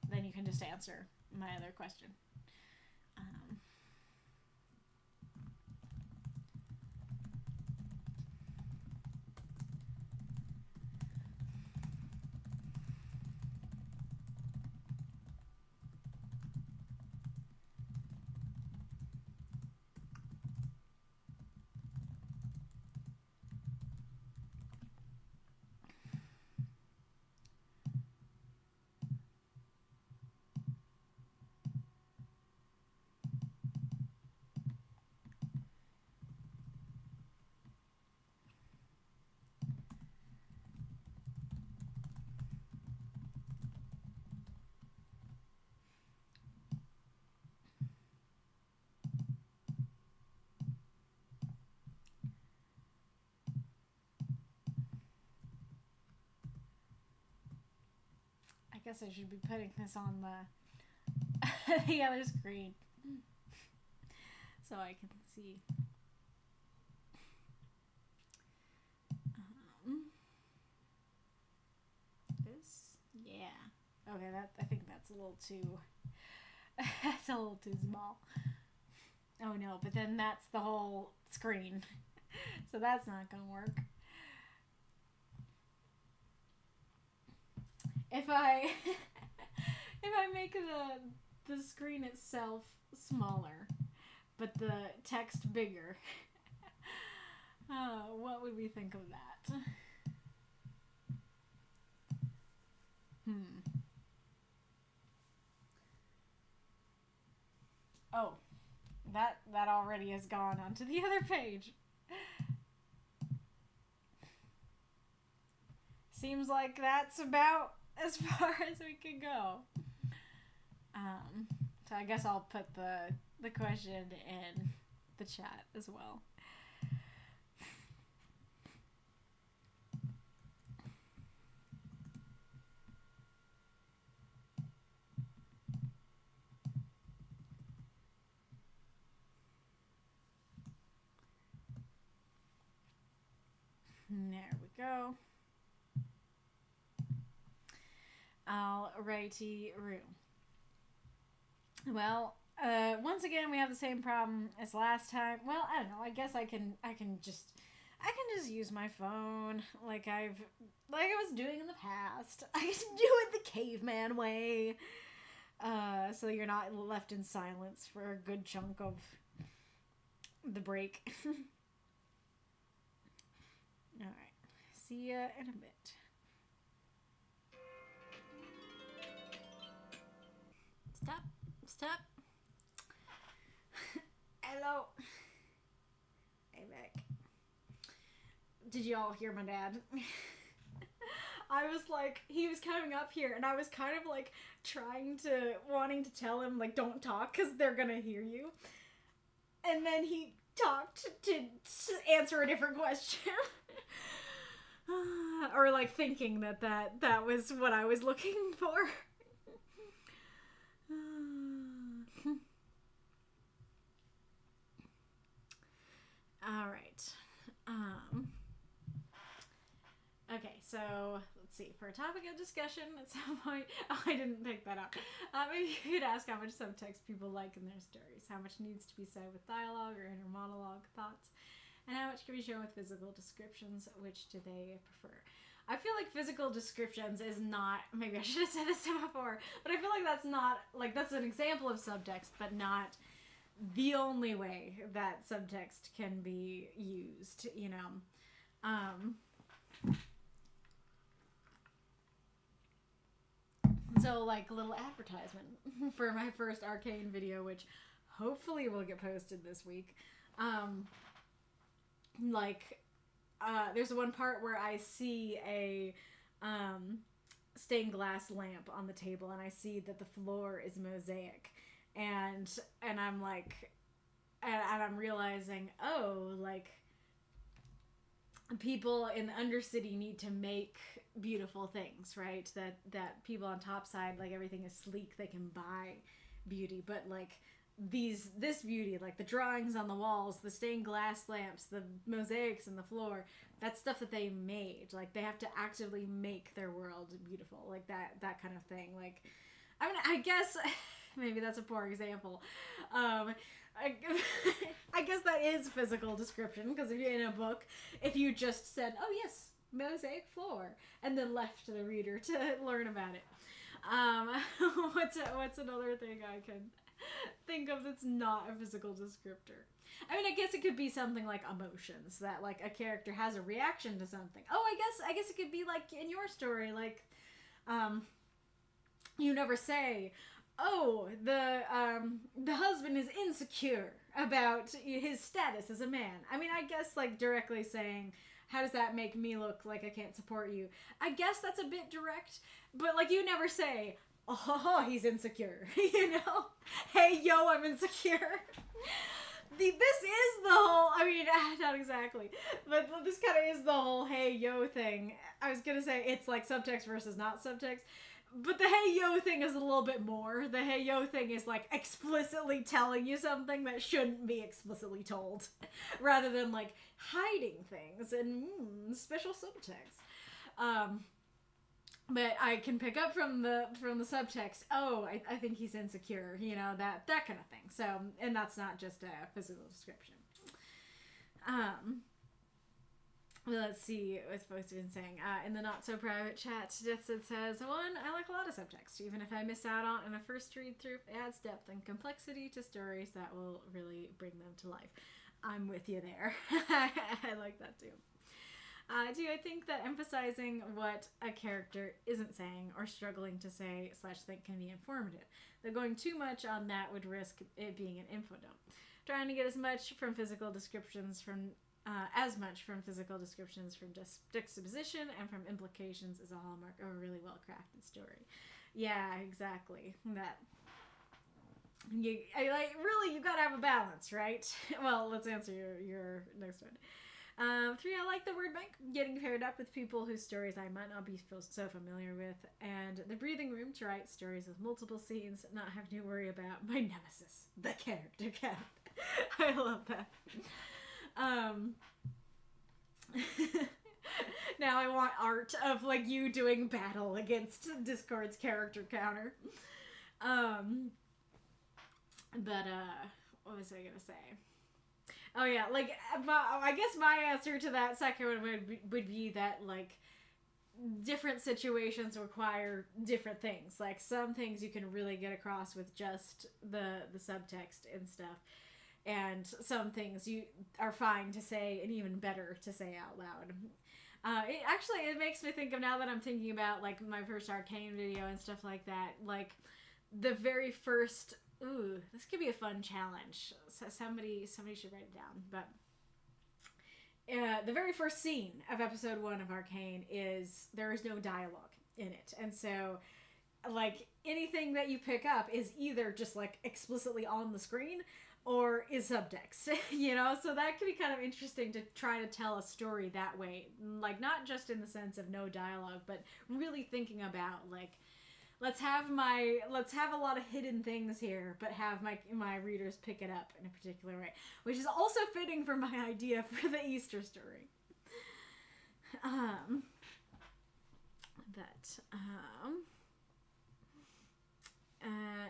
then you can just answer my other question. I guess I should be putting this on the other screen. so I can see. This? Yeah. Okay, I think that's a little too... that's a little too small. Oh no, but then that's the whole screen. So that's not gonna work. If I make the screen itself smaller, but the text bigger, what would we think of that? Oh, that already has gone onto the other page. Seems like that's about as far as we could go. So I guess I'll put the question in the chat as well. There we go. Alrighty, Roo. Well, once again we have the same problem as last time. Well, I don't know. I guess I can just use my phone like I was doing in the past. I can do it the caveman way. So you're not left in silence for a good chunk of the break. All right. See ya in a bit. Stop. Hello. Hey, back. Did you all hear my dad? I was like, he was coming up here, and I was kind of like wanting to tell him, like, don't talk, because they're gonna hear you. And then he talked to answer a different question. Or like thinking that was what I was looking for. All right. Okay, so let's see. For a topic of discussion at some point, I didn't pick that up. Maybe you could ask how much subtext people like in their stories, how much needs to be said with dialogue or inner monologue thoughts, and how much can be shown with physical descriptions. Which do they prefer? I feel like physical descriptions is not, maybe I should have said this before, but I feel like that's not, like, that's an example of subtext, but not the only way that subtext can be used, you know. So, like, a little advertisement for my first Arcane video, which hopefully will get posted this week. There's one part where I see a stained glass lamp on the table, and I see that the floor is mosaic, and I'm like, and I'm realizing, oh, like, people in the Undercity need to make beautiful things, right? That people on topside, like, everything is sleek, they can buy beauty, but like this beauty, like the drawings on the walls, the stained glass lamps, the mosaics in the floor, that's stuff that they made. Like, they have to actively make their world beautiful, like that kind of thing. Like, I mean, I guess maybe that's a poor example. I guess that is physical description, because if you're in a book, if you just said, oh yes, mosaic floor, and then left the reader to learn about it. What's another thing I can think of that's not a physical descriptor? I mean, I guess it could be something like emotions, that like a character has a reaction to something. Oh, I guess it could be like in your story, like, you never say, oh, the husband is insecure about his status as a man. I mean, I guess, like, directly saying, how does that make me look like I can't support you? I guess that's a bit direct, but, like, you never say, oh, he's insecure, you know? Hey, yo, I'm insecure. This is the whole, I mean, not exactly, but this kind of is the whole hey, yo thing. I was gonna say it's like subtext versus not subtext, But the hey yo thing is a little bit more. The hey yo thing is like explicitly telling you something that shouldn't be explicitly told, rather than like hiding things and special subtext. But I can pick up from the subtext. Oh, I think he's insecure. You know, that kind of thing. So, and that's not just a physical description. Well, let's see what folks have been saying. In the not-so-private chat, Deathshead says, one, I like a lot of subtext. Even if I miss out on in a first read-through, it adds depth and complexity to stories that will really bring them to life. I'm with you there. I like that, too. Do I think that emphasizing what a character isn't saying or struggling to say / think can be informative? Though going too much on that would risk it being an info dump. Trying to get as much from physical descriptions from juxtaposition and from implications is a hallmark of a really well-crafted story. Yeah, exactly. That. You gotta have a balance, right? Well, let's answer your next one. 3, I like the word bank. Getting paired up with people whose stories I might not be so familiar with, and the breathing room to write stories with multiple scenes, not having to worry about my nemesis, the character cat. I love that. Now I want art of like you doing battle against Discord's character counter. But what was I gonna say? Oh yeah, like I guess my answer to that second one would be that like different situations require different things. Like some things you can really get across with just the subtext and stuff. And some things you are fine to say and even better to say out loud. It makes me think of, now that I'm thinking about like my first Arcane video and stuff like that, like the very first, this could be a fun challenge. So somebody should write it down. But the very first scene of episode 1 of Arcane is there is no dialogue in it. And so like anything that you pick up is either just like explicitly on the screen or is subtext, you know? So that could be kind of interesting to try to tell a story that way. Like, not just in the sense of no dialogue, but really thinking about, like, let's have a lot of hidden things here, but have my readers pick it up in a particular way. Which is also fitting for my idea for the Easter story.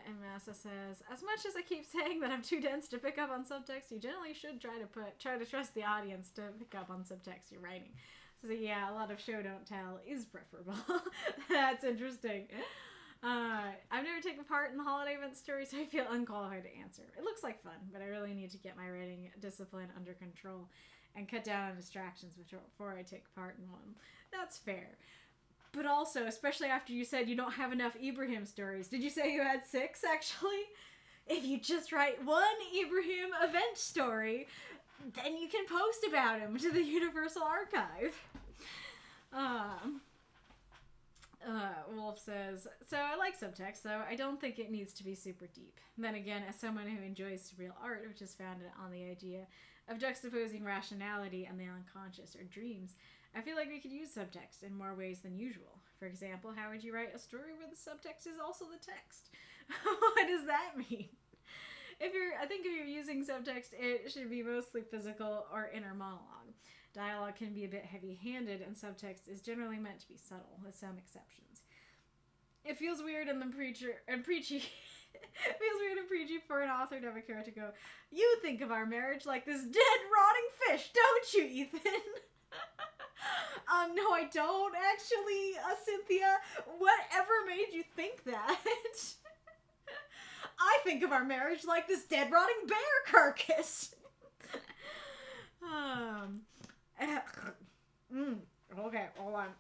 And Massa says, as much as I keep saying that I'm too dense to pick up on subtext, you generally should try to trust the audience to pick up on subtext you're writing. So yeah, a lot of show don't tell is preferable. That's interesting. I've never taken part in the holiday event story, so I feel unqualified to answer. It looks like fun, but I really need to get my writing discipline under control and cut down on distractions before I take part in one. That's fair. But also, especially after you said you don't have enough Ibrahim stories. Did you say you had 6, actually? If you just write one Ibrahim event story, then you can post about him to the Universal Archive. Wolf says, so I like subtext, though I don't think it needs to be super deep. Then again, as someone who enjoys surreal art, which is founded on the idea of juxtaposing rationality and the unconscious or dreams, I feel like we could use subtext in more ways than usual. For example, how would you write a story where the subtext is also the text? What does that mean? I think if you're using subtext, it should be mostly physical or inner monologue. Dialogue can be a bit heavy-handed, and subtext is generally meant to be subtle, with some exceptions. It feels weird and preachy. It feels weird and preachy for an author to have a character go, "You think of our marriage like this dead, rotting fish, don't you, Ethan?" No, I don't, actually, Cynthia. Whatever made you think that? I think of our marriage like this dead, rotting bear carcass. Okay, hold on.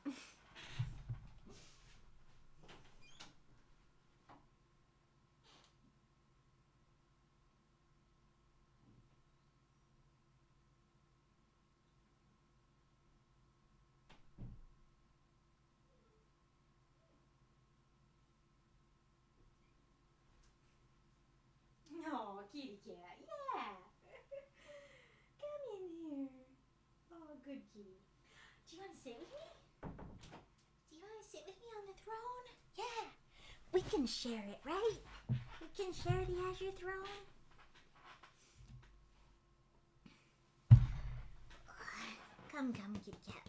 Oh, kitty cat, yeah. Come in here. Oh, good kitty. Do you want to sit with me? Do you want to sit with me on the throne? Yeah. can share it, right? We can share the Azure Throne. Come, kitty cat.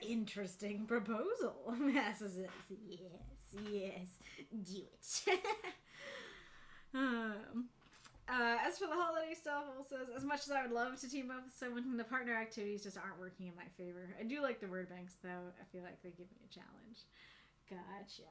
Interesting proposal, Massa says. Yes, do it. As for the holiday stuff, Will says, as much as I would love to team up with someone, the partner activities just aren't working in my favor. I do like the word banks, though. I feel like they give me a challenge. Gotcha.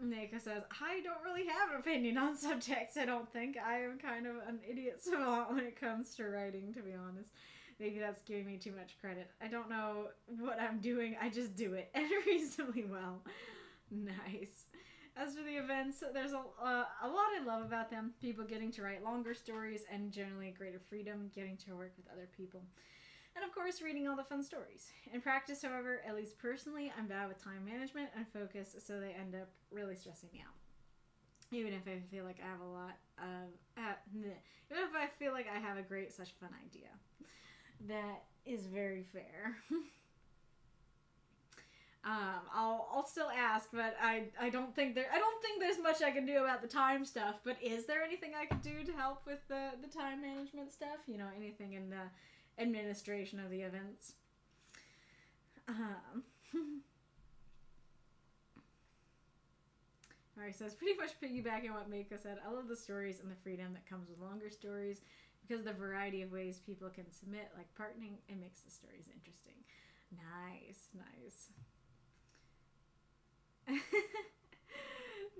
Naka says, I don't really have an opinion on subtext, I don't think. I am kind of an idiot savant when it comes to writing, to be honest. Maybe that's giving me too much credit. I don't know what I'm doing, I just do it, and reasonably well. Nice. As for the events, there's a lot I love about them. People getting to write longer stories, and generally greater freedom, getting to work with other people. And of course, reading all the fun stories. In practice, however, at least personally, I'm bad with time management and focus, so they end up really stressing me out. Even if I feel like I have a lot of... even if I feel like I have a great, such fun idea. That is very fair. I'll still ask, but I don't think there's much I can do about the time stuff. But is there anything I could do to help with the time management stuff? You know, anything in the administration of the events. Alright, so it's pretty much piggybacking on what Mako said. I love the stories and the freedom that comes with longer stories because the variety of ways people can submit, like partnering, it makes the stories interesting. Nice.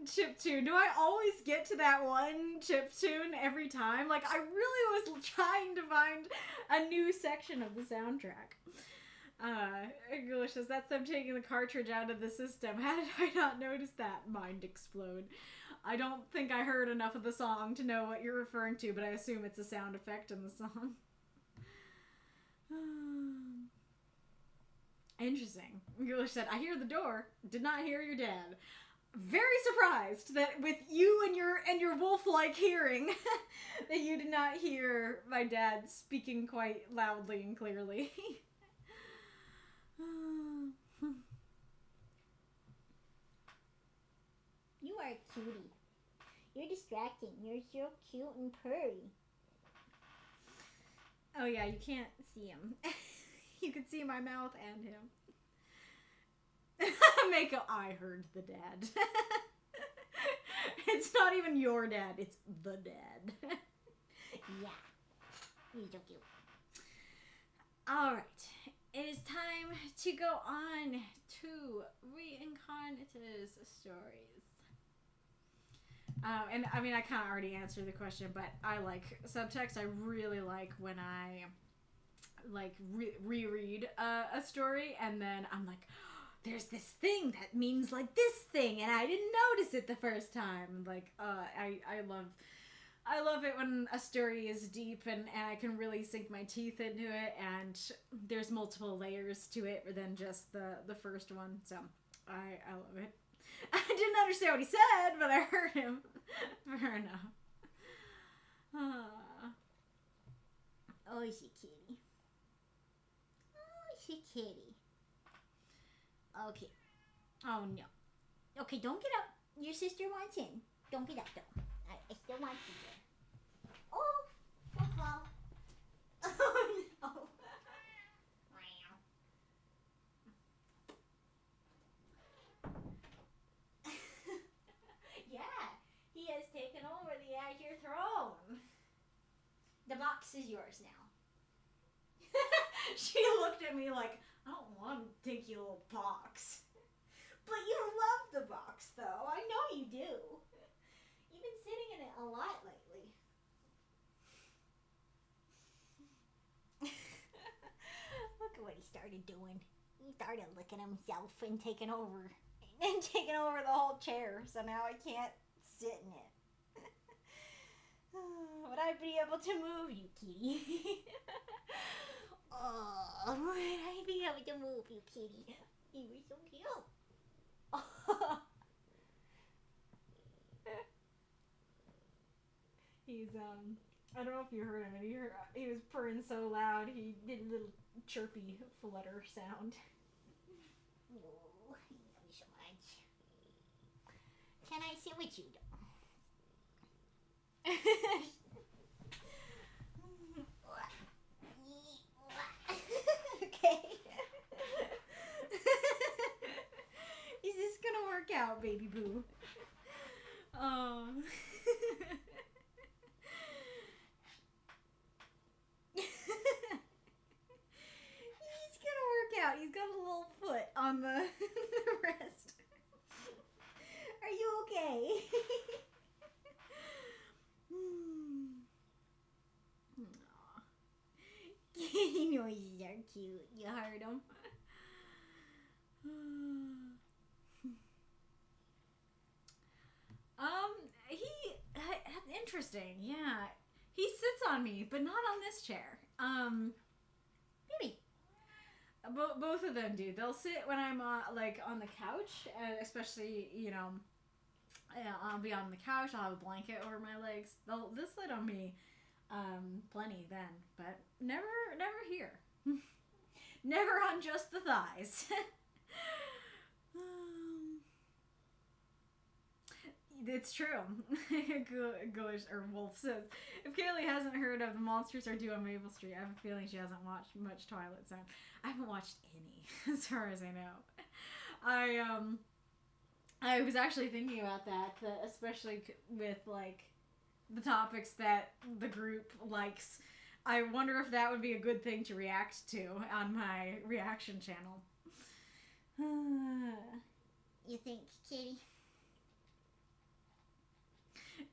Chiptune. Do I always get to that one chiptune every time? Like, I really was trying to find a new section of the soundtrack. English says, that's them taking the cartridge out of the system. How did I not notice that? Mind explode. I don't think I heard enough of the song to know what you're referring to, but I assume it's a sound effect in the song. Interesting. English said, I hear the door. Did not hear your dad. Very surprised that with you and your wolf-like hearing that you did not hear my dad speaking quite loudly and clearly. You are a cutie. You're distracting. You're so cute and purry. Oh yeah, you can't see him. You can see my mouth and him. Mako, I heard the dad. It's not even your dad, it's the dad. Yeah. You're so cute. Alright. It is time to go on to Reinkarnitor's stories. And I mean, I kind of already answered the question, but I like subtext. I really like when I like reread a story and then I'm like, there's this thing that means like this thing and I didn't notice it the first time. Like, I love it when a story is deep and I can really sink my teeth into it and there's multiple layers to it than just the first one. So I love it. I didn't understand what he said, but I heard him. Fair enough. Oh, she kitty. Oh, she kitty. Okay. Oh, no. Okay, don't get up. Your sister wants in. Don't get up, though. I still want you there. Oh, don't fall. Oh, no. Yeah, he has taken over the Azure Throne. The box is yours now. She looked at me like, I don't want a dinky little box. But you love the box, though. I know you do. You've been sitting in it a lot lately. Look at what he started doing. He started licking himself and taking over. And taking over the whole chair, so now I can't sit in it. Would I be able to move you, kitty? Oh, would I be able to move you, kitty? You were so cute. He's I don't know if you heard him, and he was purring so loud, he did a little chirpy flutter sound. Oh, I love you so much. Can I sit with you, Okay. Is this gonna work out, baby boo? Oh. He's gonna work out. He's got a little foot on the, the rest. Are you okay? Kitty noises are cute. You heard them. Interesting. Yeah, he sits on me, but not on this chair. Maybe. Both of them do. They'll sit when I'm like on the couch, especially I'll be on the couch. I'll have a blanket over my legs. They'll sit on me, plenty then, but never here. Never on just the thighs. It's true. Wolf says, if Kaylee hasn't heard of The Monsters Are Due on Maple Street, I have a feeling she hasn't watched much Twilight Zone. I haven't watched any, as far as I know. I was actually thinking about that, especially with like the topics that the group likes. I wonder if that would be a good thing to react to on my reaction channel. You think, Kitty?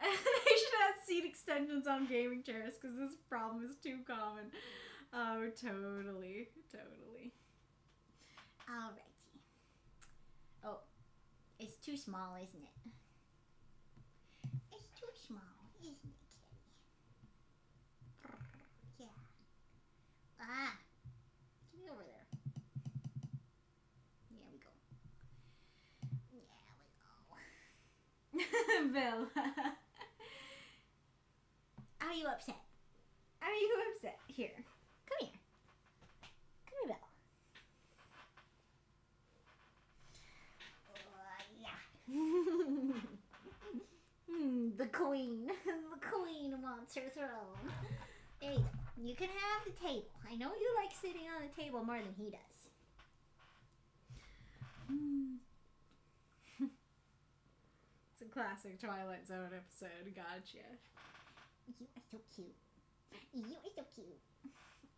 They should have seat extensions on gaming chairs because this problem is too common. Oh, totally. Alrighty. Oh, it's too small, isn't it? It's too small, isn't it, Kitty? Yeah. Ah, get me over there. There we go. Bill. Are you upset? Are you upset? Here. Come here. Come here, Bill. Yeah. The queen. The queen wants her throne. There you go. You can have the table. I know you like sitting on the table more than he does. It's a classic Twilight Zone episode. Gotcha. You are so cute. You are so cute.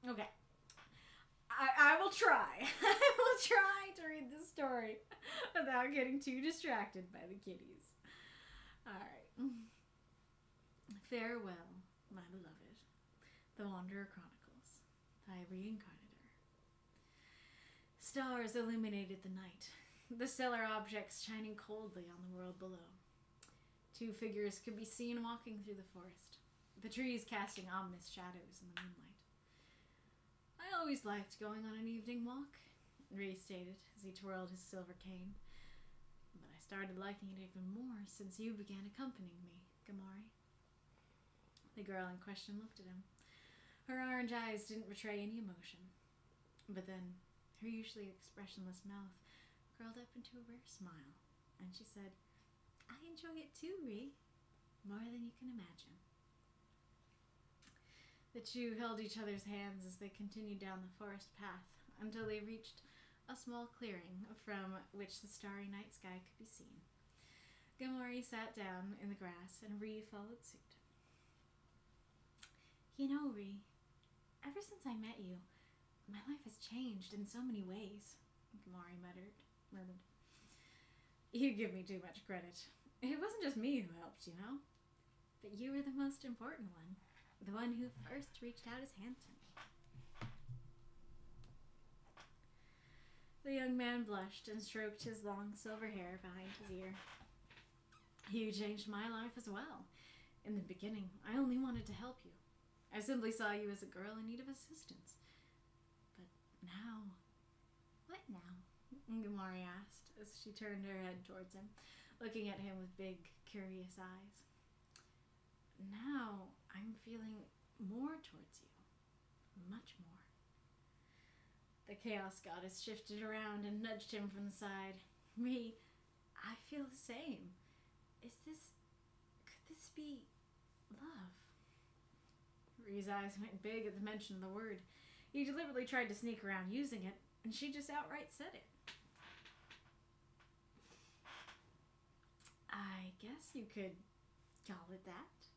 Okay. I will try. I will try to read this story without getting too distracted by the kitties. Alright. Farewell, my beloved. The Wanderer Chronicles by Reinkarnitor. Stars illuminated the night, the stellar objects shining coldly on the world below. Two figures could be seen walking through the forest, the trees casting ominous shadows in the moonlight. I always liked going on an evening walk, Ree stated as he twirled his silver cane. But I started liking it even more since you began accompanying me, Gamori. The girl in question looked at him. Her orange eyes didn't betray any emotion. But then, her usually expressionless mouth curled up into a rare smile, and she said, I enjoy it too, Ree. More than you can imagine. The two held each other's hands as they continued down the forest path until they reached a small clearing from which the starry night sky could be seen. Gamori sat down in the grass and Ree followed suit. You know, Ree, ever since I met you, my life has changed in so many ways, Gamori murmured. You give me too much credit. It wasn't just me who helped, you know? But you were the most important one. The one who first reached out his hand to me. The young man blushed and stroked his long silver hair behind his ear. You changed my life as well. In the beginning, I only wanted to help you. I simply saw you as a girl in need of assistance. But now... What now? Gamori asked as she turned her head towards him, looking at him with big, curious eyes. Now, I'm feeling more towards you. Much more. The Chaos Goddess shifted around and nudged him from the side. Me, I feel the same. Could this be love? Ree's eyes went big at the mention of the word. He deliberately tried to sneak around using it, and she just outright said it. I guess you could call it that,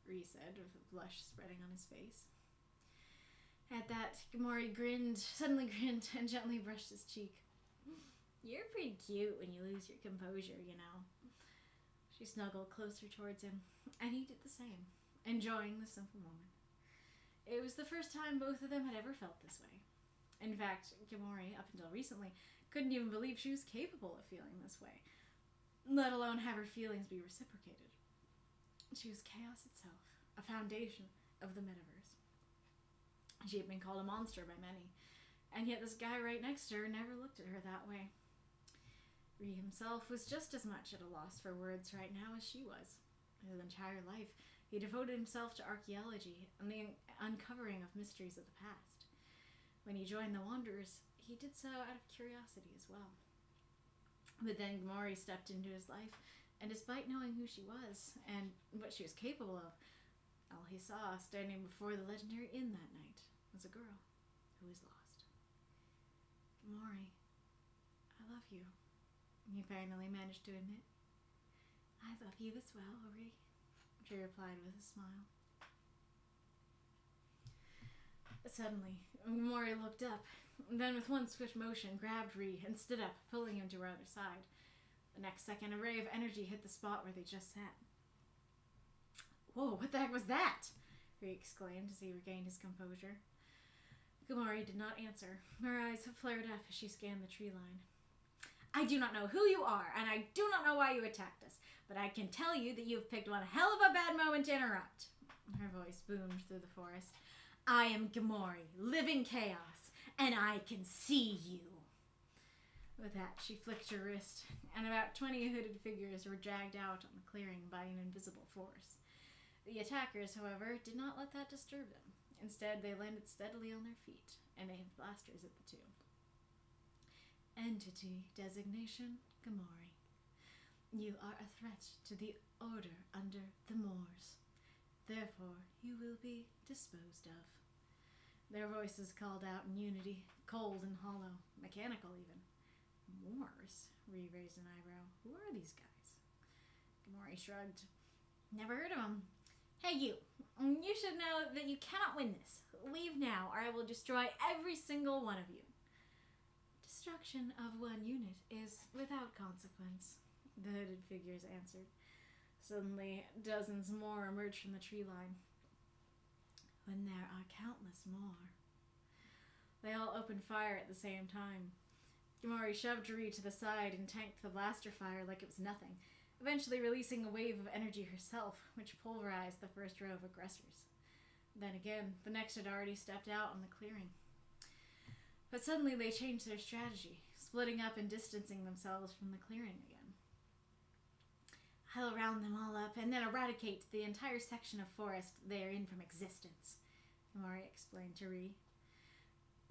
Ree said, with a blush spreading on his face. At that, Gamori suddenly grinned, and gently brushed his cheek. You're pretty cute when you lose your composure, you know. She snuggled closer towards him, and he did the same, enjoying the simple moment. It was the first time both of them had ever felt this way. In fact, Gamori, up until recently, couldn't even believe she was capable of feeling this way, let alone have her feelings be reciprocated. She was chaos itself, a foundation of the metaverse. She had been called a monster by many, and yet this guy right next to her never looked at her that way. Ree himself was just as much at a loss for words right now as she was. His entire life, he devoted himself to archaeology and the uncovering of mysteries of the past. When he joined the Wanderers, he did so out of curiosity as well. But then Gamori stepped into his life, and despite knowing who she was and what she was capable of, all he saw standing before the legendary inn that night was a girl who was lost. Gamori, I love you, he finally managed to admit. I love you as well, Ree, she replied with a smile. Suddenly, Gamori looked up, then with one swift motion grabbed Ree and stood up, pulling him to her other side. The next second, a ray of energy hit the spot where they just sat. Whoa, what the heck was that? Ree exclaimed as he regained his composure. Gamori did not answer. Her eyes flared up as she scanned the tree line. I do not know who you are, and I do not know why you attacked us, but I can tell you that you have picked one hell of a bad moment to interrupt. Her voice boomed through the forest. I am Gamori, living chaos, and I can see you. With that, she flicked her wrist, and about 20 hooded figures were dragged out on the clearing by an invisible force. The attackers, however, did not let that disturb them. Instead, they landed steadily on their feet and aimed blasters at the two. Entity designation, Gamori. You are a threat to the order under the Moors. Therefore, you will be disposed of. Their voices called out in unity, cold and hollow, mechanical even. Moors? Ree raised an eyebrow. Who are these guys? Gamori shrugged. Never heard of them. Hey, you. You should know that you cannot win this. Leave now, or I will destroy every single one of you. Destruction of one unit is without consequence, the hooded figures answered. Suddenly, dozens more emerged from the tree line. When there are countless more. They all opened fire at the same time. Gamori shoved Ree to the side and tanked the blaster fire like it was nothing, eventually releasing a wave of energy herself, which pulverized the first row of aggressors. Then again, the next had already stepped out on the clearing. But suddenly they changed their strategy, splitting up and distancing themselves from the clearing again. I'll round them all up and then eradicate the entire section of forest they are in from existence, Gamori explained to Ree.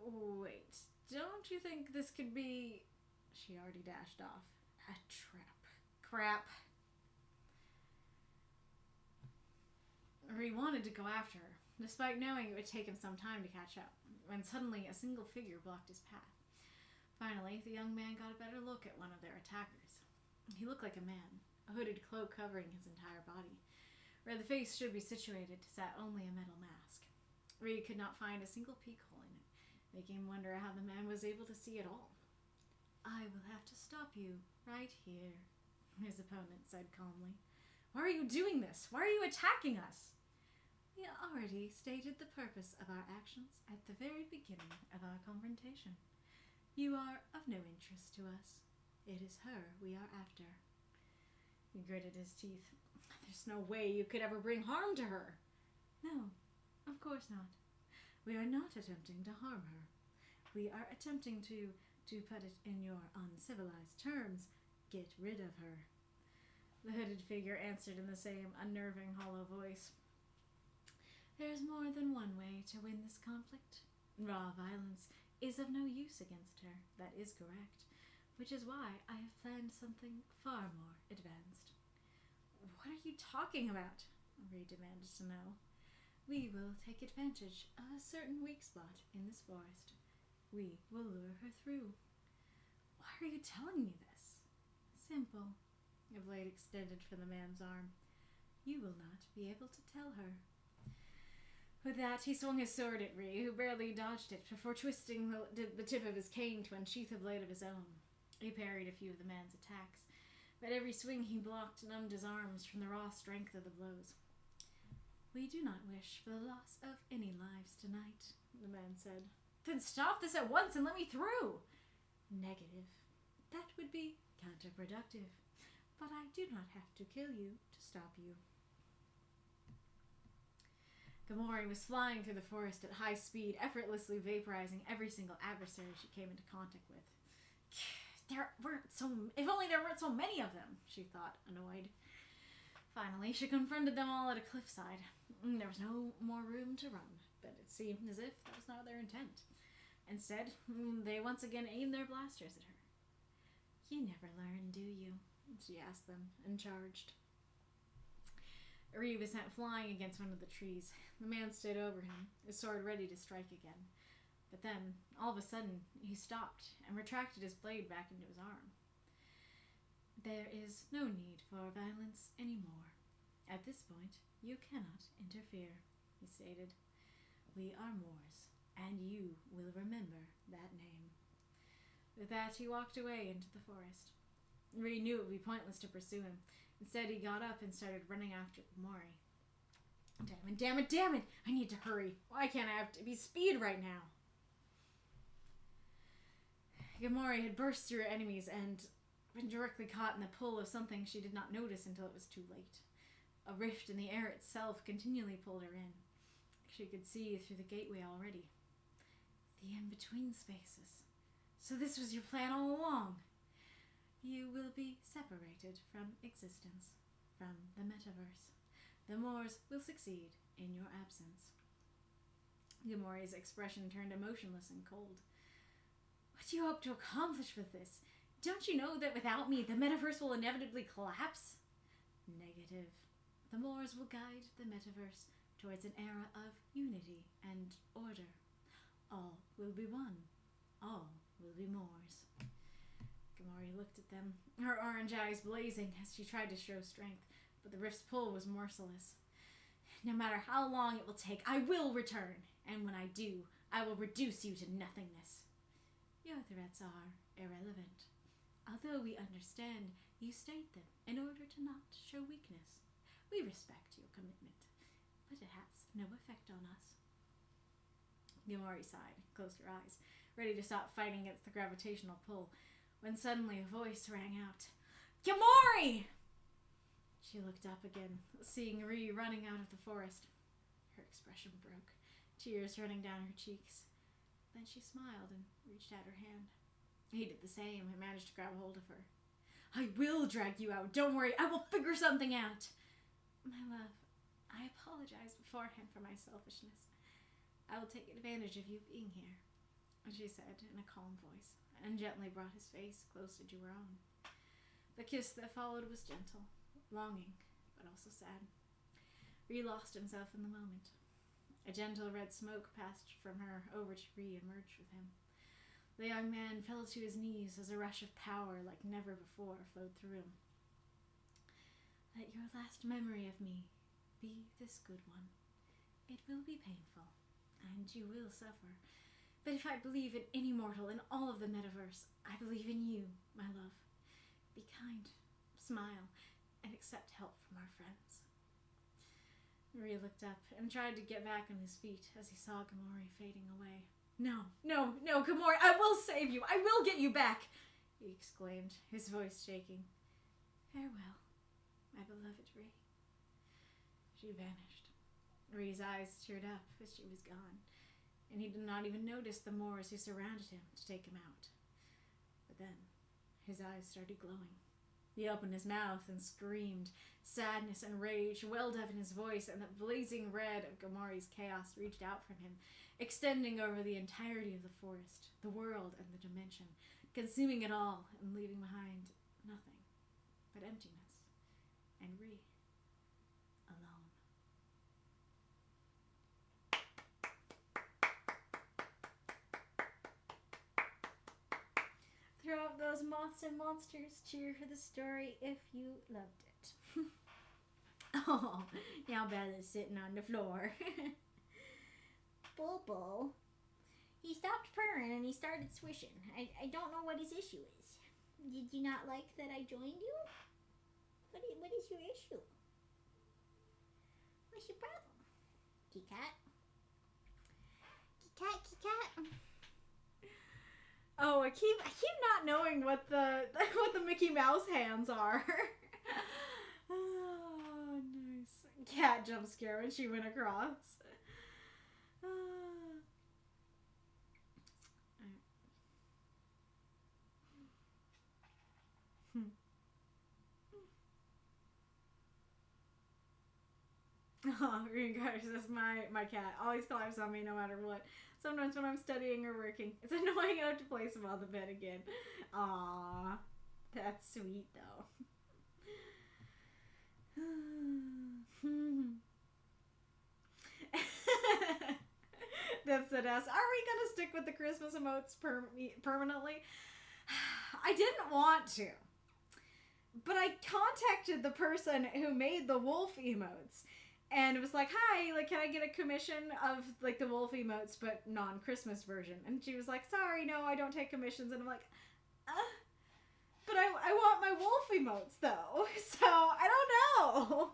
Wait, don't you think this could be... She already dashed off. A trap. Crap. Ree wanted to go after her, despite knowing it would take him some time to catch up, when suddenly a single figure blocked his path. Finally, the young man got a better look at one of their attackers. He looked like a man, a hooded cloak covering his entire body. Where the face should be situated sat only a metal mask. Ree could not find a single peek hole in it, making him wonder how the man was able to see at all. I will have to stop you right here, his opponent said calmly. Why are you doing this? Why are you attacking us? We already stated the purpose of our actions at the very beginning of our confrontation. You are of no interest to us. It is her we are after. He gritted his teeth. There's no way you could ever bring harm to her. No, of course not. We are not attempting to harm her. We are attempting to put it in your uncivilized terms, get rid of her. The hooded figure answered in the same unnerving, hollow voice. There's more than one way to win this conflict. Raw violence is of no use against her, that is correct, which is why I have planned something far more advanced. What are you talking about? Ree demanded to know. We will take advantage of a certain weak spot in this forest. We will lure her through. Why are you telling me this? Simple. A blade extended from the man's arm. You will not be able to tell her. With that, he swung his sword at Ree, who barely dodged it before twisting the tip of his cane to unsheath a blade of his own. He parried a few of the man's attacks, but every swing he blocked numbed his arms from the raw strength of the blows. We do not wish for the loss of any lives tonight, the man said. Then stop this at once and let me through! Negative. That would be counterproductive, but I do not have to kill you to stop you. Gamori was flying through the forest at high speed, effortlessly vaporizing every single adversary she came into contact with. If only there weren't so many of them, she thought, annoyed. Finally, she confronted them all at a cliffside. There was no more room to run, but it seemed as if that was not their intent. Instead, they once again aimed their blasters at her. You never learn, do you? She asked them, and charged. Ree was sent flying against one of the trees. The man stood over him, his sword ready to strike again. But then, all of a sudden, he stopped and retracted his blade back into his arm. There is no need for violence anymore. At this point, you cannot interfere, he stated. We are Moors, and you will remember that name. With that, he walked away into the forest. Ree knew it would be pointless to pursue him. Instead, he got up and started running after Gamori. Damn it! I need to hurry. Why can't I have to be speed right now? Gamori had burst through enemies and been directly caught in the pull of something she did not notice until it was too late. A rift in the air itself continually pulled her in. She could see through the gateway already. The in-between spaces. So this was your plan all along. You will be separated from existence, from the metaverse. The Moors will succeed in your absence. Gamori's expression turned emotionless and cold. What do you hope to accomplish with this? Don't you know that without me, the metaverse will inevitably collapse? Negative. The Moors will guide the metaverse towards an era of unity and order. All will be one. All will be Moors. Gamori looked at them, her orange eyes blazing as she tried to show strength, but the rift's pull was merciless. No matter how long it will take, I will return, and when I do, I will reduce you to nothingness. Your threats are irrelevant. Although we understand, you state them in order to not show weakness. We respect your commitment, but it has no effect on us. Gamori sighed, closed her eyes, ready to stop fighting against the gravitational pull, when suddenly a voice rang out. Gamori! She looked up again, seeing Ree running out of the forest. Her expression broke, tears running down her cheeks. Then she smiled and reached out her hand. He did the same and managed to grab hold of her. I will drag you out. Don't worry. I will figure something out. My love, I apologize beforehand for my selfishness. I will take advantage of you being here, she said in a calm voice, and gently brought his face closer to her own. The kiss that followed was gentle, longing, but also sad. Ree lost himself in the moment. A gentle red smoke passed from her over to Ree and merged with him. The young man fell to his knees as a rush of power like never before flowed through him. Let your last memory of me be this good one. It will be painful, and you will suffer. But if I believe in any mortal in all of the metaverse, I believe in you, my love. Be kind, smile, and accept help from our friends. Ree looked up and tried to get back on his feet as he saw Gamori fading away. No, Gamori, I will save you! I will get you back! He exclaimed, his voice shaking. Farewell, my beloved Ree. She vanished. Ree's eyes teared up as she was gone, and he did not even notice the Moors who surrounded him to take him out. But then, his eyes started glowing. He opened his mouth and screamed. Sadness and rage welled up in his voice, and the blazing red of Gamori's chaos reached out from him, extending over the entirety of the forest, the world, and the dimension, consuming it all and leaving behind nothing but emptiness and alone. Throw up those moths and monsters. Cheer for the story if you loved it. Oh, now Bella's sitting on the floor. Bobo. He stopped purring and he started swishing. I don't know what his issue is. Did you not like that I joined you? What is your issue? What's your problem? Kitty cat? Kitty cat, kitty cat. Oh, I keep not knowing what the Mickey Mouse hands are. Oh, nice. Cat jump scare when she went across. Oh, Reinkarnitor says, my cat always climbs on me no matter what. Sometimes when I'm studying or working, it's annoying enough to place him on the bed again. Aww. That's sweet, though. Deathshead asks, are we gonna stick with the Christmas emotes permanently? I didn't want to. But I contacted the person who made the wolf emotes. And it was like, hi, like, can I get a commission of, like, the wolf emotes, but non-Christmas version? And she was like, sorry, no, I don't take commissions. And I'm like, but I want my wolf emotes, though. So, I don't know.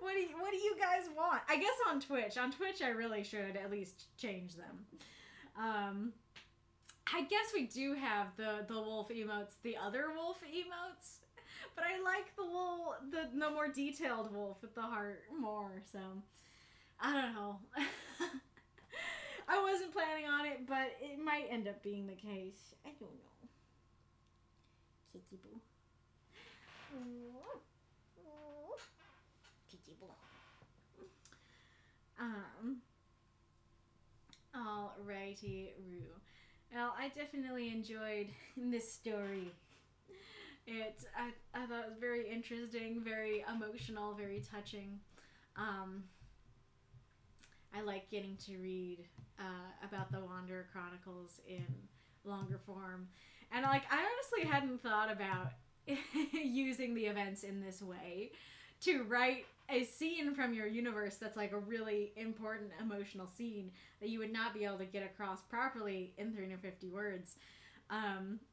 What do you guys want? I guess on Twitch. On Twitch, I really should at least change them. I guess we do have the wolf emotes, the other wolf emotes. But I like the more detailed wolf with the heart more, so I don't know. I wasn't planning on it, but it might end up being the case. I don't know. Kitty boo. Kitty boo. Alrighty, Rue. Well, I definitely enjoyed this story. I thought it was very interesting, very emotional, very touching. I like getting to read about the Wanderer Chronicles in longer form. And, like, I honestly hadn't thought about using the events in this way to write a scene from your universe that's, like, a really important emotional scene that you would not be able to get across properly in 350 words.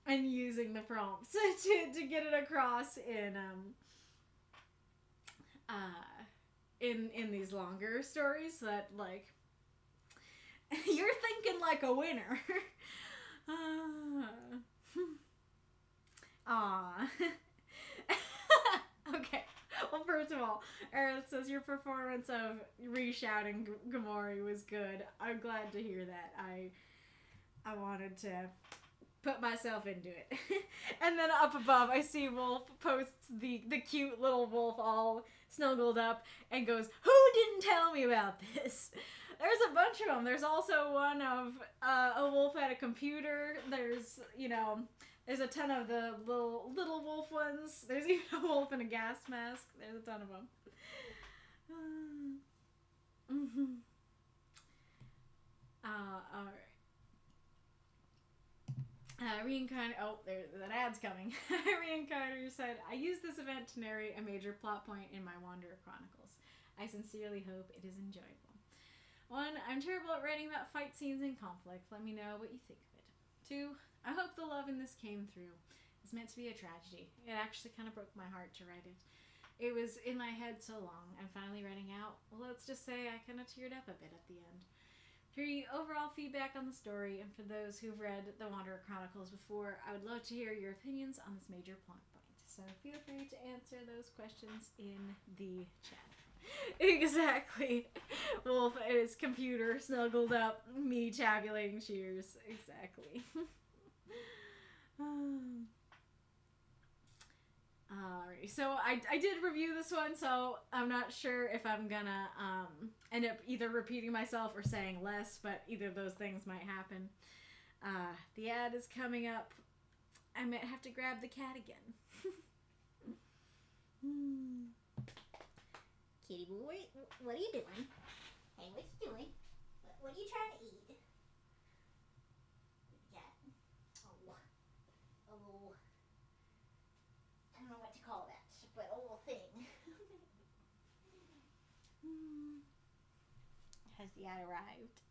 And using the prompts to get it across in these longer stories so that, like, you're thinking like a winner. Okay. Well, first of all, Erin says your performance of re-shouting Gamori was good. I'm glad to hear that. I wanted to put myself into it. And then up above, I see Wolf posts the cute little wolf all snuggled up and goes, who didn't tell me about this? There's a bunch of them. There's also one of a wolf at a computer. There's, there's a ton of the little wolf ones. There's even a wolf in a gas mask. There's a ton of them. Alright. Reinkarnitor, that ad's coming. Reinkarnitor said, I use this event to narrate a major plot point in my Wanderer Chronicles. I sincerely hope it is enjoyable. 1, I'm terrible at writing about fight scenes and conflict. Let me know what you think of it. 2, I hope the love in this came through. It's meant to be a tragedy. It actually kind of broke my heart to write it. It was in my head so long, and finally writing out, well, let's just say I kind of teared up a bit at the end. 3, overall feedback on the story, and for those who've read the Wanderer Chronicles before, I would love to hear your opinions on this major plot point. So feel free to answer those questions in the chat. Exactly. Wolf at his computer, snuggled up, me tabulating cheers. Exactly. Alright, so I did review this one, so I'm not sure if I'm gonna end up either repeating myself or saying less, but either of those things might happen. The ad is coming up. I might have to grab the cat again. Kitty boy, what are you doing? Hey, what you doing? What are you trying to eat? Cat. Oh. A little... I don't know what to call that, but a little thing. Has the ad arrived?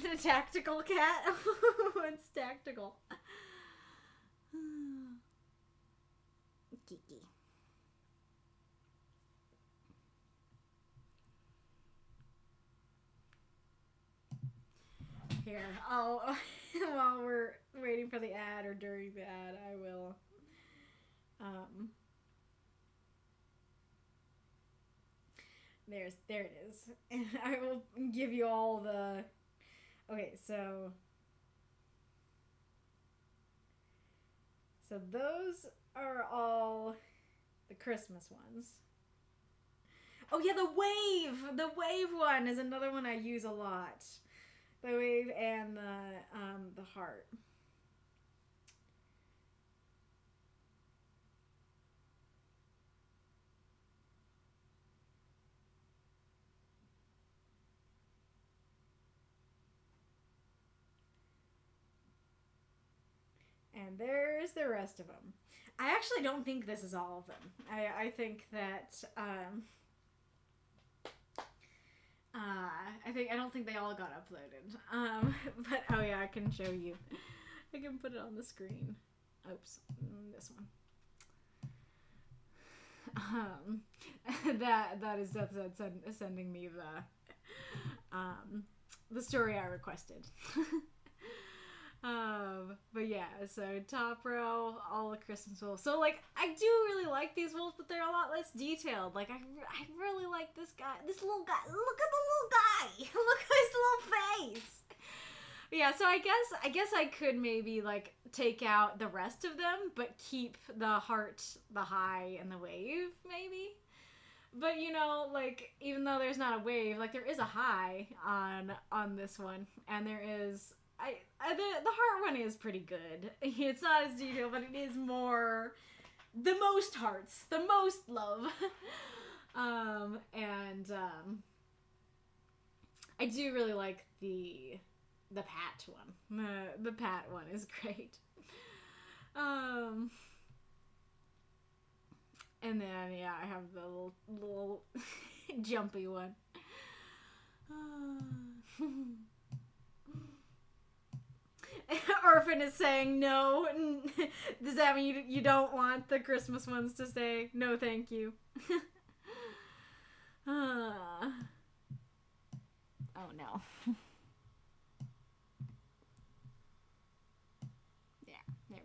The tactical cat? It's tactical. Kiki. Here, while we're waiting for the ad or during the ad, I will, there it is. And I will give you all the, okay, so those are all the Christmas ones. Oh yeah, the wave one is another one I use a lot. The wave and the heart. And there's the rest of them. I actually don't think this is all of them. I think that I don't think they all got uploaded. But oh yeah, I can show you. I can put it on the screen. Oops, this one. That is Deathshead sending me the story I requested. But yeah, so top row, all the Christmas wolves. So like, I do really like these wolves, but they're a lot less detailed. Like, I really like this guy, this little guy. Look at the little guy. Look at his little face. Yeah, so I guess I could maybe like take out the rest of them, but keep the heart, the high, and the wave maybe. But you know, like, even though there's not a wave, like there is a high on this one, and there is. The heart one is pretty good. It's not as detailed, but it is more the most hearts, the most love. I do really like the Pat one. The Pat one is great. And then yeah, I have the little jumpy one. Orphan is saying no. Does that mean you don't want the Christmas ones to stay? No, thank you. Oh no. Yeah, there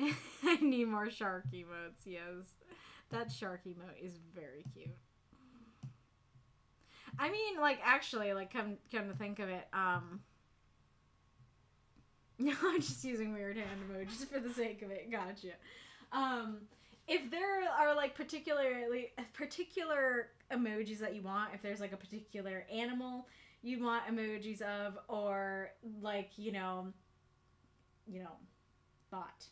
we go. I need more shark emotes, yes. That shark emote is very cute. I mean, like, actually, like, come to think of it, no, I'm just using weird hand emojis for the sake of it, gotcha. If there are, like, particular emojis that you want, if there's, like, a particular animal you want emojis of, or, like, you know, thought.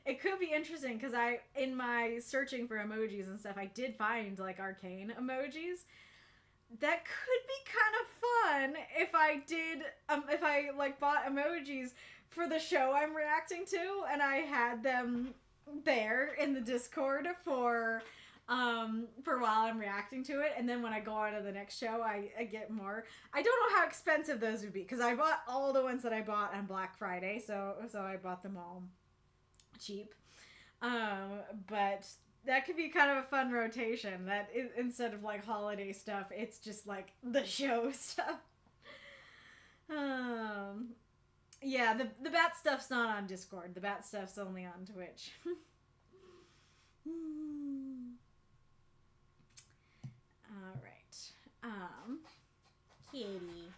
It could be interesting, because in my searching for emojis and stuff, I did find, like, arcane emojis. That could be kind of fun if I like, bought emojis for the show I'm reacting to, and I had them there in the Discord for while I'm reacting to it, and then when I go on to the next show, I get more. I don't know how expensive those would be, because I bought all the ones that I bought on Black Friday, so I bought them all cheap. But that could be kind of a fun rotation, that instead of like holiday stuff, it's just like the show stuff. Yeah, the bat stuff's not on Discord. The bat stuff's only on Twitch. Alright. Kitty.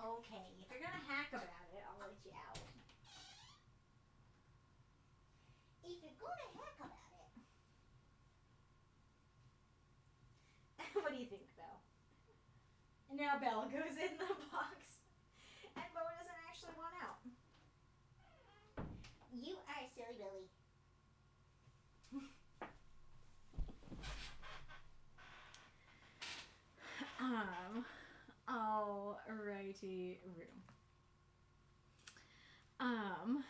Okay, if you're gonna hack about it, I'll let you out. If you're gonna hack about it. What do you think, Belle? And now Belle goes in the box. And Bo doesn't actually want out. You are a silly Billy. Alrighty, room.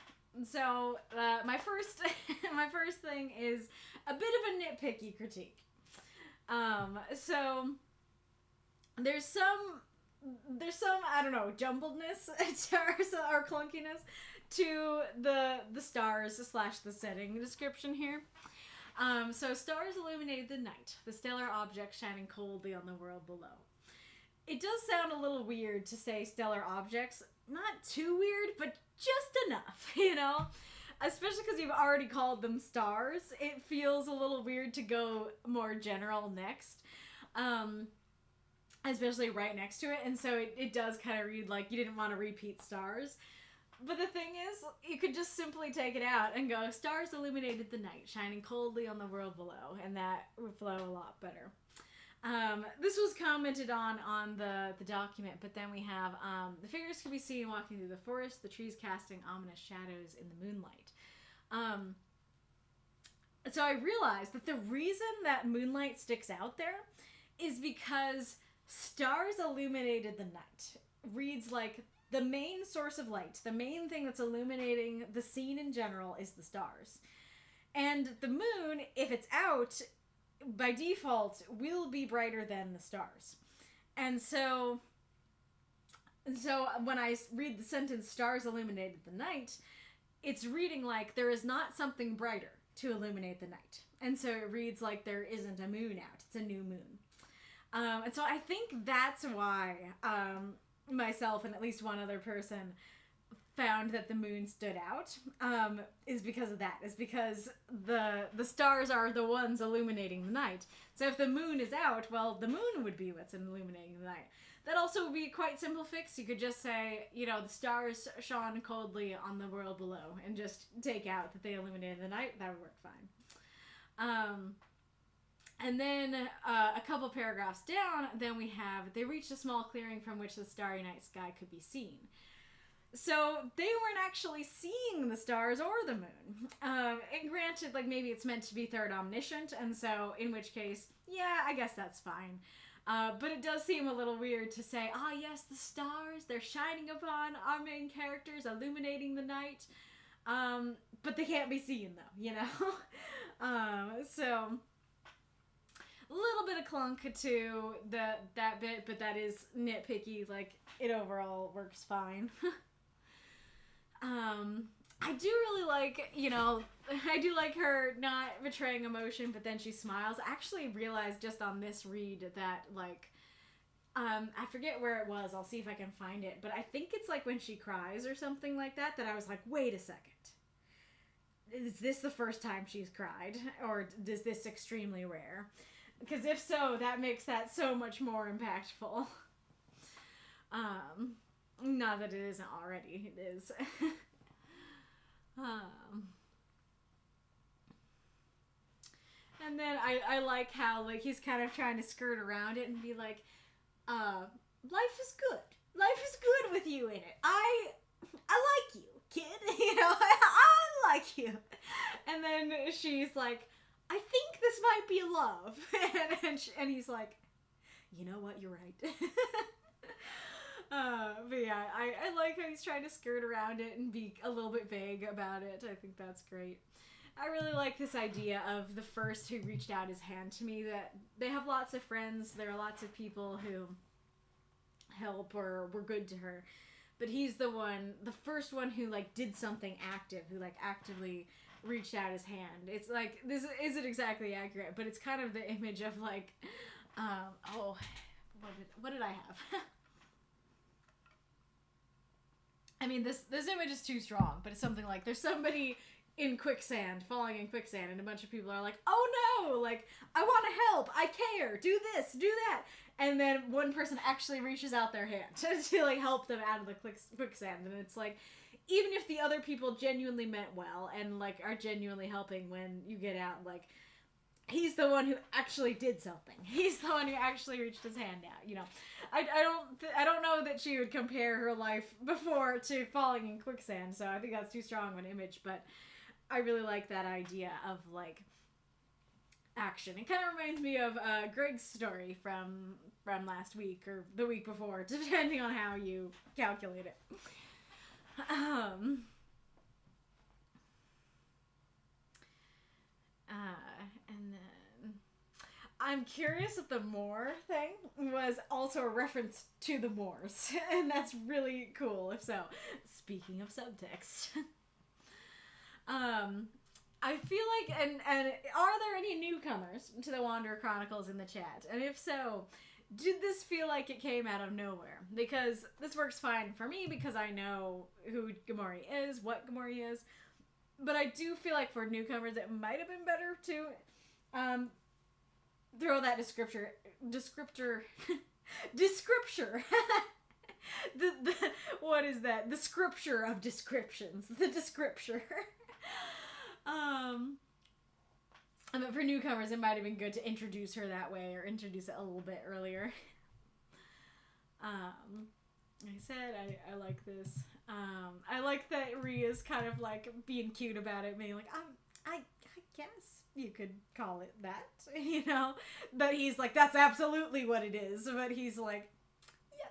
So my first my first thing is a bit of a nitpicky critique. So there's some I don't know, jumbledness or clunkiness to the stars / the setting description here. So stars illuminated the night, the stellar objects shining coldly on the world below. It does sound a little weird to say stellar objects. Not too weird, but just enough, you know? Especially because you've already called them stars. It feels a little weird to go more general next. Especially right next to it. And so it does kind of read like you didn't want to repeat stars. But the thing is, you could just simply take it out and go, stars illuminated the night, shining coldly on the world below. And that would flow a lot better. This was commented on the document, but then we have, the figures can be seen walking through the forest, the trees casting ominous shadows in the moonlight. So I realized that the reason that moonlight sticks out there is because stars illuminated the night reads like the main source of light, the main thing that's illuminating the scene in general is the stars. And the moon, if it's out, by default, will be brighter than the stars. And so when I read the sentence, stars illuminated the night, it's reading like there is not something brighter to illuminate the night. And so it reads like there isn't a moon out. It's a new moon. And so I think that's why myself and at least one other person found that the moon stood out, is because of that. Is because the stars are the ones illuminating the night. So if the moon is out, well, the moon would be what's illuminating the night. That also would be a quite simple fix. You could just say, you know, the stars shone coldly on the world below and just take out that they illuminated the night. That would work fine. And then a couple paragraphs down, then we have, they reached a small clearing from which the starry night sky could be seen. So they weren't actually seeing the stars or the moon. And granted, like, maybe it's meant to be third omniscient, and so in which case, yeah, I guess that's fine. But it does seem a little weird to say, yes, the stars, they're shining upon our main characters, illuminating the night. But they can't be seen, though, you know? So a little bit of clunk to that bit, but that is nitpicky. Like, it overall works fine. I do really like, you know, I do like her not betraying emotion, but then she smiles. I actually realized just on this read that, like, I forget where it was. I'll see if I can find it. But I think it's like when she cries or something like that, that I was like, wait a second. Is this the first time she's cried? Or is this extremely rare? Because if so, that makes that so much more impactful. Not that it isn't already. It is. And then I like how, like, he's kind of trying to skirt around it and be like, life is good. Life is good with you in it. I like you, kid. You know, I like you. And then she's like, I think this might be love. and he's like, you know what, you're right. But yeah, I like how he's trying to skirt around it and be a little bit vague about it. I think that's great. I really like this idea of the first who reached out his hand to me, that they have lots of friends, there are lots of people who help or were good to her, but he's the first one who, like, did something active, who, like, actively reached out his hand. It's like, this isn't exactly accurate, but it's kind of the image of, like, what did I have? I mean, this image is too strong, but it's something like, there's somebody in quicksand, falling in quicksand, and a bunch of people are like, oh no, like, I want to help, I care, do this, do that. and then one person actually reaches out their hand to like help them out of the quicksand, and it's like, even if the other people genuinely meant well and like are genuinely helping when you get out, like, he's the one who actually did something. He's the one who actually reached his hand out. You know, I don't know that she would compare her life before to falling in quicksand. So I think that's too strong of an image. But I really like that idea of like action. It kind of reminds me of Greg's story from last week or the week before, depending on how you calculate it. And then I'm curious if the Moor thing was also a reference to the Moors, and that's really cool if so. Speaking of subtext. I feel like, and are there any newcomers to the Wanderer Chronicles in the chat? And if so, did this feel like it came out of nowhere? Because this works fine for me because I know who Gamori is, what Gamori is. But I do feel like for newcomers, it might have been better to throw that descriptor. What is that? The scripture of descriptions. The descriptor. But for newcomers, it might have been good to introduce her that way, or introduce it a little bit earlier. Like I said, I like this. I like that Ria's kind of like being cute about it, being like, I guess you could call it that, you know? But he's like, that's absolutely what it is. But he's like, yeah,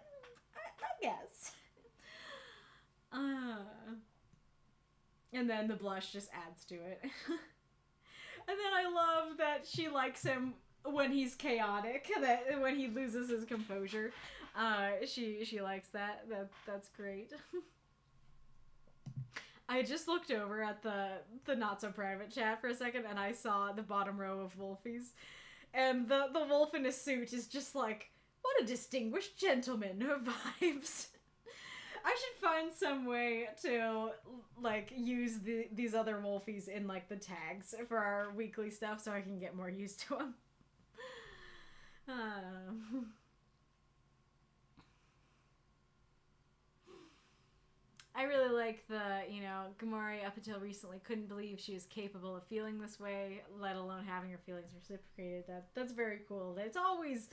I guess. And then the blush just adds to it. And then I love that she likes him when he's chaotic, that when he loses his composure. She likes that. That's great. I just looked over at the not so private chat for a second, and I saw the bottom row of Wolfies, and the wolf in his suit is just like, what a distinguished gentleman vibes. I should find some way to like use these other Wolfies in like the tags for our weekly stuff, so I can get more used to them. I really like Gamori up until recently couldn't believe she was capable of feeling this way, let alone having her feelings reciprocated. That's very cool. It's always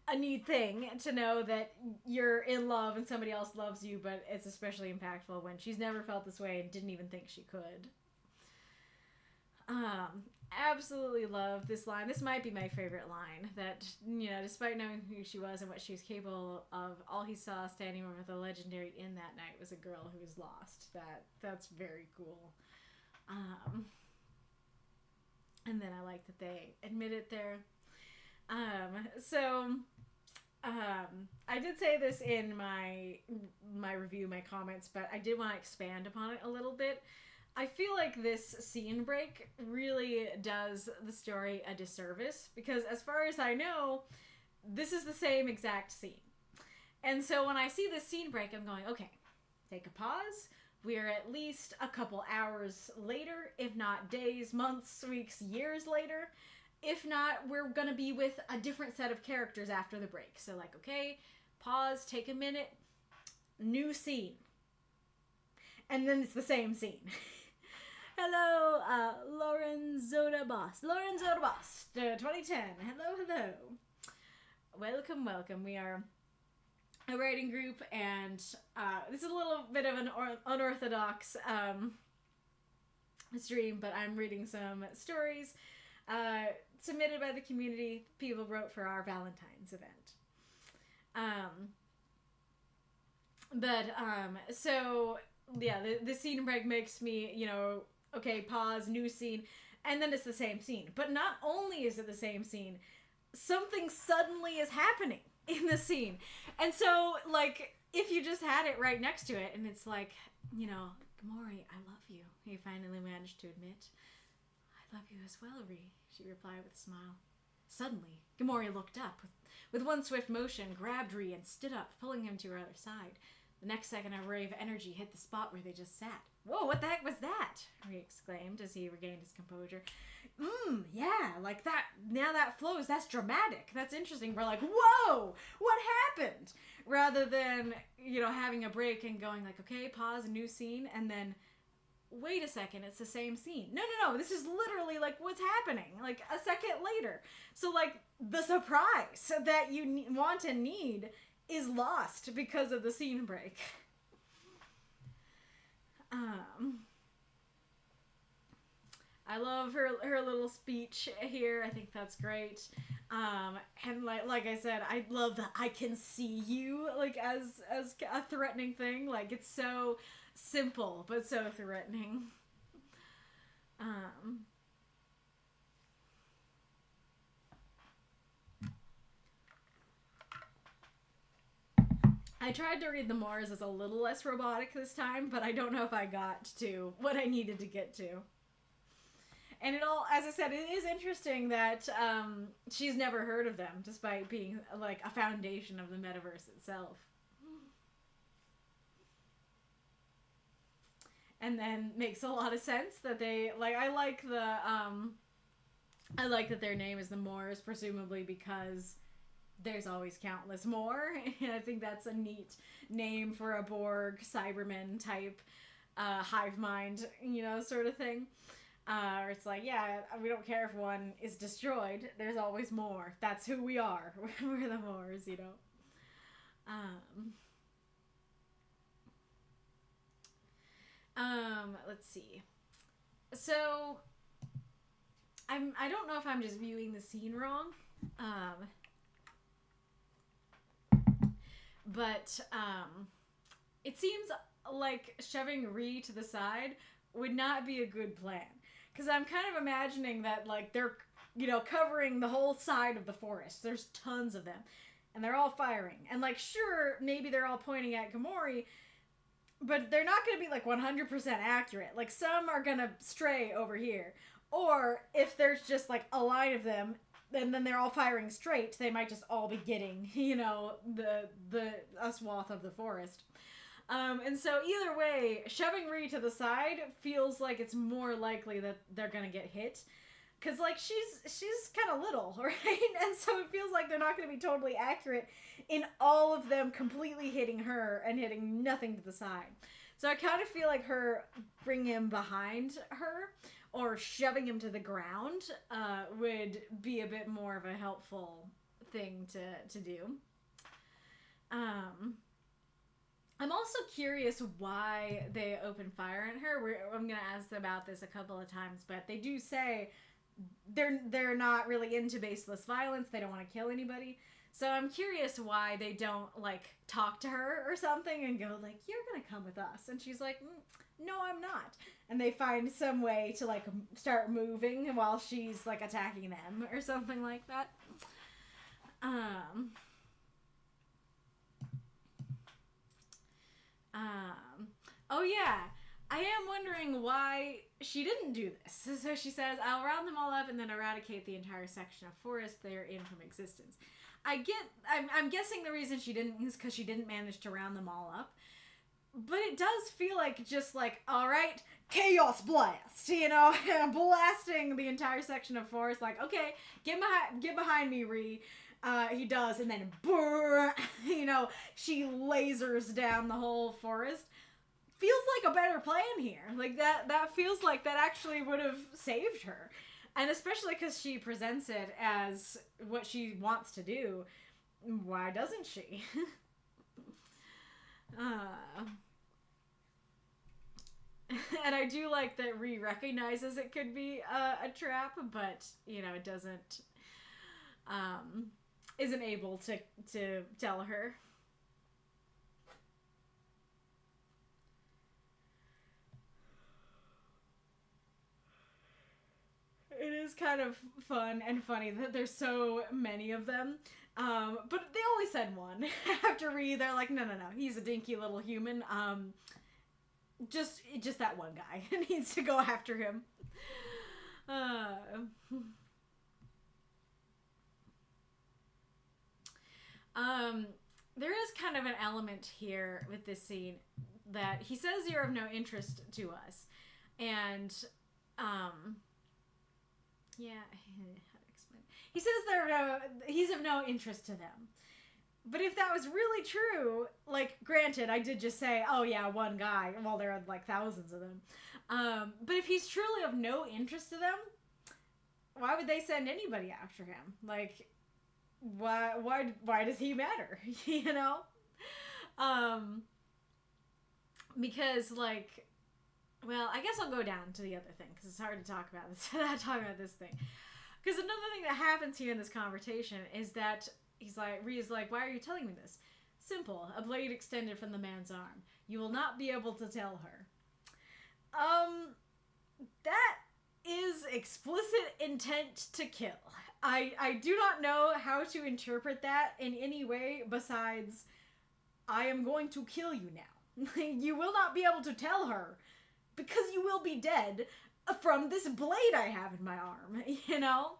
a neat thing to know that you're in love and somebody else loves you, but it's especially impactful when she's never felt this way and didn't even think she could. Absolutely love this line. This might be my favorite line. That, despite knowing who she was and what she was capable of, all he saw standing over the legendary inn that night was a girl who was lost. That's very cool. And then I like that they admit it there. I did say this in my review, my comments, but I did want to expand upon it a little bit. I feel like this scene break really does the story a disservice because, as far as I know, this is the same exact scene. And so when I see this scene break, I'm going, okay, take a pause. We're at least a couple hours later, if not days, months, weeks, years later. If not, we're gonna be with a different set of characters after the break. So like, okay, pause, take a minute, new scene. And then it's the same scene. Hello, Lauren Zodabast. 2010. Hello. Welcome. We are a writing group, and this is a little bit of an unorthodox stream, but I'm reading some stories submitted by the community. People wrote for our Valentine's event. So yeah, the scene break makes me, okay, pause, new scene, and then it's the same scene. But not only is it the same scene, something suddenly is happening in the scene. And so, like, if you just had it right next to it, and it's like, Gamori, I love you, he finally managed to admit. I love you as well, Ree, she replied with a smile. Suddenly, Gamori looked up. With one swift motion, grabbed Ree and stood up, pulling him to her other side. The next second, a ray of energy hit the spot where they just sat. Whoa, what the heck was that? He exclaimed as he regained his composure. Yeah, like that, now that flows, that's dramatic. That's interesting. We're like, whoa, what happened? Rather than, having a break and going like, okay, pause, a new scene, and then, wait a second, it's the same scene. No, this is literally like what's happening, like a second later. So like the surprise that you want and need is lost because of the scene break. I love her little speech here. I think that's great. And like I said, I love that I can see you, like as a threatening thing. Like it's so simple but so threatening. I tried to read the Mars as a little less robotic this time, but I don't know if I got to what I needed to get to. And it all, as I said, it is interesting that she's never heard of them, despite being like a foundation of the metaverse itself. And then makes a lot of sense that they I like that their name is the Moors, presumably because there's always countless more. And I think that's a neat name for a Borg Cyberman type hive mind, sort of thing. It's like, yeah, we don't care if one is destroyed. There's always more. That's who we are. We're the Moors, Let's see. So, I don't know if I'm just viewing the scene wrong. But it seems like shoving Ree to the side would not be a good plan. Because I'm kind of imagining that, like, they're, covering the whole side of the forest. There's tons of them. And they're all firing. And, like, sure, maybe they're all pointing at Gamoree, but they're not going to be, like, 100% accurate. Like, some are going to stray over here. Or, if there's just, like, a line of them, and then they're all firing straight, they might just all be getting, a swath of the forest. And so either way, shoving Ree to the side feels like it's more likely that they're gonna get hit. Cause like she's kind of little, right? And so it feels like they're not gonna be totally accurate in all of them completely hitting her and hitting nothing to the side. So I kind of feel like her bringing him behind her or shoving him to the ground would be a bit more of a helpful thing to do. I'm also curious why they open fire on her. I'm going to ask about this a couple of times, but they do say they're not really into baseless violence. They don't want to kill anybody. So I'm curious why they don't, like, talk to her or something and go, like, you're going to come with us. And she's like, no, I'm not. And they find some way to, like, start moving while she's, like, attacking them or something like that. Oh yeah, I am wondering why she didn't do this. So she says, I'll round them all up and then eradicate the entire section of forest they're in from existence. I'm guessing the reason she didn't is because she didn't manage to round them all up. But it does feel like just like, alright, chaos blast, blasting the entire section of forest, like, okay, get behind me, Ree. He does, and then, brrr, she lasers down the whole forest. Feels like a better plan here. Like, that feels like that actually would have saved her. And especially because she presents it as what she wants to do. Why doesn't she? And I do like that Ree recognizes it could be a trap, but, it doesn't, isn't able to tell her. It is kind of fun and funny that there's so many of them. But they only said one. After Ree, they're like, no, he's a dinky little human. Just that one guy needs to go after him. there is kind of an element here with this scene that he says you're of no interest to us. And, yeah, how to explain? He says he's of no interest to them. But if that was really true, like, granted, I did just say, oh yeah, one guy. Well, there are like thousands of them. But if he's truly of no interest to them, why would they send anybody after him? Like, why does he matter? You know? Because, like, well, I guess I'll go down to the other thing, because it's hard to talk about this, this thing. Because another thing that happens here in this conversation is that Rhea's like, why are you telling me this? Simple. A blade extended from the man's arm. You will not be able to tell her. That is explicit intent to kill. I do not know how to interpret that in any way besides, I am going to kill you now. You will not be able to tell her because you will be dead from this blade I have in my arm, you know?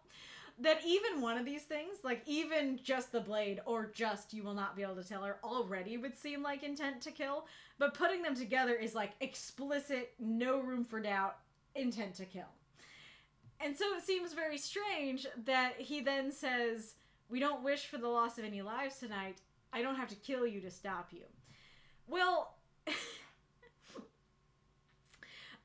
That even one of these things, like even just the blade or just you will not be able to tell her already would seem like intent to kill, but putting them together is like explicit, no room for doubt, intent to kill. And so it seems very strange that he then says, we don't wish for the loss of any lives tonight. I don't have to kill you to stop you. Well,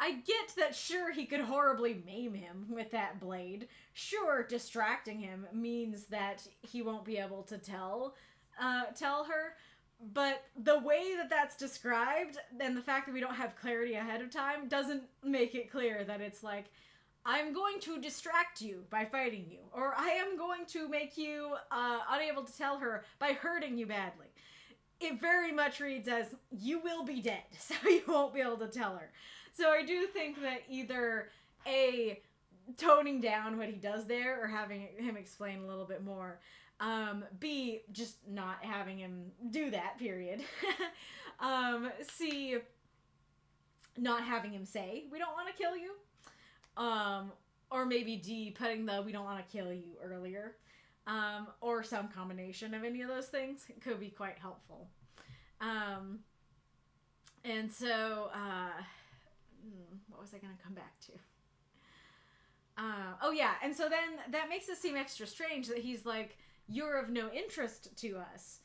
I get that, sure, he could horribly maim him with that blade. Sure, distracting him means that he won't be able to tell her. But the way that that's described, and the fact that we don't have clarity ahead of time, doesn't make it clear that it's like, I'm going to distract you by fighting you. Or I am going to make you unable to tell her by hurting you badly. It very much reads as, you will be dead, so you won't be able to tell her. So I do think that either A, toning down what he does there, or having him explain a little bit more. B, just not having him do that, period. C, not having him say, we don't want to kill you. Or maybe D, putting the we don't want to kill you earlier. Or some combination of any of those things could be quite helpful. And so, what was I going to come back to? Oh yeah, and so then that makes it seem extra strange that he's like, you're of no interest to us.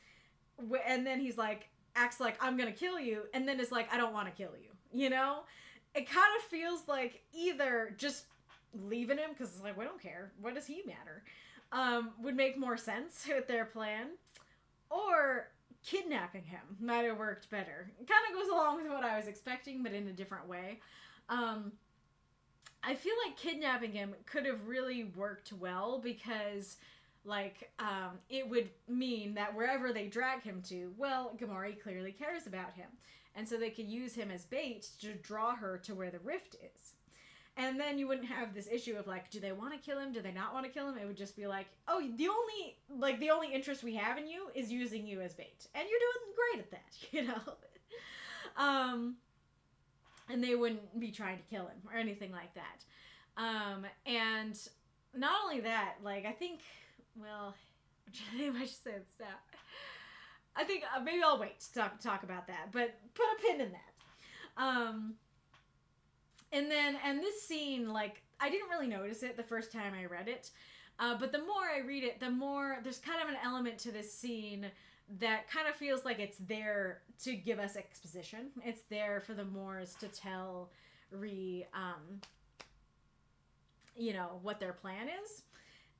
And then he's like, acts like, I'm going to kill you, and then is like, I don't want to kill you, you know? It kind of feels like either just leaving him, because it's like, we don't care, what does he matter, would make more sense with their plan, or kidnapping him might have worked better. It kind of goes along with what I was expecting, but in a different way. I feel like kidnapping him could have really worked well, because like, it would mean that wherever they drag him to, well, Gamori clearly cares about him. And so they could use him as bait to draw her to where the rift is. And then you wouldn't have this issue of like, do they want to kill him? Do they not want to kill him? It would just be like, oh, the only interest we have in you is using you as bait. And you're doing great at that, you know? And they wouldn't be trying to kill him or anything like that. And not only that, like, I think, well, I should say this now. I think maybe I'll wait to talk about that, but put a pin in that. And this scene, like, I didn't really notice it the first time I read it, but the more I read it, the more there's kind of an element to this scene that kind of feels like it's there to give us exposition. It's there for the Moors to tell Ree, you know, what their plan is.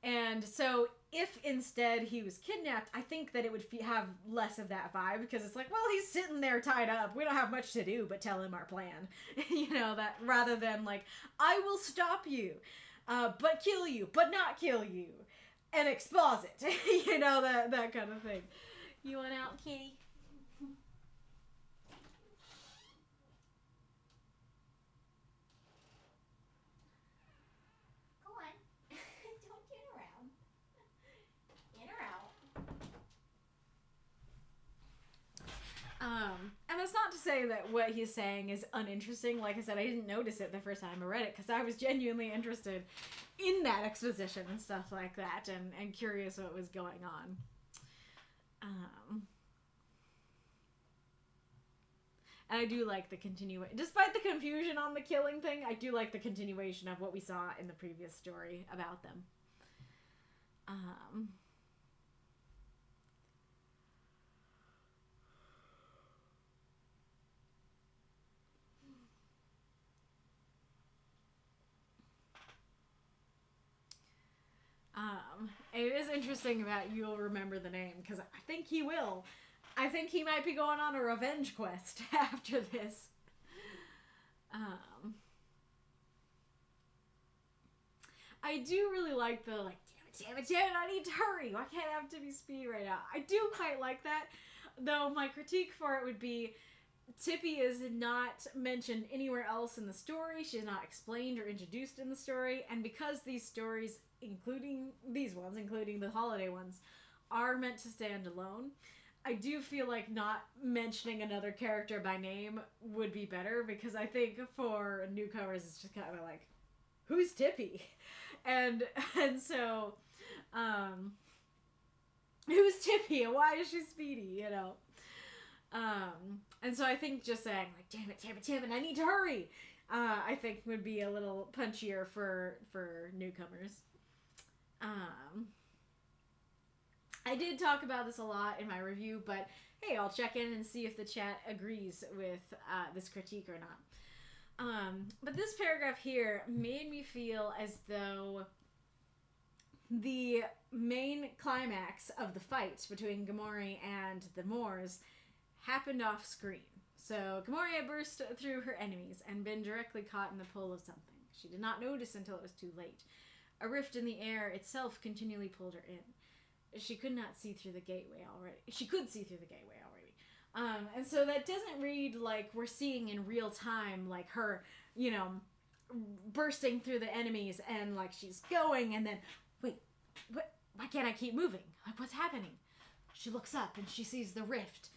And so if instead he was kidnapped, I think that it would have less of that vibe, because it's like, well, he's sitting there tied up. We don't have much to do but tell him our plan. You know, that rather than like, I will stop you, but kill you, but not kill you, and exposit. You know, that kind of thing. You want out, kitty? And that's not to say that what he's saying is uninteresting. Like I said, I didn't notice it the first time I read it, because I was genuinely interested in that exposition and stuff like that, and curious what was going on. And I do like the continuation. Despite the confusion on the killing thing, I do like the continuation of what we saw in the previous story about them. It is interesting that you'll remember the name, because I think he will. I think he might be going on a revenge quest after this. I do really like the, like, damn it, I need to hurry. Why can't I have to be speed right now? I do quite like that, though my critique for it would be Tippy is not mentioned anywhere else in the story. She's not explained or introduced in the story, and because these stories, including these ones, including the holiday ones, are meant to stand alone, I do feel like not mentioning another character by name would be better, because I think for newcomers it's just kind of like, who's Tippy? And so, who's Tippy and why is she speedy, you know? And so I think just saying, like, damn it, I need to hurry, I think would be a little punchier for newcomers. I did talk about this a lot in my review, but hey, I'll check in and see if the chat agrees with this critique or not. But this paragraph here made me feel as though the main climax of the fight between Gamori and the Moors happened off screen. So Gamori had burst through her enemies and been directly caught in the pull of something. She did not notice until it was too late. A rift in the air itself continually pulled her in. She could not see through the gateway already. She could see through the gateway already. And so that doesn't read like we're seeing in real time, like her, you know, bursting through the enemies and like she's going and then, wait, why can't I keep moving? Like, what's happening? She looks up and she sees the rift.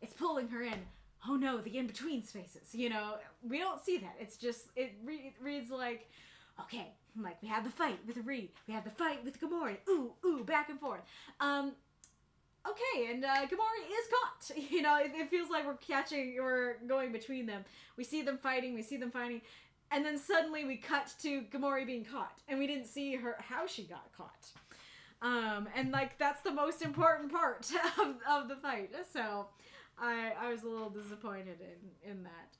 It's pulling her in. Oh no, the in-between spaces, you know, we don't see that. It's just, it reads like, okay, like, we have the fight with Ree. We have the fight with Gamori. Ooh, back and forth. Okay, and Gamori is caught. You know, it feels like we're going between them. We see them fighting, and then suddenly we cut to Gamori being caught, and we didn't see how she got caught. And, like, that's the most important part of the fight. So, I was a little disappointed in that.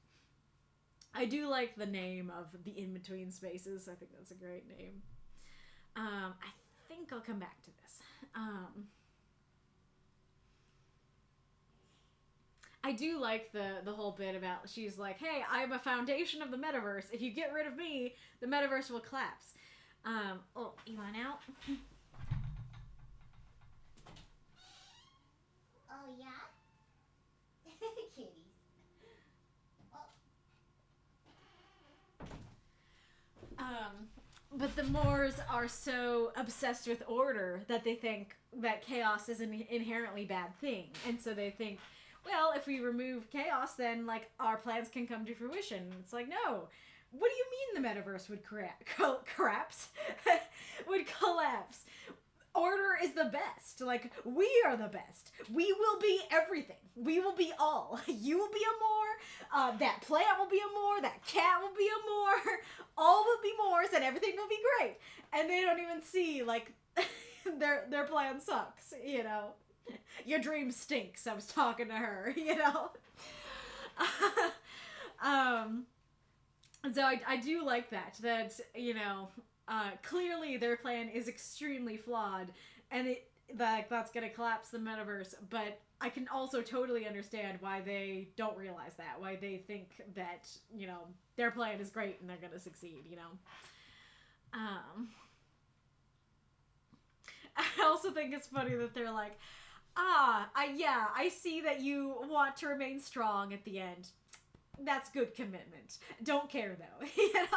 I do like the name of the in-between spaces. I think that's a great name. I think I'll come back to this. I do like the whole bit about, she's like, hey, I'm a foundation of the metaverse. If you get rid of me, the metaverse will collapse. Oh, you want out? Oh, yeah? Kitties. But the Moors are so obsessed with order that they think that chaos is an inherently bad thing. And so they think, well, if we remove chaos, then, like, our plans can come to fruition. It's like, no. What do you mean the metaverse would collapse? Would collapse? Order is the best. Like, we are the best. We will be everything. We will be all. You will be a Moor. That plant will be a Moor. That cat will be a Moor. All will be Moors, and everything will be great. And they don't even see, like, their plan sucks, you know. Your dream stinks. I was talking to her, you know. So I do like that, you know, clearly their plan is extremely flawed, and that's gonna collapse the metaverse, but I can also totally understand why they don't realize that, why they think that, you know, their plan is great and they're gonna succeed, you know. I also think it's funny that they're like, I see that you want to remain strong at the end. That's good commitment. Don't care, though. You know?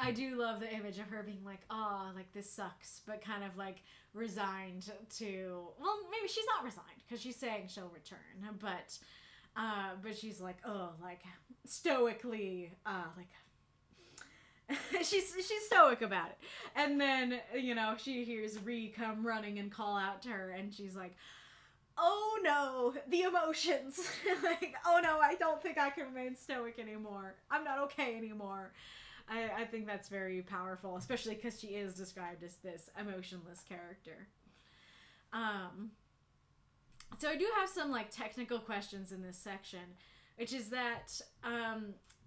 I do love the image of her being like, like, this sucks, but kind of, like, resigned to... Well, maybe she's not resigned, because she's saying she'll return, but she's like, like, stoically, like... she's stoic about it. And then, you know, she hears Ree come running and call out to her, and she's like, oh no, the emotions. Like, oh no, I don't think I can remain stoic anymore. I'm not okay anymore. I think that's very powerful, especially because she is described as this emotionless character. So I do have some like technical questions in this section, which is that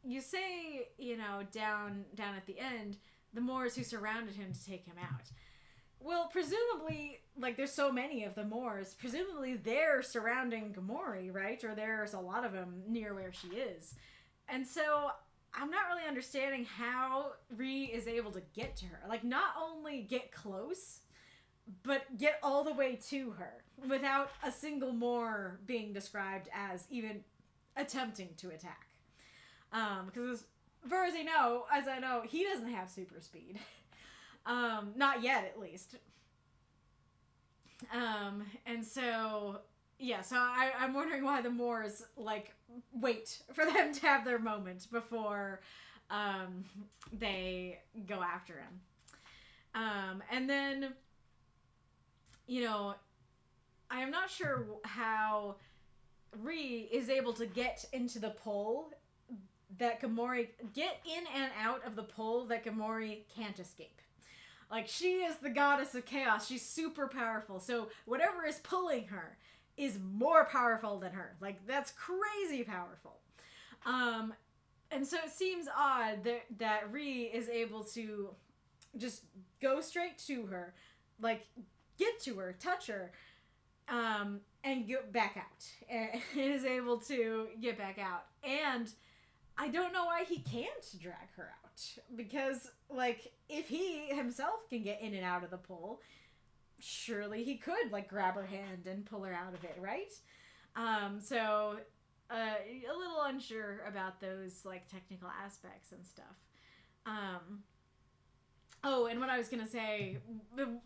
you say, you know, down at the end, the Moors who surrounded him to take him out. Well, presumably, like, there's so many of the Moors, presumably they're surrounding Gamori, right? Or there's a lot of them near where she is. And so I'm not really understanding how Ree is able to get to her. Like, not only get close, but get all the way to her without a single Moor being described as even attempting to attack. Because as far as I know, he doesn't have super speed. Not yet, at least. And so, yeah, so I'm wondering why the Moors, like, wait for them to have their moment before, they go after him. And then, you know, I am not sure how Ree is able to get into the pole that Gamori, get in and out of the pole that Gamori can't escape. Like, she is the goddess of chaos. She's super powerful. So whatever is pulling her is more powerful than her. Like, that's crazy powerful. And so it seems odd that Ree is able to just go straight to her, like, get to her, touch her, and get back out. And is able to get back out. And I don't know why he can't drag her out. Because, like, if he himself can get in and out of the pole, surely he could, like, grab her hand and pull her out of it, right? So, a little unsure about those, like, technical aspects and stuff. Oh, and what I was gonna say,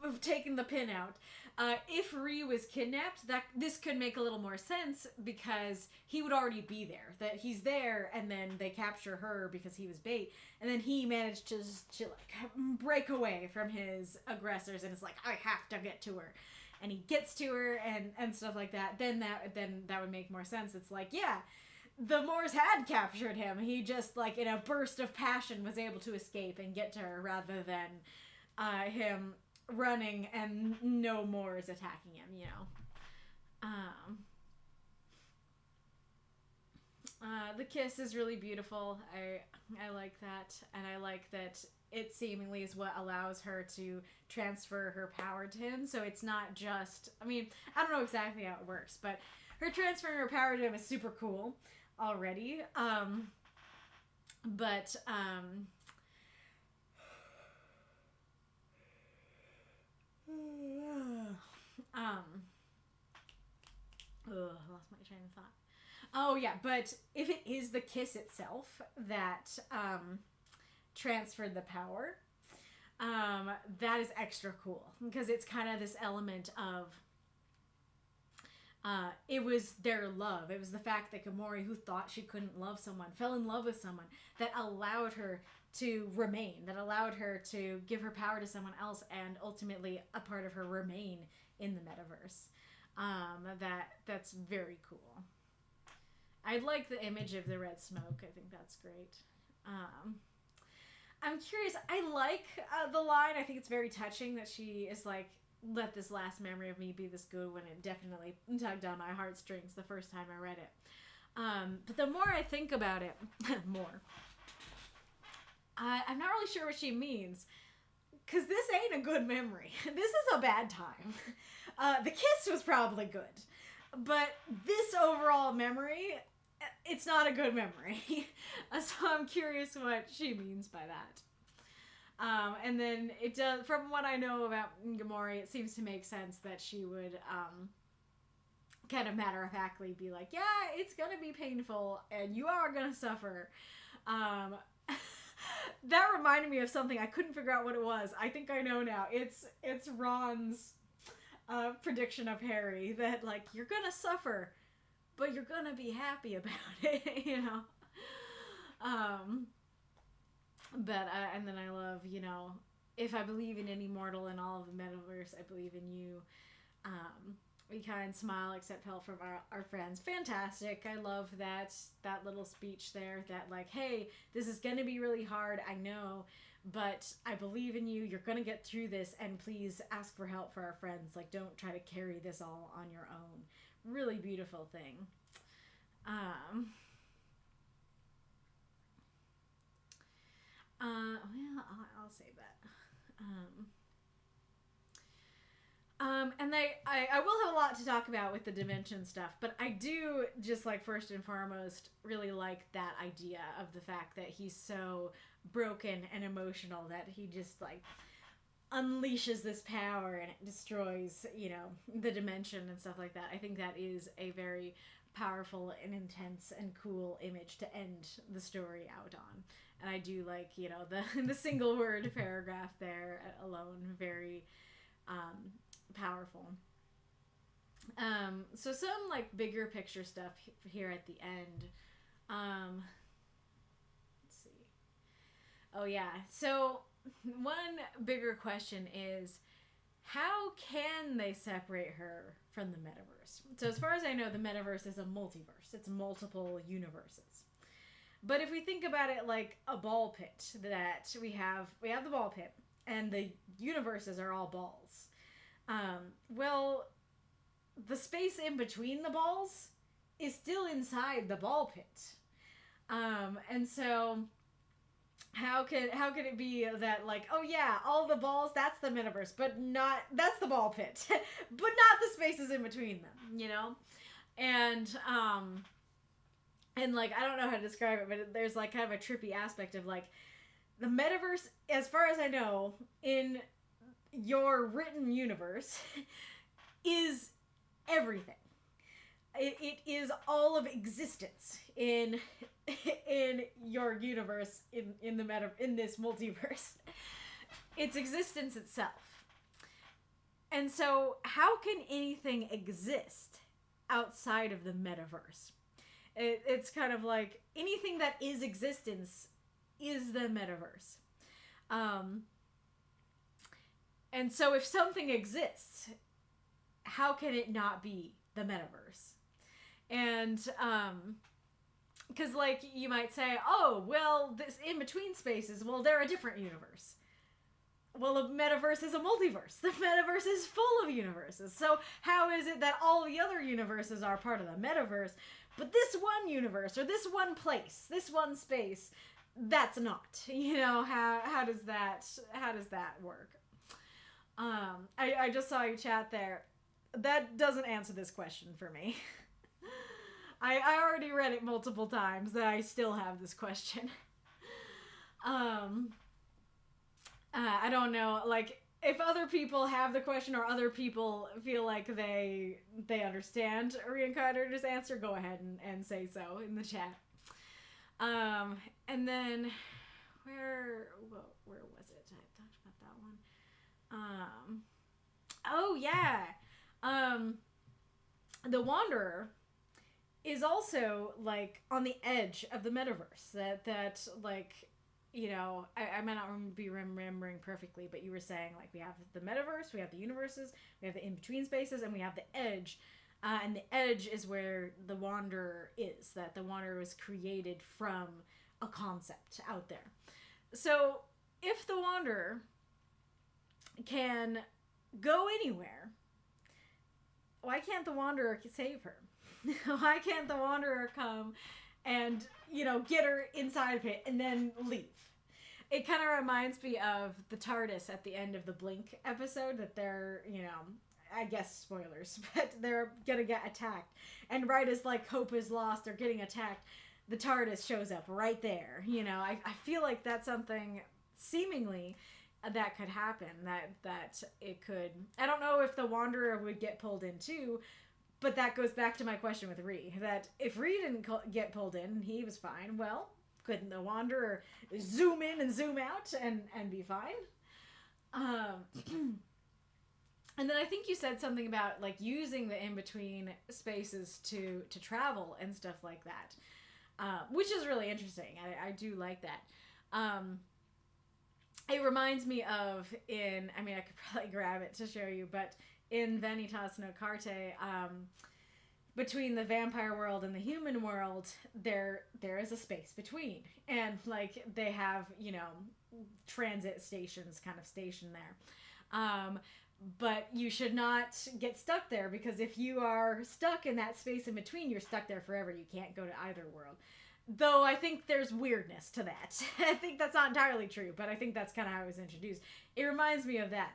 of taking the pin out, if Ree was kidnapped, this could make a little more sense because he would already be there. That he's there, and then they capture her because he was bait, and then he managed to like break away from his aggressors, and it's like, I have to get to her, and he gets to her and stuff like that. Then that would make more sense. It's like, yeah, the Moors had captured him. He just, like, in a burst of passion was able to escape and get to her rather than him running and no Moors attacking him, you know. The kiss is really beautiful. I like that. And I like that it seemingly is what allows her to transfer her power to him. So it's not just, I mean, I don't know exactly how it works, but her transferring her power to him is super cool already. Lost my train of thought. Oh yeah, but if it is the kiss itself that transferred the power, that is extra cool because it's kind of this element of it was their love. It was the fact that Gamori, who thought she couldn't love someone, fell in love with someone that allowed her to remain, that allowed her to give her power to someone else, and ultimately a part of her remain in the metaverse. That's very cool. I like the image of the red smoke. I think that's great. I'm curious. I like the line. I think it's very touching that she is like, let this last memory of me be this good, when it definitely tugged on my heartstrings the first time I read it. But the more I think about it, I'm not really sure what she means. Because this ain't a good memory. This is a bad time. The kiss was probably good. But this overall memory, it's not a good memory. So I'm curious what she means by that. And then it does, from what I know about Gamori, it seems to make sense that she would kind of matter-of-factly be like, yeah, it's gonna be painful, and you are gonna suffer. That reminded me of something. I couldn't figure out what it was. I think I know now. It's Ron's prediction of Harry that, like, you're gonna suffer, but you're gonna be happy about it, you know? But, and then I love, you know, if I believe in any mortal in all of the metaverse, I believe in you. Be kind, smile, accept help from our friends. Fantastic. I love that little speech there that like, hey, this is going to be really hard, I know, but I believe in you. You're going to get through this, and please ask for help for our friends. Like, don't try to carry this all on your own. Really beautiful thing. Well, I'll save that. And I will have a lot to talk about with the dimension stuff, but I do just like first and foremost really like that idea of the fact that he's so broken and emotional that he just like unleashes this power and it destroys, you know, the dimension and stuff like that. I think that is a very powerful and intense and cool image to end the story out on. And I do like, you know, the single word paragraph there alone, very powerful. So some like bigger picture stuff here at the end. Let's see. Oh yeah. So one bigger question is, how can they separate her from the metaverse? So as far as I know, the metaverse is a multiverse. It's multiple universes. But if we think about it like a ball pit, that we have the ball pit and the universes are all balls. Well, the space in between the balls is still inside the ball pit. And so how could it be that like, oh yeah, all the balls, that's the metaverse, but that's the ball pit, but not the spaces in between them, you know? And like, I don't know how to describe it, but there's like kind of a trippy aspect of like the metaverse, as far as I know, in your written universe is everything. It is all of existence in your universe, in this multiverse. It's existence itself. And so how can anything exist outside of the metaverse? It's kind of like anything that is existence is the metaverse. And so if something exists, how can it not be the metaverse? And, because, like, you might say, oh, well, this in-between spaces, well, they're a different universe. Well, the metaverse is a multiverse. The metaverse is full of universes. So how is it that all the other universes are part of the metaverse, but this one universe, or this one place, this one space, that's not? You know, how does that work? I just saw you chat there. That doesn't answer this question for me. I already read it multiple times, that I still have this question. I don't know, like, if other people have the question or other people feel like they understand Reinkarnitor's answer, go ahead and say so in the chat. And then, where was it? I talked about that one. Oh yeah. The Wanderer is also like on the edge of the metaverse. That like, you know, I might not be remembering perfectly, but you were saying like we have the metaverse, we have the universes, we have the in-between spaces, and we have the edge. And the edge is where the Wanderer is. That the Wanderer was created from a concept out there. So if the Wanderer can go anywhere, why can't the Wanderer save her? Why can't the Wanderer come and, you know, get her inside of it and then leave? It kind of reminds me of the TARDIS at the end of the Blink episode, that they're, you know, I guess spoilers, but they're gonna get attacked. And right as like hope is lost, they're getting attacked, the TARDIS shows up right there. You know, I feel like that's something seemingly that could happen, that it could. I don't know if the Wanderer would get pulled in too, but that goes back to my question with Ree, that if Ree didn't get pulled in and he was fine, well, couldn't the Wanderer zoom in and zoom out and be fine? And then I think you said something about like using the in-between spaces to travel and stuff like that, which is really interesting. I do like that. It reminds me of I could probably grab it to show you, but in Vanitas no Carte, between the vampire world and the human world, there is a space between, and like they have, you know, transit stations kind of stationed there. But you should not get stuck there, because if you are stuck in that space in between, you're stuck there forever. You can't go to either world. Though I think there's weirdness to that. I think that's not entirely true, but I think that's kind of how it was introduced. It reminds me of that.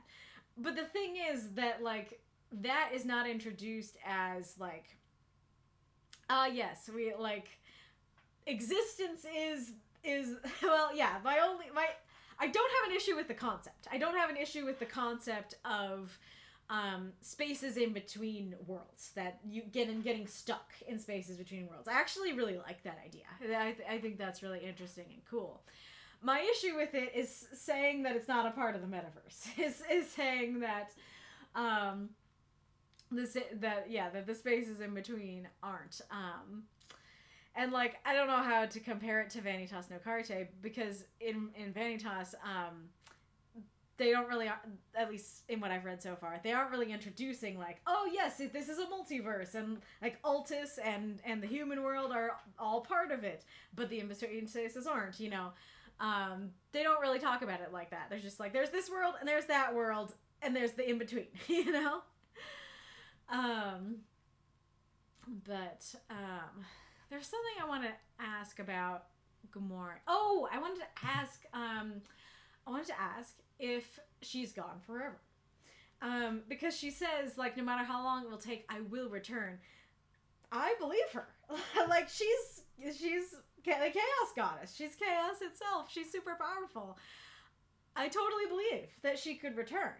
But the thing is that, like, that is not introduced as, like, yes, we, like, existence is, well, yeah, I don't have an issue with the concept. I don't have an issue with the concept of spaces in between worlds, that you getting stuck in spaces between worlds. I actually really like that idea. I think that's really interesting and cool. My issue with it is saying that it's not a part of the metaverse. Is saying that that the spaces in between aren't. And like, I don't know how to compare it to Vanitas no Carte, because in Vanitas, they don't really, at least in what I've read so far, they aren't really introducing like, oh yes, this is a multiverse, and like Altus and the human world are all part of it, but the in-between spaces aren't, you know. They don't really talk about it like that. They're just like, there's this world, and there's that world, and there's the in-between, you know? There's something I want to ask about Gamora. Oh, I wanted to ask if she's gone forever. Because she says, like, no matter how long it will take, I will return. I believe her. Like, she's the chaos goddess. She's chaos itself. She's super powerful. I totally believe that she could return.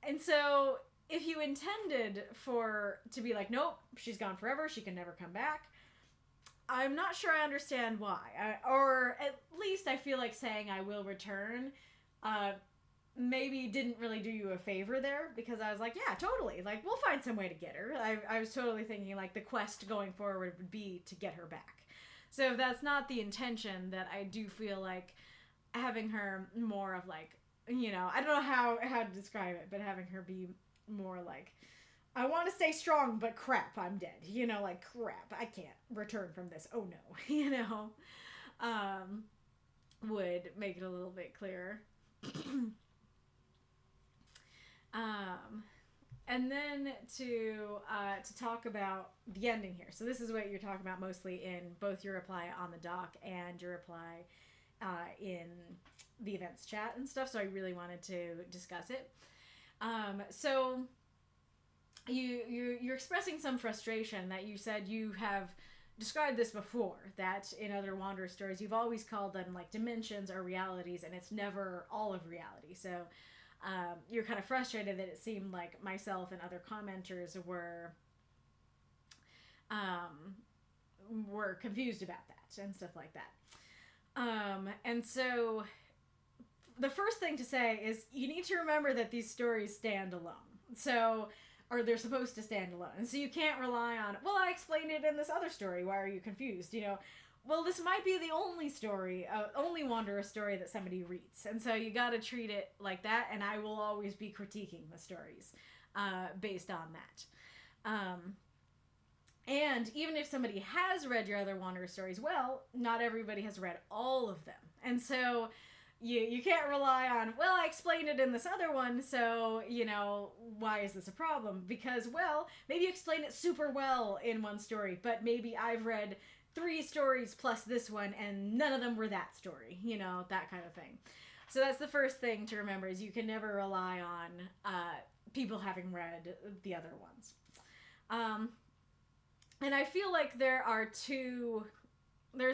And so, if you intended to be like, nope, she's gone forever, she can never come back, I'm not sure I understand why. Or at least I feel like saying I will return maybe didn't really do you a favor there, because I was like, yeah, totally. Like, we'll find some way to get her. I was totally thinking, like, the quest going forward would be to get her back. So if that's not the intention, that I do feel like having her more of, like, you know, I don't know how to describe it, but having her be more like, I want to stay strong, but crap, I'm dead. You know, like, crap, I can't return from this. Oh no, you know, would make it a little bit clearer. And then to talk about the ending here. So this is what you're talking about mostly in both your reply on the doc and your reply in the events chat and stuff. So I really wanted to discuss it. So you're expressing some frustration that you said you have described this before, that in other Wanderer stories you've always called them like dimensions or realities, and it's never all of reality. So you're kind of frustrated that it seemed like myself and other commenters were confused about that and stuff like that. And so the first thing to say is you need to remember that these stories stand alone. So, or they're supposed to stand alone. And so you can't rely on, well, I explained it in this other story, why are you confused? You know, well, this might be the only story, only Wanderer story that somebody reads. And so you got to treat it like that, and I will always be critiquing the stories based on that. And even if somebody has read your other Wanderer stories, well, not everybody has read all of them. And so you can't rely on, well, I explained it in this other one, so, you know, why is this a problem? Because, well, maybe you explained it super well in one story, but maybe I've read 3 stories plus this one, and none of them were that story, you know, that kind of thing. So that's the first thing to remember, is you can never rely on people having read the other ones. And I feel like there's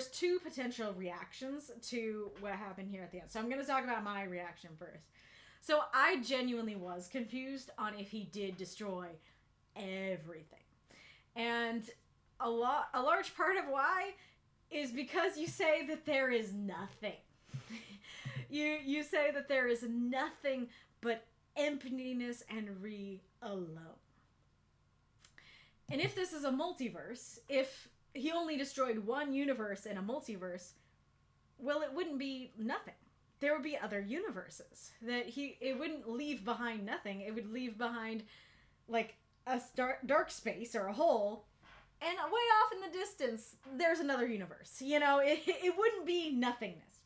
two potential reactions to what happened here at the end. So I'm going to talk about my reaction first. So I genuinely was confused on if he did destroy everything. And a large part of why is because you say that there is nothing. you say that there is nothing but emptiness and alone. And if this is a multiverse, if he only destroyed one universe in a multiverse, well, it wouldn't be nothing. There would be other universes. It wouldn't leave behind nothing. It would leave behind like a dark space or a hole, and way off in the distance, there's another universe. You know, it wouldn't be nothingness.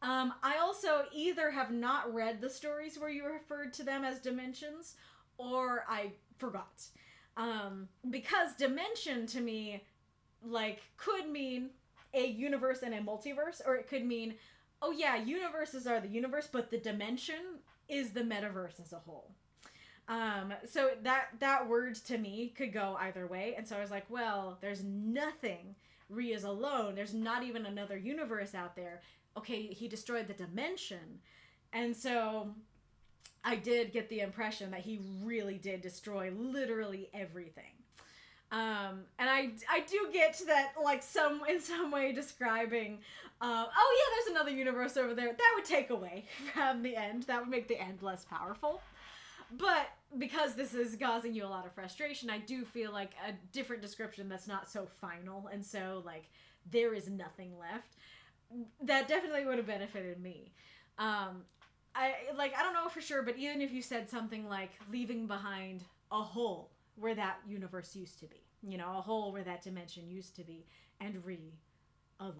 I also either have not read the stories where you referred to them as dimensions, or I forgot. Because dimension to me, like, could mean a universe and a multiverse, or it could mean, oh yeah, universes are the universe, but the dimension is the metaverse as a whole. So that word to me could go either way, and so I was like, well, there's nothing. Ria's alone. There's not even another universe out there. Okay, he destroyed the dimension, and so I did get the impression that he really did destroy literally everything. And I do get to that, like, in some way describing, oh yeah, there's another universe over there. That would take away from the end. That would make the end less powerful. But because this is causing you a lot of frustration, I do feel like a different description that's not so final, and so, like, there is nothing left. That definitely would have benefited me. I don't know for sure, but even if you said something like leaving behind a hole where that universe used to be, you know, a hole where that dimension used to be, and alone.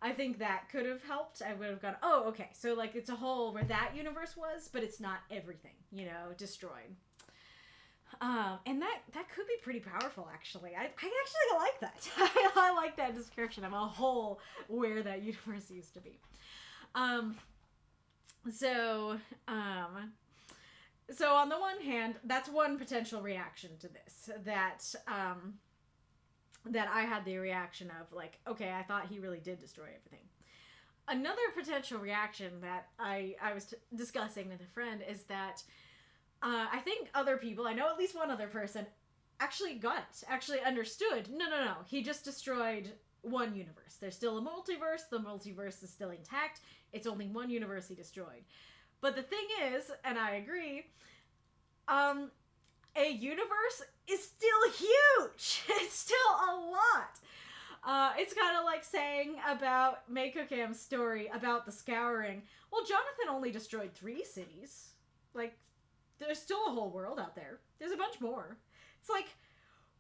I think that could have helped. I would have gone, oh, okay, so, like, it's a hole where that universe was, but it's not everything, you know, destroyed. And that could be pretty powerful, actually. I actually like that. I like that description of a hole where that universe used to be. So on the one hand, that's one potential reaction to this, that I had the reaction of, like, okay, I thought he really did destroy everything. Another potential reaction that I was discussing with a friend is that I think other people, I know at least one other person, actually got it, actually understood. No, he just destroyed one universe. There's still a multiverse. The multiverse is still intact. It's only one universe he destroyed. But the thing is, and I agree, a universe is still huge. It's still a lot. It's kind of like saying about Makokam's story about the Scouring. Well, Jonathan only destroyed 3 cities. Like, there's still a whole world out there. There's a bunch more. It's like,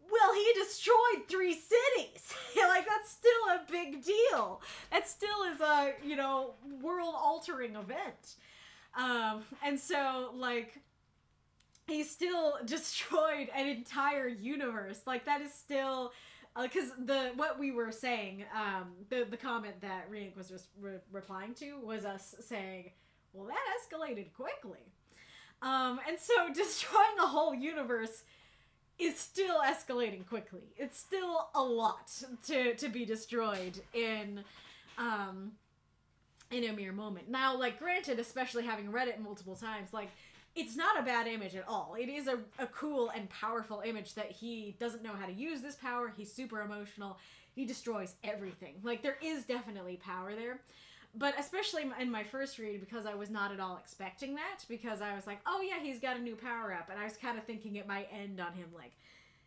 well, he destroyed 3 cities. Like, that's still a big deal. That still is a, you know, world-altering event. And so, like, he still destroyed an entire universe. Like, that is still, because what we were saying, the comment that Riank was just replying to was us saying, well, that escalated quickly. And so destroying a whole universe is still escalating quickly. It's still a lot to be destroyed in a mere moment. Now, like, granted, especially having read it multiple times, like, it's not a bad image at all. It is a cool and powerful image that he doesn't know how to use this power. He's super emotional. He destroys everything. Like, there is definitely power there. But especially in my first read, because I was not at all expecting that, because I was like, oh yeah, he's got a new power-up, and I was kind of thinking it might end on him, like,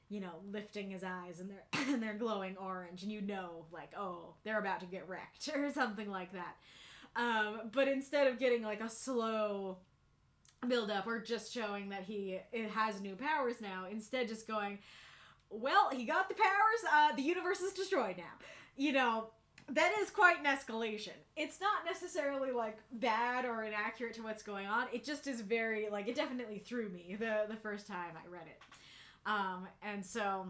you know, lifting his eyes, and they're glowing orange, and you know, like, oh, they're about to get wrecked, or something like that. But instead of getting, like, a slow build-up, or just showing that it has new powers now, instead just going, well, he got the powers, the universe is destroyed now. You know, that is quite an escalation. It's not necessarily, like, bad or inaccurate to what's going on. It just is very, like, it definitely threw me the first time I read it. And so,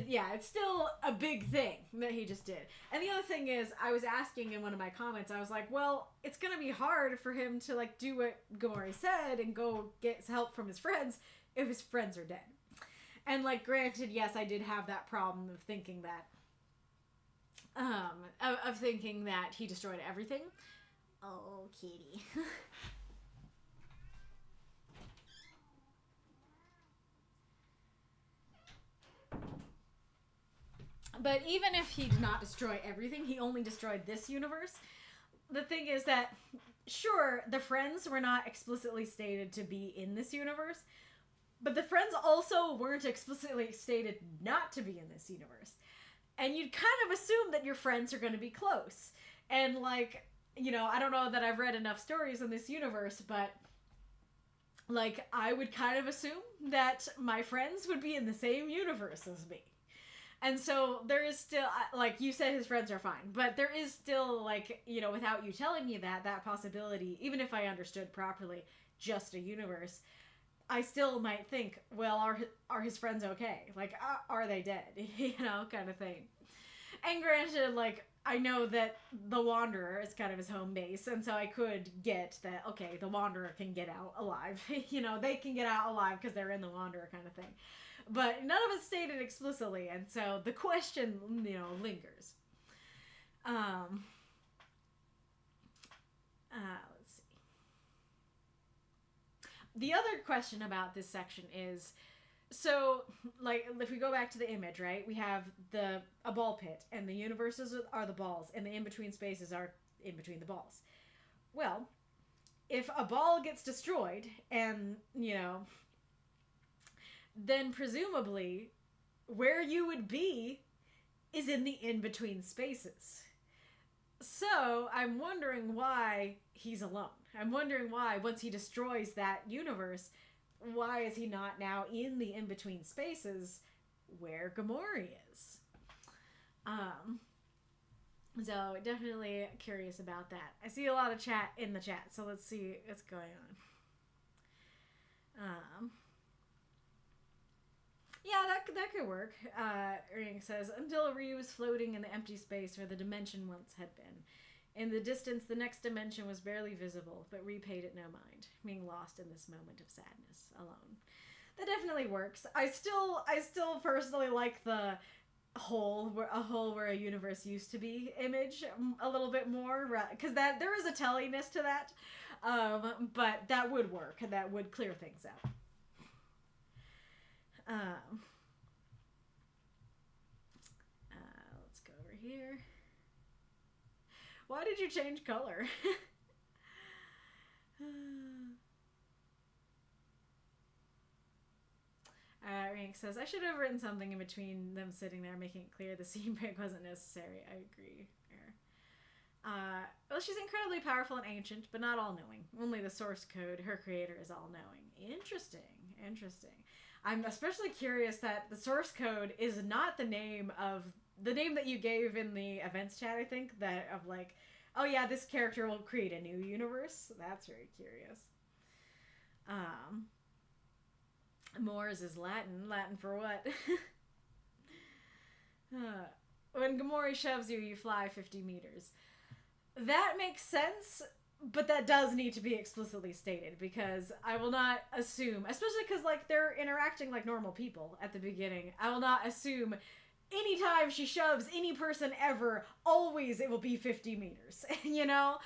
yeah, it's still a big thing that he just did. And the other thing is, I was asking in one of my comments, I was like, well, it's gonna be hard for him to, like, do what Gomori said and go get help from his friends if his friends are dead. And, like, granted, yes, I did have that problem of thinking that, of thinking that he destroyed everything. Oh, kitty. But even if he did not destroy everything, he only destroyed this universe. The thing is that, sure, the friends were not explicitly stated to be in this universe, but the friends also weren't explicitly stated not to be in this universe. And you'd kind of assume that your friends are going to be close. And, like, you know, I don't know that I've read enough stories in this universe, but like, I would kind of assume that my friends would be in the same universe as me. And so there is still, like you said, his friends are fine, but there is still, like, you know, without you telling me that possibility, even if I understood properly, just a universe, I still might think, well, are his friends okay? Like, are they dead? You know, kind of thing. And granted, like, I know that the Wanderer is kind of his home base, and so I could get that, okay, the Wanderer can get out alive. You know, they can get out alive because they're in the Wanderer kind of thing. But none of it's stated explicitly, and so the question, you know, lingers. Let's see. The other question about this section is, so, like, if we go back to the image, right, we have a ball pit, and the universes are the balls, and the in-between spaces are in between the balls. Well, if a ball gets destroyed, and, you know, then presumably where you would be is in the in-between spaces. So I'm wondering why he's alone. I'm wondering why, once he destroys that universe, why is he not now in the in-between spaces where Gamori is? So definitely curious about that. I see a lot of chat in the chat, so let's see what's going on. Yeah, that could work. Ring says, until Ryu was floating in the empty space where the dimension once had been. In the distance, the next dimension was barely visible, but Ryu paid it no mind, being lost in this moment of sadness alone. That definitely works. I still personally like the hole where a universe used to be image a little bit more, because that there is a telliness to that. But that would work. That would clear things out. Let's go over here. Why did you change color? Rank says, I should have written something in between them sitting there, making it clear the scene break wasn't necessary. I agree. Well, she's incredibly powerful and ancient, but not all-knowing. Only the source code, her creator, is all-knowing. Interesting. I'm especially curious that the source code is not the name that you gave in the events chat, I think, that of like, oh yeah, this character will create a new universe. That's very curious. Mors is Latin. Latin for what? When Gamori shoves you, you fly 50 meters. That makes sense, but that does need to be explicitly stated, because I will not assume, especially because, like, they're interacting like normal people at the beginning, I will not assume anytime she shoves any person ever, always it will be 50 meters, you know?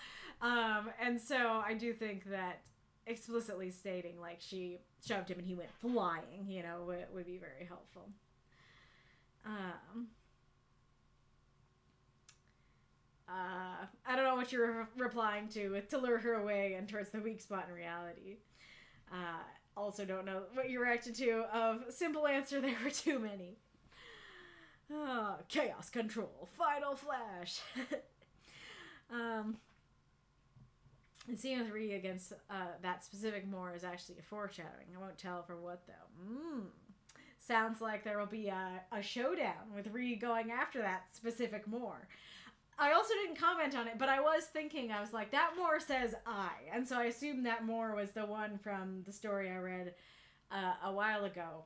And so I do think that explicitly stating, like, she shoved him and he went flying, you know, would be very helpful. I don't know what you're replying to lure her away and towards the weak spot in reality. Also don't know what you reacted to of simple answer, there were too many. Chaos control, final flash. And seeing with Ree against that specific Moor is actually a foreshadowing. I won't tell for what though. Sounds like there will be a showdown with Ree going after that specific Moor. I also didn't comment on it, but I was thinking, I was like, that Moor says I. And so I assumed that Moor was the one from the story I read a while ago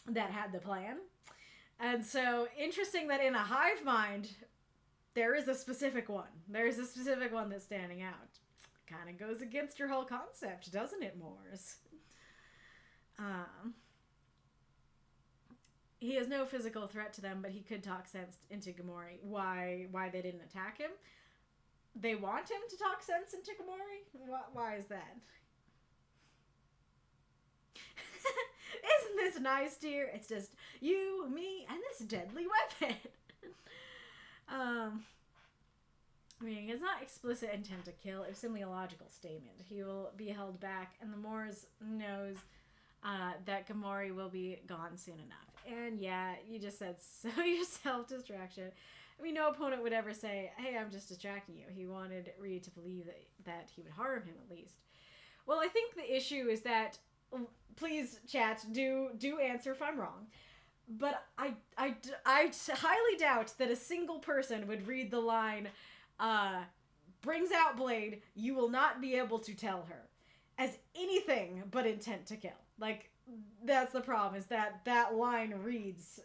that had the plan. And so, interesting that in a hive mind, there is a specific one. There's a specific one that's standing out. Kind of goes against your whole concept, doesn't it, Moors? He has no physical threat to them, but he could talk sense into Gamori. Why they didn't attack him? They want him to talk sense into Gamori? Why is that? Isn't this nice, dear? It's just you, me, and this deadly weapon. I mean, it's not explicit intent to kill. It was simply a logical statement. He will be held back, and the Moors knows that Gamori will be gone soon enough. And yeah, you just said so yourself, distraction. I mean, no opponent would ever say, hey, I'm just distracting you. He wanted Reed to believe that he would harm him at least. Well, I think the issue is that, please, chat, do answer if I'm wrong, but I highly doubt that a single person would read the line, brings out blade, you will not be able to tell her, as anything but intent to kill. Like, that's the problem, is that that line reads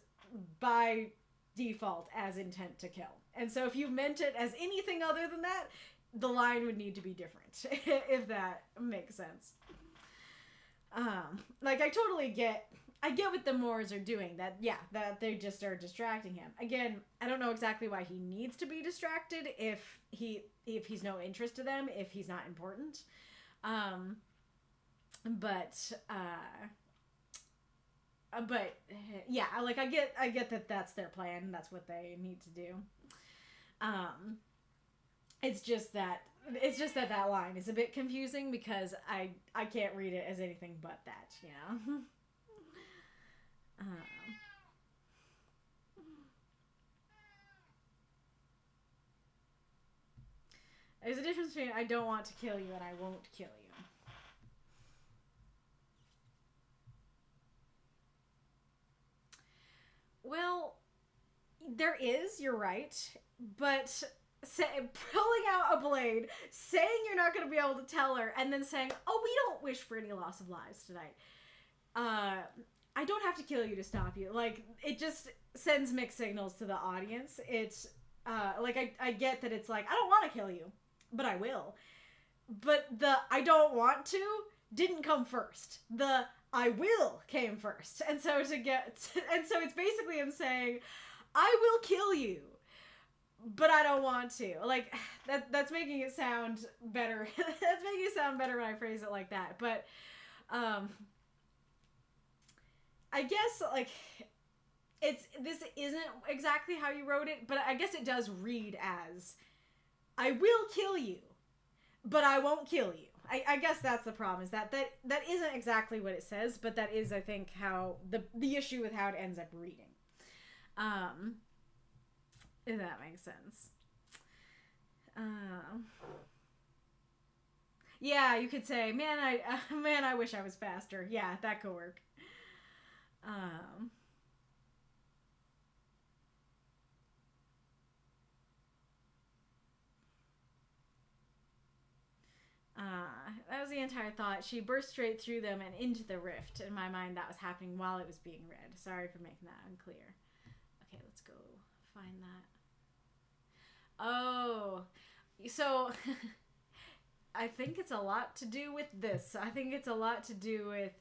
by default as intent to kill. And so if you meant it as anything other than that, the line would need to be different, if that makes sense. Like, I totally get what the Moors are doing, that they just are distracting him. Again, I don't know exactly why he needs to be distracted if he's no interest to them, if he's not important. But yeah, like, I get that that's their plan, that's what they need to do. It's just that line is a bit confusing because I can't read it as anything but that, you know? There's a difference between I don't want to kill you and I won't kill you. Well, there is, you're right, but pulling out a blade, saying you're not going to be able to tell her, and then saying, oh, we don't wish for any loss of lives tonight. I don't have to kill you to stop you. Like, it just sends mixed signals to the audience. It's, like, I get that it's like, I don't want to kill you, but I will. But the I don't want to didn't come first. The I will came first. And so it's basically him saying, I will kill you, but I don't want to. Like, that's making it sound better. That's making it sound better when I phrase it like that. But, I guess, like, this isn't exactly how you wrote it, but I guess it does read as, I will kill you, but I won't kill you. I guess that's the problem, is that isn't exactly what it says, but that is, I think, how the issue with how it ends up reading. If that makes sense. Yeah, you could say, man, I wish I was faster. Yeah, that could work. That was the entire thought. She burst straight through them and into the rift. In my mind, that was happening while it was being read. Sorry for making that unclear. Okay, let's go find that. Oh, so I think it's a lot to do with this. I think it's a lot to do with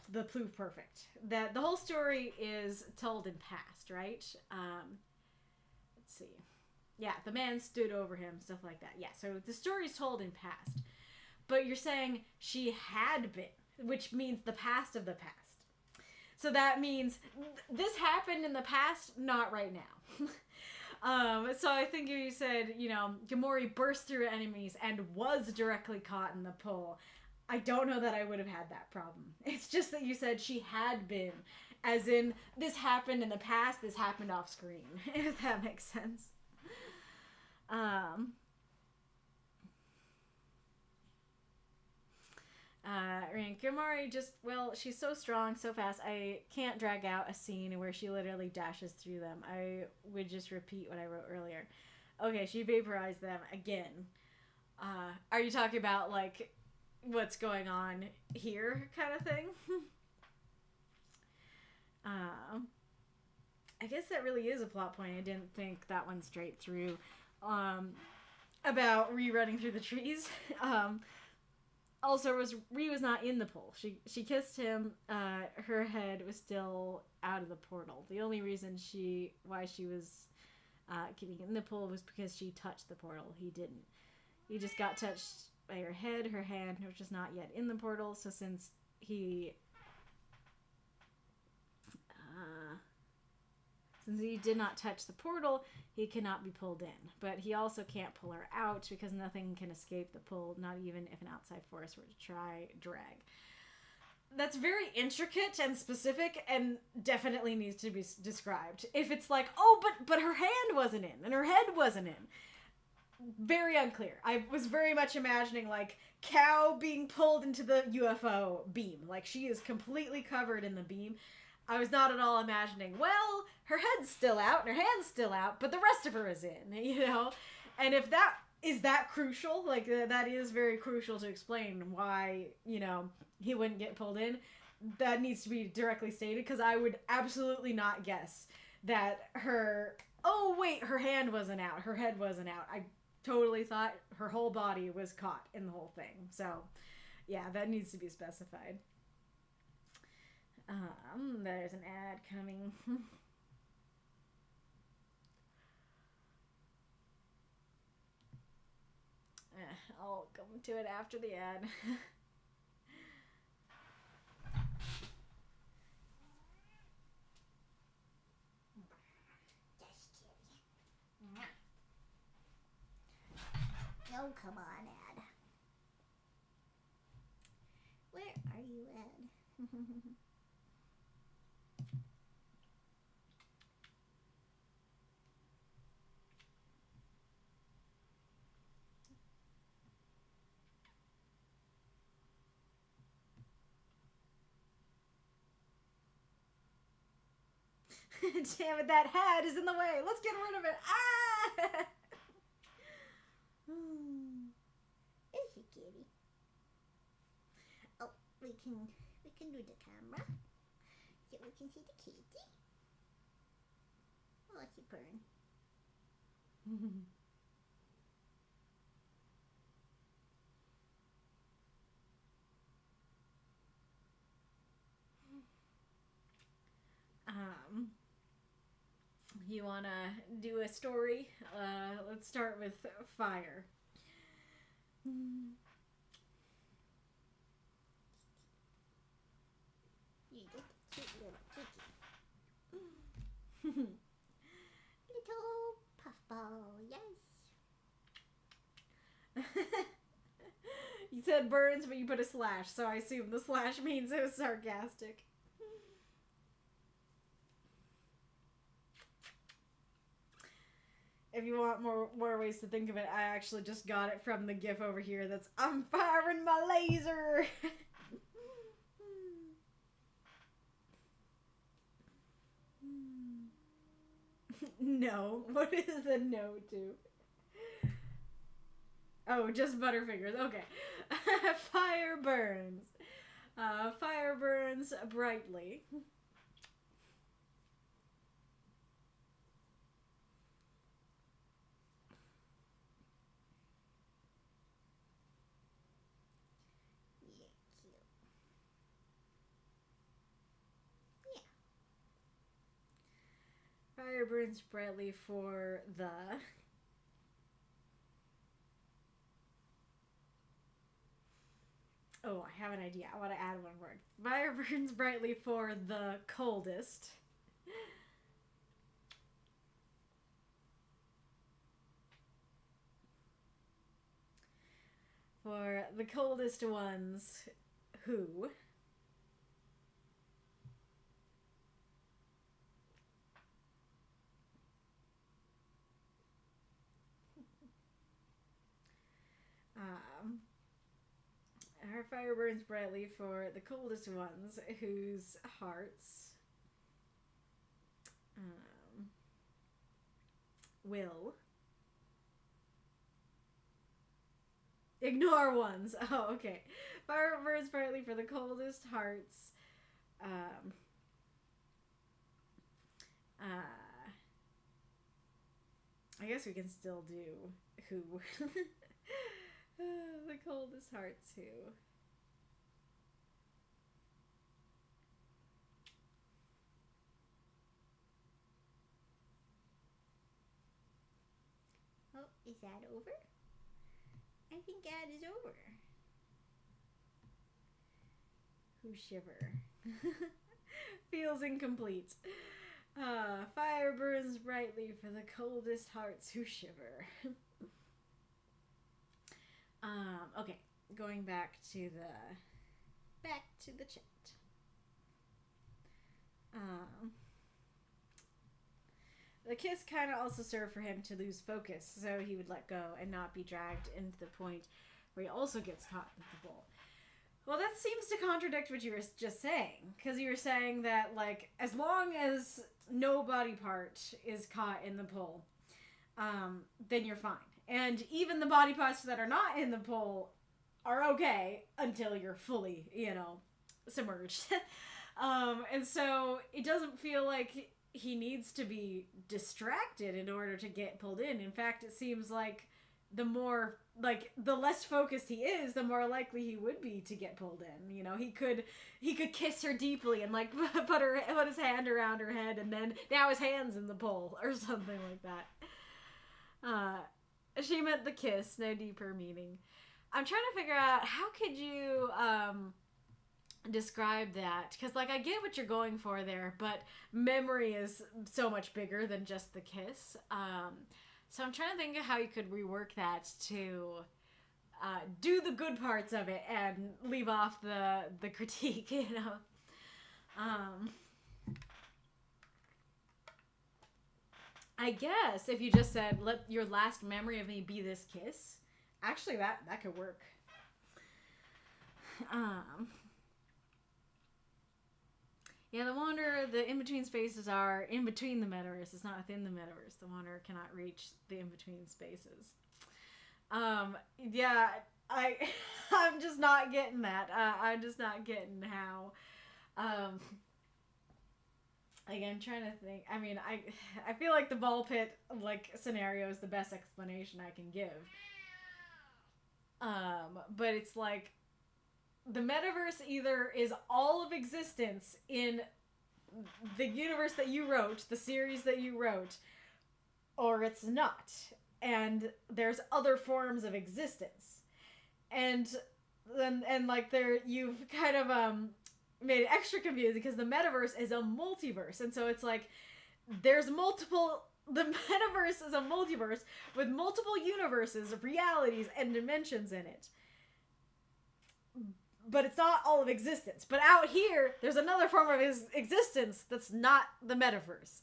the pluperfect. That the whole story is told in past, right? Let's see. Yeah, the man stood over him, stuff like that. Yeah, so the story's told in past. But you're saying she had been, which means the past of the past. So that means this happened in the past, not right now. So I think if you said, Gamori burst through enemies and was directly caught in the pull, I don't know that I would have had that problem. It's just that you said she had been, as in, this happened in the past, this happened off screen, if that makes sense. Gamori just, she's so strong, so fast, I can't drag out a scene where she literally dashes through them. I would just repeat what I wrote earlier. Okay, she vaporized them again. Are you talking about, like, what's going on here kind of thing? I guess that really is a plot point. I didn't think that one straight through. About rerunning through the trees. Also, Ree was not in the pool. She kissed him. Her head was still out of the portal. The only reason why she was getting in the pool was because she touched the portal. He didn't. He just got touched by her head. Her hand was just not yet in the portal. So since he did not touch the portal, he cannot be pulled in. But he also can't pull her out because nothing can escape the pull, not even if an outside force were to try drag. That's very intricate and specific and definitely needs to be described. If it's like, oh, but her hand wasn't in and her head wasn't in, very unclear. I was very much imagining, like, Cow being pulled into the UFO beam. Like, she is completely covered in the beam. I was not at all imagining, well, her head's still out and her hand's still out, but the rest of her is in, you know? And if that is that crucial, like, that is very crucial to explain why, you know, he wouldn't get pulled in, that needs to be directly stated, because I would absolutely not guess that her... Oh, wait, her hand wasn't out. Her head wasn't out. I totally thought her whole body was caught in the whole thing. So, yeah, that needs to be specified. There's an ad coming. I'll come to it after the ad. Oh, come on, Ad. Where are you, Ad? Damn it, that hat is in the way. Let's get rid of it. Ah! Is she kitty? Oh, we can do the camera so we can see the kitty. Oh, she purring. You wanna do a story? Let's start with fire. You just cute little kitty. Little puffball, yes. You said burns, but you put a slash, so I assume the slash means it was sarcastic. If you want more ways to think of it, I actually just got it from the GIF over here that's I'm firing my laser! No. What is the no to? Oh, just Butterfingers. Okay. Fire burns. Fire burns brightly. Fire burns brightly for the... Oh, I have an idea. I want to add one word. Fire burns brightly for the coldest. For the coldest ones who... Our fire burns brightly for the coldest ones whose hearts will ignore ones. Oh, okay. Fire burns brightly for the coldest hearts. I guess we can still do who. The coldest hearts who. Oh, is that over? I think that is over. Who shiver. Feels incomplete. Fire burns brightly for the coldest hearts who shiver. Okay, going back to the chat. The kiss kind of also served for him to lose focus, so he would let go and not be dragged into the point where he also gets caught in the bowl. Well, that seems to contradict what you were just saying, because you were saying that, like, as long as no body part is caught in the pool, then you're fine. And even the body parts that are not in the pool are okay until you're fully, submerged. And so it doesn't feel like he needs to be distracted in order to get pulled in. In fact, it seems like the less focused he is, the more likely he would be to get pulled in. He could kiss her deeply and like put his hand around her head, and then now his hand's in the pool or something like that. She meant the kiss, no deeper meaning. I'm trying to figure out how could you describe that, because like I get what you're going for there, but memory is so much bigger than just the kiss. So I'm trying to think of how you could rework that to do the good parts of it and leave off the critique, I guess if you just said, let your last memory of me be this kiss, actually that could work. Yeah, the Wanderer, the in-between spaces are in between the metaverse. It's not within the metaverse. The Wanderer cannot reach the in-between spaces. Yeah, I'm just not getting that. I'm just not getting how. Like, I'm trying to think. I mean, I feel like the ball pit scenario is the best explanation I can give. But it's like, the metaverse either is all of existence in the universe that you wrote, the series that you wrote, or it's not. And there's other forms of existence. And you've kind of made it extra confusing because the metaverse is a multiverse. And so it's like the metaverse is a multiverse with multiple universes, realities, and dimensions in it. But it's not all of existence. But out here, there's another form of existence that's not the metaverse.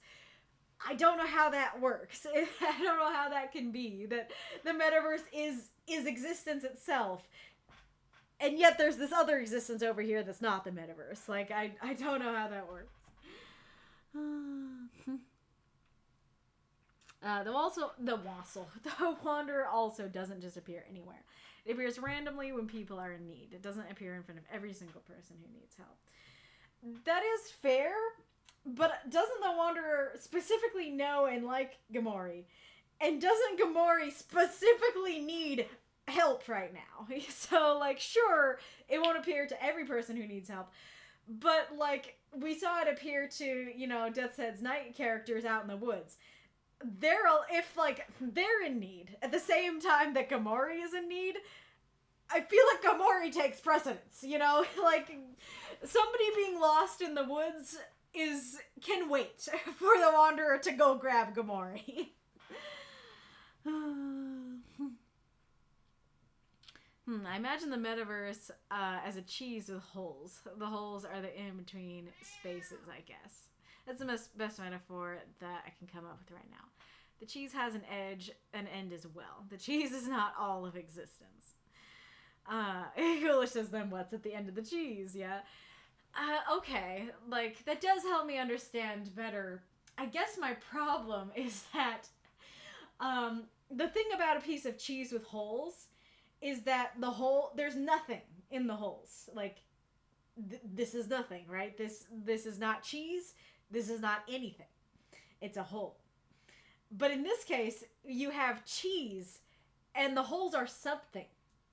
I don't know how that works. I don't know how that can be. That the metaverse is existence itself. And yet there's this other existence over here that's not the metaverse. Like, I don't know how that works. The Wanderer also doesn't just appear anywhere. It appears randomly when people are in need. It doesn't appear in front of every single person who needs help. That is fair, but doesn't the Wanderer specifically know and like Gamori? And doesn't Gamori specifically need help right now? So, like, sure, it won't appear to every person who needs help, but, like, we saw it appear to, Deathshead's night characters out in the woods. They're in need at the same time that Gamori is in need, I feel like Gamori takes precedence, like somebody being lost in the woods can wait for the Wanderer to go grab Gamori. I imagine the metaverse as a cheese with holes. The holes are the in-between spaces, I guess. That's the best metaphor that I can come up with right now. The cheese has an edge, an end as well. The cheese is not all of existence. English says, then what's at the end of the cheese, yeah? Okay, like, that does help me understand better. I guess my problem is that, the thing about a piece of cheese with holes is that there's nothing in the holes. Like, this is nothing, right? This is not cheese. This is not anything. It's a hole. But in this case, you have cheese, and the holes are something.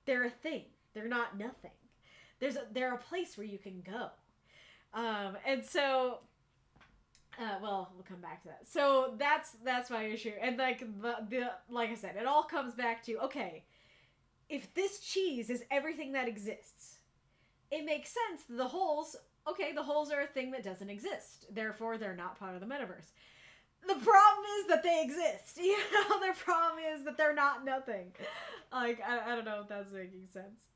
They're a thing. They're not nothing. They're a place where you can go. And so, we'll come back to that. So that's my issue. And like like I said, it all comes back to, okay, if this cheese is everything that exists, it makes sense that the holes are a thing that doesn't exist. Therefore, they're not part of the metaverse. The problem is that they exist. The problem is that they're not nothing. Like, I don't know if that's making sense.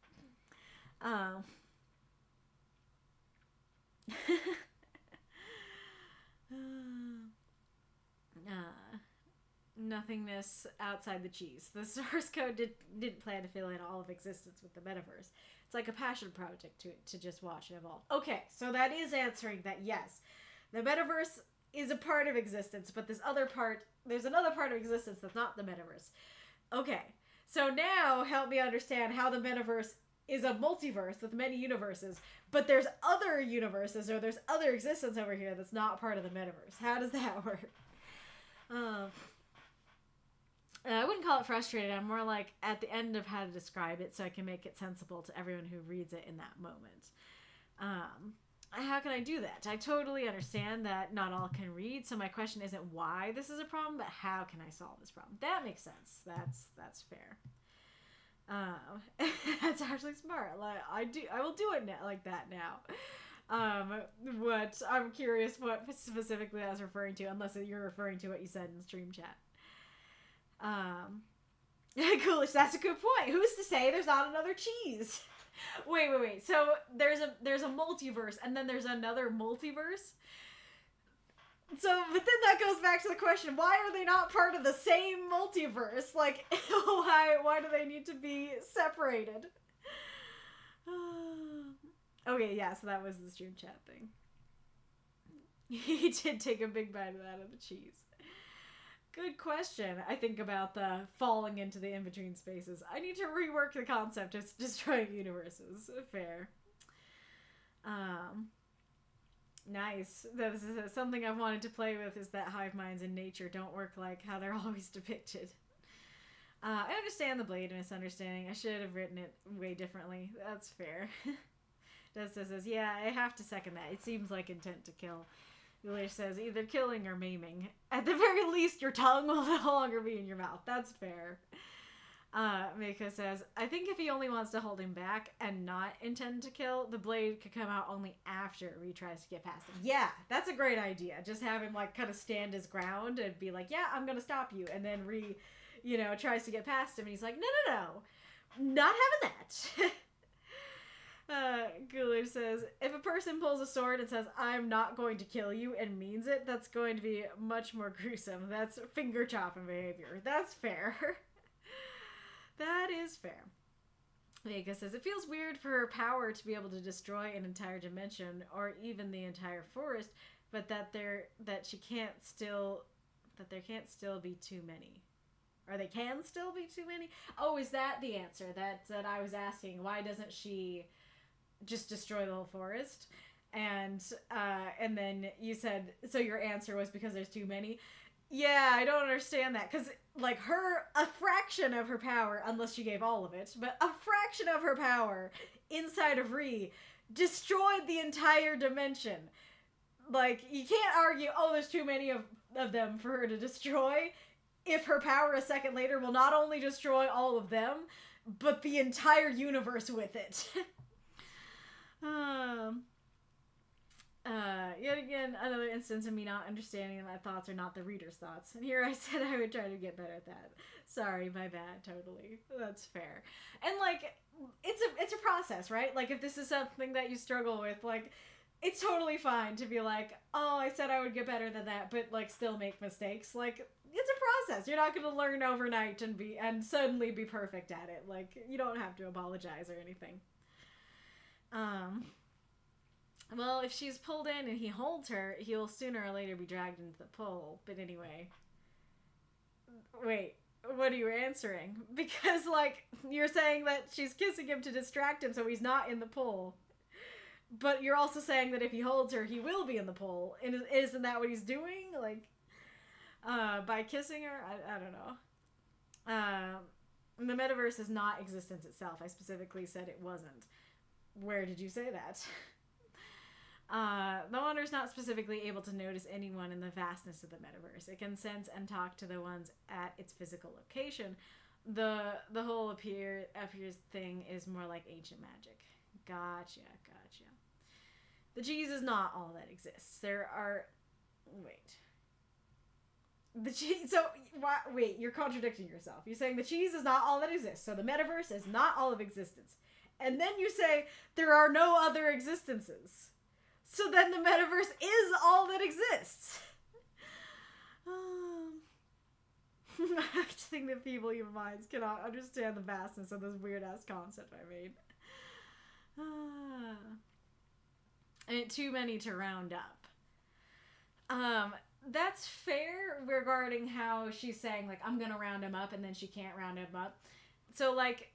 nothingness outside the cheese. The source code didn't plan to fill in all of existence with the metaverse. It's like a passion project to just watch it evolve. Okay, so that is answering that yes, the metaverse is a part of existence, but there's another part of existence that's not the metaverse. Okay, so now help me understand how the metaverse is a multiverse with many universes, but there's other universes or there's other existence over here that's not part of the metaverse. How does that work? I wouldn't call it frustrated. I'm more like at the end of how to describe it so I can make it sensible to everyone who reads it in that moment. How can I do that? I totally understand that not all can read, so my question isn't why this is a problem, but how can I solve this problem? That makes sense. That's fair. That's actually smart. Like I will do it now, like that now. What I'm curious what specifically I was referring to, unless you're referring to what you said in stream chat. Coolish, that's a good point. Who's to say there's not another cheese? Wait. So there's a multiverse, and then there's another multiverse. So, but then that goes back to the question: why are they not part of the same multiverse? Like, why do they need to be separated? Okay, yeah. So that was the stream chat thing. He did take a big bite of that of the cheese. Good question. I think about the falling into the in-between spaces. I need to rework the concept of destroying universes. Fair. Nice. This is something I've wanted to play with, is that hive minds in nature don't work like how they're always depicted. I understand the blade misunderstanding. I should have written it way differently. That's fair. Desta says, yeah, I have to second that. It seems like intent to kill. Yulia says, either killing or maiming. At the very least, your tongue will no longer be in your mouth. That's fair. Miko says, I think if he only wants to hold him back and not intend to kill, the blade could come out only after he tries to get past him. Yeah, that's a great idea. Just have him, like, kind of stand his ground and be like, yeah, I'm gonna stop you. And then tries to get past him. And he's like, no. Not having that. Gulu says, if a person pulls a sword and says, I'm not going to kill you, and means it, that's going to be much more gruesome. That's finger chopping behavior. That's fair. That is fair. Vega says, it feels weird for her power to be able to destroy an entire dimension, or even the entire forest, but that there can't still be too many. Or they can still be too many? Oh, is that the answer that I was asking? Why doesn't she just destroy the whole forest? And then you said, so your answer was because there's too many? Yeah, I don't understand that, because, like, a fraction of her power, unless she gave all of it, but a fraction of her power inside of Ree destroyed the entire dimension. Like, you can't argue, oh, there's too many of them for her to destroy, if her power a second later will not only destroy all of them, but the entire universe with it. Yet again, another instance of me not understanding that my thoughts are not the reader's thoughts. And here I said I would try to get better at that. Sorry, my bad, totally. That's fair. And, like, it's a process, right? Like, if this is something that you struggle with, like, it's totally fine to be like, oh, I said I would get better than that, but, like, still make mistakes. Like, it's a process. You're not going to learn overnight and suddenly be perfect at it. Like, you don't have to apologize or anything. Well, if she's pulled in and he holds her, he'll sooner or later be dragged into the pool. But anyway. Wait, what are you answering? Because, like, you're saying that she's kissing him to distract him so he's not in the pool. But you're also saying that if he holds her, he will be in the pool. And isn't that what he's doing? Like, by kissing her? I don't know. The metaverse is not existence itself. I specifically said it wasn't. Where did you say that? The wanderer's not specifically able to notice anyone in the vastness of the metaverse. It can sense and talk to the ones at its physical location. The whole appears thing is more like ancient magic. Gotcha. The cheese is not all that exists. There are... Wait. The cheese... So, wait, you're contradicting yourself. You're saying the cheese is not all that exists, so the metaverse is not all of existence. And then you say there are no other existences. So then the metaverse is all that exists. to think that feeble human minds cannot understand the vastness of this weird-ass concept I made. And too many to round up. That's fair regarding how she's saying, like, I'm gonna round him up, and then she can't round him up. So, like,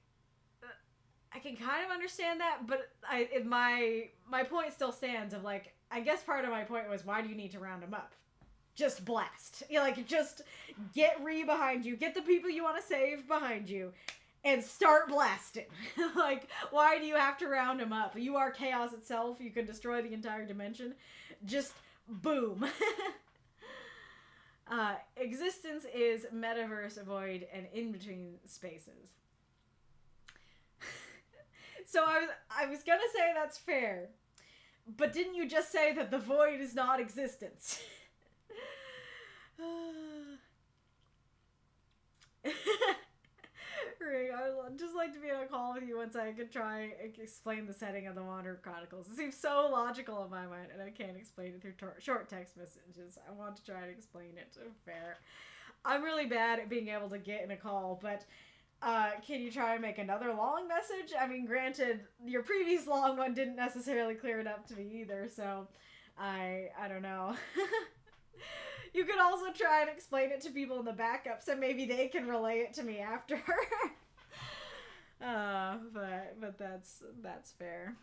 I can kind of understand that, but my point still stands of, like, I guess part of my point was, why do you need to round him up? Just blast. Like, just get Ree behind you, get the people you want to save behind you, and start blasting. Like, why do you have to round him up? You are chaos itself. You can destroy the entire dimension. Just boom. Existence is metaverse, void, and in-between spaces. So I was gonna say that's fair, but didn't you just say that the void is not existence? Rick, I would just like to be on a call with you once I could try and explain the setting of the Wanderer Chronicles. It seems so logical in my mind, and I can't explain it through short text messages. I want to try and explain it fair. I'm really bad at being able to get in a call, but can you try and make another long message? I mean, granted, your previous long one didn't necessarily clear it up to me either, so I don't know. You could also try and explain it to people in the backup, so maybe they can relay it to me after. But that's fair.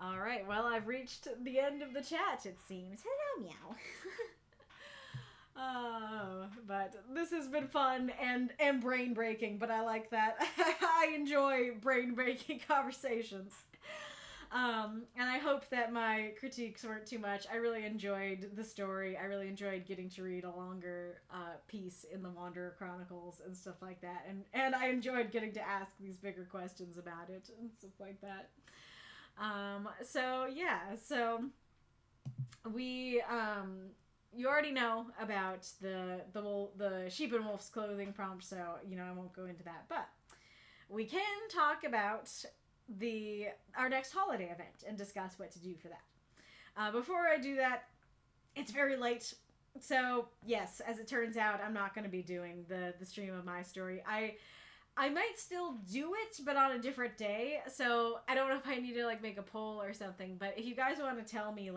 All right, well, I've reached the end of the chat, it seems. Hello, meow. But this has been fun and brain-breaking, but I like that. I enjoy brain-breaking conversations. And I hope that my critiques weren't too much. I really enjoyed the story. I really enjoyed getting to read a longer piece in the Wanderer Chronicles and stuff like that. And I enjoyed getting to ask these bigger questions about it and stuff like that. So we you already know about the sheep and wolf's clothing prompt, so I won't go into that. But we can talk about our next holiday event and discuss what to do for that. Before I do that, it's very late, so yes, as it turns out, I'm not going to be doing the stream of my story. I might still do it, but on a different day, so I don't know if I need to make a poll or something, but if you guys want to tell me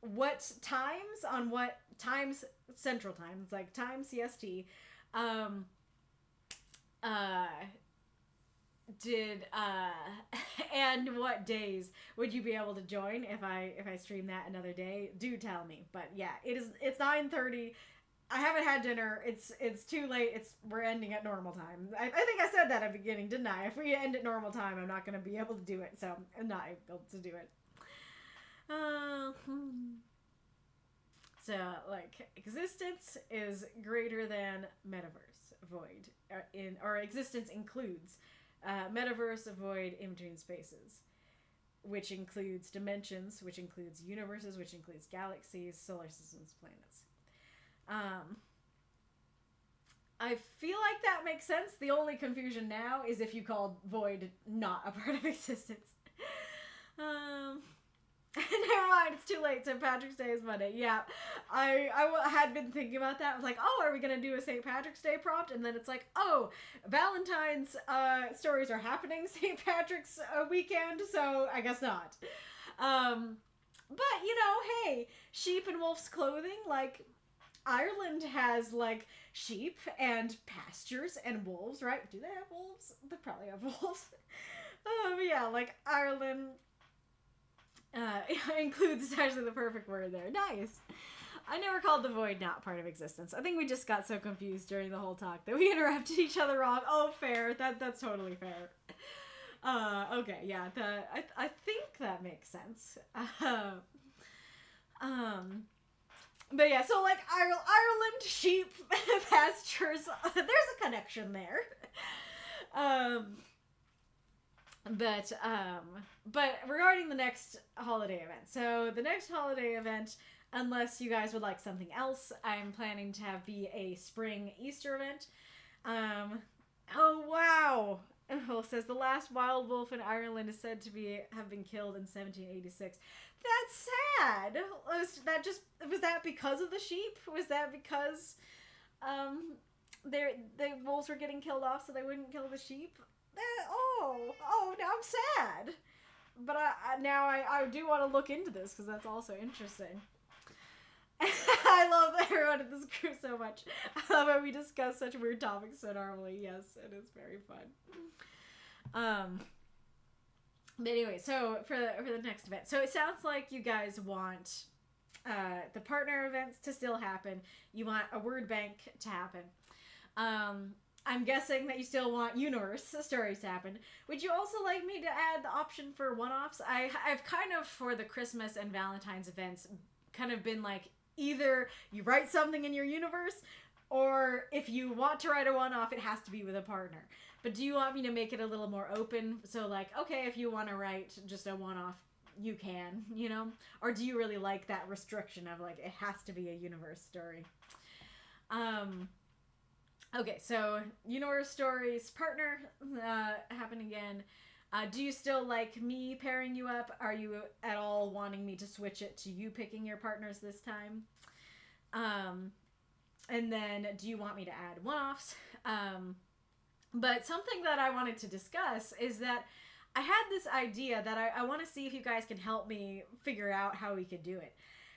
what times on what times, central times, time CST, and what days would you be able to join if I stream that another day? Do tell me. But yeah, it's 9:30. I haven't had dinner. It's too late. We're ending at normal time. I think I said that at the beginning, didn't I? If we end at normal time, I'm not going to be able to do it. So I'm not able to do it. So existence is greater than metaverse, void, or existence includes metaverse, void, in between spaces, which includes dimensions, which includes universes, which includes galaxies, solar systems, planets. I feel like that makes sense. The only confusion now is if you called void not a part of existence. Never mind, it's too late. St. Patrick's Day is Monday. Yeah, I had been thinking about that. I was like, oh, are we going to do a St. Patrick's Day prompt? And then it's like, oh, Valentine's stories are happening St. Patrick's weekend, so I guess not. But, hey, sheep and wolf's clothing, Ireland has, sheep and pastures and wolves, right? Do they have wolves? They probably have wolves. Yeah, Ireland... includes is actually the perfect word there. Nice. I never called the void not part of existence. I think we just got so confused during the whole talk that we interrupted each other wrong. Oh, fair. That's totally fair. Okay, yeah. I think that makes sense. But yeah, so Ireland, sheep, pastures. There's a connection there. But regarding the next holiday event, so the next holiday event, unless you guys would like something else, I'm planning to be a spring Easter event. Oh wow! Well, it says the last wild wolf in Ireland is said to have been killed in 1786. That's sad. Was that because of the sheep? Was that because the wolves were getting killed off so they wouldn't kill the sheep. Now I'm sad. But I do want to look into this because that's also interesting. I love everyone in this group so much. I love how we discuss such weird topics so normally. Yes, it is very fun. But anyway, so for the next event, so it sounds like you guys want the partner events to still happen. You want a word bank to happen. I'm guessing that you still want universe stories to happen. Would you also like me to add the option for one-offs? I've kind of, for the Christmas and Valentine's events, kind of been like, either you write something in your universe, or if you want to write a one-off, it has to be with a partner. But do you want me to make it a little more open? So like, okay, if you want to write just a one-off, you can, you know? Or do you really like that restriction of like, it has to be a universe story? Okay, so universe stories, partner, happen again. Do you still like me pairing you up? Are you at all wanting me to switch it to you picking your partners this time? And then do you want me to add one-offs? But something that I wanted to discuss is that I had this idea that I want to see if you guys can help me figure out how we could do it.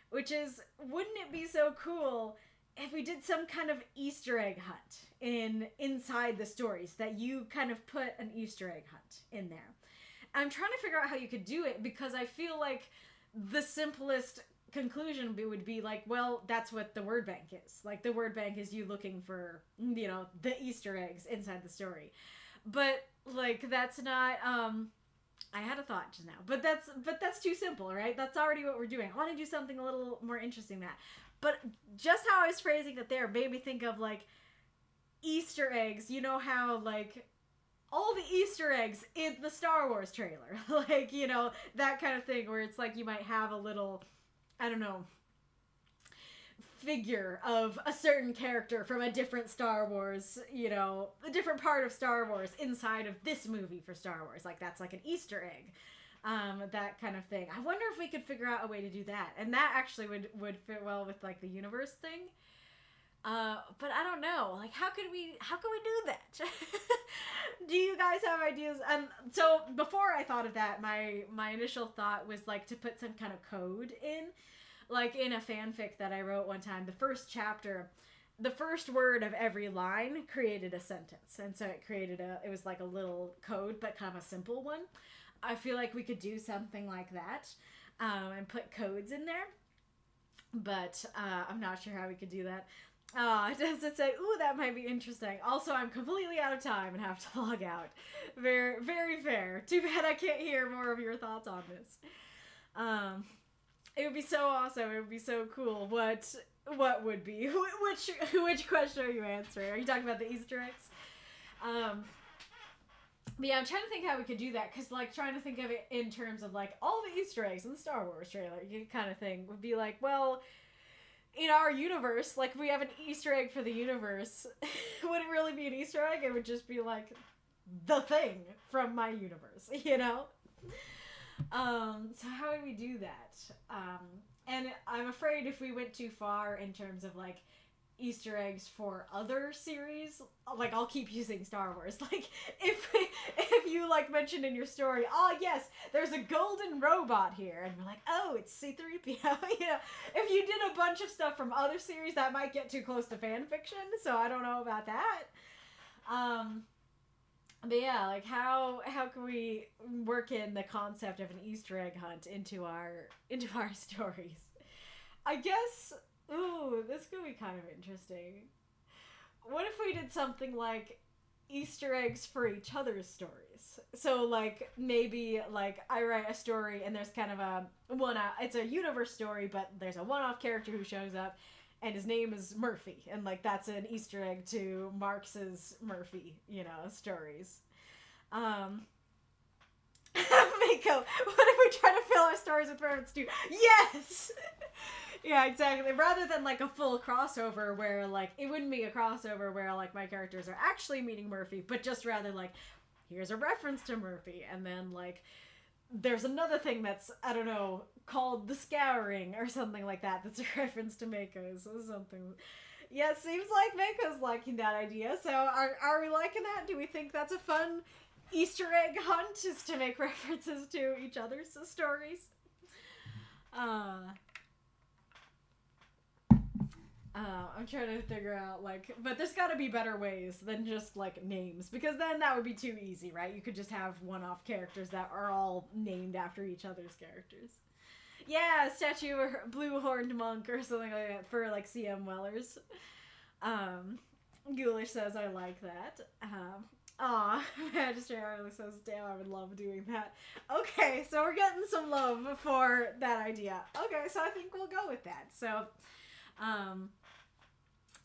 Which is, wouldn't it be so cool if we did some kind of Easter egg hunt inside the stories, that you kind of put an Easter egg hunt in there? I'm trying to figure out how you could do it, because I feel like the simplest conclusion would be like, well, that's what the word bank is. Like, the word bank is you looking for, you know, the Easter eggs inside the story. But like, that's not, I had a thought just now, but that's too simple, right? That's already what we're doing. I want to do something a little more interesting than that. But just how I was phrasing it there made me think of like Easter eggs. You know how like all the Easter eggs in the Star Wars trailer, like, you know, that kind of thing, where it's like you might have a little, I don't know, figure of a certain character from a different Star Wars, you know, a different part of Star Wars inside of this movie for Star Wars. Like, that's like an Easter egg. That kind of thing. I wonder if we could figure out a way to do that. And that actually would fit well with like the universe thing. But I don't know. Like, how could we do that? Do you guys have ideas? And so before I thought of that, my initial thought was like to put some kind of code in. Like in a fanfic that I wrote one time, the first chapter, the first word of every line created a sentence. And so it was like a little code, but kind of a simple one. I feel like we could do something like that, and put codes in there, but I'm not sure how we could do that. Does it say, ooh, that might be interesting. Also, I'm completely out of time and have to log out. Very, very fair. Too bad I can't hear more of your thoughts on this. It would be so awesome. It would be so cool. What would be? Which question are you answering? Are you talking about the Easter eggs? But yeah, I'm trying to think how we could do that, because like trying to think of it in terms of like all the Easter eggs in the Star Wars trailer kind of thing would be like, well, in our universe, like, we have an Easter egg for the universe. Would it really be an Easter egg? It would just be like the thing from my universe, you know? So how would we do that? And I'm afraid if we went too far in terms of like Easter eggs for other series, like, I'll keep using Star Wars. Like, if you like mentioned in your story, oh yes, there's a golden robot here, and we're like, oh, it's C-3PO. You know, if you did a bunch of stuff from other series, that might get too close to fan fiction, so I don't know about that. But yeah, like, how can we work in the concept of an Easter egg hunt into our stories? I guess, ooh, this could be kind of interesting. What if we did something like Easter eggs for each other's stories? So, like, maybe, like, I write a story and there's kind of it's a universe story, but there's a one-off character who shows up, and his name is Murphy, and like that's an Easter egg to Marx's Murphy, you know, stories. Mako, what if we try to fill our stories with reference to? Yes! Yeah, exactly. Rather than like a full crossover where like, it wouldn't be a crossover where like my characters are actually meeting Murphy, but just rather like, here's a reference to Murphy, and then like, there's another thing that's, I don't know, called The Scouring or something like that, that's a reference to Mako's or something. Yeah, it seems like Mako's liking that idea. So are we liking that? Do we think that's a fun Easter egg hunt, is to make references to each other's stories? I'm trying to figure out, like, but there's got to be better ways than just, like, names, because then that would be too easy, right? You could just have one-off characters that are all named after each other's characters. Yeah, statue or blue horned monk or something like that for, like, CM Wellers. Ghoulish says, I like that. Magistrate Harley says, damn, I would love doing that. Okay, so we're getting some love for that idea. Okay, so I think we'll go with that. So,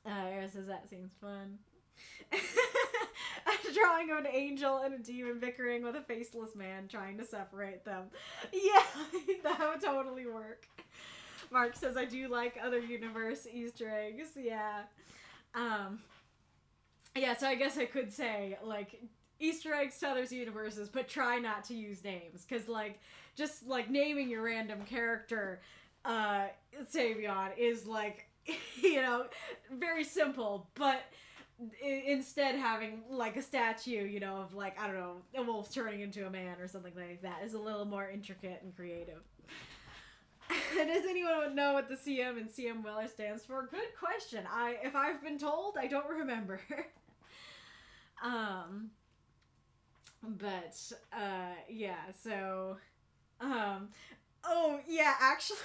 Era says, that seems fun. A drawing of an angel and a demon bickering with a faceless man trying to separate them. Yeah, that would totally work. Mark says, I do like other universe Easter eggs. Yeah. Yeah, so I guess I could say, like, Easter eggs to others universes, but try not to use names. Because, like, just, like, naming your random character, Savion, is, like, you know, very simple, but instead having, like, a statue, you know, of, like, I don't know, a wolf turning into a man or something like that is a little more intricate and creative. Does anyone know what the CM and CM Weller stands for? Good question. If I've been told, I don't remember. Yeah, so, oh, yeah, actually,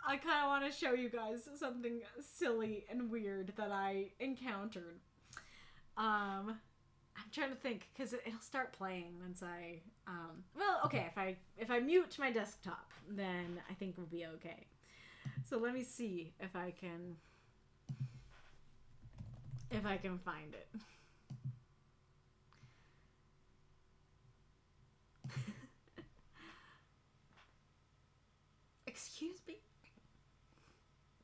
I kind of want to show you guys something silly and weird that I encountered. I'm trying to think, because it'll start playing once I, well, okay, if I mute my desktop, then I think we'll be okay. So let me see if I can find it. Excuse me?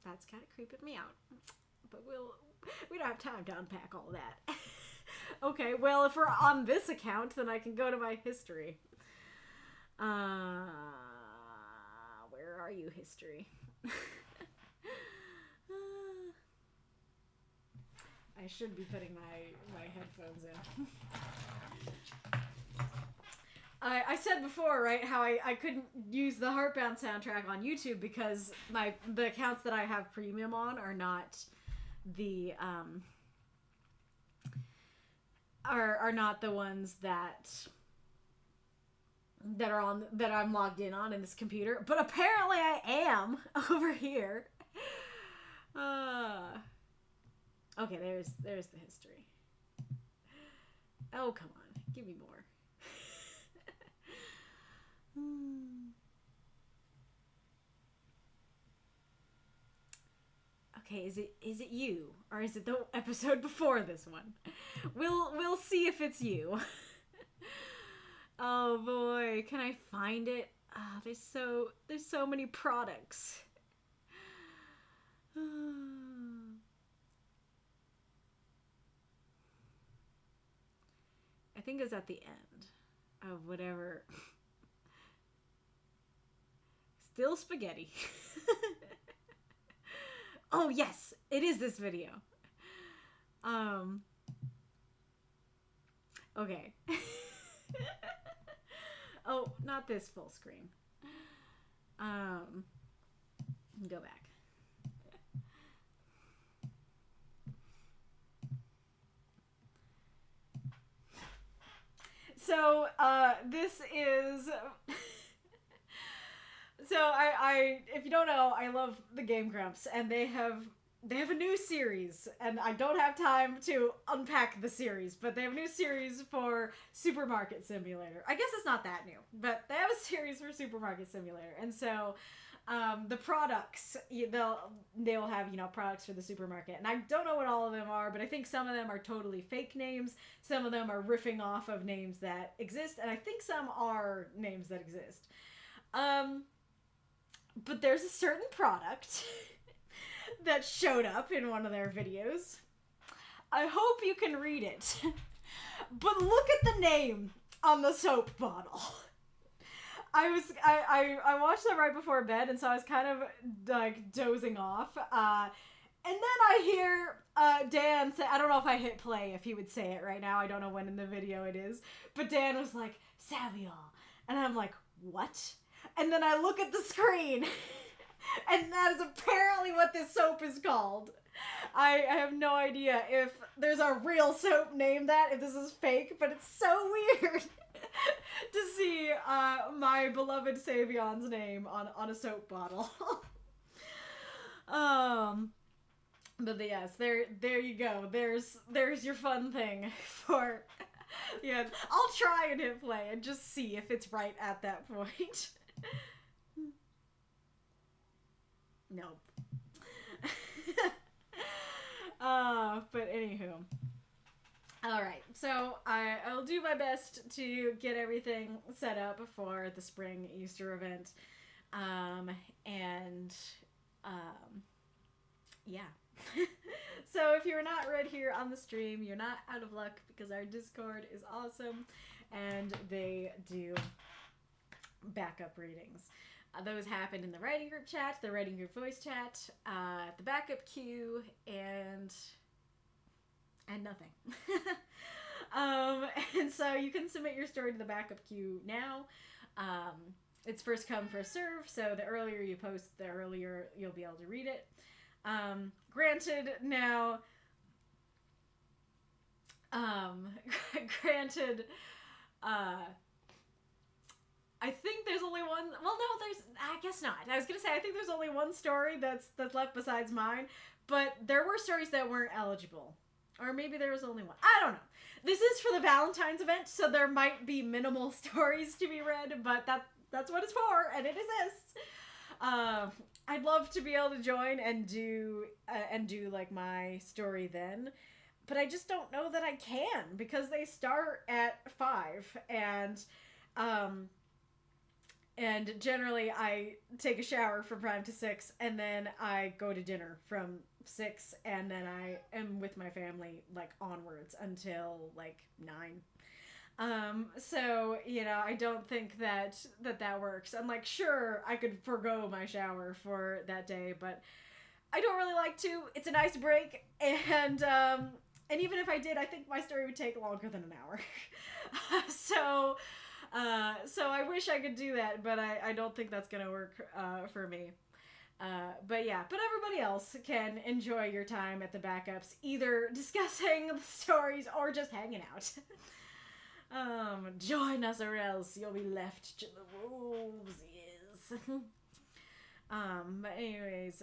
That's kind of creeping me out. But we don't have time to unpack all that. Okay, well, if we're on this account, then I can go to my history. Where are you, history? I should be putting my headphones in. I said before, right, how I couldn't use the Heartbound soundtrack on YouTube because the accounts that I have premium on are not the are not the ones that I'm logged in on in this computer, but apparently I am over here. Okay, there's the history. Oh, come on, give me more. Okay, is it you, or is it the episode before this one? We'll see if it's you. Oh boy, can I find it? Ah, there's so many products. I think it's at the end of whatever. Still spaghetti. Oh yes, it is this video. Okay. Oh, not this full screen. Go back. So, this is... So, I if you don't know, I love the Game Grumps, and they have a new series, and I don't have time to unpack the series, but they have a new series for Supermarket Simulator. I guess it's not that new, but they have a series for Supermarket Simulator, and so the products, they'll have, you know, products for the supermarket, and I don't know what all of them are, but I think some of them are totally fake names, some of them are riffing off of names that exist, and I think some are names that exist. But there's a certain product that showed up in one of their videos. I hope you can read it. But look at the name on the soap bottle. I watched that right before bed, and so I was kind of like dozing off. then I hear Dan say, I don't know if I hit play if he would say it right now. I don't know when in the video it is. But Dan was like, Saviol. And I'm like, what? And then I look at the screen. And that is apparently what this soap is called. I have no idea if there's a real soap named that, if this is fake, but it's so weird to see my beloved Savion's name on a soap bottle. But yes, there you go. There's your fun thing for. Yeah, I'll try and hit play and just see if it's right at that point. Nope. But anywho. Alright, so I'll do my best to get everything set up for the spring Easter event. Yeah. So if you're not right here on the stream, you're not out of luck because our Discord is awesome and they do backup readings. Those happen in the writing group chat, the writing group voice chat, the backup queue, and nothing. And so you can submit your story to the backup queue now. It's first come, first serve, so the earlier you post, the earlier you'll be able to read it. Granted, now, I think there's only one. Well, no, I guess not. I was gonna say I think there's only one story that's left besides mine, but there were stories that weren't eligible, or maybe there was only one. I don't know. This is for the Valentine's event, so there might be minimal stories to be read, but that's what it's for, and it exists. I'd love to be able to join and do like my story then, but I just don't know that I can because they start at 5 and generally I take a shower from 5 to 6 and then I go to dinner from 6 and then I am with my family like onwards until like 9. So, you know, I don't think that works. I'm like, sure, I could forgo my shower for that day, but I don't really like to. It's a nice break, and even if I did, I think my story would take longer than an hour. So I wish I could do that, but I don't think that's gonna work for me. But yeah, but everybody else can enjoy your time at the backups, either discussing the stories or just hanging out. Join us or else you'll be left to the wolves, yes. But anyways,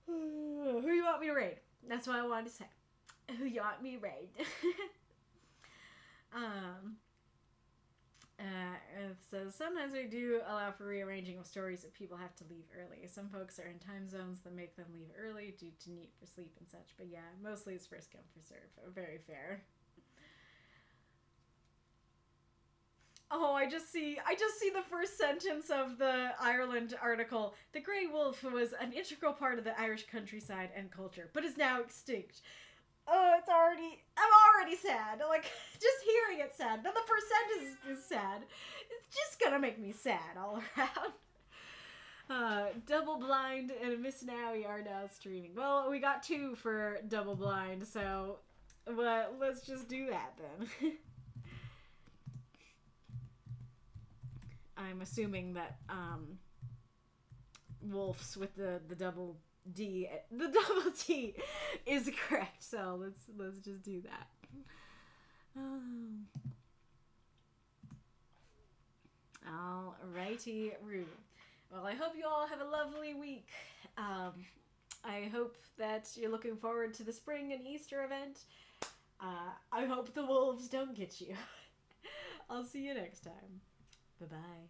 who you want me to raid? That's what I wanted to say. Who you want me to raid? So sometimes we do allow for rearranging of stories if people have to leave early. Some folks are in time zones that make them leave early due to need for sleep and such. But yeah, mostly it's first come, first serve. Very fair. Oh, I just see the first sentence of the Ireland article. The grey wolf was an integral part of the Irish countryside and culture, but is now extinct. Oh, I'm already sad. Like, just hearing it sad. Then the first sentence is sad. It's just gonna make me sad all around. Double Blind and Miss Nowie are now streaming. Well, we got 2 for Double Blind, so let's just do that then. I'm assuming that wolves with the double D, the double T is correct. So let's just do that. Alrighty, Rue. Well, I hope you all have a lovely week. I hope that you're looking forward to the spring and Easter event. I hope the wolves don't get you. I'll see you next time. Bye-bye.